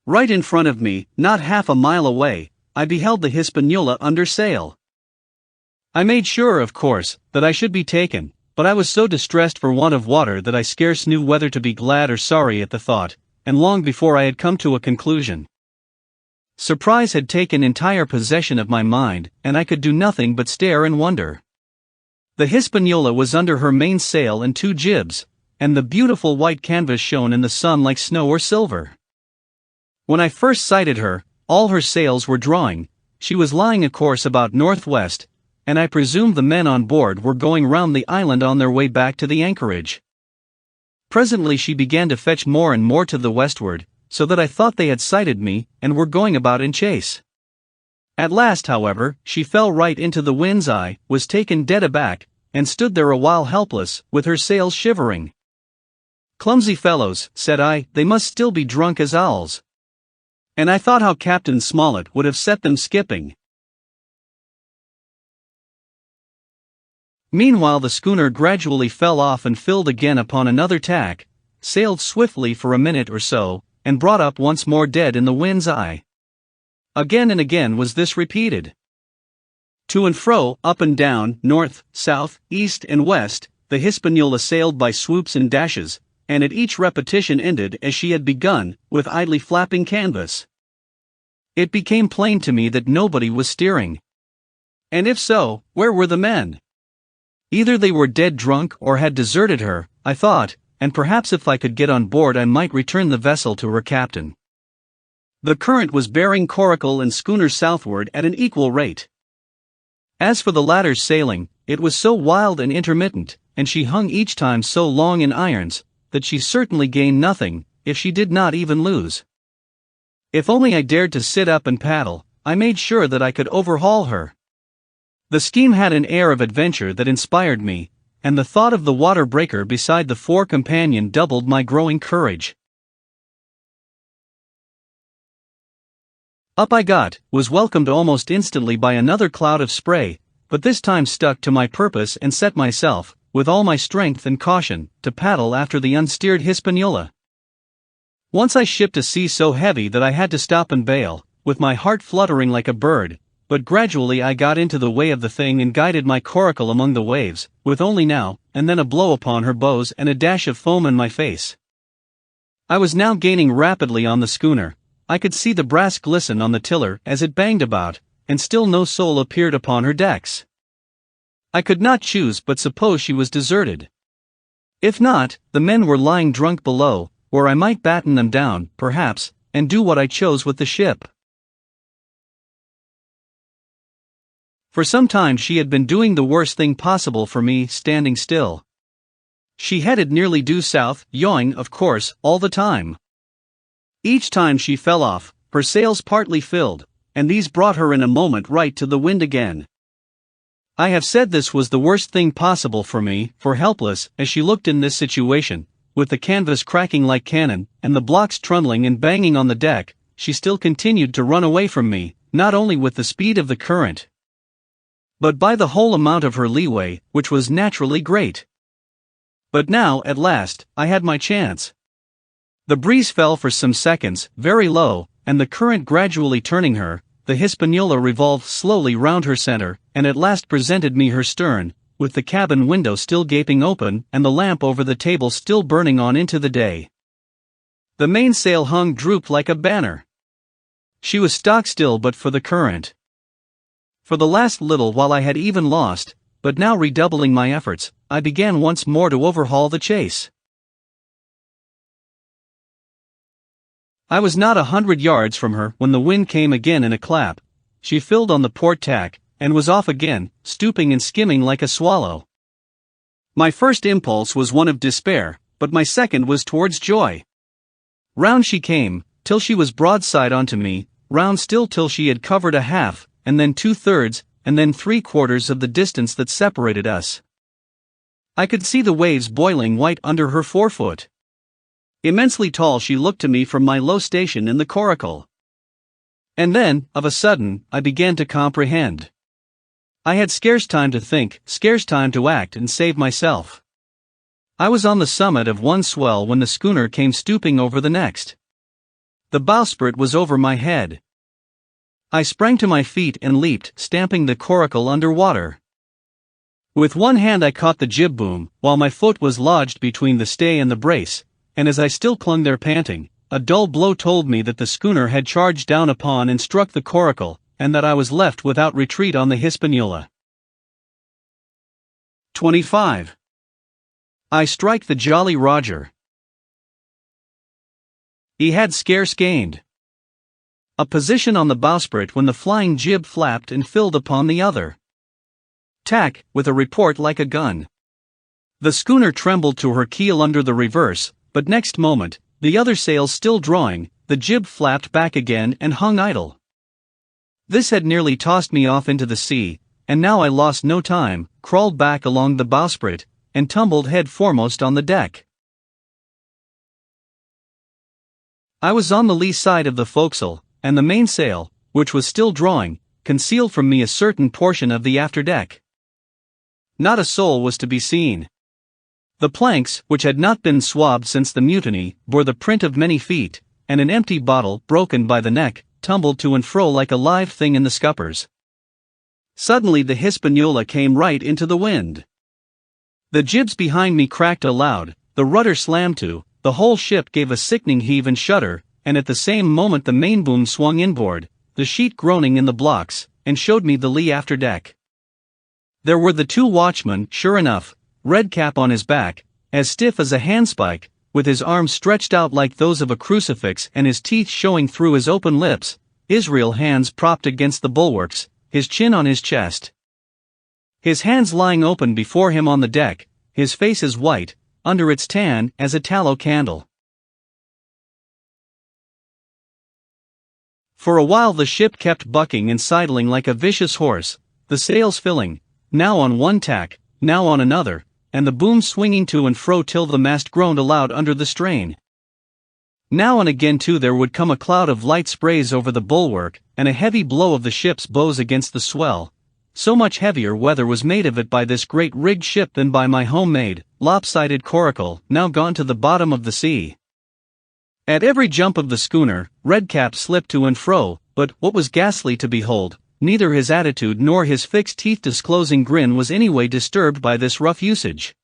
Right in front of me, not half a mile away, I beheld the Hispaniola under sail. I made sure, of course, that I should be taken, but I was so distressed for want of water that I scarce knew whether to be glad or sorry at the thought, and long before I had come to a conclusion. Surprise had taken entire possession of my mind, and I could do nothing but stare and wonder. The Hispaniola was under her mainsail and 2 jibs, and the beautiful white canvas shone in the sun like snow or silver. When I first sighted her, all her sails were drawing, she was lying a course about northwest, and I presumed the men on board were going round the island on their way back to the anchorage. Presently she began to fetch more and more to the westward, so that I thought they had sighted me, and were going about in chase. At last, however, she fell right into the wind's eye, was taken dead aback, and stood there a while helpless, with her sails shivering. "Clumsy fellows," said I, "they must still be drunk as owls." And I thought how Captain Smollett would have set them skipping. Meanwhile the schooner gradually fell off and filled again upon another tack, sailed swiftly for a minute or so, and brought up once more dead in the wind's eye. Again and again was this repeated. To and fro, up and down, north, south, east and west, the Hispaniola sailed by swoops and dashes, and at each repetition ended as she had begun, with idly flapping canvas. It became plain to me that nobody was steering. And if so, where were the men? Either they were dead drunk or had deserted her, I thought, and perhaps if I could get on board I might return the vessel to her captain. The current was bearing coracle and schooner southward at an equal rate. As for the latter's sailing, it was so wild and intermittent, and she hung each time so long in irons, that she certainly gained nothing, if she did not even lose. If only I dared to sit up and paddle, I made sure that I could overhaul her. The scheme had an air of adventure that inspired me, and the thought of the water breaker beside the fore companion doubled my growing courage. Up I got, was welcomed almost instantly by another cloud of spray, but this time stuck to my purpose and set myself, with all my strength and caution, to paddle after the unsteered Hispaniola. Once I shipped a sea so heavy that I had to stop and bail, with my heart fluttering like a bird, but gradually I got into the way of the thing and guided my coracle among the waves, with only now and then a blow upon her bows and a dash of foam in my face. I was now gaining rapidly on the schooner. I could see the brass glisten on the tiller as it banged about, and still no soul appeared upon her decks. I could not choose but suppose she was deserted. If not, the men were lying drunk below, where I might batten them down, perhaps, and do what I chose with the ship. For some time she had been doing the worst thing possible for me, standing still. She headed nearly due south, yawing, of course, all the time. Each time she fell off, her sails partly filled, and these brought her in a moment right to the wind again. I have said this was the worst thing possible for me, for helpless as she looked in this situation, with the canvas cracking like cannon, and the blocks trundling and banging on the deck, she still continued to run away from me, not only with the speed of the current, but by the whole amount of her leeway, which was naturally great. But now, at last, I had my chance. The breeze fell for some seconds, very low, and the current gradually turning her, the Hispaniola revolved slowly round her center, and at last presented me her stern, with the cabin window still gaping open and the lamp over the table still burning on into the day. The mainsail hung drooped like a banner. She was stock still but for the current. For the last little while I had even lost, but now redoubling my efforts, I began once more to overhaul the chase. I was not 100 yards from her when the wind came again in a clap. She filled on the port tack, and was off again, stooping and skimming like a swallow. My first impulse was one of despair, but my second was towards joy. Round she came, till she was broadside onto me, round still till she had covered a half, and then 2/3, and then 3/4 of the distance that separated us. I could see the waves boiling white under her forefoot. Immensely tall she looked to me from my low station in the coracle. And then, of a sudden, I began to comprehend. I had scarce time to think, scarce time to act and save myself. I was on the summit of one swell when the schooner came stooping over the next. The bowsprit was over my head. I sprang to my feet and leaped, stamping the coracle under water. With one hand I caught the jib boom, while my foot was lodged between the stay and the brace, and as I still clung there panting, a dull blow told me that the schooner had charged down upon and struck the coracle, and that I was left without retreat on the Hispaniola. 25. I strike the Jolly Roger. He had scarce gained a position on the bowsprit when the flying jib flapped and filled upon the other tack, with a report like a gun. The schooner trembled to her keel under the reverse, but next moment, the other sails still drawing, the jib flapped back again and hung idle. This had nearly tossed me off into the sea, and now I lost no time, crawled back along the bowsprit, and tumbled head foremost on the deck. I was on the lee side of the forecastle, and the mainsail, which was still drawing, concealed from me a certain portion of the afterdeck. Not a soul was to be seen. The planks, which had not been swabbed since the mutiny, bore the print of many feet, and an empty bottle, broken by the neck, tumbled to and fro like a live thing in the scuppers. Suddenly the Hispaniola came right into the wind. The jibs behind me cracked aloud, the rudder slammed to, the whole ship gave a sickening heave and shudder, and at the same moment the mainboom swung inboard, the sheet groaning in the blocks, and showed me the lee afterdeck. There were the two watchmen, sure enough, Redcap on his back, as stiff as a handspike, with his arms stretched out like those of a crucifix and his teeth showing through his open lips, Israel hands propped against the bulwarks, his chin on his chest. His hands lying open before him on the deck, his face as white, under its tan, as a tallow candle. For a while the ship kept bucking and sidling like a vicious horse, the sails filling, now on one tack, now on another, and the boom swinging to and fro till the mast groaned aloud under the strain. Now and again too there would come a cloud of light sprays over the bulwark, and a heavy blow of the ship's bows against the swell. So much heavier weather was made of it by this great rigged ship than by my homemade, lopsided coracle, now gone to the bottom of the sea. At every jump of the schooner, Redcap slipped to and fro, but, what was ghastly to behold, neither his attitude nor his fixed teeth-disclosing grin was any way disturbed by this rough usage.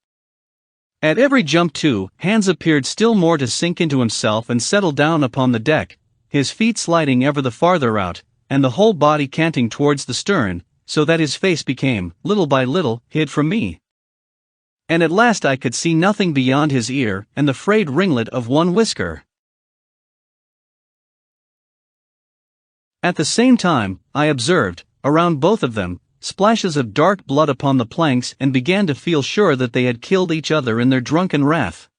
At every jump too, Hans appeared still more to sink into himself and settle down upon the deck, his feet sliding ever the farther out, and the whole body canting towards the stern, so that his face became, little by little, hid from me. And at last I could see nothing beyond his ear and the frayed ringlet of one whisker. At the same time, I observed, around both of them, splashes of dark blood upon the planks and began to feel sure that they had killed each other in their drunken wrath.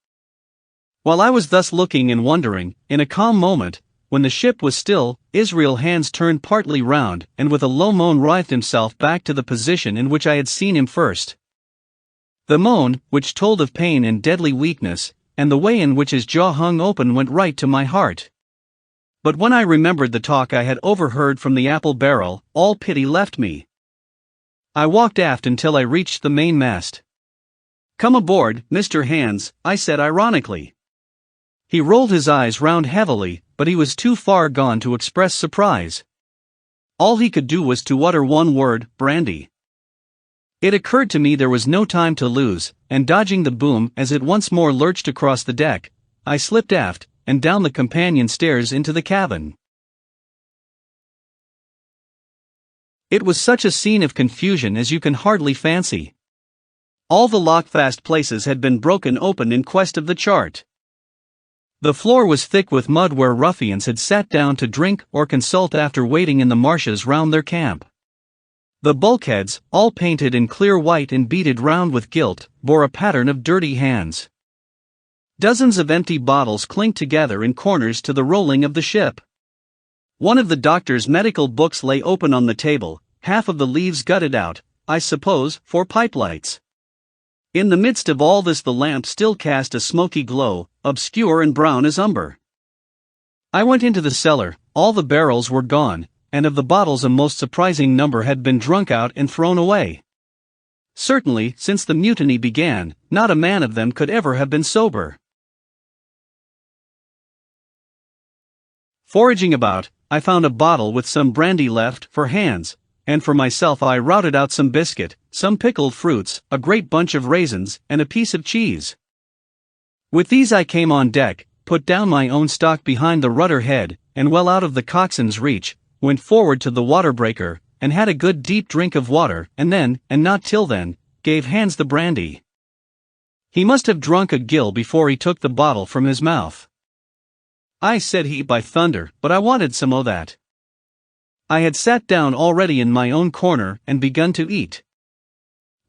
While I was thus looking and wondering, in a calm moment, when the ship was still, Israel Hands turned partly round and with a low moan writhed himself back to the position in which I had seen him first. The moan, which told of pain and deadly weakness, and the way in which his jaw hung open went right to my heart. But when I remembered the talk I had overheard from the apple barrel, all pity left me. I walked aft until I reached the mainmast. "Come aboard, Mr. Hands," I said ironically. He rolled his eyes round heavily, but he was too far gone to express surprise. All he could do was to utter one word, "brandy." It occurred to me there was no time to lose, and dodging the boom as it once more lurched across the deck, I slipped aft, and down the companion stairs into the cabin. It was such a scene of confusion as you can hardly fancy. All the lockfast places had been broken open in quest of the chart. The floor was thick with mud where ruffians had sat down to drink or consult after waiting in the marshes round their camp. The bulkheads, all painted in clear white and beaded round with gilt, bore a pattern of dirty hands. Dozens of empty bottles clinked together in corners to the rolling of the ship. One of the doctor's medical books lay open on the table, half of the leaves gutted out, I suppose, for pipe lights. In the midst of all this the lamp still cast a smoky glow, obscure and brown as umber. I went into the cellar. All the barrels were gone, and of the bottles a most surprising number had been drunk out and thrown away. Certainly, since the mutiny began, not a man of them could ever have been sober. Foraging about, I found a bottle with some brandy left for Hans, and for myself I routed out some biscuit, some pickled fruits, a great bunch of raisins, and a piece of cheese. With these I came on deck, put down my own stock behind the rudder head, and well out of the coxswain's reach, went forward to the water breaker, and had a good deep drink of water, and then, and not till then, gave Hans the brandy. He must have drunk a gill before he took the bottle from his mouth. "I," said he, "by thunder, but I wanted some o' that." I had sat down already in my own corner and begun to eat.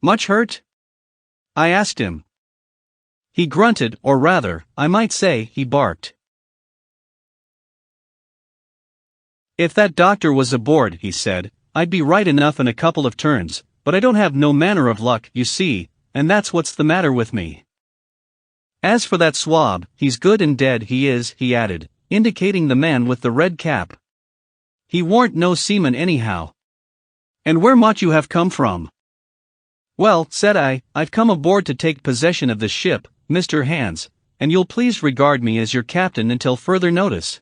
"Much hurt?" I asked him. He grunted, or rather, I might say, he barked. "If that doctor was aboard," he said, "I'd be right enough in a couple of turns, but I don't have no manner of luck, you see, and that's what's the matter with me. As for that swab, he's good and dead he is," he added, indicating the man with the red cap. "He warn't no seaman anyhow." "And where might you have come from?" "Well," said I, "I've come aboard to take possession of the ship, Mr. Hans, and you'll please regard me as your captain until further notice."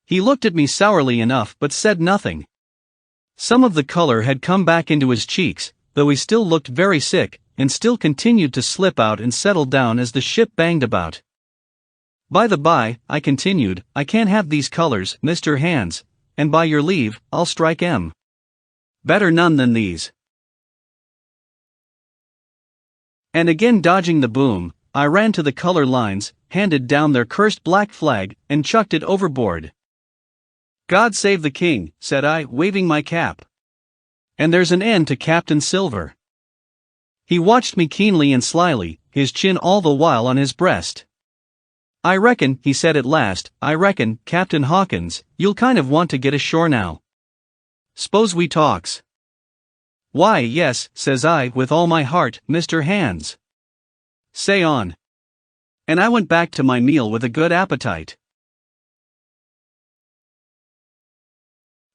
He looked at me sourly enough but said nothing. Some of the color had come back into his cheeks, though he still looked very sick, and still continued to slip out and settle down as the ship banged about. "By the by," I continued, "I can't have these colors, Mr. Hans, and by your leave, I'll strike 'em. Better none than these." And again dodging the boom, I ran to the color lines, handed down their cursed black flag, and chucked it overboard. "God save the king," said I, waving my cap. "And there's an end to Captain Silver." He watched me keenly and slyly, his chin all the while on his breast. "I reckon," he said at last, "I reckon, Captain Hawkins, you'll kind of want to get ashore now. S'pose we talks?" "Why, yes," says I, "with all my heart, Mr. Hans. Say on." And I went back to my meal with a good appetite.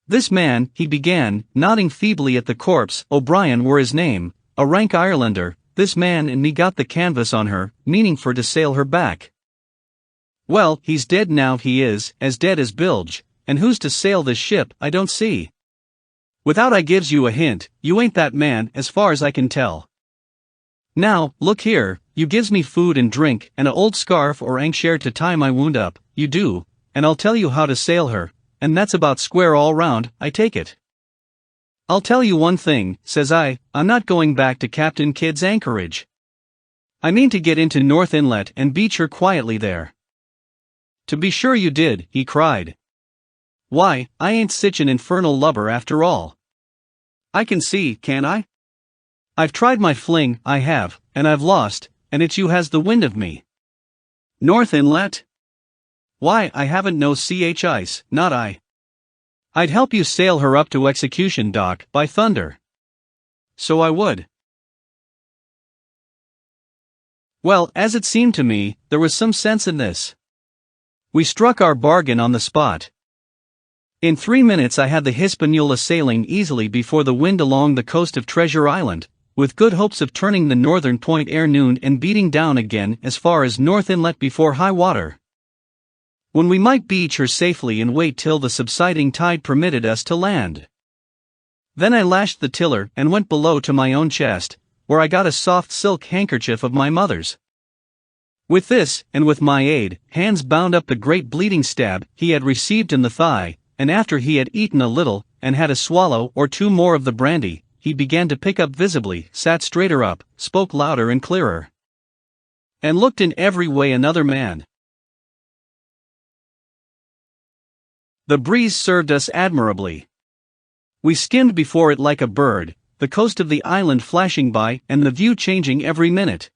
"This man," he began, nodding feebly at the corpse, "O'Brien were his name, a rank Irelander, this man and me got the canvas on her, meaning for to sail her back. Well, he's dead now he is, as dead as bilge, and who's to sail this ship I don't see. Without I gives you a hint, you ain't that man as far as I can tell. Now, look here, you gives me food and drink and a old scarf or ankshere to tie my wound up, you do, and I'll tell you how to sail her, and that's about square all round, I take it. I'll tell you one thing," says I, "I'm not going back to Captain Kidd's anchorage. I mean to get into North Inlet and beach her quietly there." "To be sure you did," he cried. "Why, I ain't sich an infernal lubber after all. I can see, can't I? I've tried my fling, I have, and I've lost, and it's you has the wind of me. North Inlet? Why, I haven't no ch ice, not I. I'd help you sail her up to Execution Dock, by thunder. So I would." Well, as it seemed to me, there was some sense in this. We struck our bargain on the spot. In 3 minutes I had the Hispaniola sailing easily before the wind along the coast of Treasure Island, with good hopes of turning the northern point ere noon and beating down again as far as North Inlet before high water, when we might beach her safely and wait till the subsiding tide permitted us to land. Then I lashed the tiller and went below to my own chest, where I got a soft silk handkerchief of my mother's. With this, and with my aid, Hans bound up the great bleeding stab he had received in the thigh, and after he had eaten a little, and had a swallow or two more of the brandy, he began to pick up visibly, sat straighter up, spoke louder and clearer, and looked in every way another man. The breeze served us admirably. We skimmed before it like a bird, the coast of the island flashing by and the view changing every minute.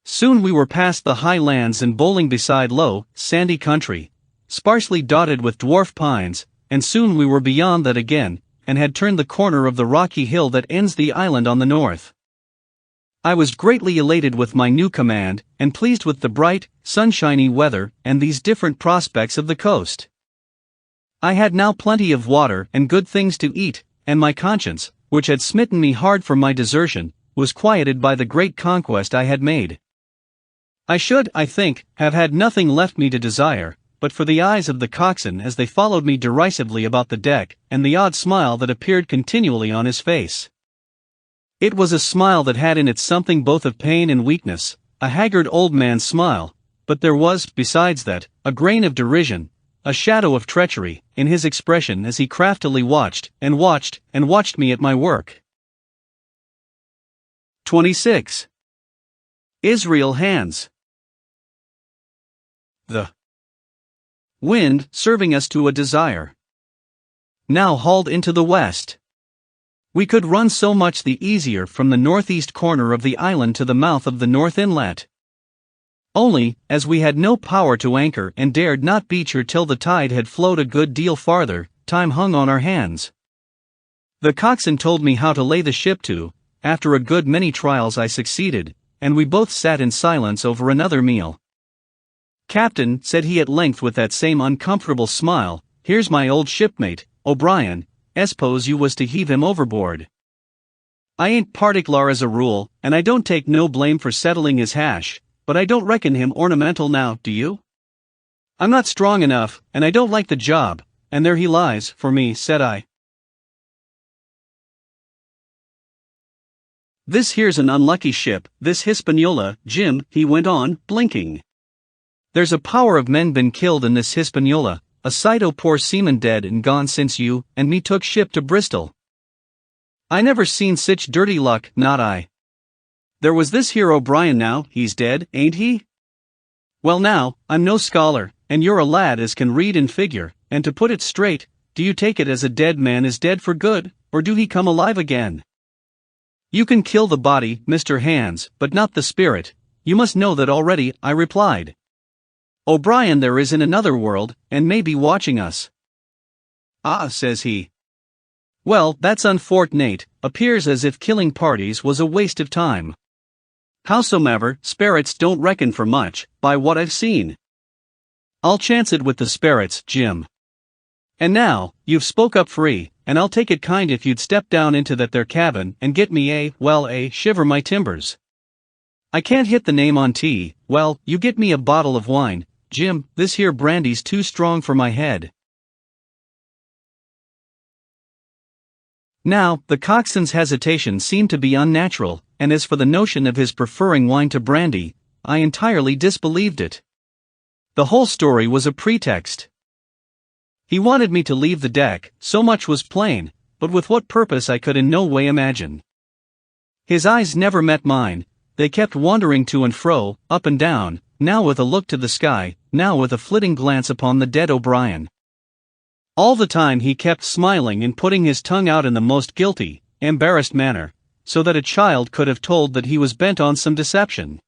Soon we were past the high lands and bowling beside low, sandy country, sparsely dotted with dwarf pines, and soon we were beyond that again, and had turned the corner of the rocky hill that ends the island on the north. I was greatly elated with my new command, and pleased with the bright, sunshiny weather and these different prospects of the coast. I had now plenty of water and good things to eat, and my conscience, which had smitten me hard for my desertion, was quieted by the great conquest I had made. I should, I think, have had nothing left me to desire, but for the eyes of the coxswain as they followed me derisively about the deck, and the odd smile that appeared continually on his face. It was a smile that had in it something both of pain and weakness, a haggard old man's smile, but there was, besides that, a grain of derision, a shadow of treachery, in his expression as he craftily watched me at my work. 26. Israel Hands. The wind serving us to a desire. Now hauled into the west. We could run so much the easier from the northeast corner of the island to the mouth of the north inlet. Only, as we had no power to anchor and dared not beach her till the tide had flowed a good deal farther, time hung on our hands. The coxswain told me how to lay the ship to. After a good many trials I succeeded, and we both sat in silence over another meal. "Captain," said he at length with that same uncomfortable smile, "here's my old shipmate, O'Brien. S'pose you was to heave him overboard. I ain't particklar as a rule, and I don't take no blame for settling his hash, but I don't reckon him ornamental now, do you? I'm not strong enough, and I don't like the job, and there he lies, for me," said I. "This here's an unlucky ship, this Hispaniola, Jim," he went on, blinking. "There's a power of men been killed in this Hispaniola, a sight o' poor seamen dead and gone since you and me took ship to Bristol. I never seen sich dirty luck, not I. There was this here O'Brien now, he's dead, ain't he? Well now, I'm no scholar, and you're a lad as can read and figure, and to put it straight, do you take it as a dead man is dead for good, or do he come alive again? You can kill the body, Mr. Hands, but not the spirit, you must know that already," I replied. "O'Brien there is in another world, and may be watching us." "Ah," says he. "Well, that's unfortnate, appears as if killing parties was a waste of time. Howsomever, sperits don't reckon for much, by what I've seen. I'll chance it with the sperits, Jim. And now, you've spoke up free, and I'll take it kind if you'd step down into that there cabin and get me a shiver my timbers. I can't hit the name on tea, well, you get me a bottle of wine, Jim, this here brandy's too strong for my head." Now, the coxswain's hesitation seemed to be unnatural, and as for the notion of his preferring wine to brandy, I entirely disbelieved it. The whole story was a pretext. He wanted me to leave the deck, so much was plain, but with what purpose I could in no way imagine. His eyes never met mine, they kept wandering to and fro, up and down, now with a look to the sky, now with a flitting glance upon the dead O'Brien. All the time he kept smiling and putting his tongue out in the most guilty, embarrassed manner, so that a child could have told that he was bent on some deception.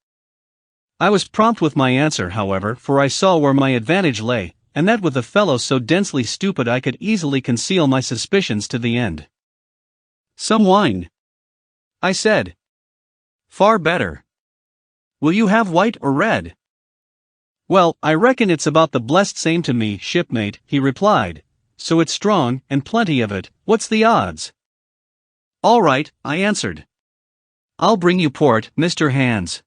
I was prompt with my answer, however, for I saw where my advantage lay, and that with a fellow so densely stupid I could easily conceal my suspicions to the end. "Some wine," I said. "Far better. Will you have white or red?" "Well, I reckon it's about the blessed same to me, shipmate," he replied. "So it's strong, and plenty of it, what's the odds?" "All right," I answered. "I'll bring you port, Mr. Hands.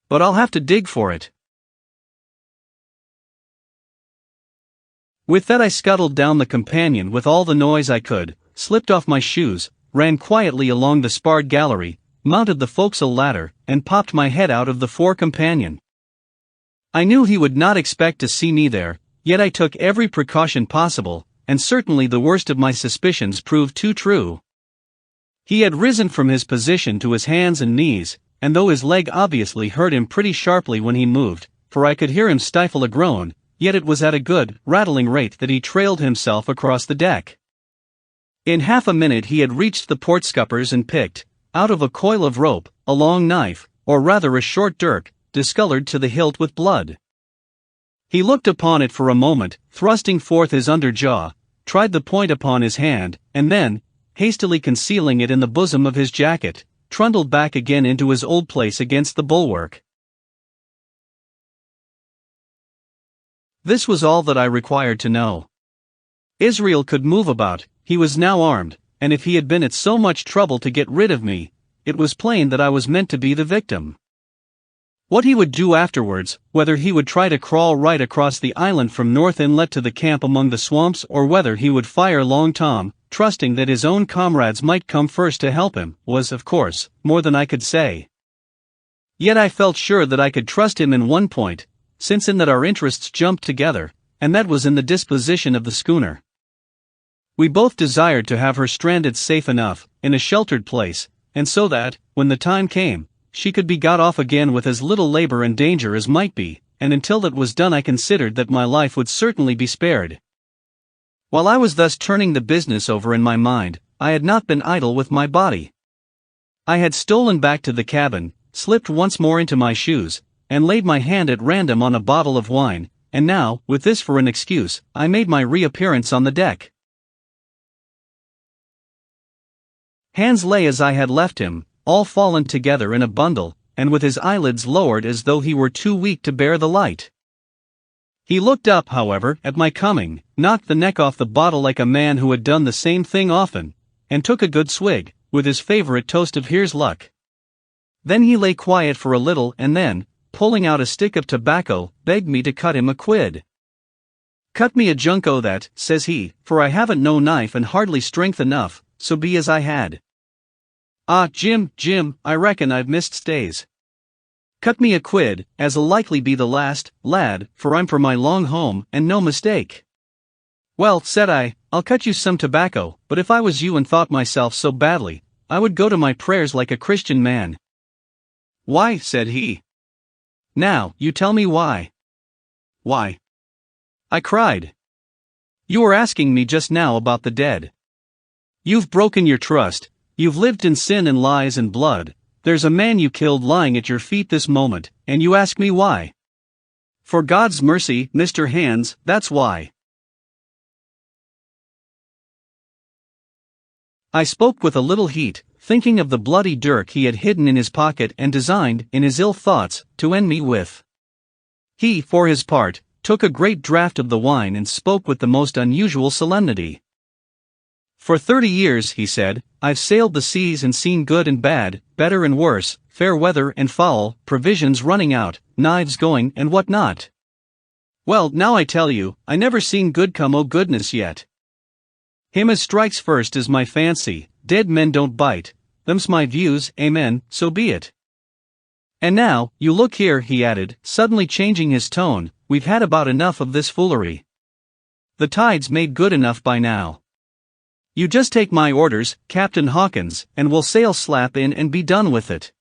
But I'll have to dig for it." With that I scuttled down the companion with all the noise I could, slipped off my shoes, ran quietly along the sparred gallery, mounted the forecastle ladder, and popped my head out of the fore companion. I knew he would not expect to see me there, yet I took every precaution possible, and certainly the worst of my suspicions proved too true. He had risen from his position to his hands and knees, and though his leg obviously hurt him pretty sharply when he moved, for I could hear him stifle a groan, yet it was at a good, rattling rate that he trailed himself across the deck. In half a minute he had reached the port scuppers and picked, out of a coil of rope, a long knife, or rather a short dirk, discolored to the hilt with blood. He looked upon it for a moment, thrusting forth his under jaw, tried the point upon his hand, and then, hastily concealing it in the bosom of his jacket, trundled back again into his old place against the bulwark. This was all that I required to know. Israel could move about, he was now armed, and if he had been at so much trouble to get rid of me, it was plain that I was meant to be the victim. What he would do afterwards, whether he would try to crawl right across the island from North Inlet to the camp among the swamps, or whether he would fire Long Tom, trusting that his own comrades might come first to help him, was, of course, more than I could say. Yet I felt sure that I could trust him in one point, since in that our interests jumped together, and that was in the disposition of the schooner. We both desired to have her stranded safe enough, in a sheltered place, and so that, when the time came, she could be got off again with as little labor and danger as might be, and until that was done I considered that my life would certainly be spared. While I was thus turning the business over in my mind, I had not been idle with my body. I had stolen back to the cabin, slipped once more into my shoes, and laid my hand at random on a bottle of wine, and now, with this for an excuse, I made my reappearance on the deck. Hans lay as I had left him, all fallen together in a bundle, and with his eyelids lowered as though he were too weak to bear the light. He looked up, however, at my coming, knocked the neck off the bottle like a man who had done the same thing often, and took a good swig, with his favorite toast of "Here's luck." Then he lay quiet for a little and then, pulling out a stick of tobacco, begged me to cut him a quid. "Cut me a junco that," says he, "for I haven't no knife and hardly strength enough, so be as I had. Ah, Jim, I reckon I've missed stays. Cut me a quid, as'll likely be the last, lad, for I'm for my long home, and no mistake." "Well," said I, "I'll cut you some tobacco, but if I was you and thought myself so badly, I would go to my prayers like a Christian man." "Why?" said he. "Now, you tell me why." "Why?" I cried. "You were asking me just now about the dead. You've broken your trust, you've lived in sin and lies and blood, there's a man you killed lying at your feet this moment, and you ask me why? For God's mercy, Mr. Hans, that's why." I spoke with a little heat, thinking of the bloody dirk he had hidden in his pocket and designed, in his ill thoughts, to end me with. He, for his part, took a great draught of the wine and spoke with the most unusual solemnity. "For 30 years, he said, "I've sailed the seas and seen good and bad, better and worse, fair weather and foul, provisions running out, knives going and what not. Well, now I tell you, I never seen good come o' goodness yet. Him as strikes first is my fancy, dead men don't bite, them's my views, amen, so be it. And now, you look here," he added, suddenly changing his tone, "we've had about enough of this foolery. The tide's made good enough by now. You just take my orders, Captain Hawkins, and we'll sail slap in and be done with it."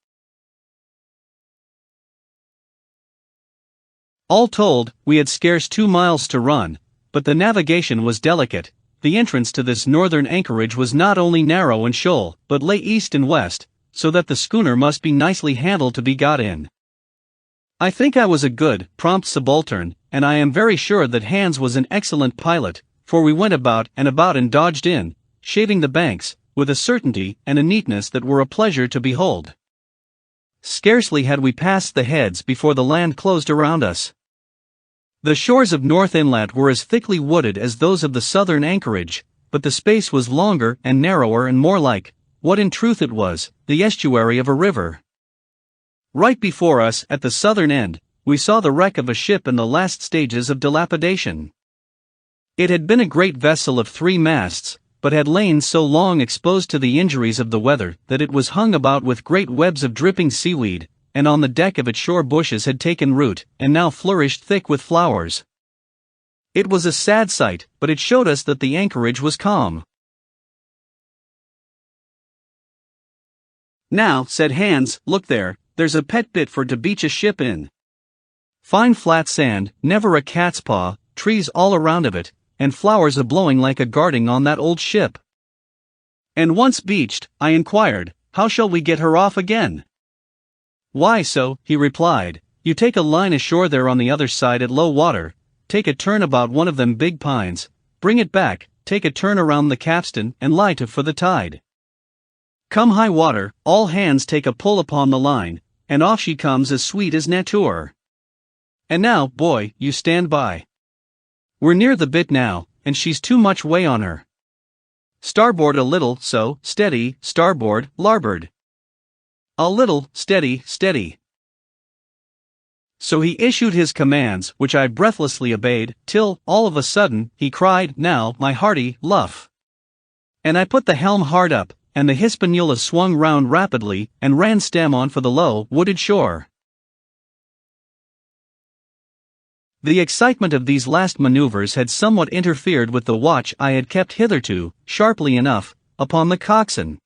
All told, we had scarce 2 miles to run, but the navigation was delicate. The entrance to this northern anchorage was not only narrow and shoal, but lay east and west, so that the schooner must be nicely handled to be got in. I think I was a good, prompt subaltern, and I am very sure that Hans was an excellent pilot, for we went about and dodged in, shaving the banks, with a certainty and a neatness that were a pleasure to behold. Scarcely had we passed the heads before the land closed around us. The shores of North Inlet were as thickly wooded as those of the southern anchorage, but the space was longer and narrower and more like, what in truth it was, the estuary of a river. Right before us, at the southern end, we saw the wreck of a ship in the last stages of dilapidation. It had been a great vessel of 3 masts, but had lain so long exposed to the injuries of the weather that it was hung about with great webs of dripping seaweed, and on the deck of it shore bushes had taken root, and now flourished thick with flowers. It was a sad sight, but it showed us that the anchorage was calm. "Now," said Hans, "look there, there's a pet bit for to beach a ship in. Fine flat sand, never a cat's paw, trees all around of it, and flowers a-blowing like a garden on that old ship. And once beached, I inquired, how shall we get her off again? Why so, he replied, you take a line ashore there on the other side at low water, take a turn about one of them big pines, bring it back, take a turn around the capstan and lie to for the tide. Come high water, all hands take a pull upon the line, and off she comes as sweet as nature. And now, boy, you stand by. We're near the bit now, and she's too much way on her. Starboard a little, so, steady, starboard, larboard. A little, steady, steady. So he issued his commands, which I breathlessly obeyed, till, all of a sudden, he cried, now, my hearty, luff. And I put the helm hard up, and the Hispaniola swung round rapidly, and ran stem on for the low, wooded shore. The excitement of these last maneuvers had somewhat interfered with the watch I had kept hitherto, sharply enough, upon the coxswain.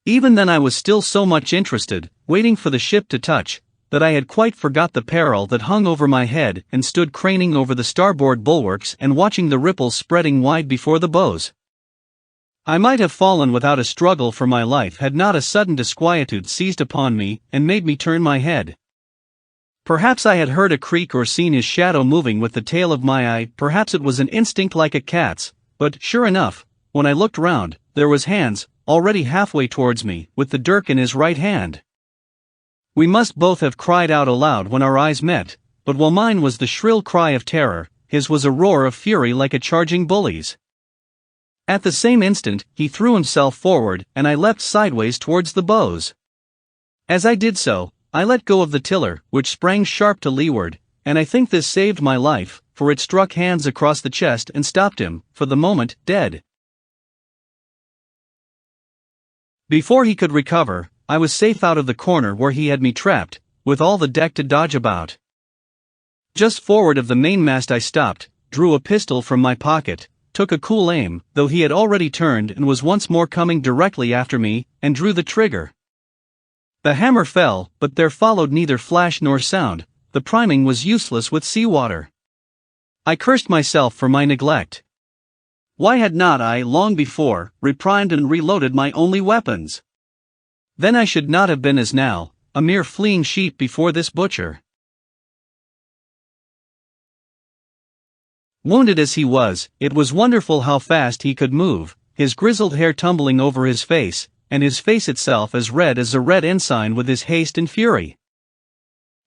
Even then I was still so much interested, waiting for the ship to touch, that I had quite forgot the peril that hung over my head and stood craning over the starboard bulwarks and watching the ripples spreading wide before the bows. I might have fallen without a struggle for my life had not a sudden disquietude seized upon me and made me turn my head. Perhaps I had heard a creak or seen his shadow moving with the tail of my eye, perhaps it was an instinct like a cat's, but, sure enough, when I looked round, there was Hans, already halfway towards me, with the dirk in his right hand. We must both have cried out aloud when our eyes met, but while mine was the shrill cry of terror, his was a roar of fury like a charging bully's. At the same instant, he threw himself forward, and I leapt sideways towards the bows. As I did so, I let go of the tiller, which sprang sharp to leeward, and I think this saved my life, for it struck Hans across the chest and stopped him, for the moment, dead. Before he could recover, I was safe out of the corner where he had me trapped, with all the deck to dodge about. Just forward of the mainmast I stopped, drew a pistol from my pocket, took a cool aim, though he had already turned and was once more coming directly after me, and drew the trigger. The hammer fell, but there followed neither flash nor sound. The priming was useless with seawater. I cursed myself for my neglect. Why had not I, long before, reprimed and reloaded my only weapons? Then I should not have been as now, a mere fleeing sheep before this butcher. Wounded as he was, it was wonderful how fast he could move, his grizzled hair tumbling over his face, and his face itself as red as a red ensign with his haste and fury.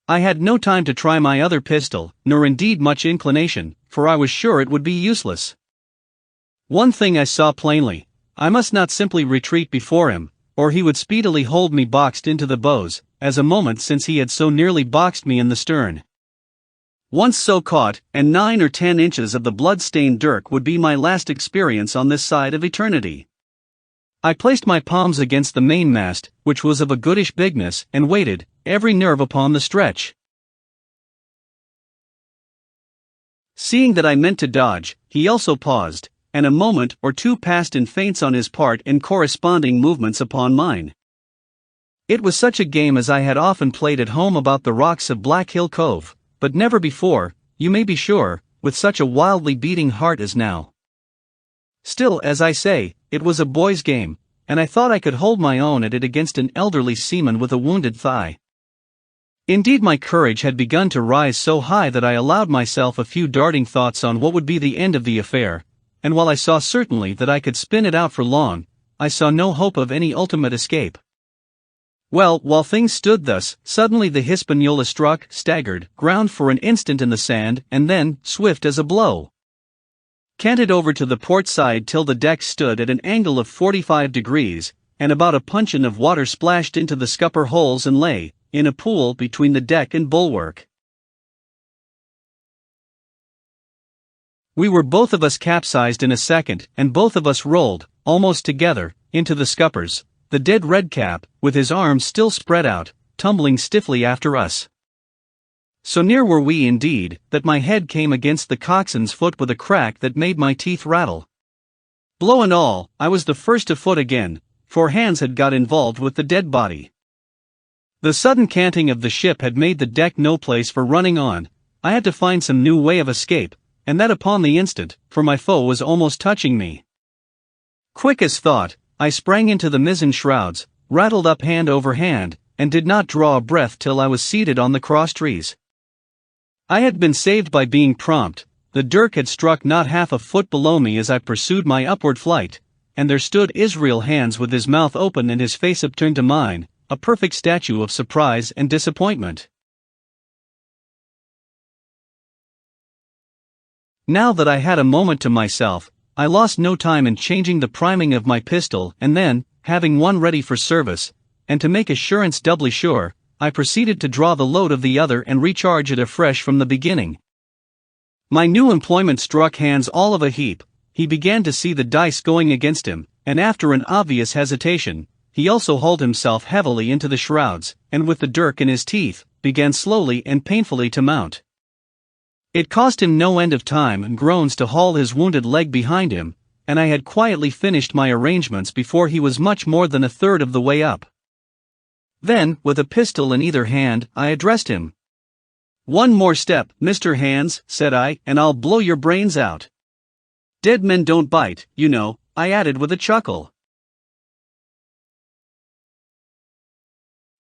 I had no time to try my other pistol, nor indeed much inclination, for I was sure it would be useless. One thing I saw plainly, I must not simply retreat before him, or he would speedily hold me boxed into the bows, as a moment since he had so nearly boxed me in the stern. Once so caught, and 9 or 10 inches of the blood-stained dirk would be my last experience on this side of eternity. I placed my palms against the mainmast, which was of a goodish bigness, and waited, every nerve upon the stretch. Seeing that I meant to dodge, he also paused, and a moment or two passed in feints on his part and corresponding movements upon mine. It was such a game as I had often played at home about the rocks of Black Hill Cove, but never before, you may be sure, with such a wildly beating heart as now. Still, as I say, it was a boy's game, and I thought I could hold my own at it against an elderly seaman with a wounded thigh. Indeed, my courage had begun to rise so high that I allowed myself a few darting thoughts on what would be the end of the affair, and while I saw certainly that I could spin it out for long, I saw no hope of any ultimate escape. Well, while things stood thus, suddenly the Hispaniola struck, staggered, ground for an instant in the sand, and then, swift as a blow, canted over to the port side till the deck stood at an angle of 45 degrees, and about a puncheon of water splashed into the scupper holes and lay, in a pool between the deck and bulwark. We were both of us capsized in a second, and both of us rolled, almost together, into the scuppers, the dead redcap, with his arms still spread out, tumbling stiffly after us. So near were we indeed, that my head came against the coxswain's foot with a crack that made my teeth rattle. Blow and all, I was the first afoot again, for Hans had got involved with the dead body. The sudden canting of the ship had made the deck no place for running on. I had to find some new way of escape, and that upon the instant, for my foe was almost touching me. Quick as thought, I sprang into the mizzen shrouds, rattled up hand over hand, and did not draw a breath till I was seated on the crosstrees. I had been saved by being prompt. The dirk had struck not half a foot below me as I pursued my upward flight, and there stood Israel Hands with his mouth open and his face upturned to mine, a perfect statue of surprise and disappointment. Now that I had a moment to myself, I lost no time in changing the priming of my pistol, and then, having one ready for service, and to make assurance doubly sure, I proceeded to draw the load of the other and recharge it afresh from the beginning. My new employment struck Hans all of a heap. He began to see the dice going against him, and after an obvious hesitation, he also hauled himself heavily into the shrouds, and with the dirk in his teeth, began slowly and painfully to mount. It cost him no end of time and groans to haul his wounded leg behind him, and I had quietly finished my arrangements before he was much more than a third of the way up. Then, with a pistol in either hand, I addressed him. "One more step, Mr. Hands," said I, "and I'll blow your brains out. Dead men don't bite, you know," I added with a chuckle.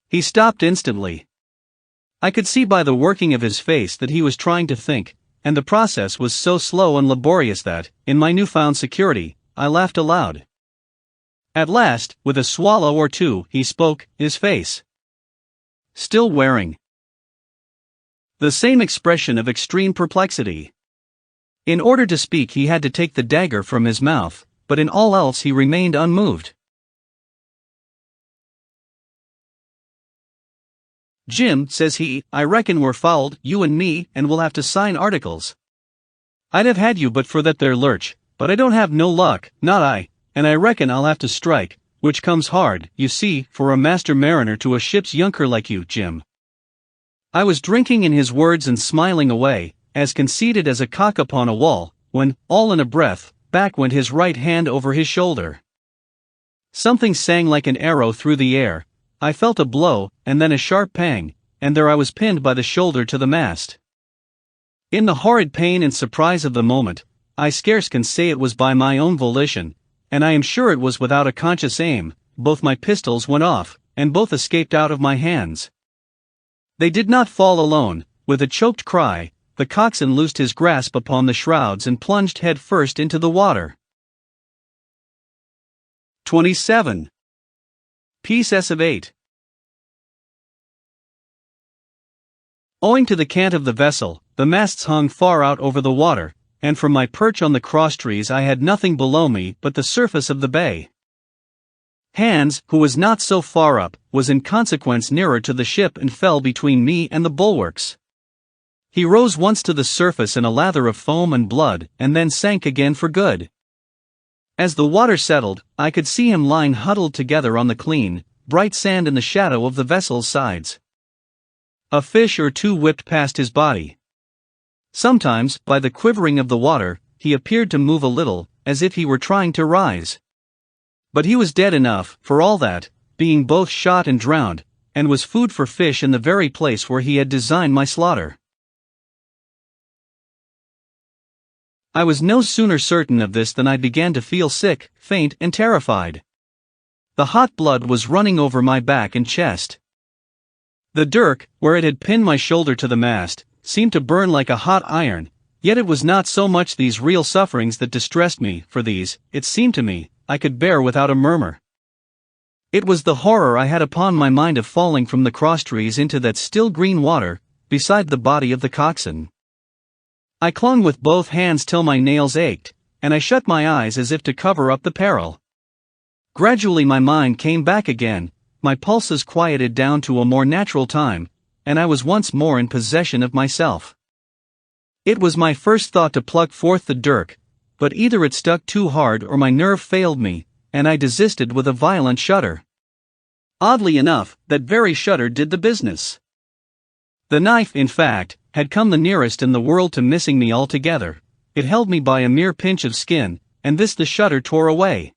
He stopped instantly. I could see by the working of his face that he was trying to think, and the process was so slow and laborious that, in my newfound security, I laughed aloud. At last, with a swallow or two, he spoke, his face still wearing the same expression of extreme perplexity. In order to speak he had to take the dagger from his mouth, but in all else he remained unmoved. "Jim," says he, "I reckon we're fouled, you and me, and we'll have to sign articles. I'd have had you but for that there lurch, but I don't have no luck, not I, and I reckon I'll have to strike, which comes hard, you see, for a master mariner to a ship's younker like you, Jim." I was drinking in his words and smiling away, as conceited as a cock upon a wall, when, all in a breath, back went his right hand over his shoulder. Something sang like an arrow through the air. I felt a blow, and then a sharp pang, and there I was pinned by the shoulder to the mast. In the horrid pain and surprise of the moment, I scarce can say it was by my own volition, and I am sure it was without a conscious aim, both my pistols went off, and both escaped out of my hands. They did not fall alone. With a choked cry, the coxswain loosed his grasp upon the shrouds and plunged head first into the water. 27. Piece of 8. Owing to the cant of the vessel, the masts hung far out over the water, and from my perch on the crosstrees I had nothing below me but the surface of the bay. Hans, who was not so far up, was in consequence nearer to the ship and fell between me and the bulwarks. He rose once to the surface in a lather of foam and blood, and then sank again for good. As the water settled, I could see him lying huddled together on the clean, bright sand in the shadow of the vessel's sides. A fish or two whipped past his body. Sometimes, by the quivering of the water, he appeared to move a little, as if he were trying to rise. But he was dead enough, for all that, being both shot and drowned, and was food for fish in the very place where he had designed my slaughter. I was no sooner certain of this than I began to feel sick, faint, and terrified. The hot blood was running over my back and chest. The dirk, where it had pinned my shoulder to the mast, seemed to burn like a hot iron, yet it was not so much these real sufferings that distressed me, for these, it seemed to me, I could bear without a murmur. It was the horror I had upon my mind of falling from the crosstrees into that still green water, beside the body of the coxswain. I clung with both hands till my nails ached, and I shut my eyes as if to cover up the peril. Gradually my mind came back again, my pulses quieted down to a more natural time, and I was once more in possession of myself. It was my first thought to pluck forth the dirk, but either it stuck too hard or my nerve failed me, and I desisted with a violent shudder. Oddly enough, that very shudder did the business. The knife, in fact, had come the nearest in the world to missing me altogether. It held me by a mere pinch of skin, and this the shudder tore away.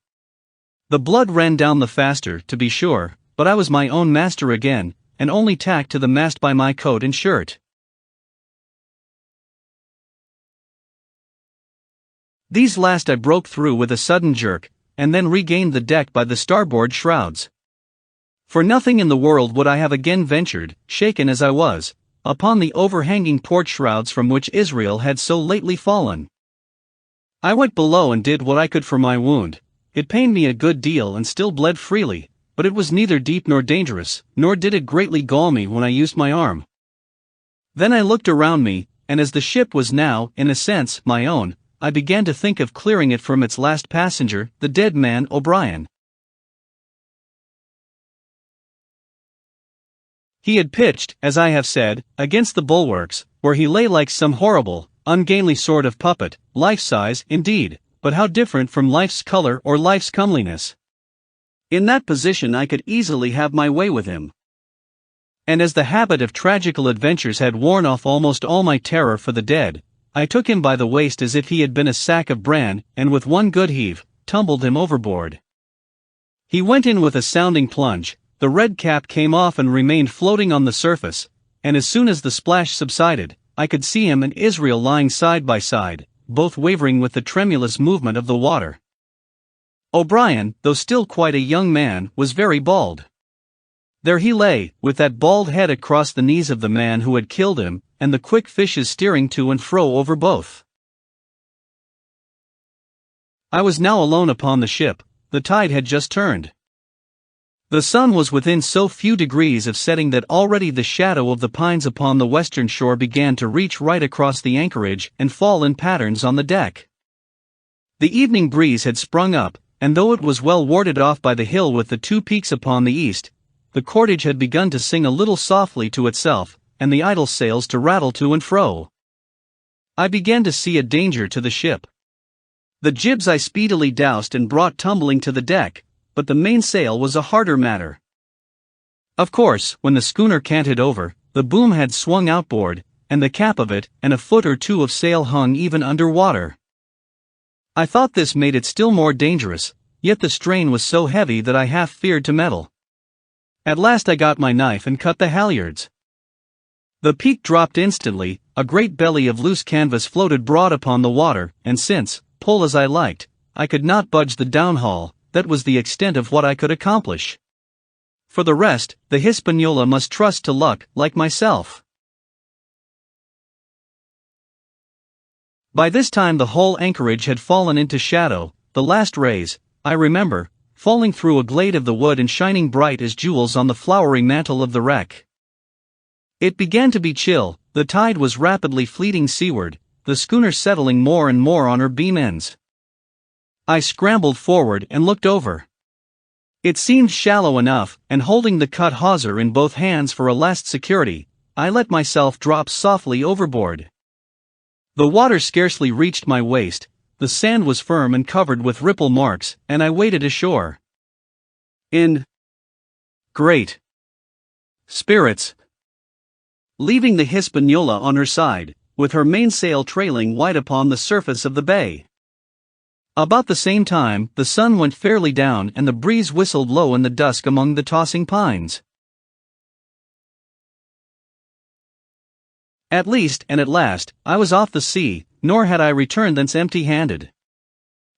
The blood ran down the faster, to be sure, but I was my own master again, and only tacked to the mast by my coat and shirt. These last I broke through with a sudden jerk, and then regained the deck by the starboard shrouds. For nothing in the world would I have again ventured, shaken as I was, upon the overhanging port shrouds from which Israel had so lately fallen. I went below and did what I could for my wound. It pained me a good deal and still bled freely, but it was neither deep nor dangerous, nor did it greatly gall me when I used my arm. Then I looked around me, and as the ship was now, in a sense, my own, I began to think of clearing it from its last passenger, the dead man O'Brien. He had pitched, as I have said, against the bulwarks, where he lay like some horrible, ungainly sort of puppet, life-size, indeed, but how different from life's color or life's comeliness. In that position I could easily have my way with him. And as the habit of tragical adventures had worn off almost all my terror for the dead, I took him by the waist as if he had been a sack of bran, and with one good heave, tumbled him overboard. He went in with a sounding plunge, the red cap came off and remained floating on the surface, and as soon as the splash subsided, I could see him and Israel lying side by side, both wavering with the tremulous movement of the water. O'Brien, though still quite a young man, was very bald. There he lay, with that bald head across the knees of the man who had killed him, and the quick fishes steering to and fro over both. I was now alone upon the ship. The tide had just turned. The sun was within so few degrees of setting that already the shadow of the pines upon the western shore began to reach right across the anchorage and fall in patterns on the deck. The evening breeze had sprung up, and though it was well warded off by the hill with the two peaks upon the east, the cordage had begun to sing a little softly to itself, and the idle sails to rattle to and fro. I began to see a danger to the ship. The jibs I speedily doused and brought tumbling to the deck, but the mainsail was a harder matter. Of course, when the schooner canted over, the boom had swung outboard, and the cap of it and a foot or two of sail hung even under water. I thought this made it still more dangerous, yet the strain was so heavy that I half feared to meddle. At last I got my knife and cut the halyards. The peak dropped instantly, a great belly of loose canvas floated broad upon the water, and since, pull as I liked, I could not budge the downhaul, that was the extent of what I could accomplish. For the rest, the Hispaniola must trust to luck, like myself. By this time the whole anchorage had fallen into shadow, the last rays, I remember, falling through a glade of the wood and shining bright as jewels on the flowery mantle of the wreck. It began to be chill, the tide was rapidly fleeting seaward, the schooner settling more and more on her beam ends. I scrambled forward and looked over. It seemed shallow enough, and holding the cut hawser in both hands for a last security, I let myself drop softly overboard. The water scarcely reached my waist, the sand was firm and covered with ripple marks, and I waded ashore. In great spirits, leaving the Hispaniola on her side, with her mainsail trailing white upon the surface of the bay. About the same time, the sun went fairly down and the breeze whistled low in the dusk among the tossing pines. At least, and at last, I was off the sea, nor had I returned thence empty-handed.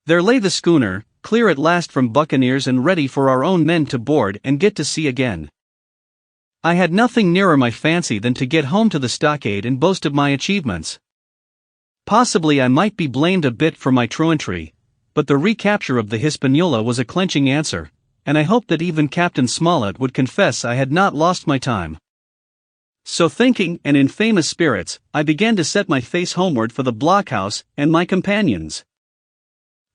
There lay the schooner, clear at last from buccaneers and ready for our own men to board and get to sea again. I had nothing nearer my fancy than to get home to the Stockade and boast of my achievements. Possibly I might be blamed a bit for my truantry, but the recapture of the Hispaniola was a clenching answer, and I hoped that even Captain Smollett would confess I had not lost my time. So thinking, and in famous spirits, I began to set my face homeward for the blockhouse and my companions.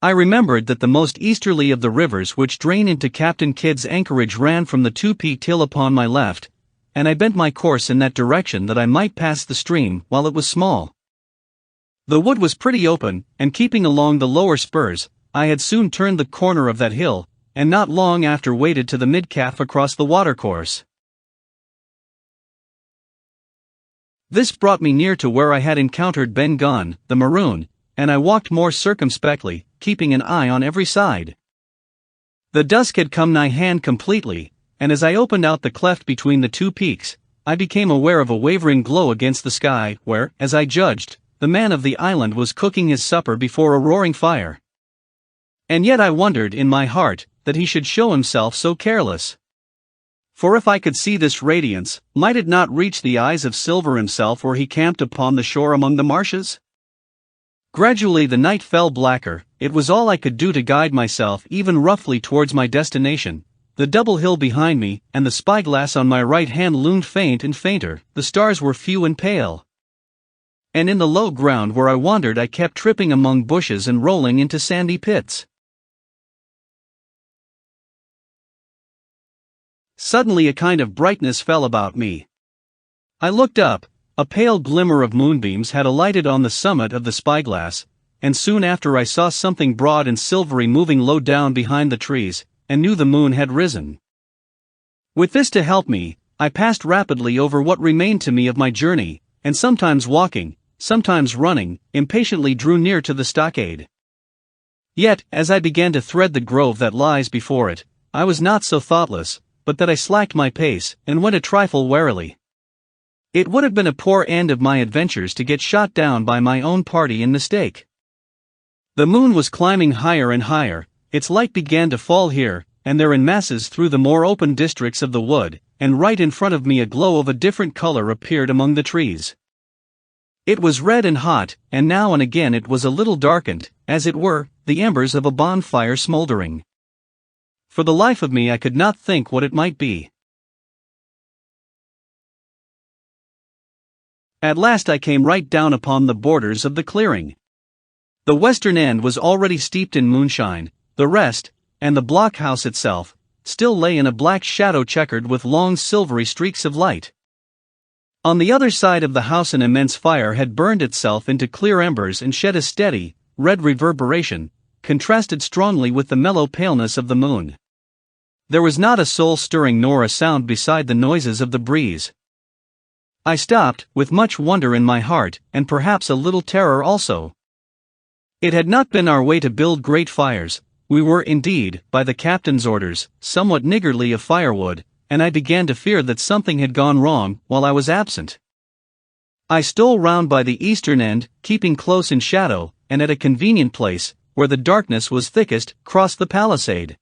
I remembered that the most easterly of the rivers which drain into Captain Kidd's anchorage ran from the two-peaked hill upon my left, and I bent my course in that direction that I might pass the stream while it was small. The wood was pretty open, and keeping along the lower spurs, I had soon turned the corner of that hill, and not long after waded to the midcalf across the watercourse. This brought me near to where I had encountered Ben Gunn, the maroon, and I walked more circumspectly, keeping an eye on every side. The dusk had come nigh hand completely, and as I opened out the cleft between the two peaks, I became aware of a wavering glow against the sky where, as I judged, the man of the island was cooking his supper before a roaring fire. And yet I wondered in my heart that he should show himself so careless. For if I could see this radiance, might it not reach the eyes of Silver himself where he camped upon the shore among the marshes? Gradually the night fell blacker. It was all I could do to guide myself even roughly towards my destination. The double hill behind me, and the spyglass on my right hand loomed faint and fainter. The stars were few and pale. And in the low ground where I wandered I kept tripping among bushes and rolling into sandy pits. Suddenly a kind of brightness fell about me. I looked up. A pale glimmer of moonbeams had alighted on the summit of the spyglass, and soon after I saw something broad and silvery moving low down behind the trees, and knew the moon had risen. With this to help me, I passed rapidly over what remained to me of my journey, and sometimes walking, sometimes running, impatiently drew near to the stockade. Yet, as I began to thread the grove that lies before it, I was not so thoughtless, but that I slacked my pace, and went a trifle warily. It would have been a poor end of my adventures to get shot down by my own party in mistake. The moon was climbing higher and higher, its light began to fall here and there in masses through the more open districts of the wood, and right in front of me a glow of a different color appeared among the trees. It was red and hot, and now and again it was a little darkened, as it were, the embers of a bonfire smoldering. For the life of me I could not think what it might be. At last I came right down upon the borders of the clearing. The western end was already steeped in moonshine, the rest, and the blockhouse itself, still lay in a black shadow checkered with long silvery streaks of light. On the other side of the house an immense fire had burned itself into clear embers and shed a steady, red reverberation, contrasted strongly with the mellow paleness of the moon. There was not a soul stirring nor a sound beside the noises of the breeze. I stopped, with much wonder in my heart, and perhaps a little terror also. It had not been our way to build great fires. We were indeed, by the captain's orders, somewhat niggardly of firewood, and I began to fear that something had gone wrong while I was absent. I stole round by the eastern end, keeping close in shadow, and at a convenient place, where the darkness was thickest, crossed the palisade.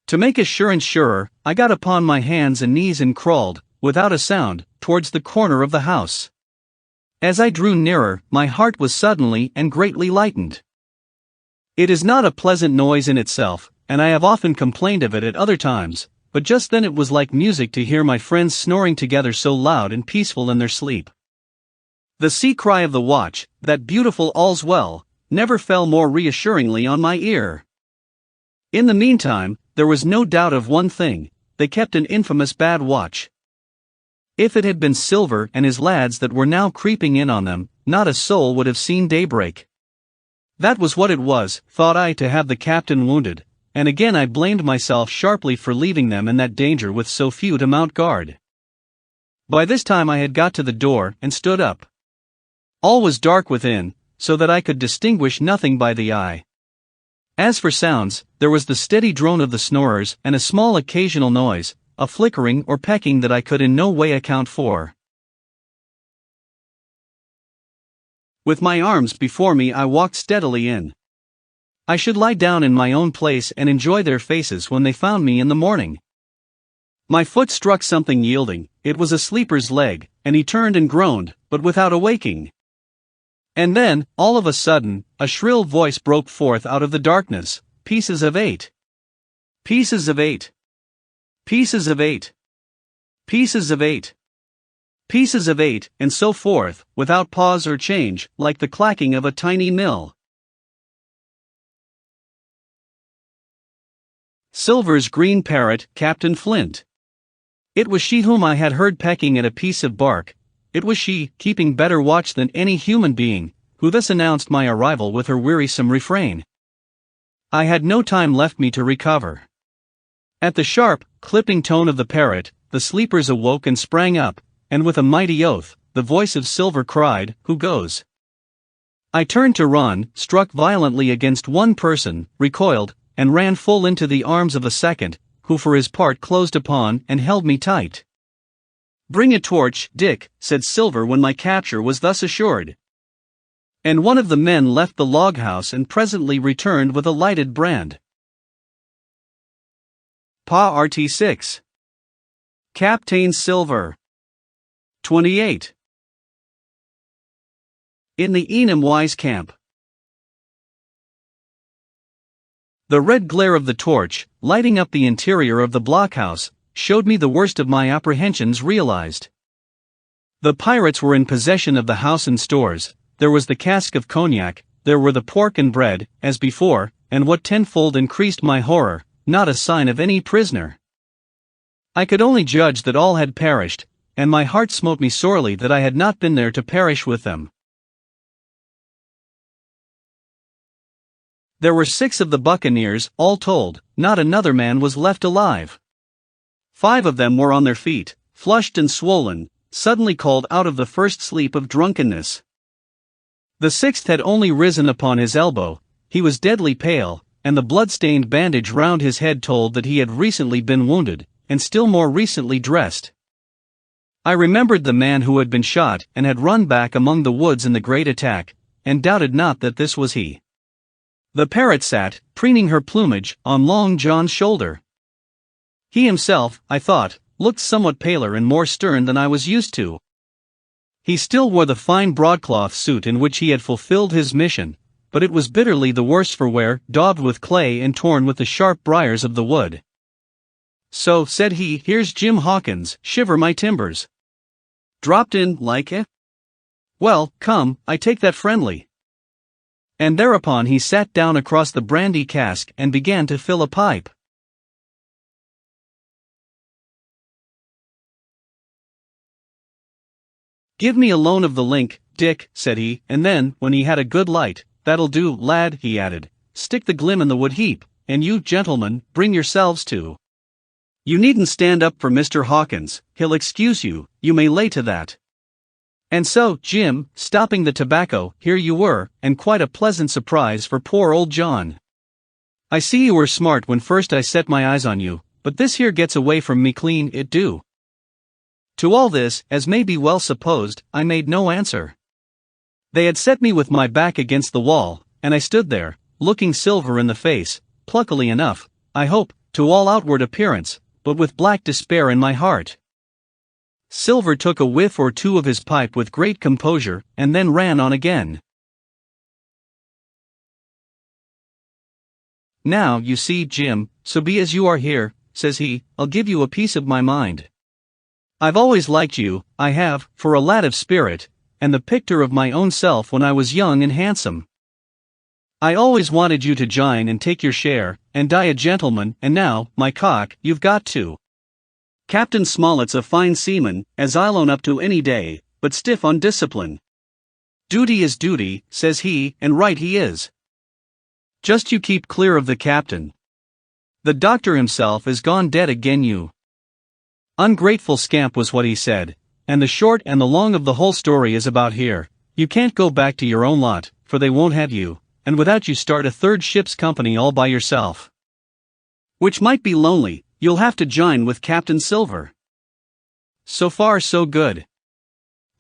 To make assurance surer, I got upon my hands and knees and crawled, without a sound, towards the corner of the house. As I drew nearer, my heart was suddenly and greatly lightened. It is not a pleasant noise in itself, and I have often complained of it at other times, but just then it was like music to hear my friends snoring together so loud and peaceful in their sleep. The sea cry of the watch, that beautiful "All's well," never fell more reassuringly on my ear. In the meantime, there was no doubt of one thing: they kept an infamous bad watch. If it had been Silver and his lads that were now creeping in on them, not a soul would have seen daybreak. That was what it was, thought I, to have the captain wounded, and again I blamed myself sharply for leaving them in that danger with so few to mount guard. By this time I had got to the door and stood up. All was dark within, so that I could distinguish nothing by the eye. As for sounds, there was the steady drone of the snorers and a small occasional noise, a flickering or pecking that I could in no way account for. With my arms before me I walked steadily in. I should lie down in my own place and enjoy their faces when they found me in the morning. My foot struck something yielding, it was a sleeper's leg, and he turned and groaned, but without awaking. And then, all of a sudden, a shrill voice broke forth out of the darkness: "Pieces of 8! Pieces of 8! Pieces of 8! Pieces of 8! Pieces of 8!" and so forth, without pause or change, like the clacking of a tiny mill. Silver's green parrot, Captain Flint. It was she whom I had heard pecking at a piece of bark. It was she, keeping better watch than any human being, who thus announced my arrival with her wearisome refrain. I had no time left me to recover. At the sharp, clipping tone of the parrot, the sleepers awoke and sprang up, and with a mighty oath, the voice of Silver cried, "Who goes?" I turned to run, struck violently against one person, recoiled, and ran full into the arms of the second, who for his part closed upon and held me tight. "Bring a torch, Dick," said Silver when my capture was thus assured. And one of the men left the log-house and presently returned with a lighted brand. Part 6. Captain Silver. 28. In the Enamwise camp. The red glare of the torch, lighting up the interior of the blockhouse, showed me the worst of my apprehensions realized. The pirates were in possession of the house and stores. There was the cask of cognac, there were the pork and bread, as before, and what tenfold increased my horror, not a sign of any prisoner. I could only judge that all had perished, and my heart smote me sorely that I had not been there to perish with them. There were 6 of the buccaneers, all told. Not another man was left alive. 5 of them were on their feet, flushed and swollen, suddenly called out of the first sleep of drunkenness. The 6th had only risen upon his elbow. He was deadly pale, and the blood-stained bandage round his head told that he had recently been wounded, and still more recently dressed. I remembered the man who had been shot and had run back among the woods in the great attack, and doubted not that this was he. The parrot sat, preening her plumage, on Long John's shoulder. He himself, I thought, looked somewhat paler and more stern than I was used to. He still wore the fine broadcloth suit in which he had fulfilled his mission, but it was bitterly the worse for wear, daubed with clay and torn with the sharp briars of the wood. "So," said he, "here's Jim Hawkins, shiver my timbers. Dropped in, like it? Well, come, I take that friendly." And thereupon he sat down across the brandy cask and began to fill a pipe. "Give me a loan of the link, Dick," said he, and then, when he had a good light, "That'll do, lad," he added, "stick the glim in the wood heap, and you, gentlemen, bring yourselves to. You needn't stand up for Mr. Hawkins, he'll excuse you, you may lay to that. And so, Jim, stopping the tobacco, here you were, and quite a pleasant surprise for poor old John. I see you were smart when first I set my eyes on you, but this here gets away from me clean, it do." To all this, as may be well supposed, I made no answer. They had set me with my back against the wall, and I stood there, looking Silver in the face, pluckily enough, I hope, to all outward appearance, but with black despair in my heart. Silver took a whiff or two of his pipe with great composure, and then ran on again. "Now, you see, Jim, so be as you are here," says he, "I'll give you a piece of my mind. I've always liked you, I have, for a lad of spirit, and the picture of my own self when I was young and handsome. I always wanted you to jine and take your share, and die a gentleman, and now, my cock, you've got to. Captain Smollett's a fine seaman, as I'll own up to any day, but stiff on discipline. Duty is duty," says he, and right he is. "Just you keep clear of the captain. The doctor himself is gone dead again you." Ungrateful scamp was what he said, and the short and the long of the whole story is about here. You can't go back to your own lot, for they won't have you, and without you start a third ship's company all by yourself. Which might be lonely, you'll have to join with Captain Silver. So far so good.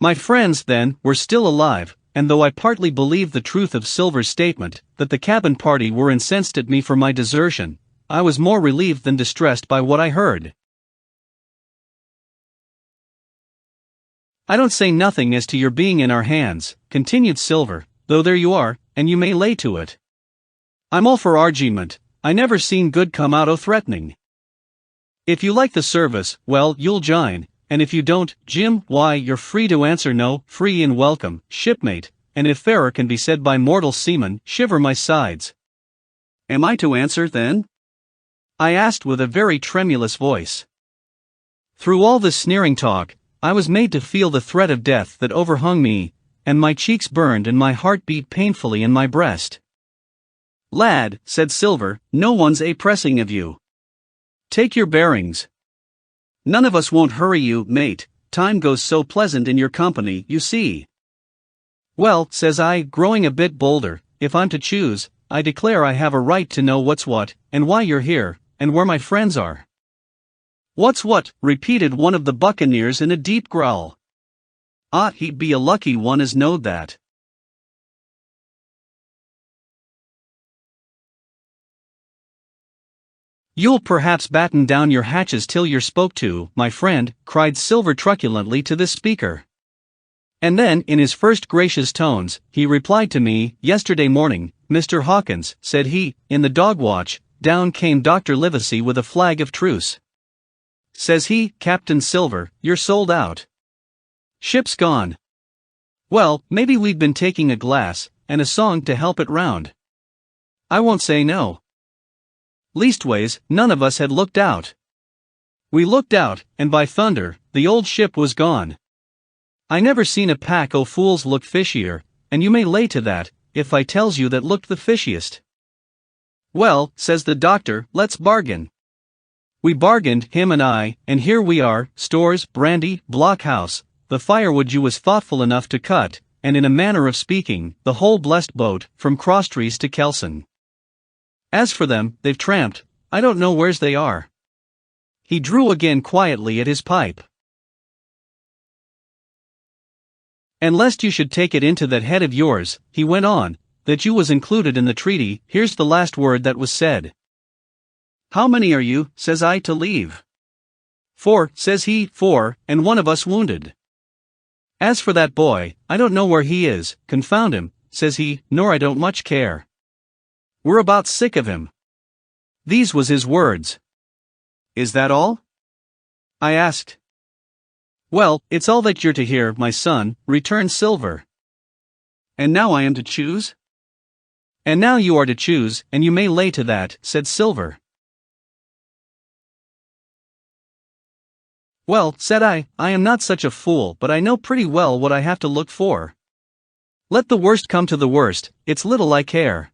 My friends, then, were still alive, and though I partly believed the truth of Silver's statement, that the cabin party were incensed at me for my desertion, I was more relieved than distressed by what I heard. "I don't say nothing as to your being in our hands," continued Silver, "though there you are, and you may lay to it. I'm all for argyment, I never seen good come out o' threatening. If you like the service, well, you'll jine, and if you don't, Jim, why, you're free to answer no, free and welcome, shipmate, and if fairer can be said by mortal seaman, shiver my sides." "Am I to answer, then?" I asked with a very tremulous voice. Through all this sneering talk, I was made to feel the threat of death that overhung me, and my cheeks burned and my heart beat painfully in my breast. "Lad," said Silver, "no one's pressing of you. Take your bearings. None of us won't hurry you, mate, time goes so pleasant in your company, you see." "Well," says I, growing a bit bolder, "if I'm to choose, I declare I have a right to know what's what, and why you're here, and where my friends are." "What's what?" repeated one of the buccaneers in a deep growl. "Ah, he'd be a lucky one as knowed that." "You'll perhaps batten down your hatches till you're spoke to, my friend," cried Silver truculently to this speaker. And then, in his first gracious tones, he replied to me, "Yesterday morning, Mr. Hawkins," said he, "in the dog watch, down came Dr. Livesey with a flag of truce. Says he, 'Captain Silver, you're sold out. Ship's gone.' Well, maybe we'd been taking a glass, and a song to help it round. I won't say no. Leastways, none of us had looked out. We looked out, and by thunder, the old ship was gone. I never seen a pack o' fools look fishier, and you may lay to that, if I tells you that looked the fishiest. Well, says the doctor, let's bargain. We bargained, him and I, and here we are, stores, brandy, blockhouse, the firewood you was thoughtful enough to cut, and in a manner of speaking, the whole blessed boat, from Crosstrees to Kelson. As for them, they've tramped, I don't know where's they are." He drew again quietly at his pipe. "And lest you should take it into that head of yours," he went on, "that you was included in the treaty, here's the last word that was said. 'How many are you,' says I, 'to leave?' 'Four,' says he, 'four, and one of us wounded. As for that boy, I don't know where he is, confound him,' says he, 'nor I don't much care. We're about sick of him.' These was his words." "Is that all?" I asked. "Well, it's all that you're to hear, my son," returned Silver. "And now I am to choose?" "And now you are to choose, and you may lay to that," said Silver. "Well," said I am not such a fool, but I know pretty well what I have to look for. Let the worst come to the worst, it's little I care.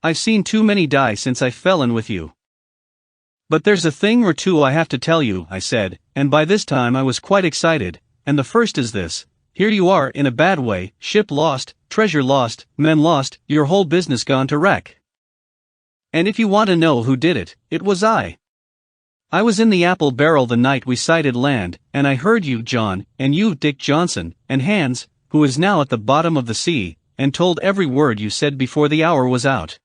I've seen too many die since I fell in with you. But there's a thing or two I have to tell you," I said, and by this time I was quite excited, "and the first is this, here you are in a bad way, ship lost, treasure lost, men lost, your whole business gone to wreck. And if you want to know who did it, it was I. I was in the Apple Barrel the night we sighted land, and I heard you, John, and you, Dick Johnson, and Hans, who is now at the bottom of the sea, and told every word you said before the hour was out.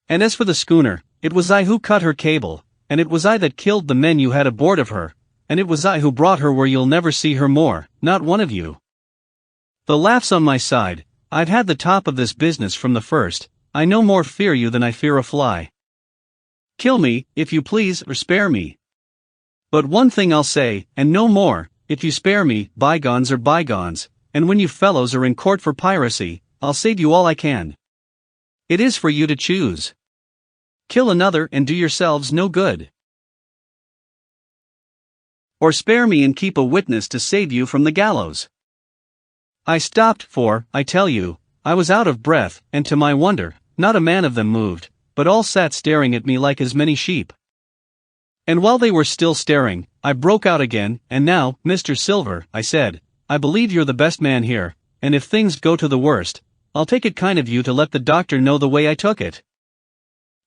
And as for the schooner, it was I who cut her cable, and it was I that killed the men you had aboard of her, and it was I who brought her where you'll never see her more, not one of you. The laugh's on my side, I've had the top of this business from the first, I no more fear you than I fear a fly. Kill me, if you please, or spare me. But one thing I'll say, and no more, if you spare me, bygones are bygones, and when you fellows are in court for piracy, I'll save you all I can. It is for you to choose. Kill another and do yourselves no good. Or spare me and keep a witness to save you from the gallows." I stopped, for, I tell you, I was out of breath, and to my wonder, not a man of them moved, but all sat staring at me like as many sheep. And while they were still staring, I broke out again, "And now, Mr. Silver," I said, "I believe you're the best man here, and if things go to the worst, I'll take it kind of you to let the doctor know the way I took it."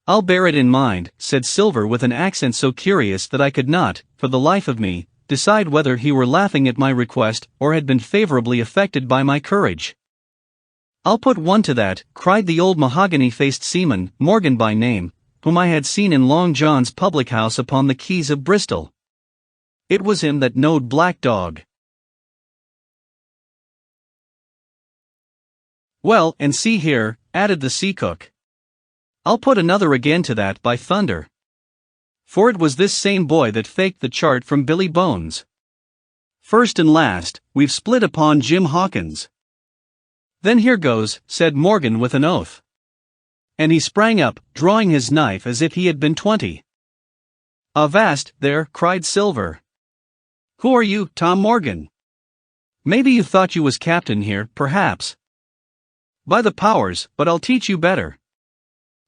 "I'll bear it in mind," said Silver with an accent so curious that I could not, for the life of me, decide whether he were laughing at my request or had been favorably affected by my courage. "I'll put one to that," cried the old mahogany-faced seaman, Morgan by name, whom I had seen in Long John's public house upon the quays of Bristol. It was him that knowed Black Dog. "Well, and see here," added the sea cook, "I'll put another again to that, by thunder. For it was this same boy that faked the chart from Billy Bones. First and last, we've split upon Jim Hawkins." "Then here goes," said Morgan with an oath. And he sprang up, drawing his knife as if he had been 20. "Avast, there," cried Silver. "Who are you, Tom Morgan? Maybe you thought you was captain here, perhaps. By the powers, but I'll teach you better.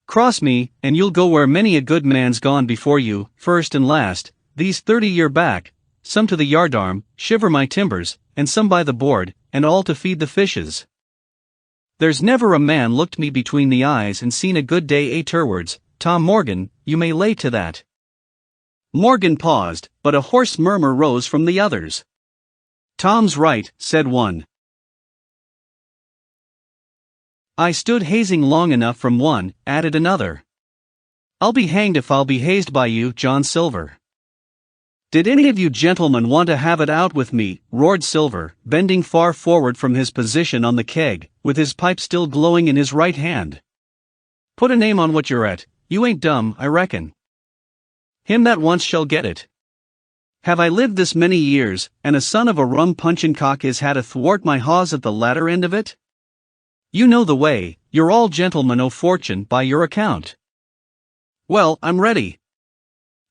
Cross me, and you'll go where many a good man's gone before you, first and last, these 30 year back, some to the yardarm, shiver my timbers, and some by the board, and all to feed the fishes. There's never a man looked me between the eyes and seen a good day afterwards. Tom Morgan, you may lay to that. Morgan paused, but a hoarse murmur rose from the others. Tom's right, said one. I stood hazing long enough from one, added another. I'll be hanged if I'll be hazed by you, John Silver. Did any of you gentlemen want to have it out with me? Roared Silver, bending far forward from his position on the keg, with his pipe still glowing in his right hand. Put a name on what you're at, you ain't dumb, I reckon. Him that once shall get it. Have I lived this many years, and a son of a rum-punchin' cock is had athwart my hawse at the latter end of it? You know the way, you're all gentlemen o' fortune by your account. Well, I'm ready.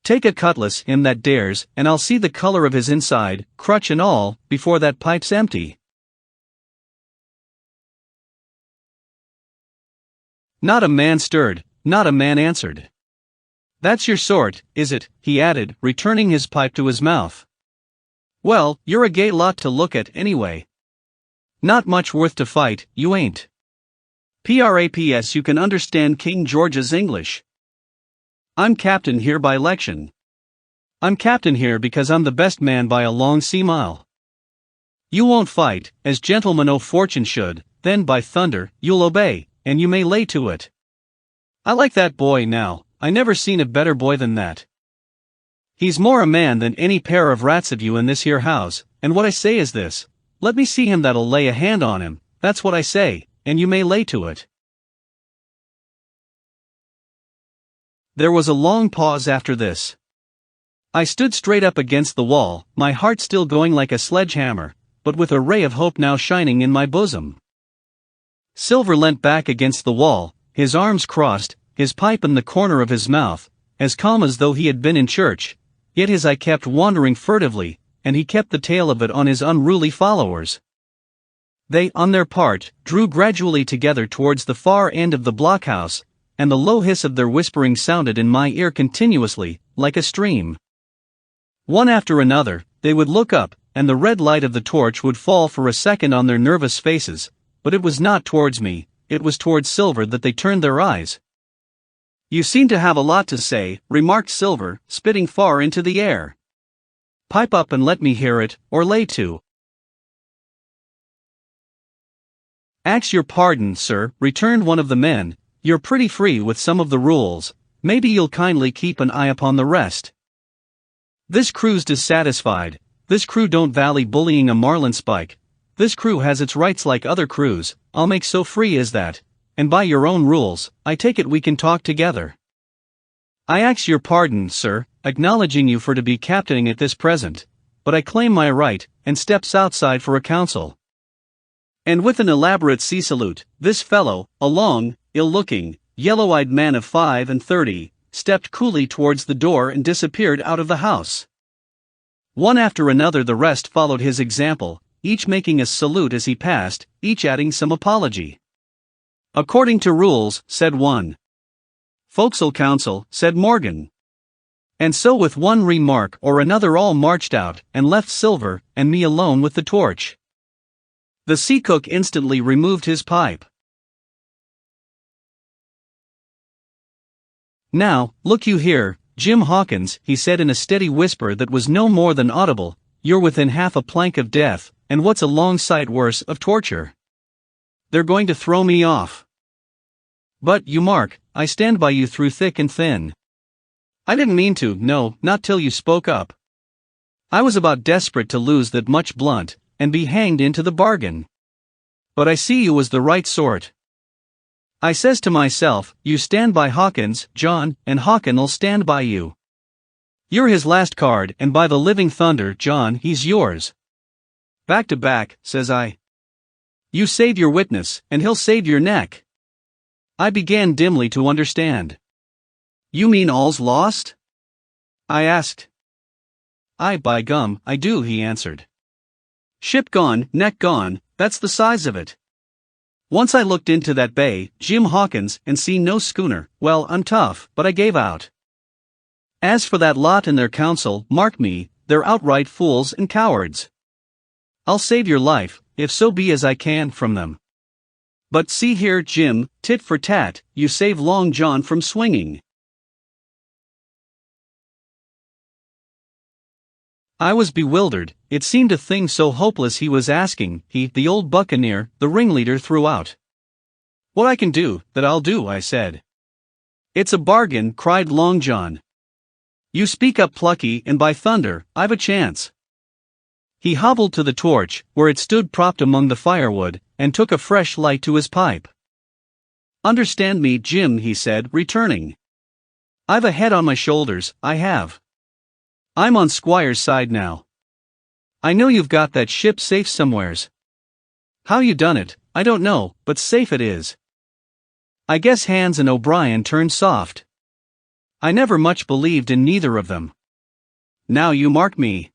Take a cutlass, him that dares, and I'll see the color of his inside, crutch and all, before that pipe's empty. Not a man stirred, not a man answered. That's your sort, is it? He added, returning his pipe to his mouth. Well, you're a gay lot to look at, anyway. Not much worth to fight, you ain't. Praps you can understand King George's English. I'm captain here by election. I'm captain here because I'm the best man by a long sea mile. You won't fight, as gentlemen o' fortune should, then by thunder, you'll obey, and you may lay to it. I like that boy now, I never seen a better boy than that. He's more a man than any pair of rats of you in this here house, and what I say is this, let me see him that'll lay a hand on him, that's what I say, and you may lay to it. There was a long pause after this. I stood straight up against the wall, my heart still going like a sledgehammer, but with a ray of hope now shining in my bosom. Silver leant back against the wall, his arms crossed, his pipe in the corner of his mouth, as calm as though he had been in church, yet his eye kept wandering furtively, and he kept the tail of it on his unruly followers. They, on their part, drew gradually together towards the far end of the blockhouse, and the low hiss of their whispering sounded in my ear continuously, like a stream. One after another, they would look up, and the red light of the torch would fall for a second on their nervous faces, but it was not towards me, it was towards Silver that they turned their eyes. You seem to have a lot to say, remarked Silver, spitting far into the air. Pipe up and let me hear it, or lay to. Ax your pardon, sir, returned one of the men, you're pretty free with some of the rules, maybe you'll kindly keep an eye upon the rest. This crew's dissatisfied, this crew don't vally bullying a marlinspike, this crew has its rights like other crews, I'll make so free as that, and by your own rules, I take it we can talk together. I ax your pardon, sir, acknowledging you for to be captaining at this present, but I claim my right, and steps outside for a council. And with an elaborate sea salute, this fellow, a long, ill-looking, yellow-eyed man of 35, stepped coolly towards the door and disappeared out of the house. One after another the rest followed his example, each making a salute as he passed, each adding some apology. According to rules, said one. Forecastle council, said Morgan. And so with one remark or another all marched out, and left Silver and me alone with the torch. The sea cook instantly removed his pipe. Now, look you here, Jim Hawkins, he said in a steady whisper that was no more than audible, you're within half a plank of death, and what's a long sight worse of torture? They're going to throw me off. But, you mark, I stand by you through thick and thin. I didn't mean to, no, not till you spoke up. I was about desperate to lose that much blunt, and be hanged into the bargain. But I see you was the right sort. I says to myself, you stand by Hawkins, John, and Hawkin'll stand by you. You're his last card, and by the living thunder, John, he's yours. Back to back, says I. You save your witness, and he'll save your neck. I began dimly to understand. You mean all's lost? I asked. Aye, by gum, I do, he answered. Ship gone, neck gone, that's the size of it. Once I looked into that bay, Jim Hawkins, and seen no schooner. Well, I'm tough, but I gave out. As for that lot in their council, mark me, they're outright fools and cowards. I'll save your life, if so be as I can, from them. But see here, Jim, tit for tat, you save Long John from swinging. I was bewildered. It seemed a thing so hopeless he was asking. He, the old buccaneer, the ringleader, threw out. What I can do, that I'll do, I said. It's a bargain, cried Long John. You speak up, Plucky, and by thunder, I've a chance. He hobbled to the torch, where it stood propped among the firewood, and took a fresh light to his pipe. Understand me, Jim, he said, returning. I've a head on my shoulders, I have. I'm on Squire's side now. I know you've got that ship safe somewheres. How you done it, I don't know, but safe it is. I guess Hans and O'Brien turned soft. I never much believed in neither of them. Now you mark me.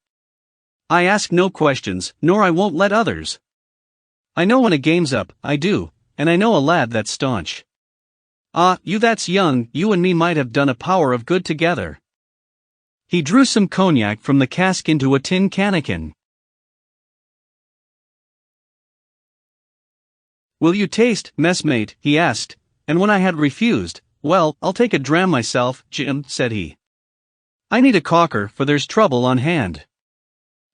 I ask no questions, nor I won't let others. I know when a game's up, I do, and I know a lad that's staunch. Ah, you that's young, you and me might have done a power of good together. He drew some cognac from the cask into a tin cannikin. Will you taste, messmate, he asked, and when I had refused, well, I'll take a dram myself, Jim, said he. I need a caulker, for there's trouble on hand.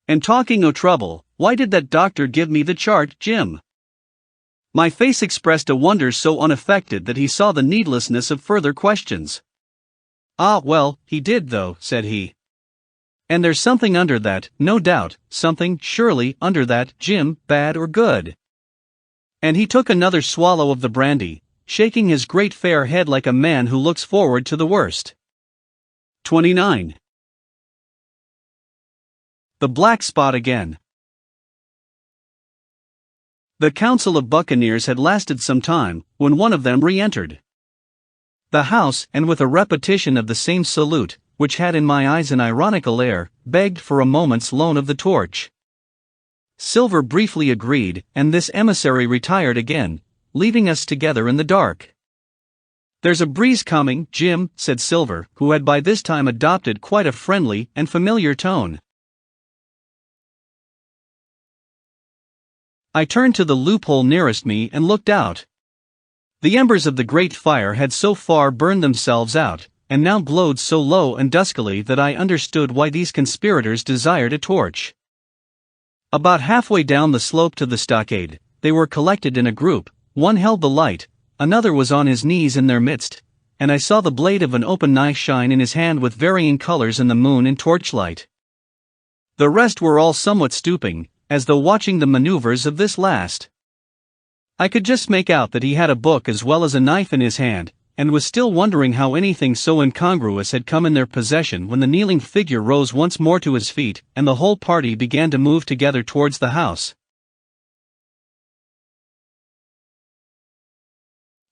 And talking o' trouble, why did that doctor give me the chart, Jim? My face expressed a wonder so unaffected that he saw the needlessness of further questions. Ah, well, he did though, said he. And there's something under that, no doubt, something, surely, under that, Jim, bad or good. And he took another swallow of the brandy, shaking his great fair head like a man who looks forward to the worst. 29. The black spot again. The council of buccaneers had lasted some time, when one of them re-entered the house, and with a repetition of the same salute, which had in my eyes an ironical air, begged for a moment's loan of the torch. Silver briefly agreed, and this emissary retired again, leaving us together in the dark. There's a breeze coming, Jim, said Silver, who had by this time adopted quite a friendly and familiar tone. I turned to the loophole nearest me and looked out. The embers of the great fire had so far burned themselves out, and now glowed so low and duskily that I understood why these conspirators desired a torch. About halfway down the slope to the stockade, they were collected in a group. One held the light, another was on his knees in their midst, and I saw the blade of an open knife shine in his hand with varying colors in the moon and torchlight. The rest were all somewhat stooping, as though watching the maneuvers of this last. I could just make out that he had a book as well as a knife in his hand, and was still wondering how anything so incongruous had come in their possession when the kneeling figure rose once more to his feet, and the whole party began to move together towards the house.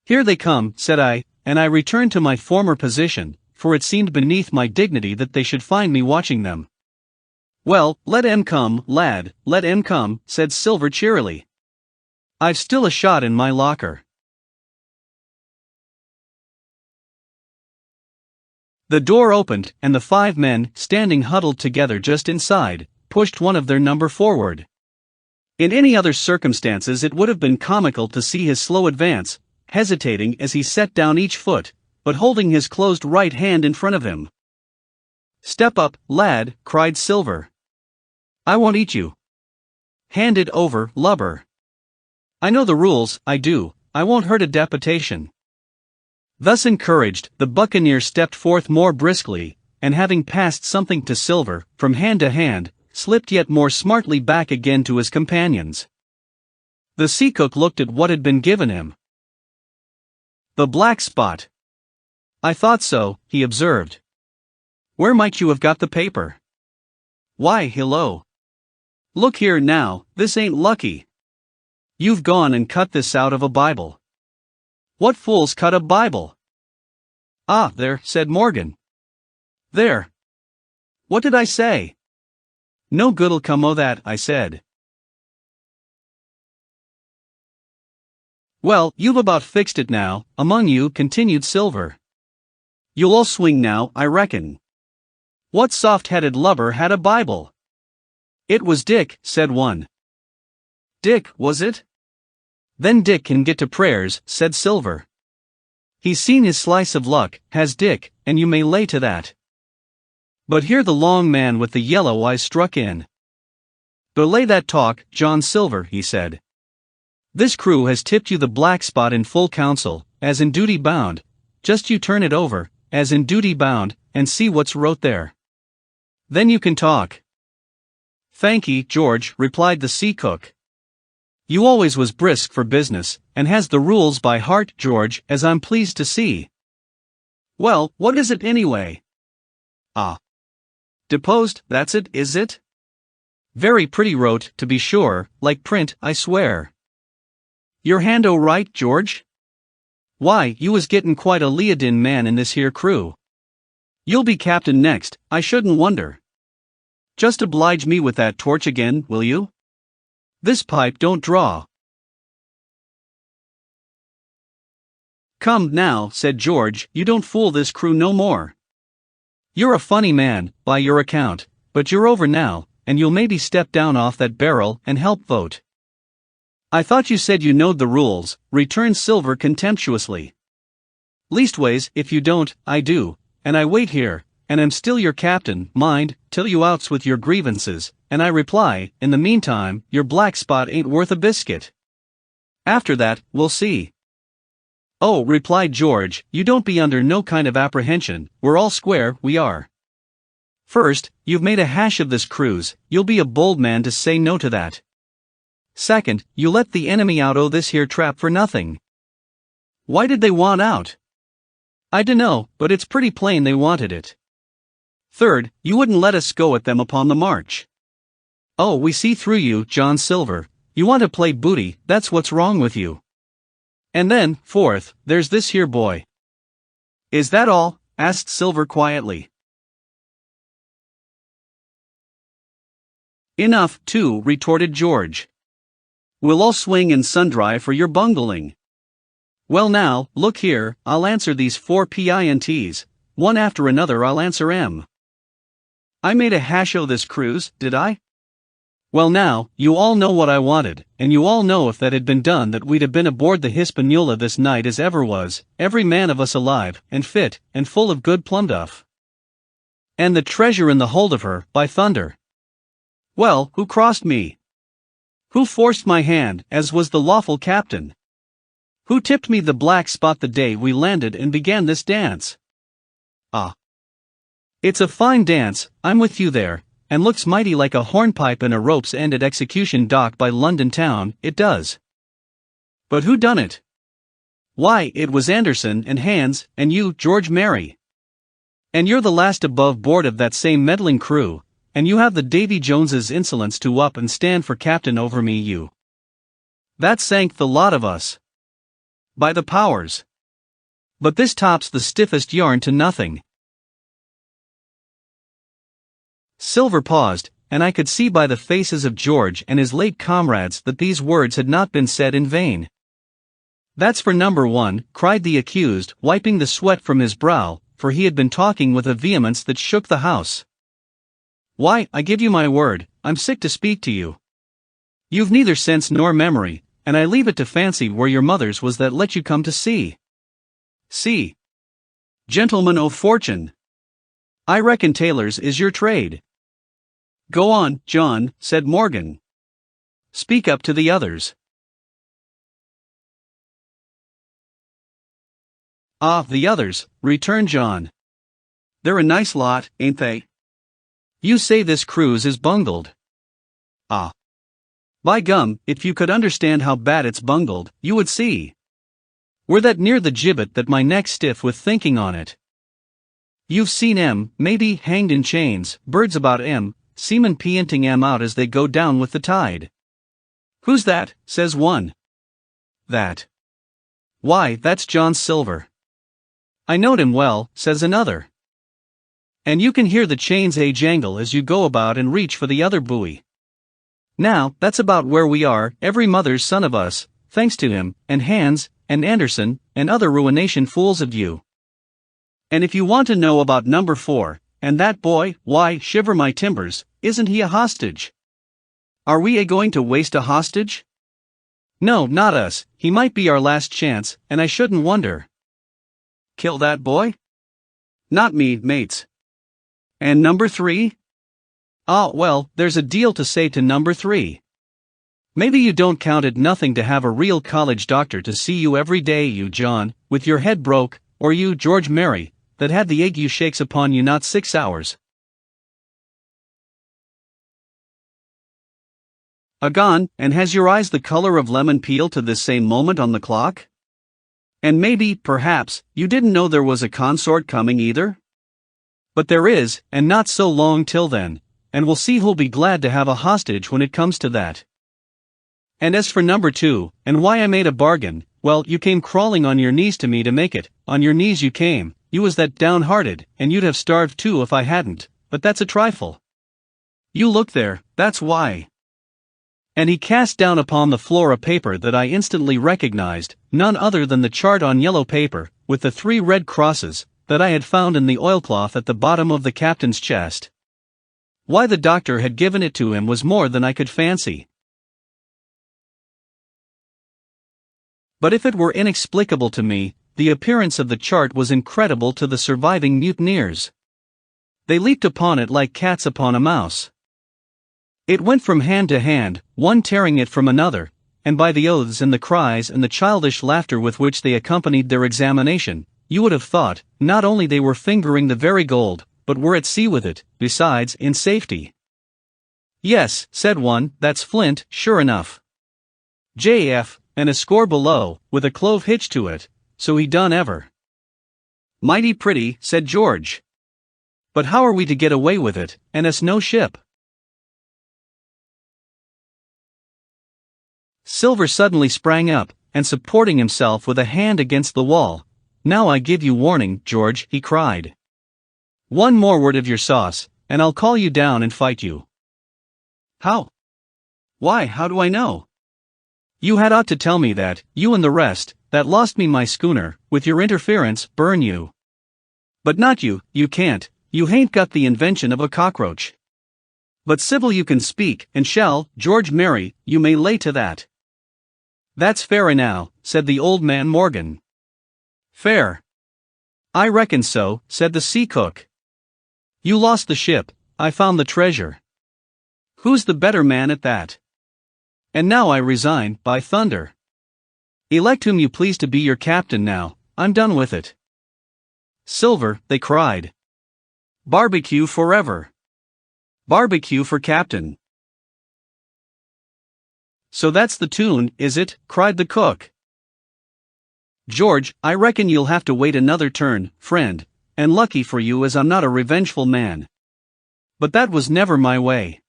Here they come, said I, and I returned to my former position, for it seemed beneath my dignity that they should find me watching them. Well, let 'em come, lad, let 'em come, said Silver cheerily. I've still a shot in my locker. The door opened, and the 5 men, standing huddled together just inside, pushed one of their number forward. In any other circumstances it would have been comical to see his slow advance, hesitating as he set down each foot, but holding his closed right hand in front of him. Step up, lad, cried Silver. I won't eat you. Hand it over, lubber. I know the rules, I do, I won't hurt a deputation. Thus encouraged, the buccaneer stepped forth more briskly, and having passed something to Silver, from hand to hand, slipped yet more smartly back again to his companions. The seacook looked at what had been given him. The black spot. I thought so, he observed. Where might you have got the paper? Why, hello. Look here now, this ain't lucky. You've gone and cut this out of a Bible. What fools cut a Bible? Ah, there, said Morgan. There. What did I say? No good'll come o' that, I said. Well, you've about fixed it now, among you, continued Silver. You'll all swing now, I reckon. What soft-headed lubber had a Bible? It was Dick, said one. Dick, was it? Then Dick can get to prayers, said Silver. He's seen his slice of luck, has Dick, and you may lay to that. But here the long man with the yellow eyes struck in. Belay that talk, John Silver, he said. This crew has tipped you the black spot in full council, as in duty bound. Just you turn it over, as in duty bound, and see what's wrote there. Then you can talk. Thankee, George, replied the sea cook. You always was brisk for business, and has the rules by heart, George, as I'm pleased to see. Well, what is it anyway? Ah. Deposed, that's it, is it? Very pretty wrote, to be sure, like print, I swear. Your hand o' right, George? Why, you was gettin' quite a leadin man in this here crew. You'll be captain next, I shouldn't wonder. Just oblige me with that torch again, will you? This pipe don't draw. Come now, said George, you don't fool this crew no more. You're a funny man, by your account, but you're over now, and you'll maybe step down off that barrel and help vote. I thought you said you knowed the rules, returned Silver contemptuously. Leastways, if you don't, I do, and I wait here, and am still your captain, mind, till you outs with your grievances, and I reply, in the meantime, your black spot ain't worth a biscuit. After that, we'll see. Oh, replied George, you don't be under no kind of apprehension, we're all square, we are. First, you've made a hash of this cruise, you'll be a bold man to say no to that. Second, you let the enemy out o' this here trap for nothing. Why did they want out? I dunno, but it's pretty plain they wanted it. Third, you wouldn't let us go at them upon the march. Oh, we see through you, John Silver, you want to play booty, that's what's wrong with you. And then, fourth, there's this here boy. Is that all? Asked Silver quietly. Enough, too, retorted George. We'll all swing and sundry for your bungling. Well now, look here, I'll answer these 4 pints, one after another I'll answer 'em. I made a hash o' this cruise, did I? Well now, you all know what I wanted, and you all know if that had been done that we'd have been aboard the Hispaniola this night as ever was, every man of us alive, and fit, and full of good plumduff. And the treasure in the hold of her, by thunder. Well, who crossed me? Who forced my hand, as was the lawful captain? Who tipped me the black spot the day we landed and began this dance? Ah. It's a fine dance, I'm with you there, and looks mighty like a hornpipe in a rope's end at Execution Dock by London town, it does. But who done it? Why, it was Anderson and Hans, and you, George Mary. And you're the last above board of that same meddling crew, and you have the Davy Jones's insolence to up and stand for captain over me, you. That sank the lot of us. By the powers. But this tops the stiffest yarn to nothing. Silver paused, and I could see by the faces of George and his late comrades that these words had not been said in vain. That's for number 1, cried the accused, wiping the sweat from his brow, for he had been talking with a vehemence that shook the house. Why, I give you my word, I'm sick to speak to you. You've neither sense nor memory, and I leave it to fancy where your mother's was that let you come to sea. See. Gentlemen o' fortune. I reckon tailors is your trade. Go on, John, said Morgan. Speak up to the others. Ah, the others, returned John. They're a nice lot, ain't they? You say this cruise is bungled. Ah. By gum, if you could understand how bad it's bungled, you would see. We're that near the gibbet that my neck's stiff with thinking on it. You've seen 'em, maybe, hanged in chains, birds about 'em, seamen peanting 'em out as they go down with the tide. Who's that? Says one. That. Why, that's John Silver. I knowed him well, says another. And you can hear the chains jangle as you go about and reach for the other buoy. Now, that's about where we are, every mother's son of us, thanks to him, and Hans, and Anderson, and other ruination fools of you. And if you want to know about number 4, and that boy, why, shiver my timbers, isn't he a hostage? Are we going to waste a hostage? No, not us, he might be our last chance, and I shouldn't wonder. Kill that boy? Not me, mates. And number 3? Ah, well, there's a deal to say to number 3. Maybe you don't count it nothing to have a real college doctor to see you every day, you John, with your head broke, or you George Mary, that had the ague shakes upon you not 6 hours. Agone, and has your eyes the color of lemon peel to this same moment on the clock? And maybe, perhaps, you didn't know there was a consort coming either? But there is, and not so long till then, and we'll see who'll be glad to have a hostage when it comes to that. And as for number 2, and why I made a bargain, well, you came crawling on your knees to me to make it, on your knees you came, you was that downhearted, and you'd have starved too if I hadn't, but that's a trifle. You look there, that's why. And he cast down upon the floor a paper that I instantly recognized, none other than the chart on yellow paper, with the 3 red crosses, that I had found in the oilcloth at the bottom of the captain's chest. Why the doctor had given it to him was more than I could fancy. But if it were inexplicable to me, the appearance of the chart was incredible to the surviving mutineers. They leaped upon it like cats upon a mouse. It went from hand to hand, one tearing it from another, and by the oaths and the cries and the childish laughter with which they accompanied their examination, you would have thought, not only they were fingering the very gold, but were at sea with it, besides, in safety. Yes, said one, that's flint, sure enough. JF, and a score below, with a clove hitch to it, so he done ever. Mighty pretty, said George. But how are we to get away with it, and us no ship? Silver suddenly sprang up, and supporting himself with a hand against the wall, "Now I give you warning, George," he cried. "One more word of your sauce, and I'll call you down and fight you." How? Why, how do I know? You had ought to tell me that, you and the rest, that lost me my schooner, with your interference, burn you. But not you, you can't, you hain't got the invention of a cockroach. But civil you can speak, and shall, George Mary, you may lay to that. That's fair enow, said the old man Morgan. Fair. I reckon so, said the sea cook. You lost the ship, I found the treasure. Who's the better man at that? And now I resign, by thunder. Elect whom you please to be your captain now, I'm done with it. Silver, they cried. Barbecue forever. Barbecue for captain. So that's the tune, is it? Cried the cook. George, I reckon you'll have to wait another turn, friend, and lucky for you as I'm not a revengeful man. But that was never my way.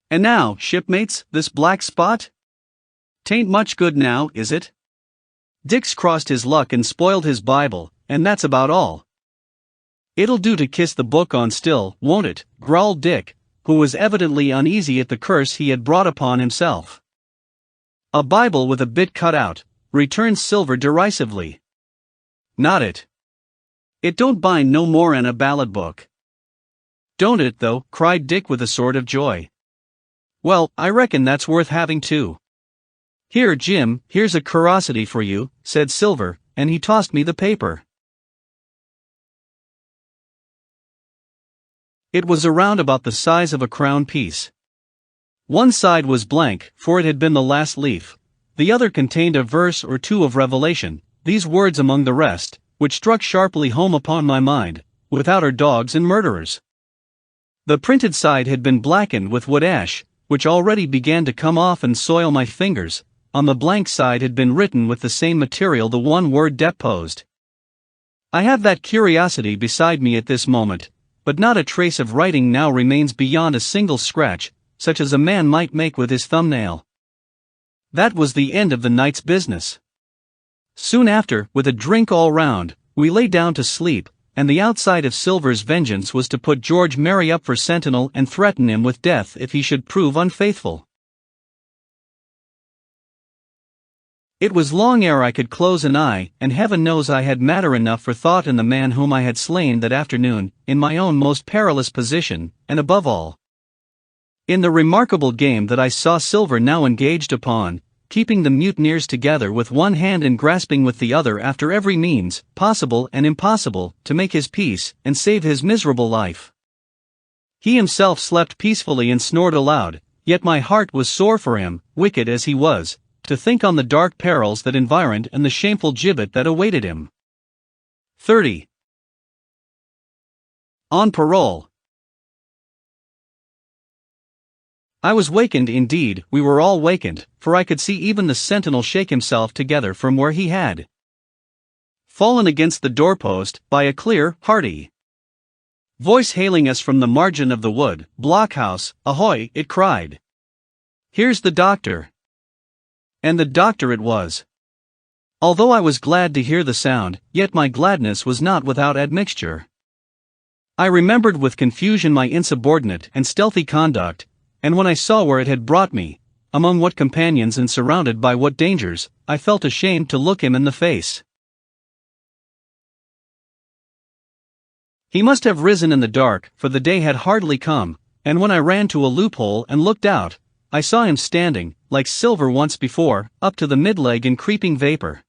And now, shipmates, this black spot? 'Tain't much good now, is it? Dick's crossed his luck and spoiled his Bible, and that's about all. It'll do to kiss the book on still, won't it? Growled Dick, who was evidently uneasy at the curse he had brought upon himself. A Bible with a bit cut out, returned Silver derisively. Not it. It don't bind no more'n a ballad book. Don't it though? Cried Dick with a sort of joy. Well, I reckon that's worth having too. Here, Jim, here's a curiosity for you, said Silver, and he tossed me the paper. It was around about the size of a crown piece. One side was blank, for it had been the last leaf. The other contained a verse or two of Revelation, these words among the rest, which struck sharply home upon my mind, "Without our dogs and murderers." The printed side had been blackened with wood ash, which already began to come off and soil my fingers. On the blank side had been written with the same material the one word deposed. I have that curiosity beside me at this moment, but not a trace of writing now remains beyond a single scratch, such as a man might make with his thumbnail. That was the end of the night's business. Soon after, with a drink all round, we lay down to sleep, and the outside of Silver's vengeance was to put George Mary up for sentinel and threaten him with death if he should prove unfaithful. It was long ere I could close an eye, and heaven knows I had matter enough for thought in the man whom I had slain that afternoon, in my own most perilous position, and above all, in the remarkable game that I saw Silver now engaged upon, keeping the mutineers together with one hand and grasping with the other after every means, possible and impossible, to make his peace and save his miserable life. He himself slept peacefully and snored aloud, yet my heart was sore for him, wicked as he was, to think on the dark perils that environed and the shameful gibbet that awaited him. 30. On parole. I was wakened indeed, we were all wakened, for I could see even the sentinel shake himself together from where he had fallen against the doorpost, by a clear, hearty voice hailing us from the margin of the wood. "Blockhouse, ahoy!" it cried. "Here's the doctor." And the doctor it was. Although I was glad to hear the sound, yet my gladness was not without admixture. I remembered with confusion my insubordinate and stealthy conduct, and when I saw where it had brought me, among what companions and surrounded by what dangers, I felt ashamed to look him in the face. He must have risen in the dark, for the day had hardly come, and when I ran to a loophole and looked out, I saw him standing, like silver once before, up to the mid-leg in creeping vapor.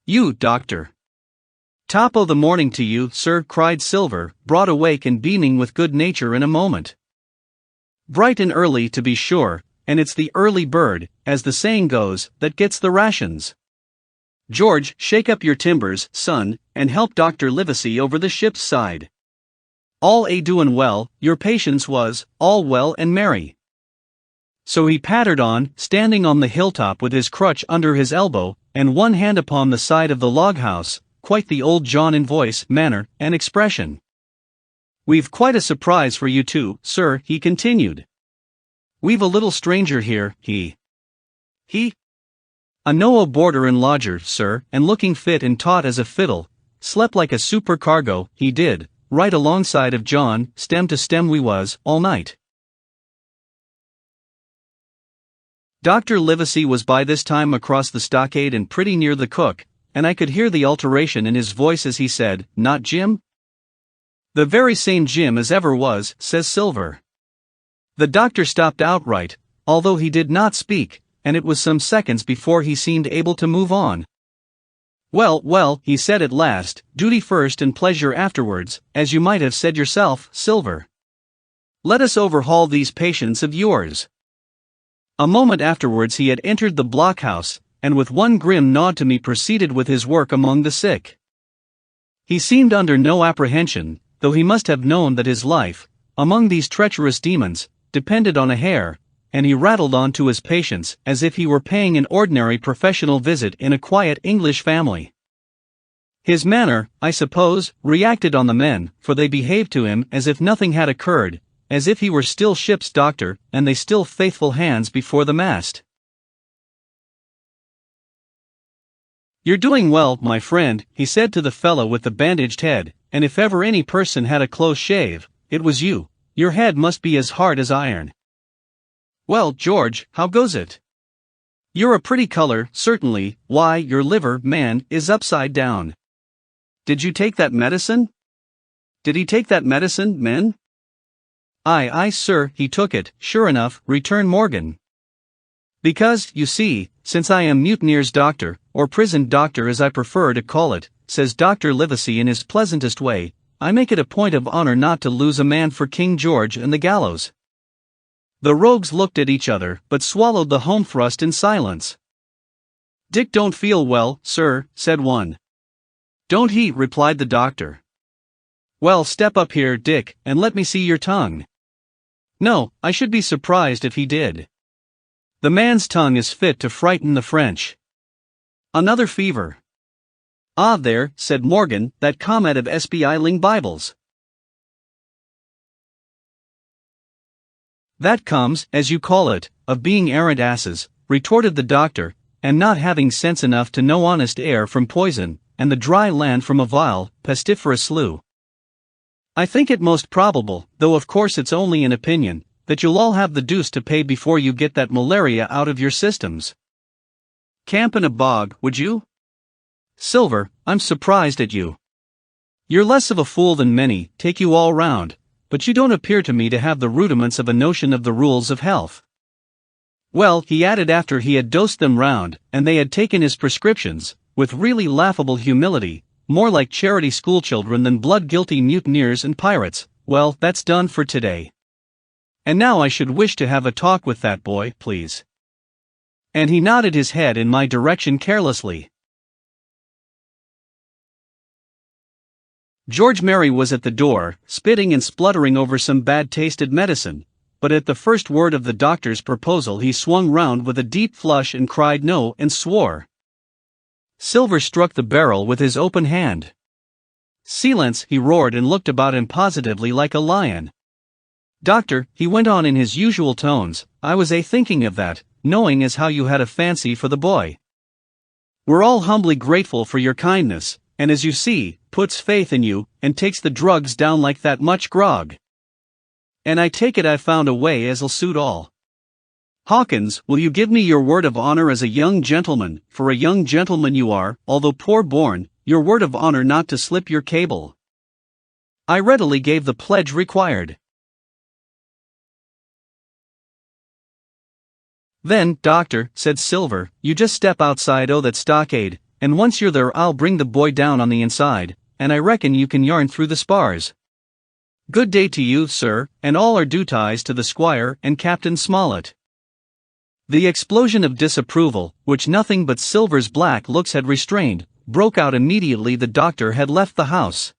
"You, doctor." "Top o' the morning to you, sir," cried Silver, broad awake and beaming with good nature in a moment. "Bright and early to be sure, and it's the early bird, as the saying goes, that gets the rations. George, shake up your timbers, son, and help Dr. Livesey over the ship's side. All a doin' well, your patience was, all well and merry." So he pattered on, standing on the hilltop with his crutch under his elbow, and one hand upon the side of the log-house, quite the old John in voice, manner, and expression. "We've quite a surprise for you too, sir," he continued. "We've a little stranger here, he a no boarder and lodger, sir, and looking fit and taut as a fiddle, slept like a supercargo, he did, right alongside of John, stem to stem we was, all night." Dr. Livesey was by this time across the stockade and pretty near the cook, and I could hear the alteration in his voice as he said, "Not Jim?" "The very same Jim as ever was," says Silver. The doctor stopped outright, although he did not speak, and it was some seconds before he seemed able to move on. "Well, well," he said at last, "duty first and pleasure afterwards, as you might have said yourself, Silver. Let us overhaul these patients of yours." A moment afterwards he had entered the blockhouse, and with one grim nod to me proceeded with his work among the sick. He seemed under no apprehension, though he must have known that his life, among these treacherous demons, depended on a hair, and he rattled on to his patients as if he were paying an ordinary professional visit in a quiet English family. His manner, I suppose, reacted on the men, for they behaved to him as if nothing had occurred, as if he were still ship's doctor, and they still faithful hands before the mast. "You're doing well, my friend," he said to the fellow with the bandaged head, "and if ever any person had a close shave, it was you. Your head must be as hard as iron. Well, George, how goes it? You're a pretty color, certainly. Why, your liver, man, is upside down. Did you take that medicine? Did he take that medicine, men?" Aye, sir, he took it, sure enough," returned Morgan. "Because, you see, since I am mutineer's doctor, or prison doctor as I prefer to call it," says Dr. Livesey in his pleasantest way, "I make it a point of honor not to lose a man for King George and the gallows." The rogues looked at each other, but swallowed the home thrust in silence. "Dick don't feel well, sir," said one. "Don't he?" replied the doctor. "Well, step up here, Dick, and let me see your tongue." "No, I should be surprised if he did. The man's tongue is fit to frighten the French." "Another fever." "Ah there," said Morgan, "that comment of espioling Bibles." "That comes, as you call it, of being arrant asses," retorted the doctor, "and not having sense enough to know honest air from poison, and the dry land from a vile, pestiferous slough. I think it most probable, though of course it's only an opinion, that you'll all have the deuce to pay before you get that malaria out of your systems. Camp in a bog, would you? Silver, I'm surprised at you. You're less of a fool than many, take you all round, but you don't appear to me to have the rudiments of a notion of the rules of health. Well, he added after he had dosed them round, and they had taken his prescriptions, with really laughable humility, more like charity schoolchildren than blood-guilty mutineers and pirates, well, that's done for today. And now I should wish to have a talk with that boy, please. And he nodded his head in my direction carelessly. George Merry was at the door, spitting and spluttering over some bad-tasted medicine, but at the first word of the doctor's proposal he swung round with a deep flush and cried no and swore. Silver struck the barrel with his open hand. "Silence!" he roared and looked about him positively like a lion. "Doctor," he went on in his usual tones, "I was thinking of that, knowing as how you had a fancy for the boy. We're all humbly grateful for your kindness, and as you see, puts faith in you, and takes the drugs down like that much grog. And I take it I've found a way as'll suit all. Hawkins, will you give me your word of honor as a young gentleman, for a young gentleman you are, although poor-born, your word of honor not to slip your cable?" I readily gave the pledge required. "Then, doctor," said Silver, "you just step outside that stockade, and once you're there I'll bring the boy down on the inside, and I reckon you can yarn through the spars. Good day to you, sir, and all our due ties to the squire and Captain Smollett." The explosion of disapproval, which nothing but Silver's black looks had restrained, broke out immediately the doctor had left the house.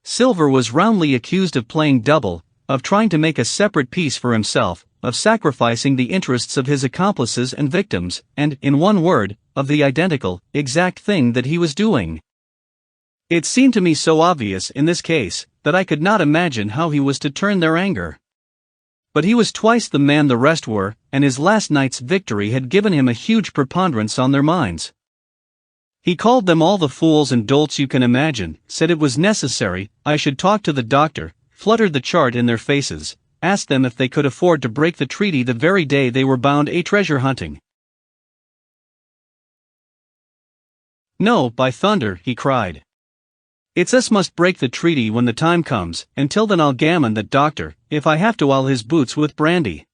Silver was roundly accused of playing double, of trying to make a separate peace for himself, of sacrificing the interests of his accomplices and victims, and, in one word, of the identical, exact thing that he was doing. It seemed to me so obvious in this case, that I could not imagine how he was to turn their anger. But he was twice the man the rest were, and his last night's victory had given him a huge preponderance on their minds. He called them all the fools and dolts you can imagine, said it was necessary I should talk to the doctor, fluttered the chart in their faces, asked them if they could afford to break the treaty the very day they were bound treasure hunting. "No, by thunder," he cried. "It's us must break the treaty when the time comes, and till then I'll gammon that doctor, if I have to oil his boots with brandy."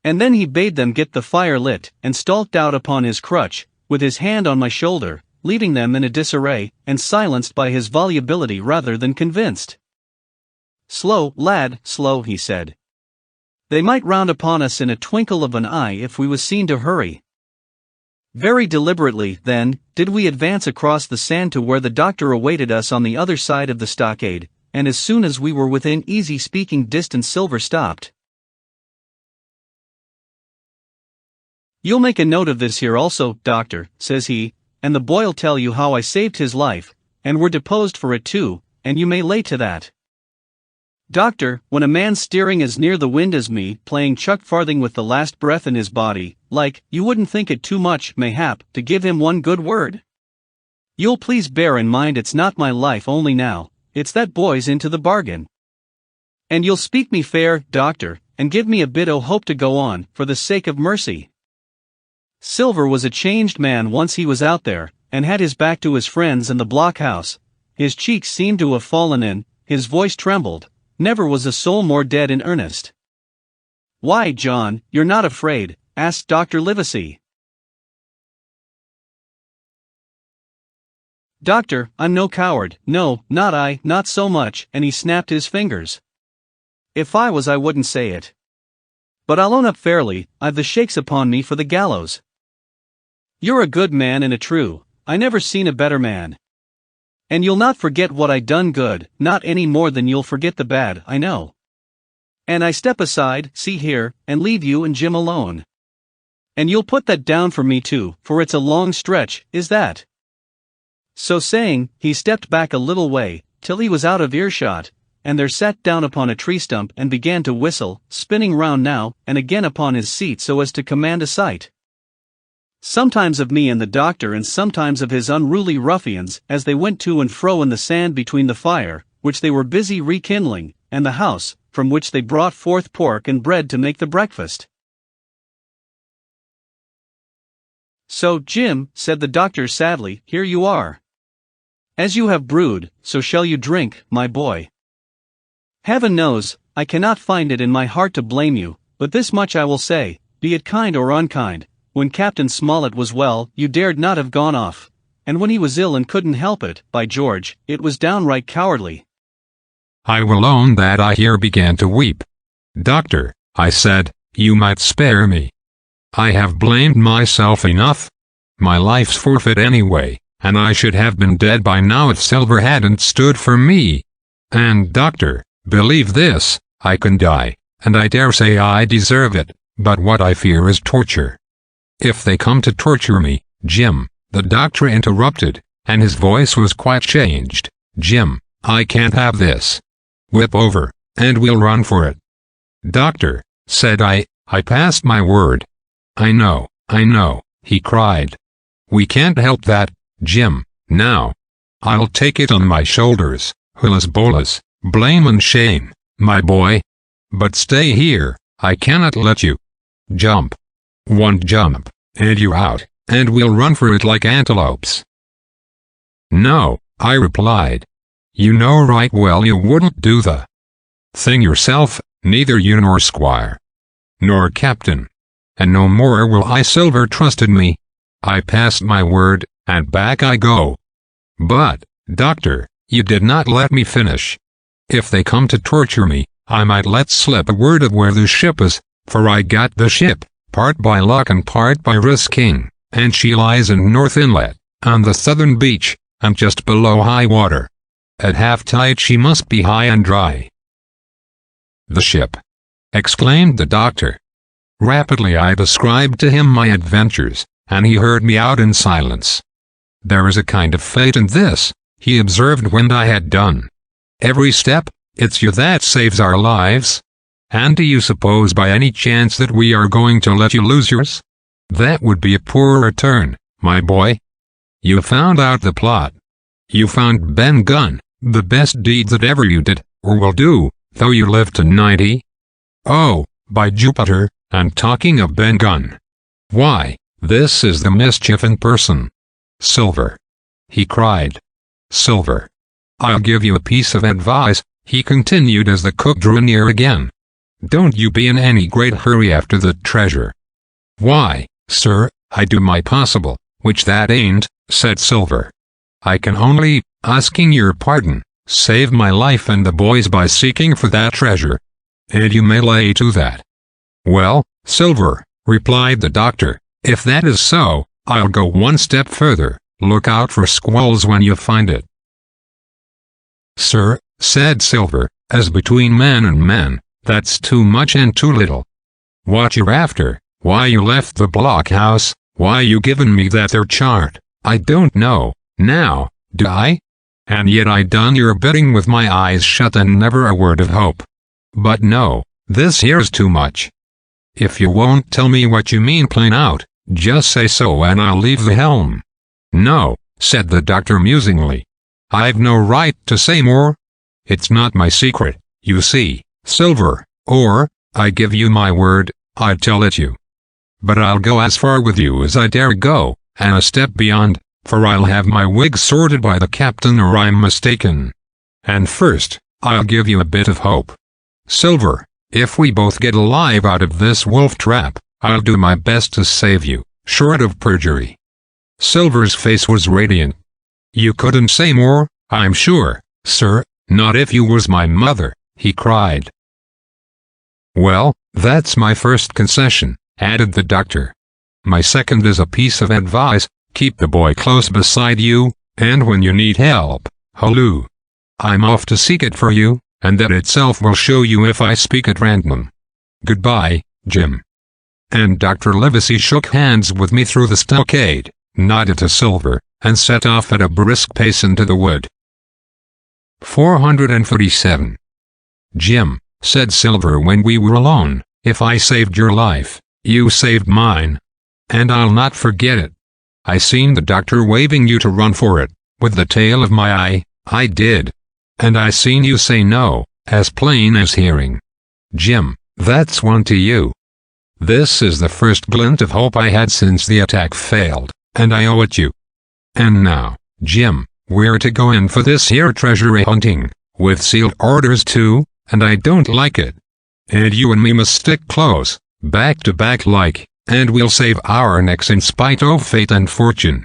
And then he bade them get the fire lit, and stalked out upon his crutch, with his hand on my shoulder, leaving them in a disarray, and silenced by his volubility rather than convinced. "Slow, lad, slow," he said. "They might round upon us in a twinkle of an eye if we was seen to hurry." Very deliberately, then, did we advance across the sand to where the doctor awaited us on the other side of the stockade, and as soon as we were within easy speaking distance Silver stopped. "You'll make a note of this here also, doctor," says he, "and the boy'll tell you how I saved his life, and were deposed for it too, and you may lay to that. Doctor, when a man's steering as near the wind as me, playing chuck farthing with the last breath in his body, like, you wouldn't think it too much, mayhap, to give him one good word? You'll please bear in mind it's not my life only now, it's that boy's into the bargain. And you'll speak me fair, doctor, and give me a bit o' hope to go on, for the sake of mercy." Silver was a changed man once he was out there, and had his back to his friends in the blockhouse. His cheeks seemed to have fallen in, his voice trembled. Never was a soul more dead in earnest. "Why, John, you're not afraid?" asked Dr. Livesey. "Doctor, I'm no coward, no, not I, not so much," and he snapped his fingers. "If I was I wouldn't say it. But I'll own up fairly, I've the shakes upon me for the gallows. You're a good man and a true, I never seen a better man. And you'll not forget what I done good, not any more than you'll forget the bad, I know. And I step aside, see here, and leave you and Jim alone. And you'll put that down for me too, for it's a long stretch, is that?" So saying, he stepped back a little way, till he was out of earshot, and there sat down upon a tree stump and began to whistle, spinning round now and again upon his seat so as to command a sight. Sometimes of me and the doctor, and sometimes of his unruly ruffians, as they went to and fro in the sand between the fire, which they were busy rekindling, and the house, from which they brought forth pork and bread to make the breakfast. "So, Jim," said the doctor sadly, "here you are. As you have brewed, so shall you drink, my boy. Heaven knows, I cannot find it in my heart to blame you, but this much I will say, be it kind or unkind. When Captain Smollett was well, you dared not have gone off. And when he was ill and couldn't help it, by George, it was downright cowardly. I will own that I here began to weep. Doctor, I said, you might spare me. I have blamed myself enough. My life's forfeit anyway, and I should have been dead by now if Silver hadn't stood for me. And doctor, believe this, I can die, and I dare say I deserve it, but what I fear is torture. If they come to torture me, Jim, the doctor interrupted, and his voice was quite changed. Jim, I can't have this. Whip over, and we'll run for it. Doctor, said I passed my word. I know, he cried. We can't help that, Jim, now. I'll take it on my shoulders, Willis Bolas, blame and shame, my boy. But stay here, I cannot let you. Jump. One jump, and you're out, and we'll run for it like antelopes. No, I replied. You know right well you wouldn't do the thing yourself, neither you nor Squire, nor Captain. And no more will I. Silver trusted me. I passed my word, and back I go. But, doctor, you did not let me finish. If they come to torture me, I might let slip a word of where the ship is, for I got the ship, part by luck and part by risking, and she lies in North Inlet, on the southern beach, and just below high water. At half tide she must be high and dry. The ship! Exclaimed the doctor. Rapidly I described to him my adventures, and he heard me out in silence. There is a kind of fate in this, he observed when I had done. Every step, it's you that saves our lives. And do you suppose by any chance that we are going to let you lose yours? That would be a poor return, my boy. You found out the plot. You found Ben Gunn, the best deed that ever you did, or will do, though you live to 90. Oh, by Jupiter, and talking of Ben Gunn. Why, this is the mischief in person. Silver! He cried. Silver! I'll give you a piece of advice, he continued as the cook drew near again. Don't you be in any great hurry after the treasure. Why, sir, I do my possible, which that ain't, said Silver. I can only, asking your pardon, save my life and the boys by seeking for that treasure. And you may lay to that. Well, Silver, replied the doctor, if that is so, I'll go one step further, look out for squalls when you find it. Sir, said Silver, as between man and man, that's too much and too little. What you're after, why you left the blockhouse, why you given me that there chart, I don't know, now, do I? And yet I done your bidding with my eyes shut and never a word of hope. But no, this here's too much. If you won't tell me what you mean plain out, just say so and I'll leave the helm. No, said the doctor musingly. I've no right to say more. It's not my secret, you see, Silver, or, I give you my word, I'd tell it you. But I'll go as far with you as I dare go, and a step beyond, for I'll have my wig sorted by the captain or I'm mistaken. And first, I'll give you a bit of hope. Silver, if we both get alive out of this wolf trap, I'll do my best to save you, short of perjury. Silver's face was radiant. You couldn't say more, I'm sure, sir, not if you was my mother, he cried. Well, that's my first concession, added the doctor. My second is a piece of advice, keep the boy close beside you, and when you need help, halloo. I'm off to seek it for you, and that itself will show you if I speak at random. Goodbye, Jim. And Dr. Livesey shook hands with me through the stockade, nodded to Silver, and set off at a brisk pace into the wood. 437. Jim, said Silver when we were alone, if I saved your life, you saved mine. And I'll not forget it. I seen the doctor waving you to run for it, with the tail of my eye, I did. And I seen you say no, as plain as hearing. Jim, that's one to you. This is the first glint of hope I had since the attack failed, and I owe it you. And now, Jim, we're to go in for this here treasure hunting, with sealed orders too, and I don't like it. And you and me must stick close, back to back like, and we'll save our necks in spite of fate and fortune."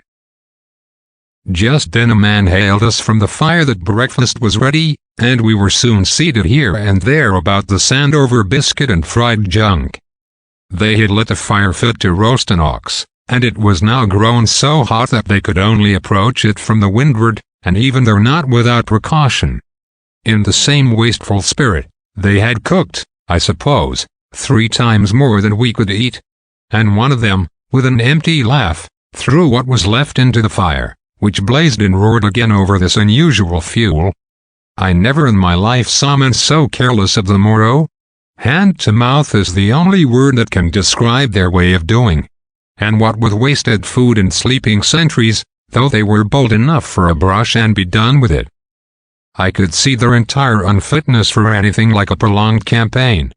Just then a man hailed us from the fire that breakfast was ready, and we were soon seated here and there about the sand over biscuit and fried junk. They had lit a fire fit to roast an ox, and it was now grown so hot that they could only approach it from the windward, and even there not without precaution. In the same wasteful spirit, they had cooked, I suppose, 3 times more than we could eat. And one of them, with an empty laugh, threw what was left into the fire, which blazed and roared again over this unusual fuel. I never in my life saw men so careless of the morrow. Hand to mouth is the only word that can describe their way of doing. And what with wasted food and sleeping sentries, though they were bold enough for a brush and be done with it, I could see their entire unfitness for anything like a prolonged campaign.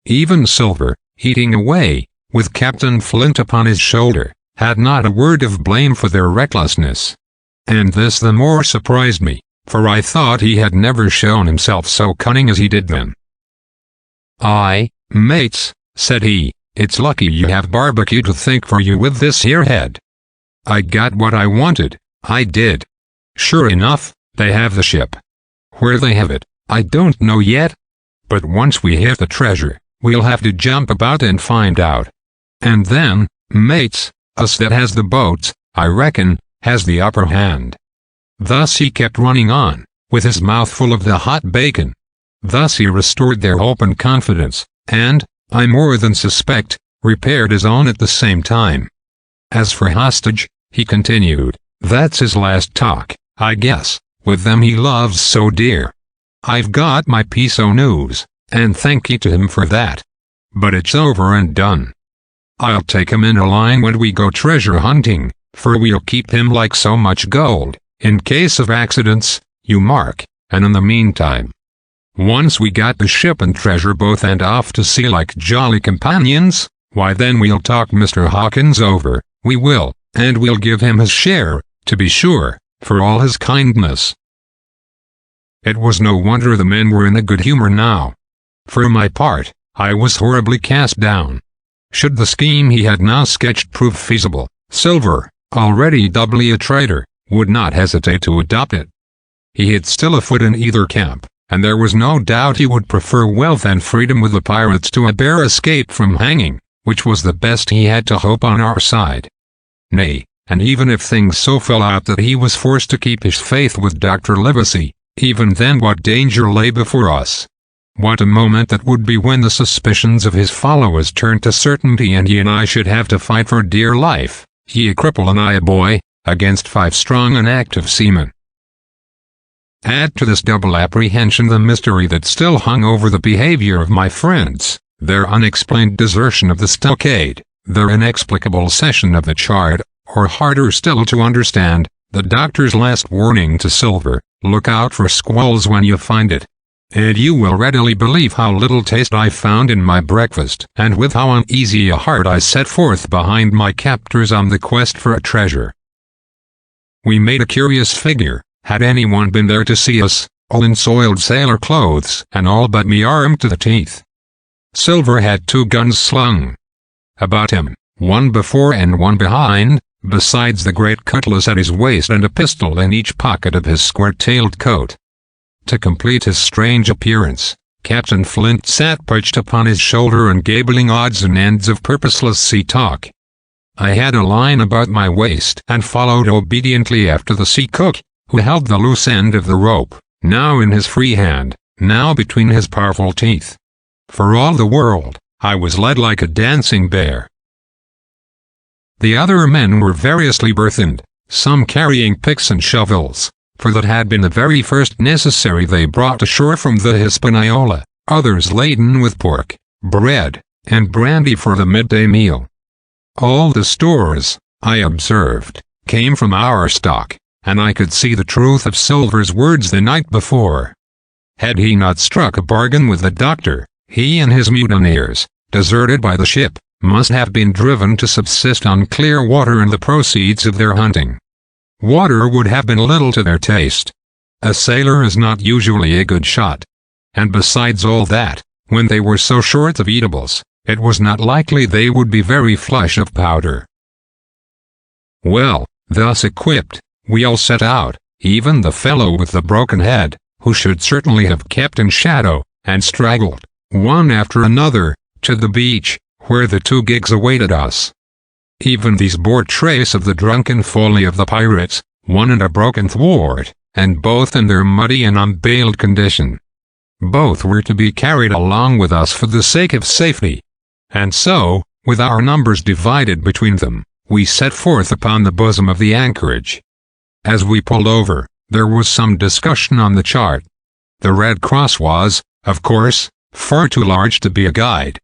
Even Silver, eating away, with Captain Flint upon his shoulder, had not a word of blame for their recklessness. And this the more surprised me, for I thought he had never shown himself so cunning as he did then. "Aye, mates," said he, "it's lucky you have barbecue to think for you with this here head. I got what I wanted, I did. Sure enough, they have the ship. Where they have it, I don't know yet. But once we hit the treasure, we'll have to jump about and find out. And then, mates, us that has the boats, I reckon, has the upper hand." Thus he kept running on, with his mouth full of the hot bacon. Thus he restored their hope and confidence, and, I more than suspect, repaired his own at the same time. "As for hostage," he continued, "that's his last talk, I guess, with them he loves so dear. I've got my piece o' news, and thank ye to him for that. But it's over and done. I'll take him in a line when we go treasure hunting, for we'll keep him like so much gold, in case of accidents, you mark, and in the meantime, once we got the ship and treasure both and off to sea like jolly companions, why then we'll talk Mr. Hawkins over, we will, and we'll give him his share, to be sure, for all his kindness." It was no wonder the men were in a good humor now. For my part, I was horribly cast down. Should the scheme he had now sketched prove feasible, Silver, already doubly a traitor, would not hesitate to adopt it. He had still a foot in either camp, and there was no doubt he would prefer wealth and freedom with the pirates to a bare escape from hanging, which was the best he had to hope on our side. Nay, and even if things so fell out that he was forced to keep his faith with Dr. Livesey, even then what danger lay before us? What a moment that would be when the suspicions of his followers turned to certainty and he and I should have to fight for dear life, he a cripple and I a boy, against 5 strong and active seamen. Add to this double apprehension the mystery that still hung over the behavior of my friends, their unexplained desertion of the Stockade, their inexplicable cession of the chart, or harder still to understand, the doctor's last warning to Silver, "Look out for squalls when you find it." And you will readily believe how little taste I found in my breakfast, and with how uneasy a heart I set forth behind my captors on the quest for a treasure. We made a curious figure, had anyone been there to see us, all in soiled sailor clothes and all but me armed to the teeth. Silver had 2 guns slung about him, one before and one behind, besides the great cutlass at his waist and a pistol in each pocket of his square-tailed coat. To complete his strange appearance, Captain Flint sat perched upon his shoulder and gabbling odds and ends of purposeless sea talk. I had a line about my waist and followed obediently after the sea cook, who held the loose end of the rope, now in his free hand, now between his powerful teeth. For all the world, I was led like a dancing bear. The other men were variously burthened, some carrying picks and shovels, for that had been the very first necessary they brought ashore from the Hispaniola, others laden with pork, bread, and brandy for the midday meal. All the stores, I observed, came from our stock, and I could see the truth of Silver's words the night before. Had he not struck a bargain with the doctor, he and his mutineers, deserted by the ship, must have been driven to subsist on clear water and the proceeds of their hunting. Water would have been little to their taste. A sailor is not usually a good shot. And besides all that, when they were so short of eatables, it was not likely they would be very flush of powder. Well, thus equipped, we all set out, even the fellow with the broken head, who should certainly have kept in shadow, and straggled, one after another, to the beach, where the 2 gigs awaited us. Even these bore trace of the drunken folly of the pirates, one in a broken thwart, and both in their muddy and unbaled condition. Both were to be carried along with us for the sake of safety. And so, with our numbers divided between them, we set forth upon the bosom of the anchorage. As we pulled over, there was some discussion on the chart. The red cross was, of course, far too large to be a guide.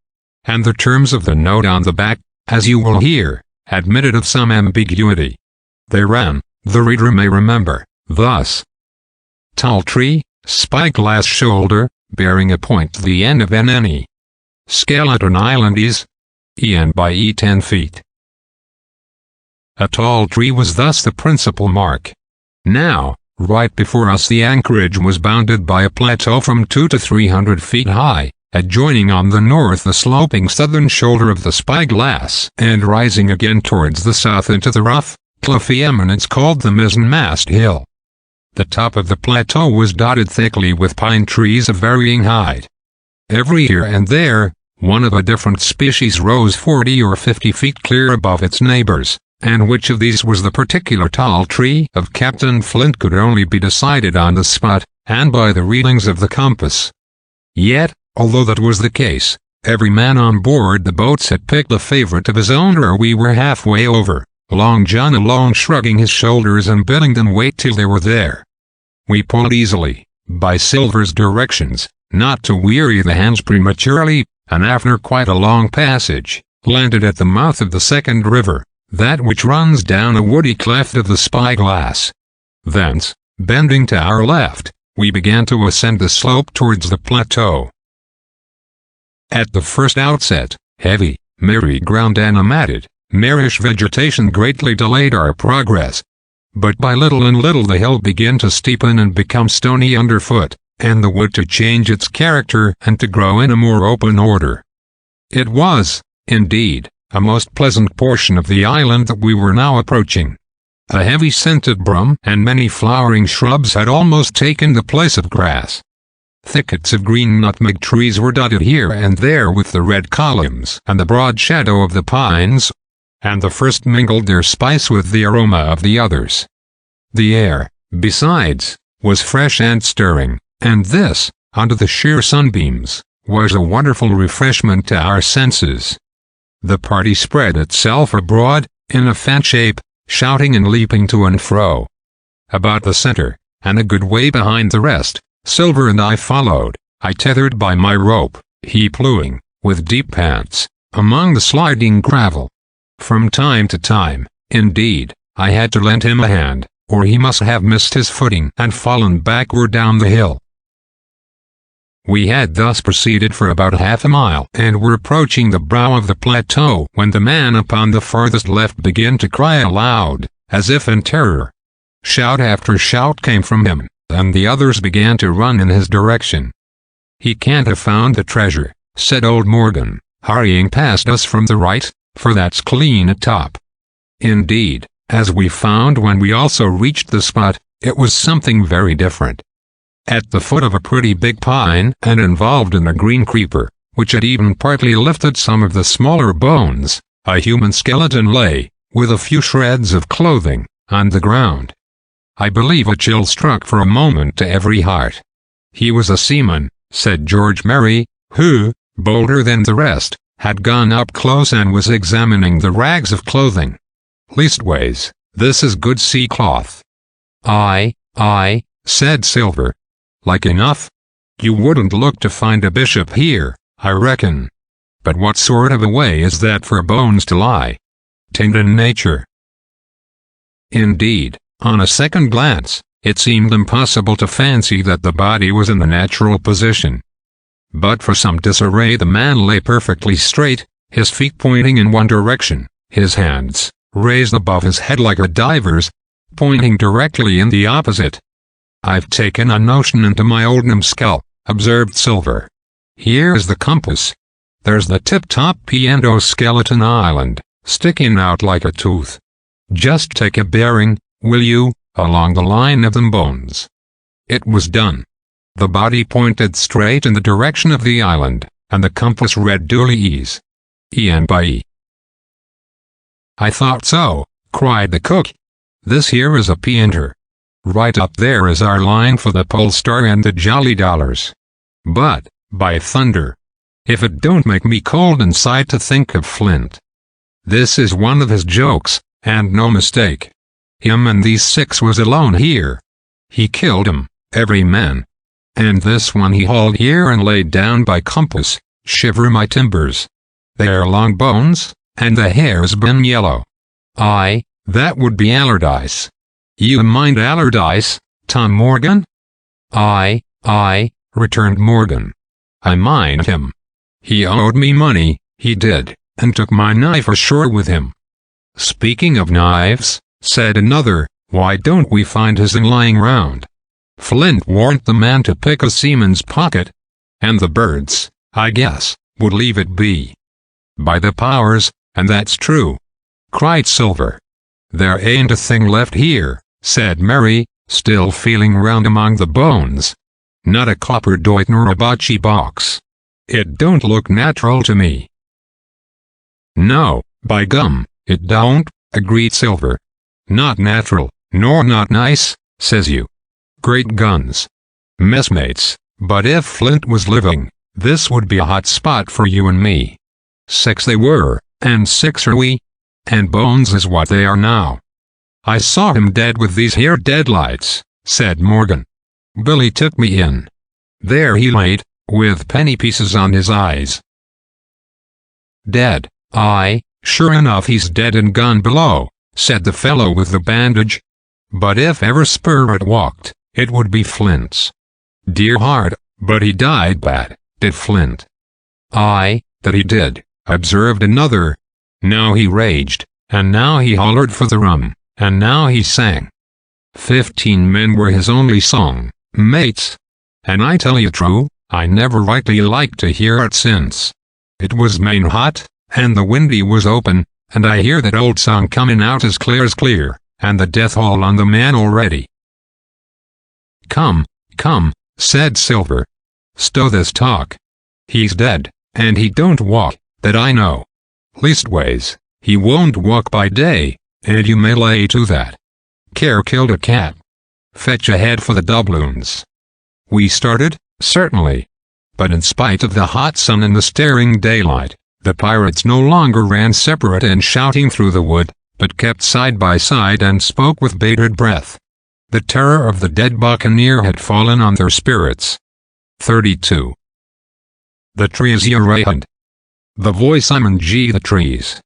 And the terms of the note on the back, as you will hear, admitted of some ambiguity. They ran, the reader may remember, thus: tall tree, spyglass shoulder, bearing a point to the end of NNE. Skeleton Islandes, EN by E 10 feet. A tall tree was thus the principal mark. Now, right before us the anchorage was bounded by a plateau from 200 to 300 feet high, adjoining on the north the sloping southern shoulder of the spyglass, and rising again towards the south into the rough, cliffy eminence called the mizzenmast hill. The top of the plateau was dotted thickly with pine trees of varying height. Every here and there, one of a different species rose 40 or 50 feet clear above its neighbors, and which of these was the particular tall tree of Captain Flint could only be decided on the spot, and by the readings of the compass. Yet, although that was the case, every man on board the boats had picked a favorite of his own ere we were halfway over, Long John alone shrugging his shoulders and bidding them wait till they were there. We pulled easily, by Silver's directions, not to weary the hands prematurely, and after quite a long passage, landed at the mouth of the second river, that which runs down a woody cleft of the spyglass. Thence, bending to our left, we began to ascend the slope towards the plateau. At the first outset, heavy, miry ground and a matted, marish vegetation greatly delayed our progress. But by little and little the hill began to steepen and become stony underfoot, and the wood to change its character and to grow in a more open order. It was, indeed, a most pleasant portion of the island that we were now approaching. A heavy scented broom and many flowering shrubs had almost taken the place of grass. Thickets of green nutmeg trees were dotted here and there with the red columns and the broad shadow of the pines, and the first mingled their spice with the aroma of the others. The air, besides, was fresh and stirring, and this, under the sheer sunbeams, was a wonderful refreshment to our senses. The party spread itself abroad, in a fan shape, shouting and leaping to and fro. About the center, and a good way behind the rest, Silver and I followed, I tethered by my rope, he plowing, with deep pants, among the sliding gravel. From time to time, indeed, I had to lend him a hand, or he must have missed his footing and fallen backward down the hill. We had thus proceeded for about half a mile and were approaching the brow of the plateau when the man upon the farthest left began to cry aloud, as if in terror. Shout after shout came from him, and the others began to run in his direction. "He can't have found the treasure," said old Morgan, hurrying past us from the right, "for that's clean atop." Indeed, as we found when we also reached the spot, it was something very different. At the foot of a pretty big pine and involved in a green creeper, which had even partly lifted some of the smaller bones, a human skeleton lay, with a few shreds of clothing, on the ground. I believe a chill struck for a moment to every heart. He was a seaman, said George Merry, who, bolder than the rest, had gone up close and was examining the rags of clothing. "Leastways, this is good sea cloth." Aye, said Silver. "Like enough. You wouldn't look to find a bishop here, I reckon. But what sort of a way is that for bones to lie? 'Tain't in nature." Indeed, on a second glance, it seemed impossible to fancy that the body was in the natural position. But for some disarray the man lay perfectly straight, his feet pointing in one direction, his hands, raised above his head like a diver's, pointing directly in the opposite. "I've taken a notion into my old numbskull," observed Silver. "Here is the compass. there's the tip-top piano skeleton island, sticking out like a tooth. Just take a bearing, will you, along the line of them bones. It was done. The body pointed straight in the direction of the island, and the compass read duly ease. En by E. I thought so, cried the cook. This here is a pianter. Right up there is our line for the Pole Star and the Jolly Dollars. But, by thunder, if it don't make me cold inside to think of Flint. This is one of his jokes, and no mistake. Him and these 6 was alone here. He killed 'em, every man. And this one he hauled here and laid down by compass, shiver my timbers. They're long bones, and the hair's been yellow. Aye, that would be Allardyce. You mind Allardyce, Tom Morgan? Aye, returned Morgan. I mind him. He owed me money, he did, and took my knife ashore with him. Speaking of knives, said another, why don't we find his lying round? Flint warn't the man to pick a seaman's pocket. And the birds, I guess, would leave it be. By the powers, and that's true, cried Silver. There ain't a thing left here, said Mary, still feeling round among the bones. Not a copper doit nor a bocce box. It don't look natural to me. No, by gum, it don't, agreed Silver. Not natural, nor not nice, says you. Great guns. Messmates, but if Flint was living, this would be a hot spot for you and me. 6 they were, and 6 are we. And bones is what they are now. I saw him dead with these here deadlights, said Morgan. Billy took me in. There he laid, with penny pieces on his eyes. Dead, aye, sure enough he's dead and gone below, said the fellow with the bandage. But if ever spirit walked, it would be Flint's. Dear heart, but he died bad, did Flint. Aye, that he did, observed another. Now he raged, and now he hollered for the rum, and now he sang. 15 men were his only song, mates. And I tell you true, I never rightly liked to hear it since. It was main hot, and the windy was open, and I hear that old song comin' out as clear, and the death hall on the man already. Come, said Silver. Stow this talk. He's dead, and he don't walk, that I know. Leastways, he won't walk by day, and you may lay to that. Care killed a cat. Fetch ahead for the doubloons. We started, certainly. But in spite of the hot sun and the staring daylight, the pirates no longer ran separate and shouting through the wood, but kept side by side and spoke with bated breath. The terror of the dead buccaneer had fallen on their spirits. 32. The trees yawned. The voice summoned the trees.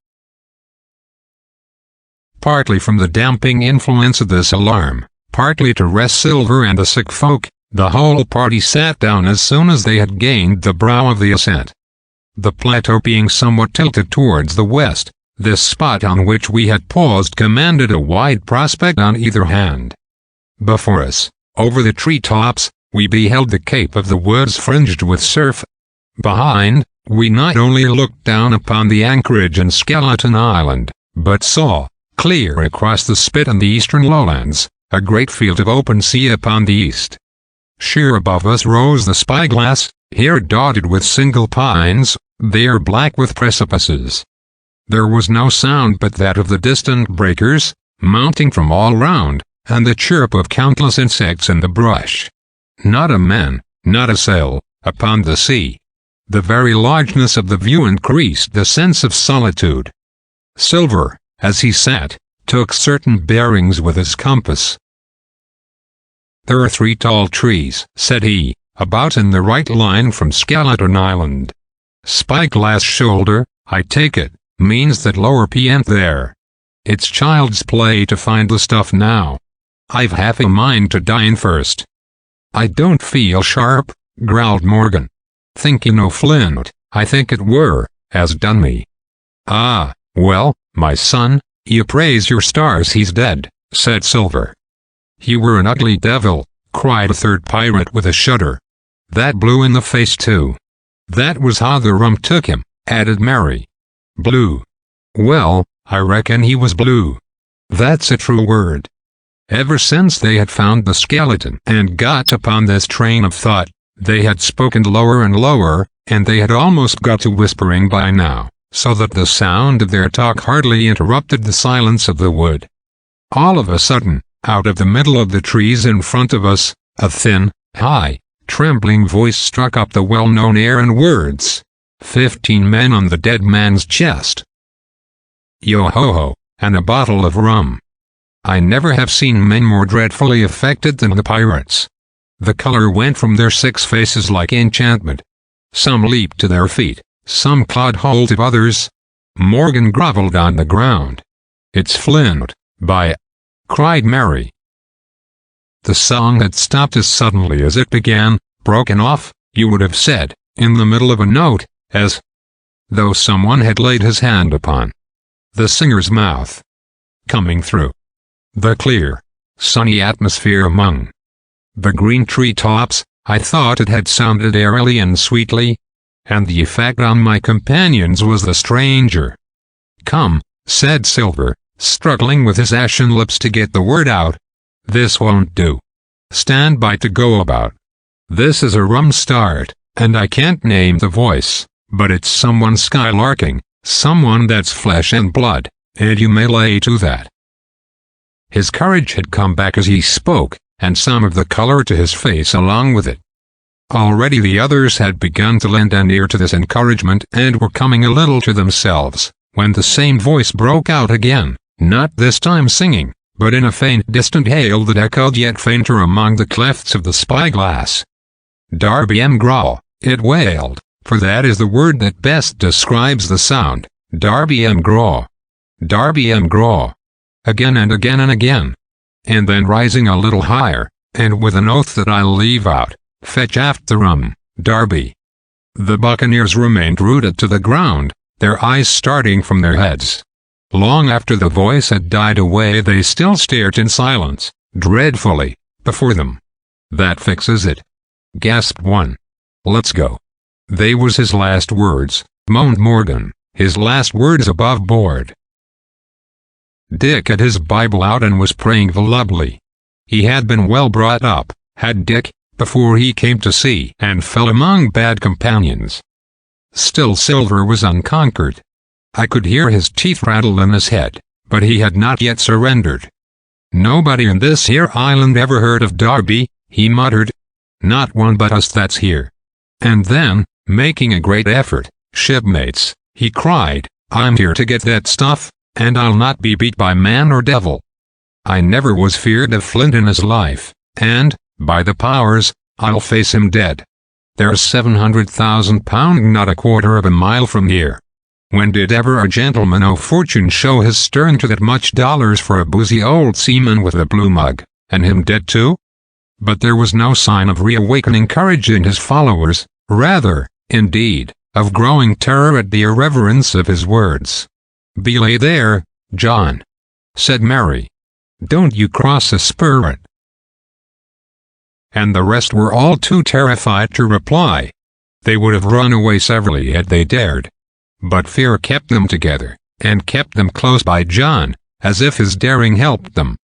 Partly from the damping influence of this alarm, partly to rest Silver and the sick folk, the whole party sat down as soon as they had gained the brow of the ascent. The plateau being somewhat tilted towards the west, this spot on which we had paused commanded a wide prospect on either hand. Before us, over the tree-tops, we beheld the cape of the woods fringed with surf. Behind, we not only looked down upon the anchorage and Skeleton Island, but saw, clear across the spit and the eastern lowlands, a great field of open sea upon the east. Sheer above us rose the spyglass, here dotted with single pines, there black with precipices. There was no sound but that of the distant breakers, mounting from all round, and the chirp of countless insects in the brush. Not a man, not a sail, upon the sea. The very largeness of the view increased the sense of solitude. Silver, as he sat, took certain bearings with his compass. There are 3 tall trees, said he, about in the right line from Skeleton Island. Spyglass shoulder, I take it, means that lower P ain't there. It's child's play to find the stuff now. I've half a mind to dine first. I don't feel sharp, growled Morgan. Thinking o' Flint, I think it were, as done me. Ah, well, my son, you praise your stars he's dead, said Silver. He were an ugly devil, cried a third pirate with a shudder. That blew in the face too. That was how the rum took him, added Mary. Blue. Well, I reckon he was blue. That's a true word. Ever since they had found the skeleton and got upon this train of thought, they had spoken lower and lower, and they had almost got to whispering by now, so that the sound of their talk hardly interrupted the silence of the wood. All of a sudden, out of the middle of the trees in front of us, a thin, high, trembling voice struck up the well-known air and words. 15 men on the dead man's chest. Yo-ho-ho, and a bottle of rum. I never have seen men more dreadfully affected than the pirates. The color went from their 6 faces like enchantment. Some leaped to their feet, some clawed hold of others. Morgan grovelled on the ground. "It's Flint, by—" cried Mary. The song had stopped as suddenly as it began, broken off, you would have said, in the middle of a note, as though someone had laid his hand upon the singer's mouth. Coming through the clear, sunny atmosphere among the green tree tops, I thought it had sounded airily and sweetly, and the effect on my companions was the stranger. "Come," said Silver, struggling with his ashen lips to get the word out. "This won't do. Stand by to go about. This is a rum start, and I can't name the voice, but it's someone skylarking, someone that's flesh and blood, and you may lay to that." His courage had come back as he spoke, and some of the color to his face along with it. Already the others had begun to lend an ear to this encouragement and were coming a little to themselves, when the same voice broke out again, not this time singing, but in a faint distant hail that echoed yet fainter among the clefts of the spyglass. "Darby McGraw," it wailed, for that is the word that best describes the sound. "Darby McGraw. Darby McGraw." Again and again and again. And then rising a little higher, and with an oath that I'll leave out, "Fetch aft the rum, Darby." The buccaneers remained rooted to the ground, their eyes starting from their heads. Long after the voice had died away they still stared in silence, dreadfully, before them. "That fixes it," gasped one. "Let's go." They was his last words, moaned Morgan, his last words above board. Dick had his Bible out and was praying volubly. He had been well brought up, had Dick, before he came to sea and fell among bad companions. Still Silver was unconquered. I could hear his teeth rattle in his head, but he had not yet surrendered. "Nobody in this here island ever heard of Darby," he muttered. "Not one but us that's here." And then, making a great effort, "Shipmates," he cried, "I'm here to get that stuff, and I'll not be beat by man or devil. I never was feared of Flint in his life, and, by the powers, I'll face him dead. There's £700,000 not a quarter of a mile from here. When did ever a gentleman o' fortune show his stern to that much dollars for a boozy old seaman with a blue mug, and him dead too?" But there was no sign of reawakening courage in his followers, rather, indeed, of growing terror at the irreverence of his words. "Belay there, John," said Mary. "Don't you cross a spirit." And the rest were all too terrified to reply. They would have run away severally had they dared. But fear kept them together, and kept them close by John, as if his daring helped them.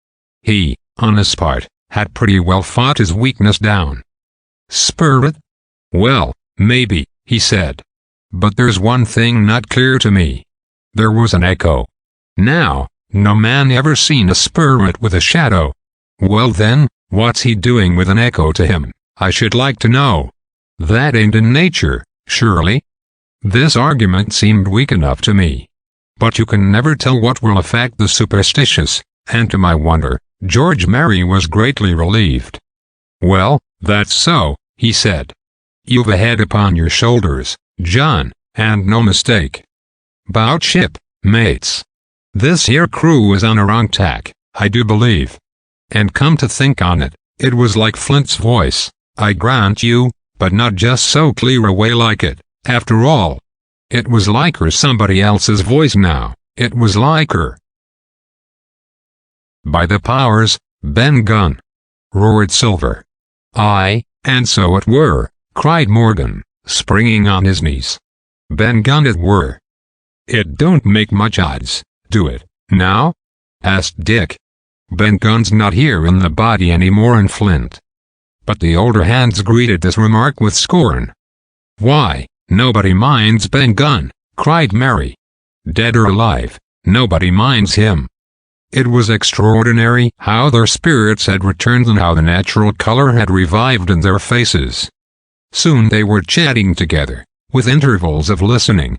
He, on his part, had pretty well fought his weakness down. "Spirit? Well, maybe," he said. "But there's one thing not clear to me. There was an echo. Now, no man ever seen a spirit with a shadow. Well then, what's he doing with an echo to him, I should like to know? That ain't in nature, surely?" This argument seemed weak enough to me. But you can never tell what will affect the superstitious, and to my wonder, George Mary was greatly relieved. "Well, that's so," he said. "You've a head upon your shoulders, John, and no mistake. 'Bout ship, mates. This here crew is on a wrong tack, I do believe. And come to think on it, it was like Flint's voice, I grant you, but not just so clear a way like it, after all. It was like her somebody else's voice now, it was like her." "By the powers, Ben Gunn!" roared Silver. "Aye, and so it were," cried Morgan, springing on his knees. Ben Gunn it were. It don't make much odds, do it, now? Asked Dick. Ben Gunn's not here in the body anymore in Flint. But the older hands greeted this remark with scorn. Why, nobody minds Ben Gunn, cried Mary. Dead or alive, nobody minds him. It was extraordinary how their spirits had returned and how the natural color had revived in their faces. Soon they were chatting together, with intervals of listening.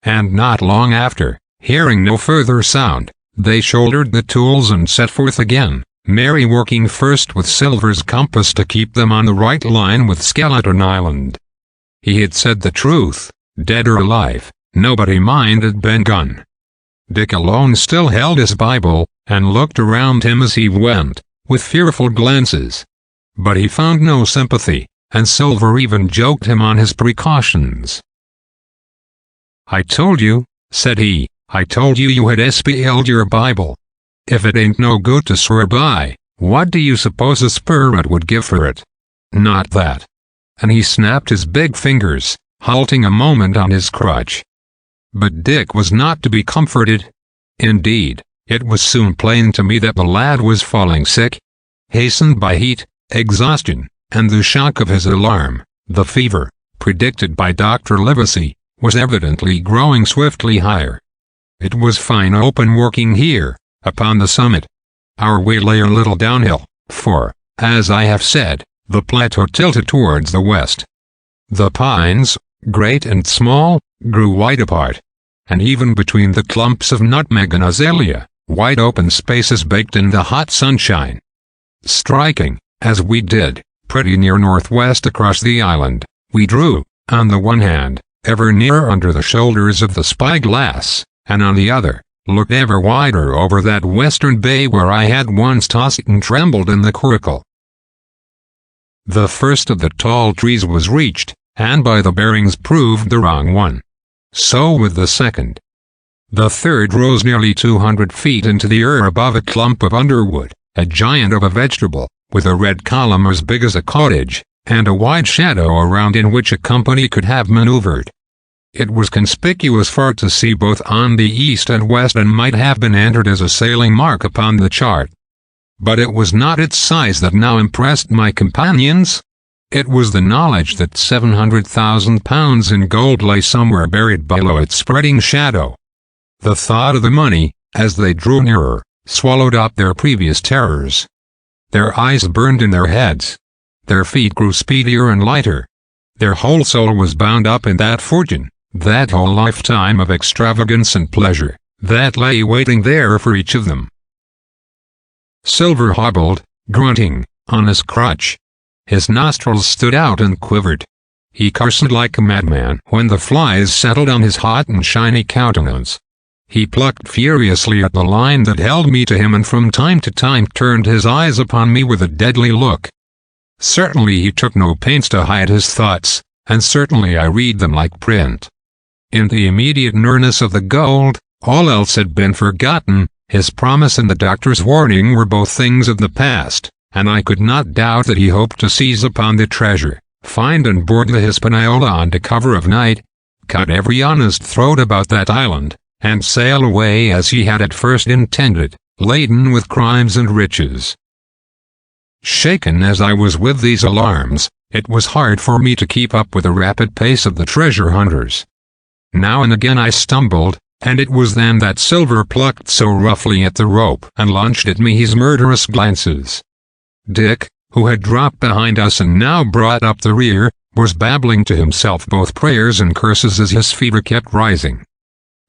And not long after, hearing no further sound, they shouldered the tools and set forth again, Mary working first with Silver's compass to keep them on the right line with Skeleton Island. He had said the truth, dead or alive, nobody minded Ben Gunn. Dick alone still held his Bible, and looked around him as he went, with fearful glances. But he found no sympathy, and Silver even joked him on his precautions. "I told you," said he, "I told you you had spelled your Bible. If it ain't no good to swear by, what do you suppose a spirit would give for it? Not that." And he snapped his big fingers, halting a moment on his crutch. But Dick was not to be comforted. Indeed, it was soon plain to me that the lad was falling sick. Hastened by heat, exhaustion, and the shock of his alarm, the fever, predicted by Dr. Livesey, was evidently growing swiftly higher. It was fine open working here, upon the summit. Our way lay a little downhill, for, as I have said, the plateau tilted towards the west. The pines, great and small, grew wide apart, and even between the clumps of nutmeg and azalea, wide open spaces baked in the hot sunshine. Striking, as we did, pretty near northwest across the island, we drew, on the one hand, ever nearer under the shoulders of the spyglass, and on the other, looked ever wider over that western bay where I had once tossed and trembled in the coracle. The first of the tall trees was reached, and by the bearings proved the wrong one. So with the second. The third rose nearly 200 feet into the air above a clump of underwood, a giant of a vegetable, with a red column as big as a cottage, and a wide shadow around in which a company could have maneuvered. It was conspicuous far to see both on the east and west and might have been entered as a sailing mark upon the chart. But it was not its size that now impressed my companions. It was the knowledge that 700,000 pounds in gold lay somewhere buried below its spreading shadow. The thought of the money, as they drew nearer, swallowed up their previous terrors. Their eyes burned in their heads. Their feet grew speedier and lighter. Their whole soul was bound up in that fortune, that whole lifetime of extravagance and pleasure, that lay waiting there for each of them. Silver hobbled, grunting, on his crutch. His nostrils stood out and quivered. He cursed like a madman when the flies settled on his hot and shiny countenance. He plucked furiously at the line that held me to him and from time to time turned his eyes upon me with a deadly look. Certainly he took no pains to hide his thoughts, and certainly I read them like print. In the immediate nearness of the gold, all else had been forgotten. His promise and the doctor's warning were both things of the past, and I could not doubt that he hoped to seize upon the treasure, find and board the Hispaniola under cover of night, cut every honest throat about that island, and sail away as he had at first intended, laden with crimes and riches. Shaken as I was with these alarms, it was hard for me to keep up with the rapid pace of the treasure hunters. Now and again I stumbled, and it was then that Silver plucked so roughly at the rope and launched at me his murderous glances. Dick, who had dropped behind us and now brought up the rear, was babbling to himself both prayers and curses as his fever kept rising.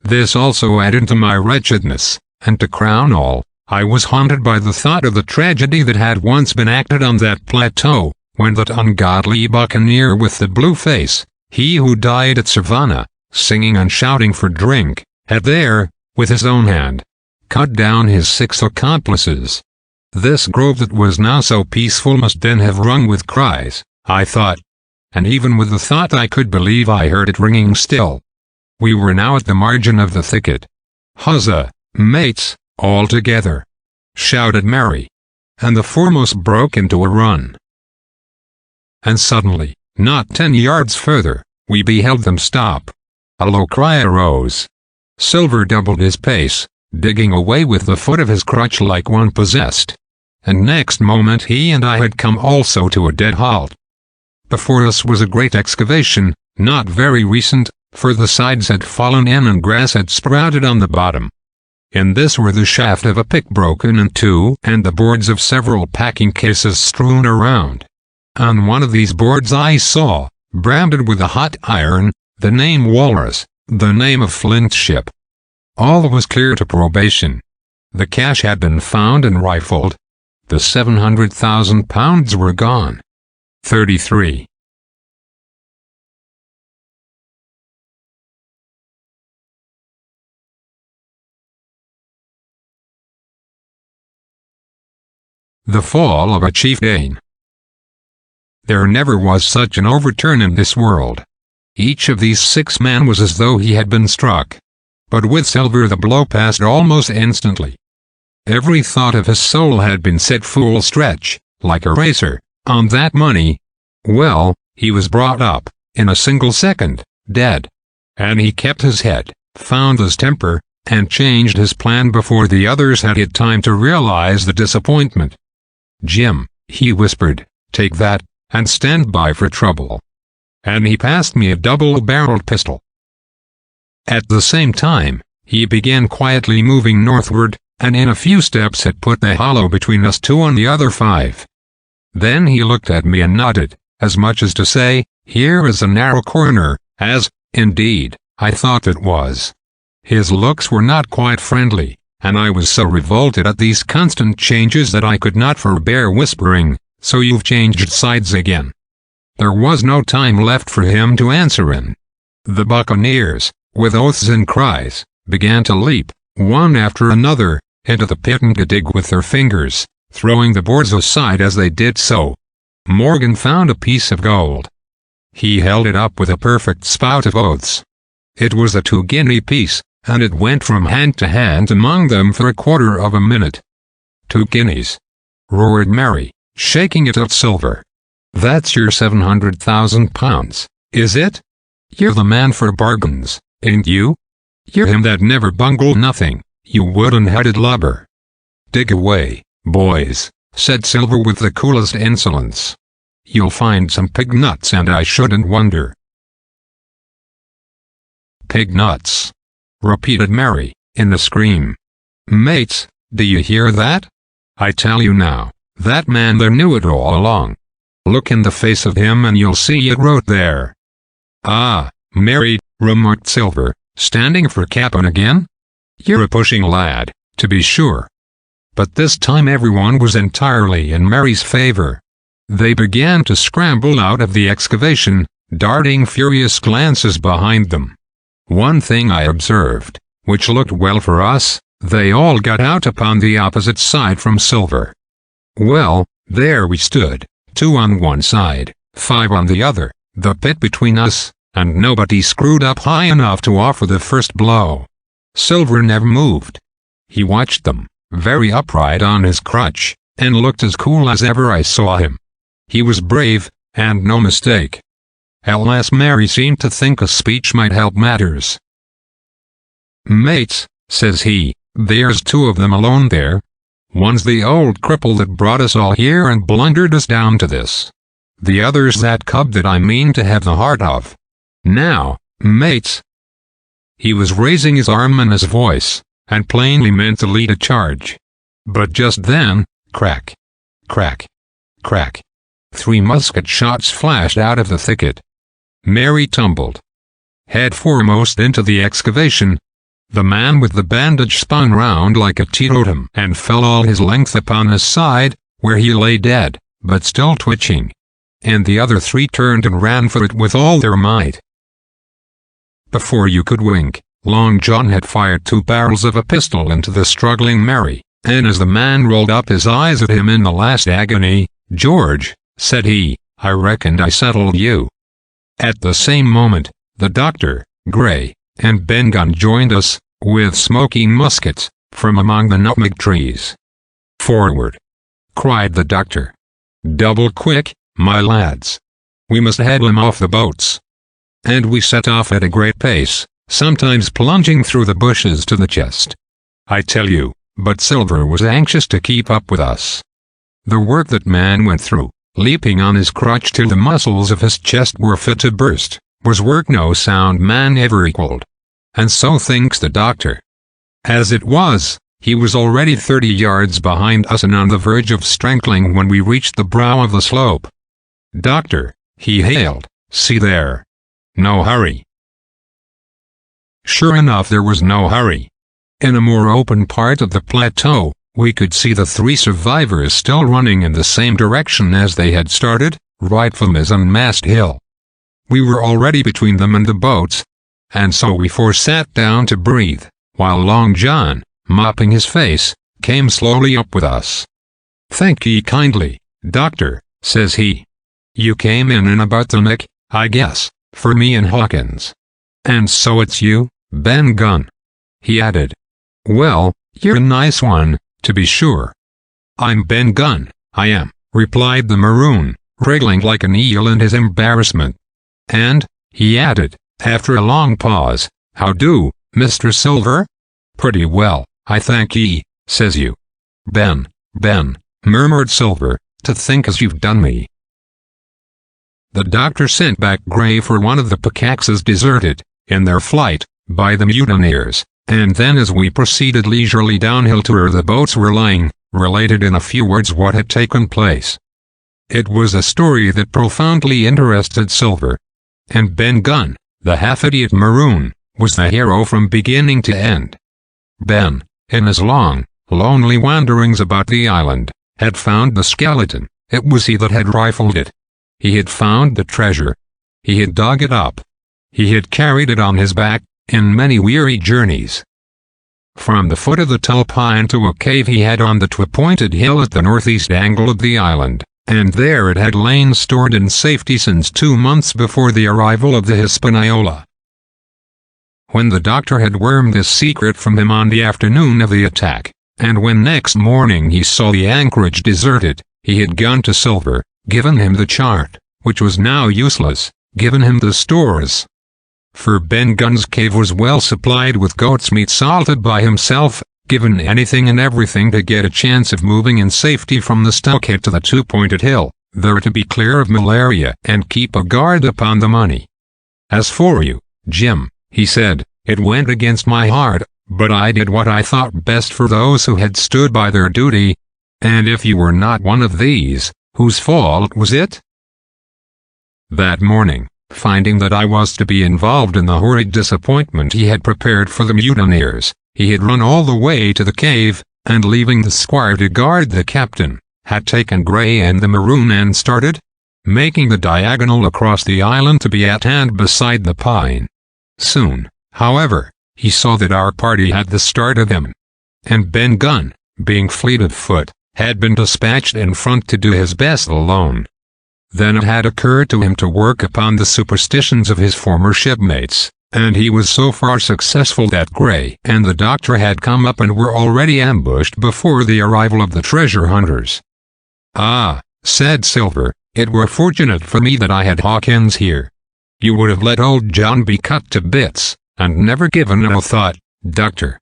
This also added to my wretchedness, and to crown all, I was haunted by the thought of the tragedy that had once been acted on that plateau, when that ungodly buccaneer with the blue face, he who died at Savannah, singing and shouting for drink, had there, with his own hand, cut down his 6 accomplices. This grove that was now so peaceful must then have rung with cries, I thought. And even with the thought I could believe I heard it ringing still. We were now at the margin of the thicket. "Huzza, mates, all together!" shouted Mary. And the foremost broke into a run. And suddenly, not 10 yards further, we beheld them stop. A low cry arose. Silver doubled his pace, digging away with the foot of his crutch like one possessed. And next moment he and I had come also to a dead halt. Before us was a great excavation, not very recent, for the sides had fallen in and grass had sprouted on the bottom. In this were the shaft of a pick broken in two and the boards of several packing cases strewn around. On one of these boards I saw, branded with a hot iron, the name Walrus, the name of Flint's ship. All was clear to probation. The cash had been found and rifled. The £700,000 were gone. 33. The fall of a chieftain. There never was such an overturn in this world. Each of these 6 men was as though he had been struck. But with Silver the blow passed almost instantly. Every thought of his soul had been set full stretch, like a racer, on that money. Well, he was brought up, in a single second, dead. And he kept his head, found his temper, and changed his plan before the others had had time to realize the disappointment. "Jim," he whispered, "take that, and stand by for trouble." And he passed me a double-barreled pistol. At the same time, he began quietly moving northward, and in a few steps had put the hollow between us 2 and the other 5. Then he looked at me and nodded, as much as to say, "Here is a narrow corner," as, indeed, I thought it was. His looks were not quite friendly, and I was so revolted at these constant changes that I could not forbear whispering, "So you've changed sides again." There was no time left for him to answer in. The buccaneers, with oaths and cries, began to leap, one after another, into the pit and to dig with their fingers, throwing the boards aside as they did so. Morgan found a piece of gold. He held it up with a perfect spout of oaths. It was a 2-guinea piece, and it went from hand to hand among them for a quarter of a minute. 2 guineas! Roared Mary, shaking it at Silver. "That's your £700,000, is it? You're the man for bargains, ain't you? You're him that never bungled nothing, you wooden-headed lubber." "Dig away, boys," said Silver with the coolest insolence. "You'll find some pig nuts, and I shouldn't wonder." "Pig nuts," repeated Mary, in a scream. "Mates, do you hear that? I tell you now, that man there knew it all along. Look in the face of him and you'll see it wrote there." "Ah, Mary," remarked Silver, standing for Cap'n again. "You're a pushing lad, to be sure." But this time everyone was entirely in Mary's favor. They began to scramble out of the excavation, darting furious glances behind them. One thing I observed, which looked well for us, they all got out upon the opposite side from Silver. Well, there we stood, 2 on one side, 5 on the other, the pit between us, and nobody screwed up high enough to offer the first blow. Silver never moved. He watched them, very upright on his crutch, and looked as cool as ever I saw him. He was brave, and no mistake. At last Mary seemed to think a speech might help matters. "Mates," says he, "there's 2 of them alone there. One's the old cripple that brought us all here and blundered us down to this. The other's that cub that I mean to have the heart of. Now, mates." He was raising his arm and his voice, and plainly meant to lead a charge. But just then, crack, crack, crack, 3 musket shots flashed out of the thicket. Mary tumbled head foremost into the excavation. The man with the bandage spun round like a teetotum and fell all his length upon his side, where he lay dead, but still twitching. And the other 3 turned and ran for it with all their might. Before you could wink, Long John had fired 2 barrels of a pistol into the struggling Mary, and as the man rolled up his eyes at him in the last agony, "George," said he, "I reckoned I settled you." At the same moment, the doctor, Gray, and Benbow joined us, with smoking muskets, from among the nutmeg trees. "Forward!" cried the doctor. "Double quick, my lads. We must head them off the boats." and we set off at a great pace, sometimes plunging through the bushes to the chest. I tell you, but Silver was anxious to keep up with us. The work that man went through, leaping on his crutch till the muscles of his chest were fit to burst, was work no sound man ever equaled. And so thinks the doctor. As it was, he was already 30 yards behind us and on the verge of strangling when we reached the brow of the slope. "Doctor," he hailed, "see there. No hurry." Sure enough, there was no hurry. In a more open part of the plateau, we could see the 3 survivors still running in the same direction as they had started, right from mizzenmast hill. We were already between them and the boats, and so we 4 sat down to breathe, while Long John, mopping his face, came slowly up with us. "Thank ye kindly, doctor," says he. "You came in about the nick, I guess, for me and Hawkins. And so it's you, Ben Gunn," he added. "Well, you're a nice one, to be sure." "I'm Ben Gunn, I am," replied the maroon, wriggling like an eel in his embarrassment. "And," he added, after a long pause, "how do, Mr. Silver?" "Pretty well, I thank ye," says you. Ben, murmured Silver, "to think as you've done me." The doctor sent back Gray for one of the pickaxes deserted, in their flight, by the mutineers, and then as we proceeded leisurely downhill to where the boats were lying, related in a few words what had taken place. It was a story that profoundly interested Silver. And Ben Gunn, the half-idiot maroon, was the hero from beginning to end. Ben, in his long, lonely wanderings about the island, had found the skeleton. It was he that had rifled it. He had found the treasure. He had dug it up. He had carried it on his back, in many weary journeys. From the foot of the tall pine to a cave he had on the appointed hill at the northeast angle of the island, and there it had lain stored in safety since 2 months before the arrival of the Hispaniola. When the doctor had wormed this secret from him on the afternoon of the attack, and when next morning he saw the anchorage deserted, he had gone to Silver, given him the chart, which was now useless, given him the stores. For Ben Gunn's cave was well supplied with goat's meat salted by himself, given anything and everything to get a chance of moving in safety from the stockade to the 2-pointed hill, there to be clear of malaria and keep a guard upon the money. "As for you, Jim," he said, "it went against my heart, but I did what I thought best for those who had stood by their duty. And if you were not one of these, whose fault was it?" That morning, finding that I was to be involved in the horrid disappointment he had prepared for the mutineers, he had run all the way to the cave, and leaving the squire to guard the captain, had taken Gray and the maroon and started, making the diagonal across the island to be at hand beside the pine. Soon, however, he saw that our party had the start of him, and Ben Gunn, being fleet of foot, had been dispatched in front to do his best alone. Then it had occurred to him to work upon the superstitions of his former shipmates, and he was so far successful that Gray and the doctor had come up and were already ambushed before the arrival of the treasure hunters. "Ah," said Silver, "it were fortunate for me that I had Hawkins here. You would have let old John be cut to bits, and never given him a thought, doctor."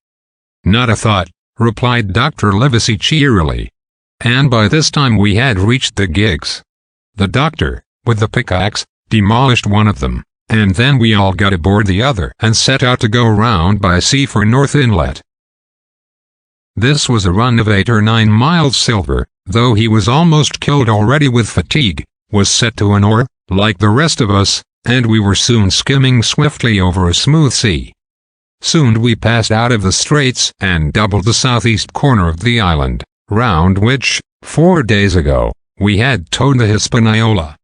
"Not a thought," replied Dr. Livesey cheerily. And by this time we had reached the gigs. The doctor, with the pickaxe, demolished one of them, and then we all got aboard the other and set out to go round by sea for North Inlet. This was a run of 8 or 9 miles. Silver, though he was almost killed already with fatigue, was set to an oar, like the rest of us, and we were soon skimming swiftly over a smooth sea. Soon we passed out of the straits and doubled the southeast corner of the island, round which, 4 days ago, we had towed the Hispaniola.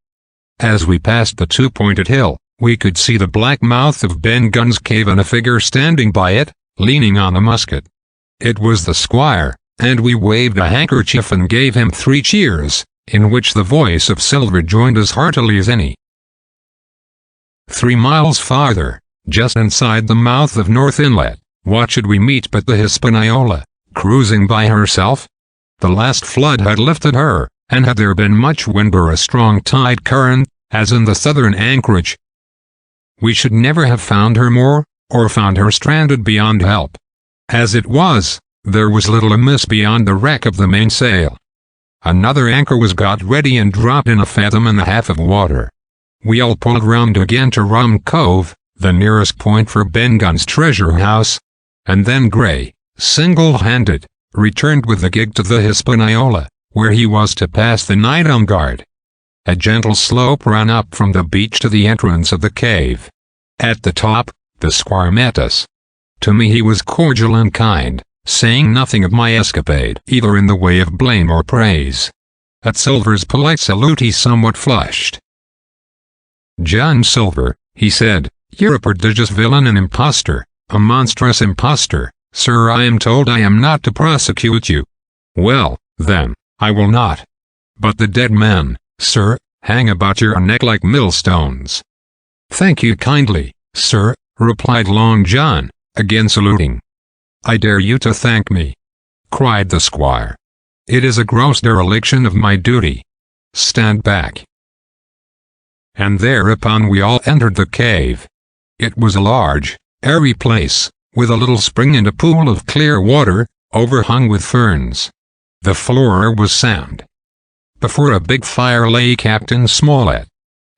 As we passed the 2-pointed hill, we could see the black mouth of Ben Gunn's cave and a figure standing by it, leaning on a musket. It was the squire, and we waved a handkerchief and gave him 3 cheers, in which the voice of Silver joined as heartily as any. 3 miles farther, just inside the mouth of North Inlet, what should we meet but the Hispaniola, cruising by herself? The last flood had lifted her, and had there been much wind or a strong tide current, as in the southern anchorage, we should never have found her more, or found her stranded beyond help. As it was, there was little amiss beyond the wreck of the mainsail. Another anchor was got ready and dropped in 1.5 fathoms of water. We all pulled round again to Rum Cove, the nearest point for Ben Gunn's treasure house, and then Gray, single-handed, returned with the gig to the Hispaniola, where he was to pass the night on guard. A gentle slope ran up from the beach to the entrance of the cave. At the top, the squire met us. To me he was cordial and kind, saying nothing of my escapade either in the way of blame or praise. At Silver's polite salute he somewhat flushed. "John Silver," he said, "you're a prodigious villain and impostor, a monstrous impostor. Sir, I am told I am not to prosecute you. Well, then, I will not. But the dead men, sir, hang about your neck like millstones." "Thank you kindly, sir," replied Long John, again saluting. "I dare you to thank me," cried the squire. "It is a gross dereliction of my duty. Stand back." And thereupon we all entered the cave. It was a large, airy place, with a little spring and a pool of clear water, overhung with ferns. The floor was sand. Before a big fire lay Captain Smollett,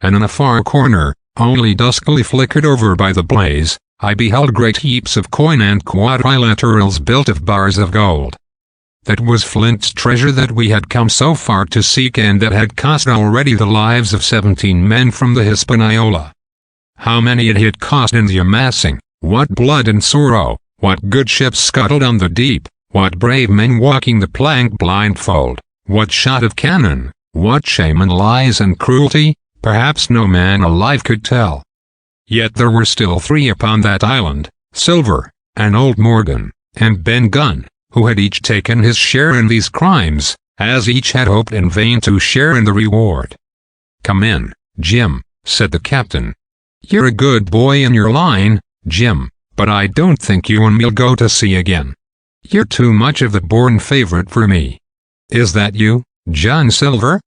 and in a far corner, only duskily flickered over by the blaze, I beheld great heaps of coin and quadrilaterals built of bars of gold. That was Flint's treasure that we had come so far to seek and that had cost already the lives of 17 men from the Hispaniola. How many it had cost in the amassing, what blood and sorrow, what good ships scuttled on the deep, what brave men walking the plank blindfold, what shot of cannon, what shame and lies and cruelty, perhaps no man alive could tell. Yet there were still 3 upon that island, Silver, and old Morgan, and Ben Gunn, who had each taken his share in these crimes, as each had hoped in vain to share in the reward. "Come in, Jim," said the captain. "You're a good boy in your line, Jim, but I don't think you and me'll go to sea again. You're too much of the born favorite for me. Is that you, John Silver?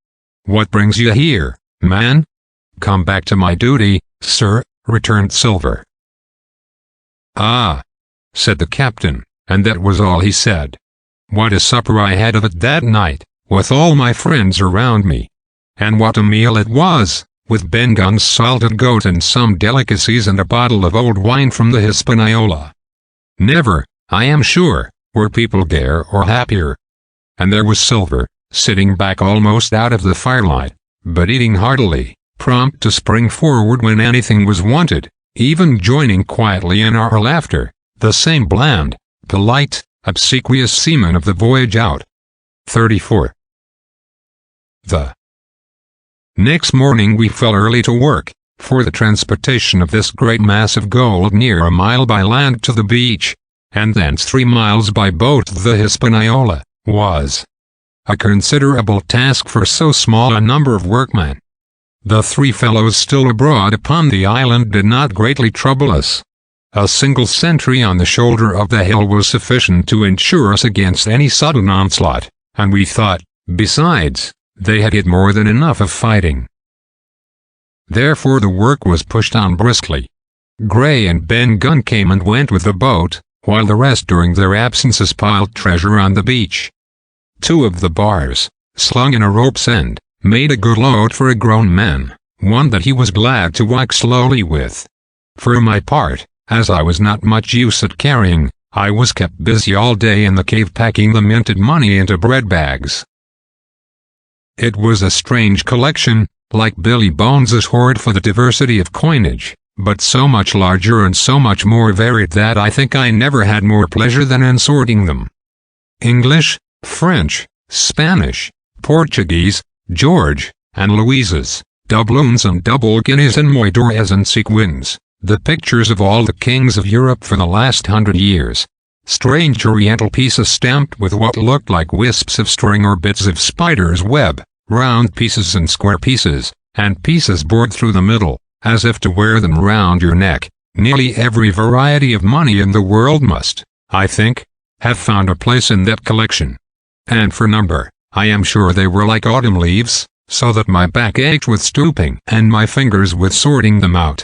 What brings you here, man?" "Come back to my duty, sir," returned Silver. "Ah," said the captain, and that was all he said. What a supper I had of it that night, with all my friends around me. And what a meal it was, with Ben Gunn's salted goat and some delicacies and a bottle of old wine from the Hispaniola. Never, I am sure, were people gayer or happier. And there was Silver, sitting back almost out of the firelight, but eating heartily, prompt to spring forward when anything was wanted, even joining quietly in our laughter, the same bland, polite, obsequious seaman of the voyage out. 34. The next morning we fell early to work, for the transportation of this great mass of gold near a mile by land to the beach, and thence 3 miles by boat to the Hispaniola, was a considerable task for so small a number of workmen. The 3 fellows still abroad upon the island did not greatly trouble us. A single sentry on the shoulder of the hill was sufficient to ensure us against any sudden onslaught, and we thought, besides, they had had more than enough of fighting. Therefore the work was pushed on briskly. Gray and Ben Gunn came and went with the boat, while the rest during their absences piled treasure on the beach. 2 of the bars, slung in a rope's end, made a good load for a grown man, one that he was glad to walk slowly with. For my part, as I was not much use at carrying, I was kept busy all day in the cave packing the minted money into bread bags. It was a strange collection, like Billy Bones's hoard for the diversity of coinage, but so much larger and so much more varied that I think I never had more pleasure than in sorting them. English, French, Spanish, Portuguese, George, and Louises, doubloons and double guineas and moidores and sequins, the pictures of all the kings of Europe for the last 100 years. Strange oriental pieces stamped with what looked like wisps of string or bits of spider's web, round pieces and square pieces, and pieces bored through the middle, as if to wear them round your neck. Nearly every variety of money in the world must, I think, have found a place in that collection. And for number, I am sure they were like autumn leaves, so that my back ached with stooping and my fingers with sorting them out.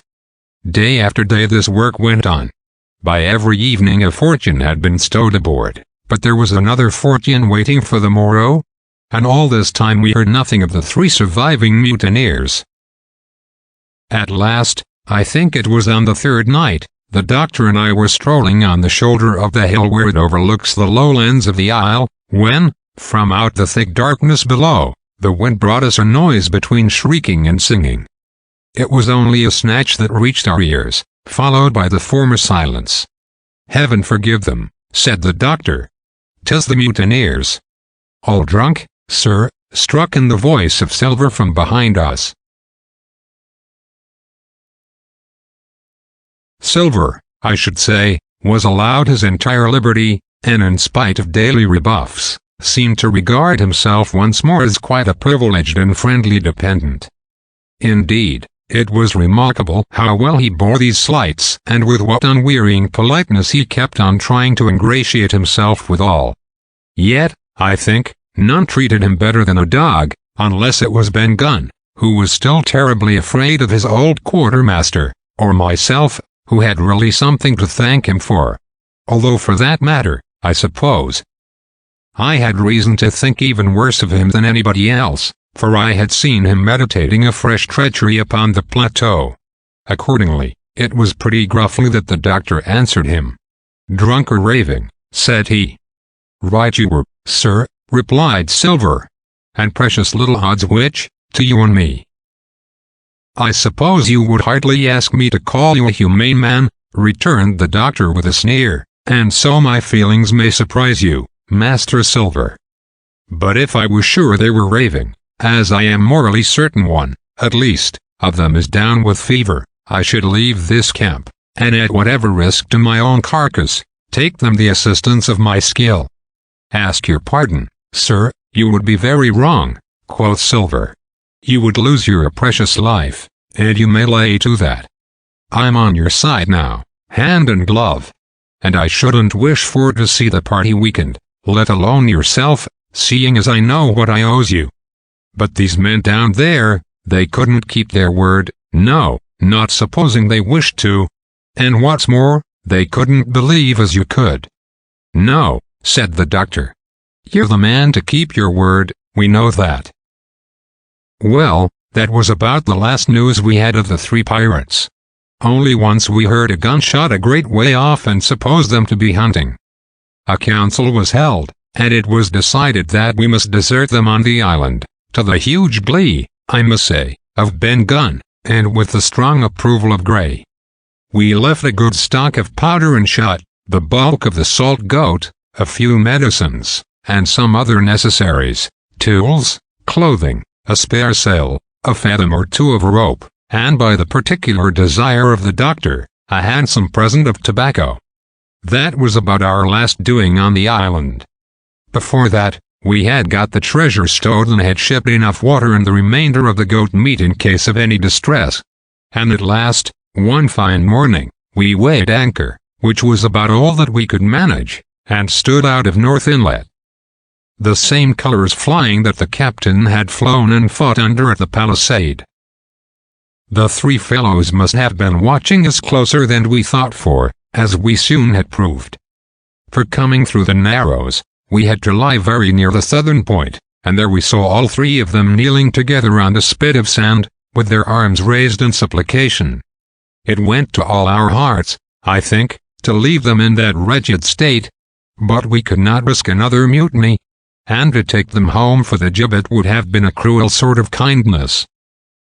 Day after day this work went on. By every evening a fortune had been stowed aboard, but there was another fortune waiting for the morrow. And all this time we heard nothing of the 3 surviving mutineers. At last, I think it was on the 3rd night, the doctor and I were strolling on the shoulder of the hill where it overlooks the lowlands of the Isle, when, from out the thick darkness below, the wind brought us a noise between shrieking and singing. It was only a snatch that reached our ears, followed by the former silence. "Heaven forgive them," said the doctor. "'Tis the mutineers." "All drunk, sir?" struck in the voice of Silver from behind us. Silver, I should say, was allowed his entire liberty, and in spite of daily rebuffs, seemed to regard himself once more as quite a privileged and friendly dependent. Indeed, it was remarkable how well he bore these slights and with what unwearying politeness he kept on trying to ingratiate himself with all. Yet, I think, none treated him better than a dog, unless it was Ben Gunn, who was still terribly afraid of his old quartermaster, or myself, who had really something to thank him for. Although for that matter, I suppose, I had reason to think even worse of him than anybody else, for I had seen him meditating a fresh treachery upon the plateau. Accordingly, it was pretty gruffly that the doctor answered him. "Drunk or raving," said he. "Right you were, sir," replied Silver. "And precious little odds which, to you and me." "I suppose you would hardly ask me to call you a humane man," returned the doctor with a sneer, "and so my feelings may surprise you, Master Silver. But if I was sure they were raving, as I am morally certain one, at least, of them is down with fever, I should leave this camp, and at whatever risk to my own carcass, take them the assistance of my skill." "Ask your pardon, sir, you would be very wrong," quoth Silver. "You would lose your precious life, and you may lay to that. I'm on your side now, hand and glove. And I shouldn't wish for to see the party weakened, let alone yourself, seeing as I know what I owes you. But these men down there, they couldn't keep their word, no, not supposing they wished to. And what's more, they couldn't believe as you could." "No," said the doctor. "You're the man to keep your word, we know that." Well, that was about the last news we had of the 3 pirates. Only once we heard a gunshot a great way off and supposed them to be hunting. A council was held, and it was decided that we must desert them on the island, to the huge glee, I must say, of Ben Gunn, and with the strong approval of Gray. We left a good stock of powder and shot, the bulk of the salt goat, a few medicines, and some other necessaries, tools, clothing, a spare sail, a fathom or 2 of rope, and by the particular desire of the doctor, a handsome present of tobacco. That was about our last doing on the island. Before that, we had got the treasure stowed and had shipped enough water and the remainder of the goat meat in case of any distress. And at last, one fine morning, we weighed anchor, which was about all that we could manage, and stood out of North Inlet. The same colors flying that the captain had flown and fought under at the palisade. The 3 fellows must have been watching us closer than we thought for, as we soon had proved. For coming through the Narrows, we had to lie very near the southern point, and there we saw all 3 of them kneeling together on a spit of sand, with their arms raised in supplication. It went to all our hearts, I think, to leave them in that wretched state, but we could not risk another mutiny, and to take them home for the gibbet would have been a cruel sort of kindness.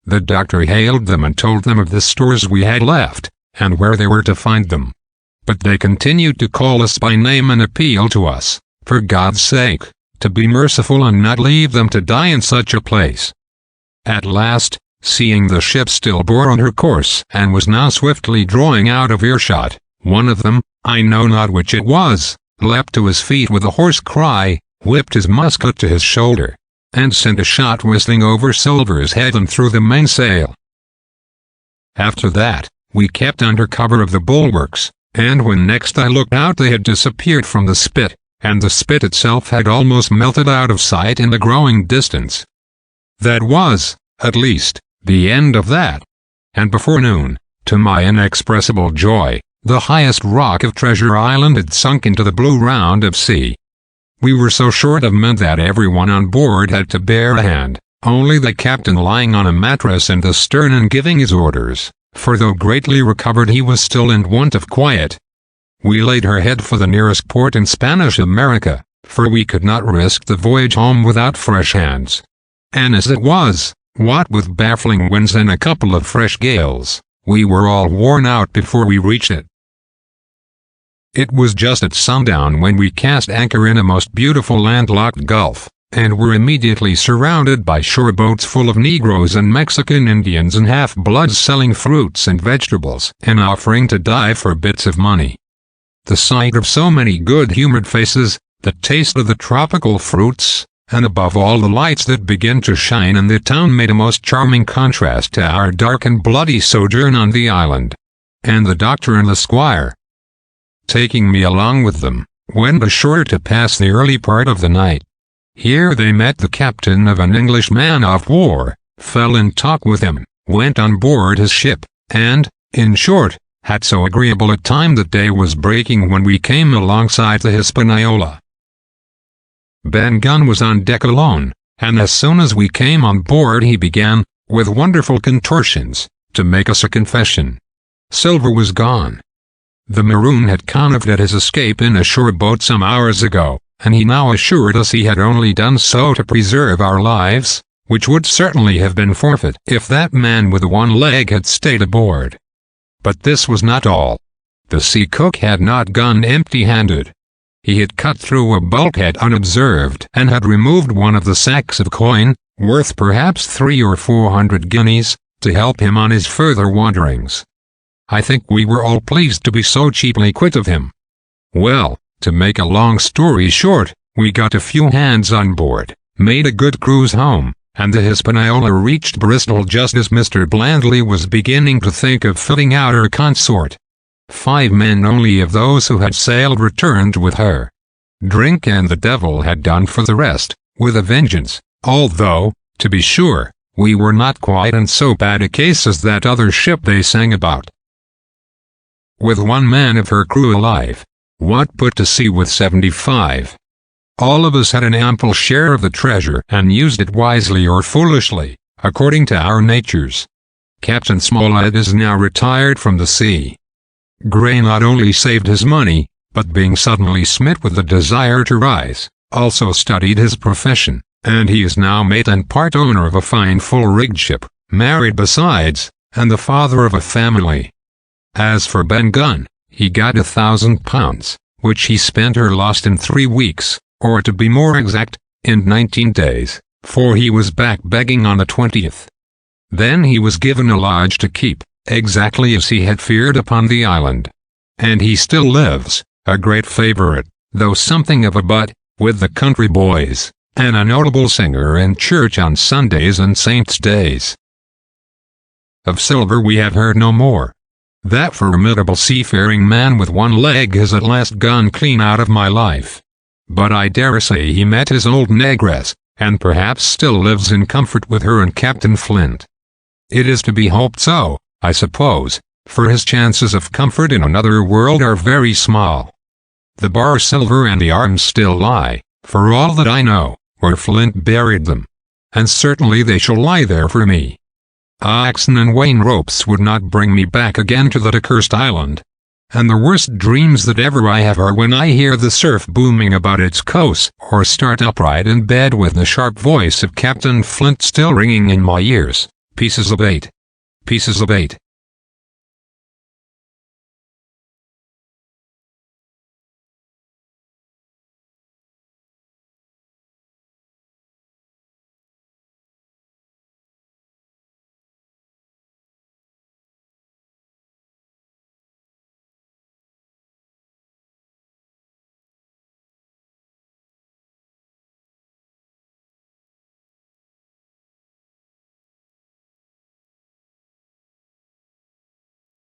The doctor hailed them and told them of the stores we had left, and where they were to find them. But they continued to call us by name and appeal to us, for God's sake, to be merciful and not leave them to die in such a place. At last, seeing the ship still bore on her course and was now swiftly drawing out of earshot, one of them, I know not which it was, leapt to his feet with a hoarse cry, whipped his musket to his shoulder, and sent a shot whistling over Silver's head and through the mainsail. After that, we kept under cover of the bulwarks, and when next I looked out they had disappeared from the spit, and the spit itself had almost melted out of sight in the growing distance. That was, at least, the end of that. And before noon, To my inexpressible joy, the highest rock of Treasure Island had sunk into the blue round of sea. We were so short of men that everyone on board had to bear a hand, only the captain lying on a mattress in the stern and giving his orders, for though greatly recovered he was still in want of quiet. We laid her head for the nearest port in Spanish America, for we could not risk the voyage home without fresh hands. And as it was, what with baffling winds and a couple of fresh gales, we were all worn out before we reached it. It was just at sundown when we cast anchor in a most beautiful landlocked gulf, and were immediately surrounded by shore boats full of Negroes and Mexican Indians and half-bloods selling fruits and vegetables and offering to die for bits of money. The sight of so many good-humored faces, the taste of the tropical fruits, and above all the lights that began to shine in the town made a most charming contrast to our dark and bloody sojourn on the island. And the doctor and the squire, taking me along with them, went ashore to pass the early part of the night. Here they met the captain of an English man-of-war, fell in talk with him, went on board his ship, and, in short, had so agreeable a time that day was breaking when we came alongside the Hispaniola. Ben Gunn was on deck alone, and as soon as we came on board he began, with wonderful contortions, to make us a confession. Silver was gone. The Maroon had connived at his escape in a shore boat some hours ago, and he now assured us he had only done so to preserve our lives, which would certainly have been forfeit if that man with one leg had stayed aboard. But this was not all. The sea cook had not gone empty-handed. He had cut through a bulkhead unobserved and had removed one of the sacks of coin, worth perhaps 300 or 400 guineas, to help him on his further wanderings. I think we were all pleased to be so cheaply quit of him. Well, to make a long story short, we got a few hands on board, made a good cruise home, and the Hispaniola reached Bristol just as Mr. Blandley was beginning to think of fitting out her consort. 5 men only of those who had sailed returned with her. Drink and the devil had done for the rest, with a vengeance, although, to be sure, we were not quite in so bad a case as that other ship they sang about. With 1 man of her crew alive, what put to sea with 75? All of us had an ample share of the treasure and used it wisely or foolishly, according to our natures. Captain Smollett is now retired from the sea. Gray not only saved his money, but being suddenly smit with the desire to rise, also studied his profession, and he is now mate and part owner of a fine full-rigged ship, married besides, and the father of a family. As for Ben Gunn, he got £1,000, which he spent or lost in 3 weeks, or to be more exact, in 19 days, for he was back begging on the 20th. Then he was given a lodge to keep, exactly as he had feared upon the island. And he still lives, a great favorite, though something of a butt, with the country boys, and a notable singer in church on Sundays and saints' days. Of Silver we have heard no more. That formidable seafaring man with 1 leg has at last gone clean out of my life. But I dare say he met his old negress, and perhaps still lives in comfort with her and Captain Flint. It is to be hoped so, I suppose, for his chances of comfort in another world are very small. The bar silver and the arms still lie, for all that I know, where Flint buried them. And certainly they shall lie there for me. Oxen and Wayne ropes would not bring me back again to that accursed island. And the worst dreams that ever I have are when I hear the surf booming about its coast, or start upright in bed with the sharp voice of Captain Flint still ringing in my ears. Pieces of 8. Pieces of 8.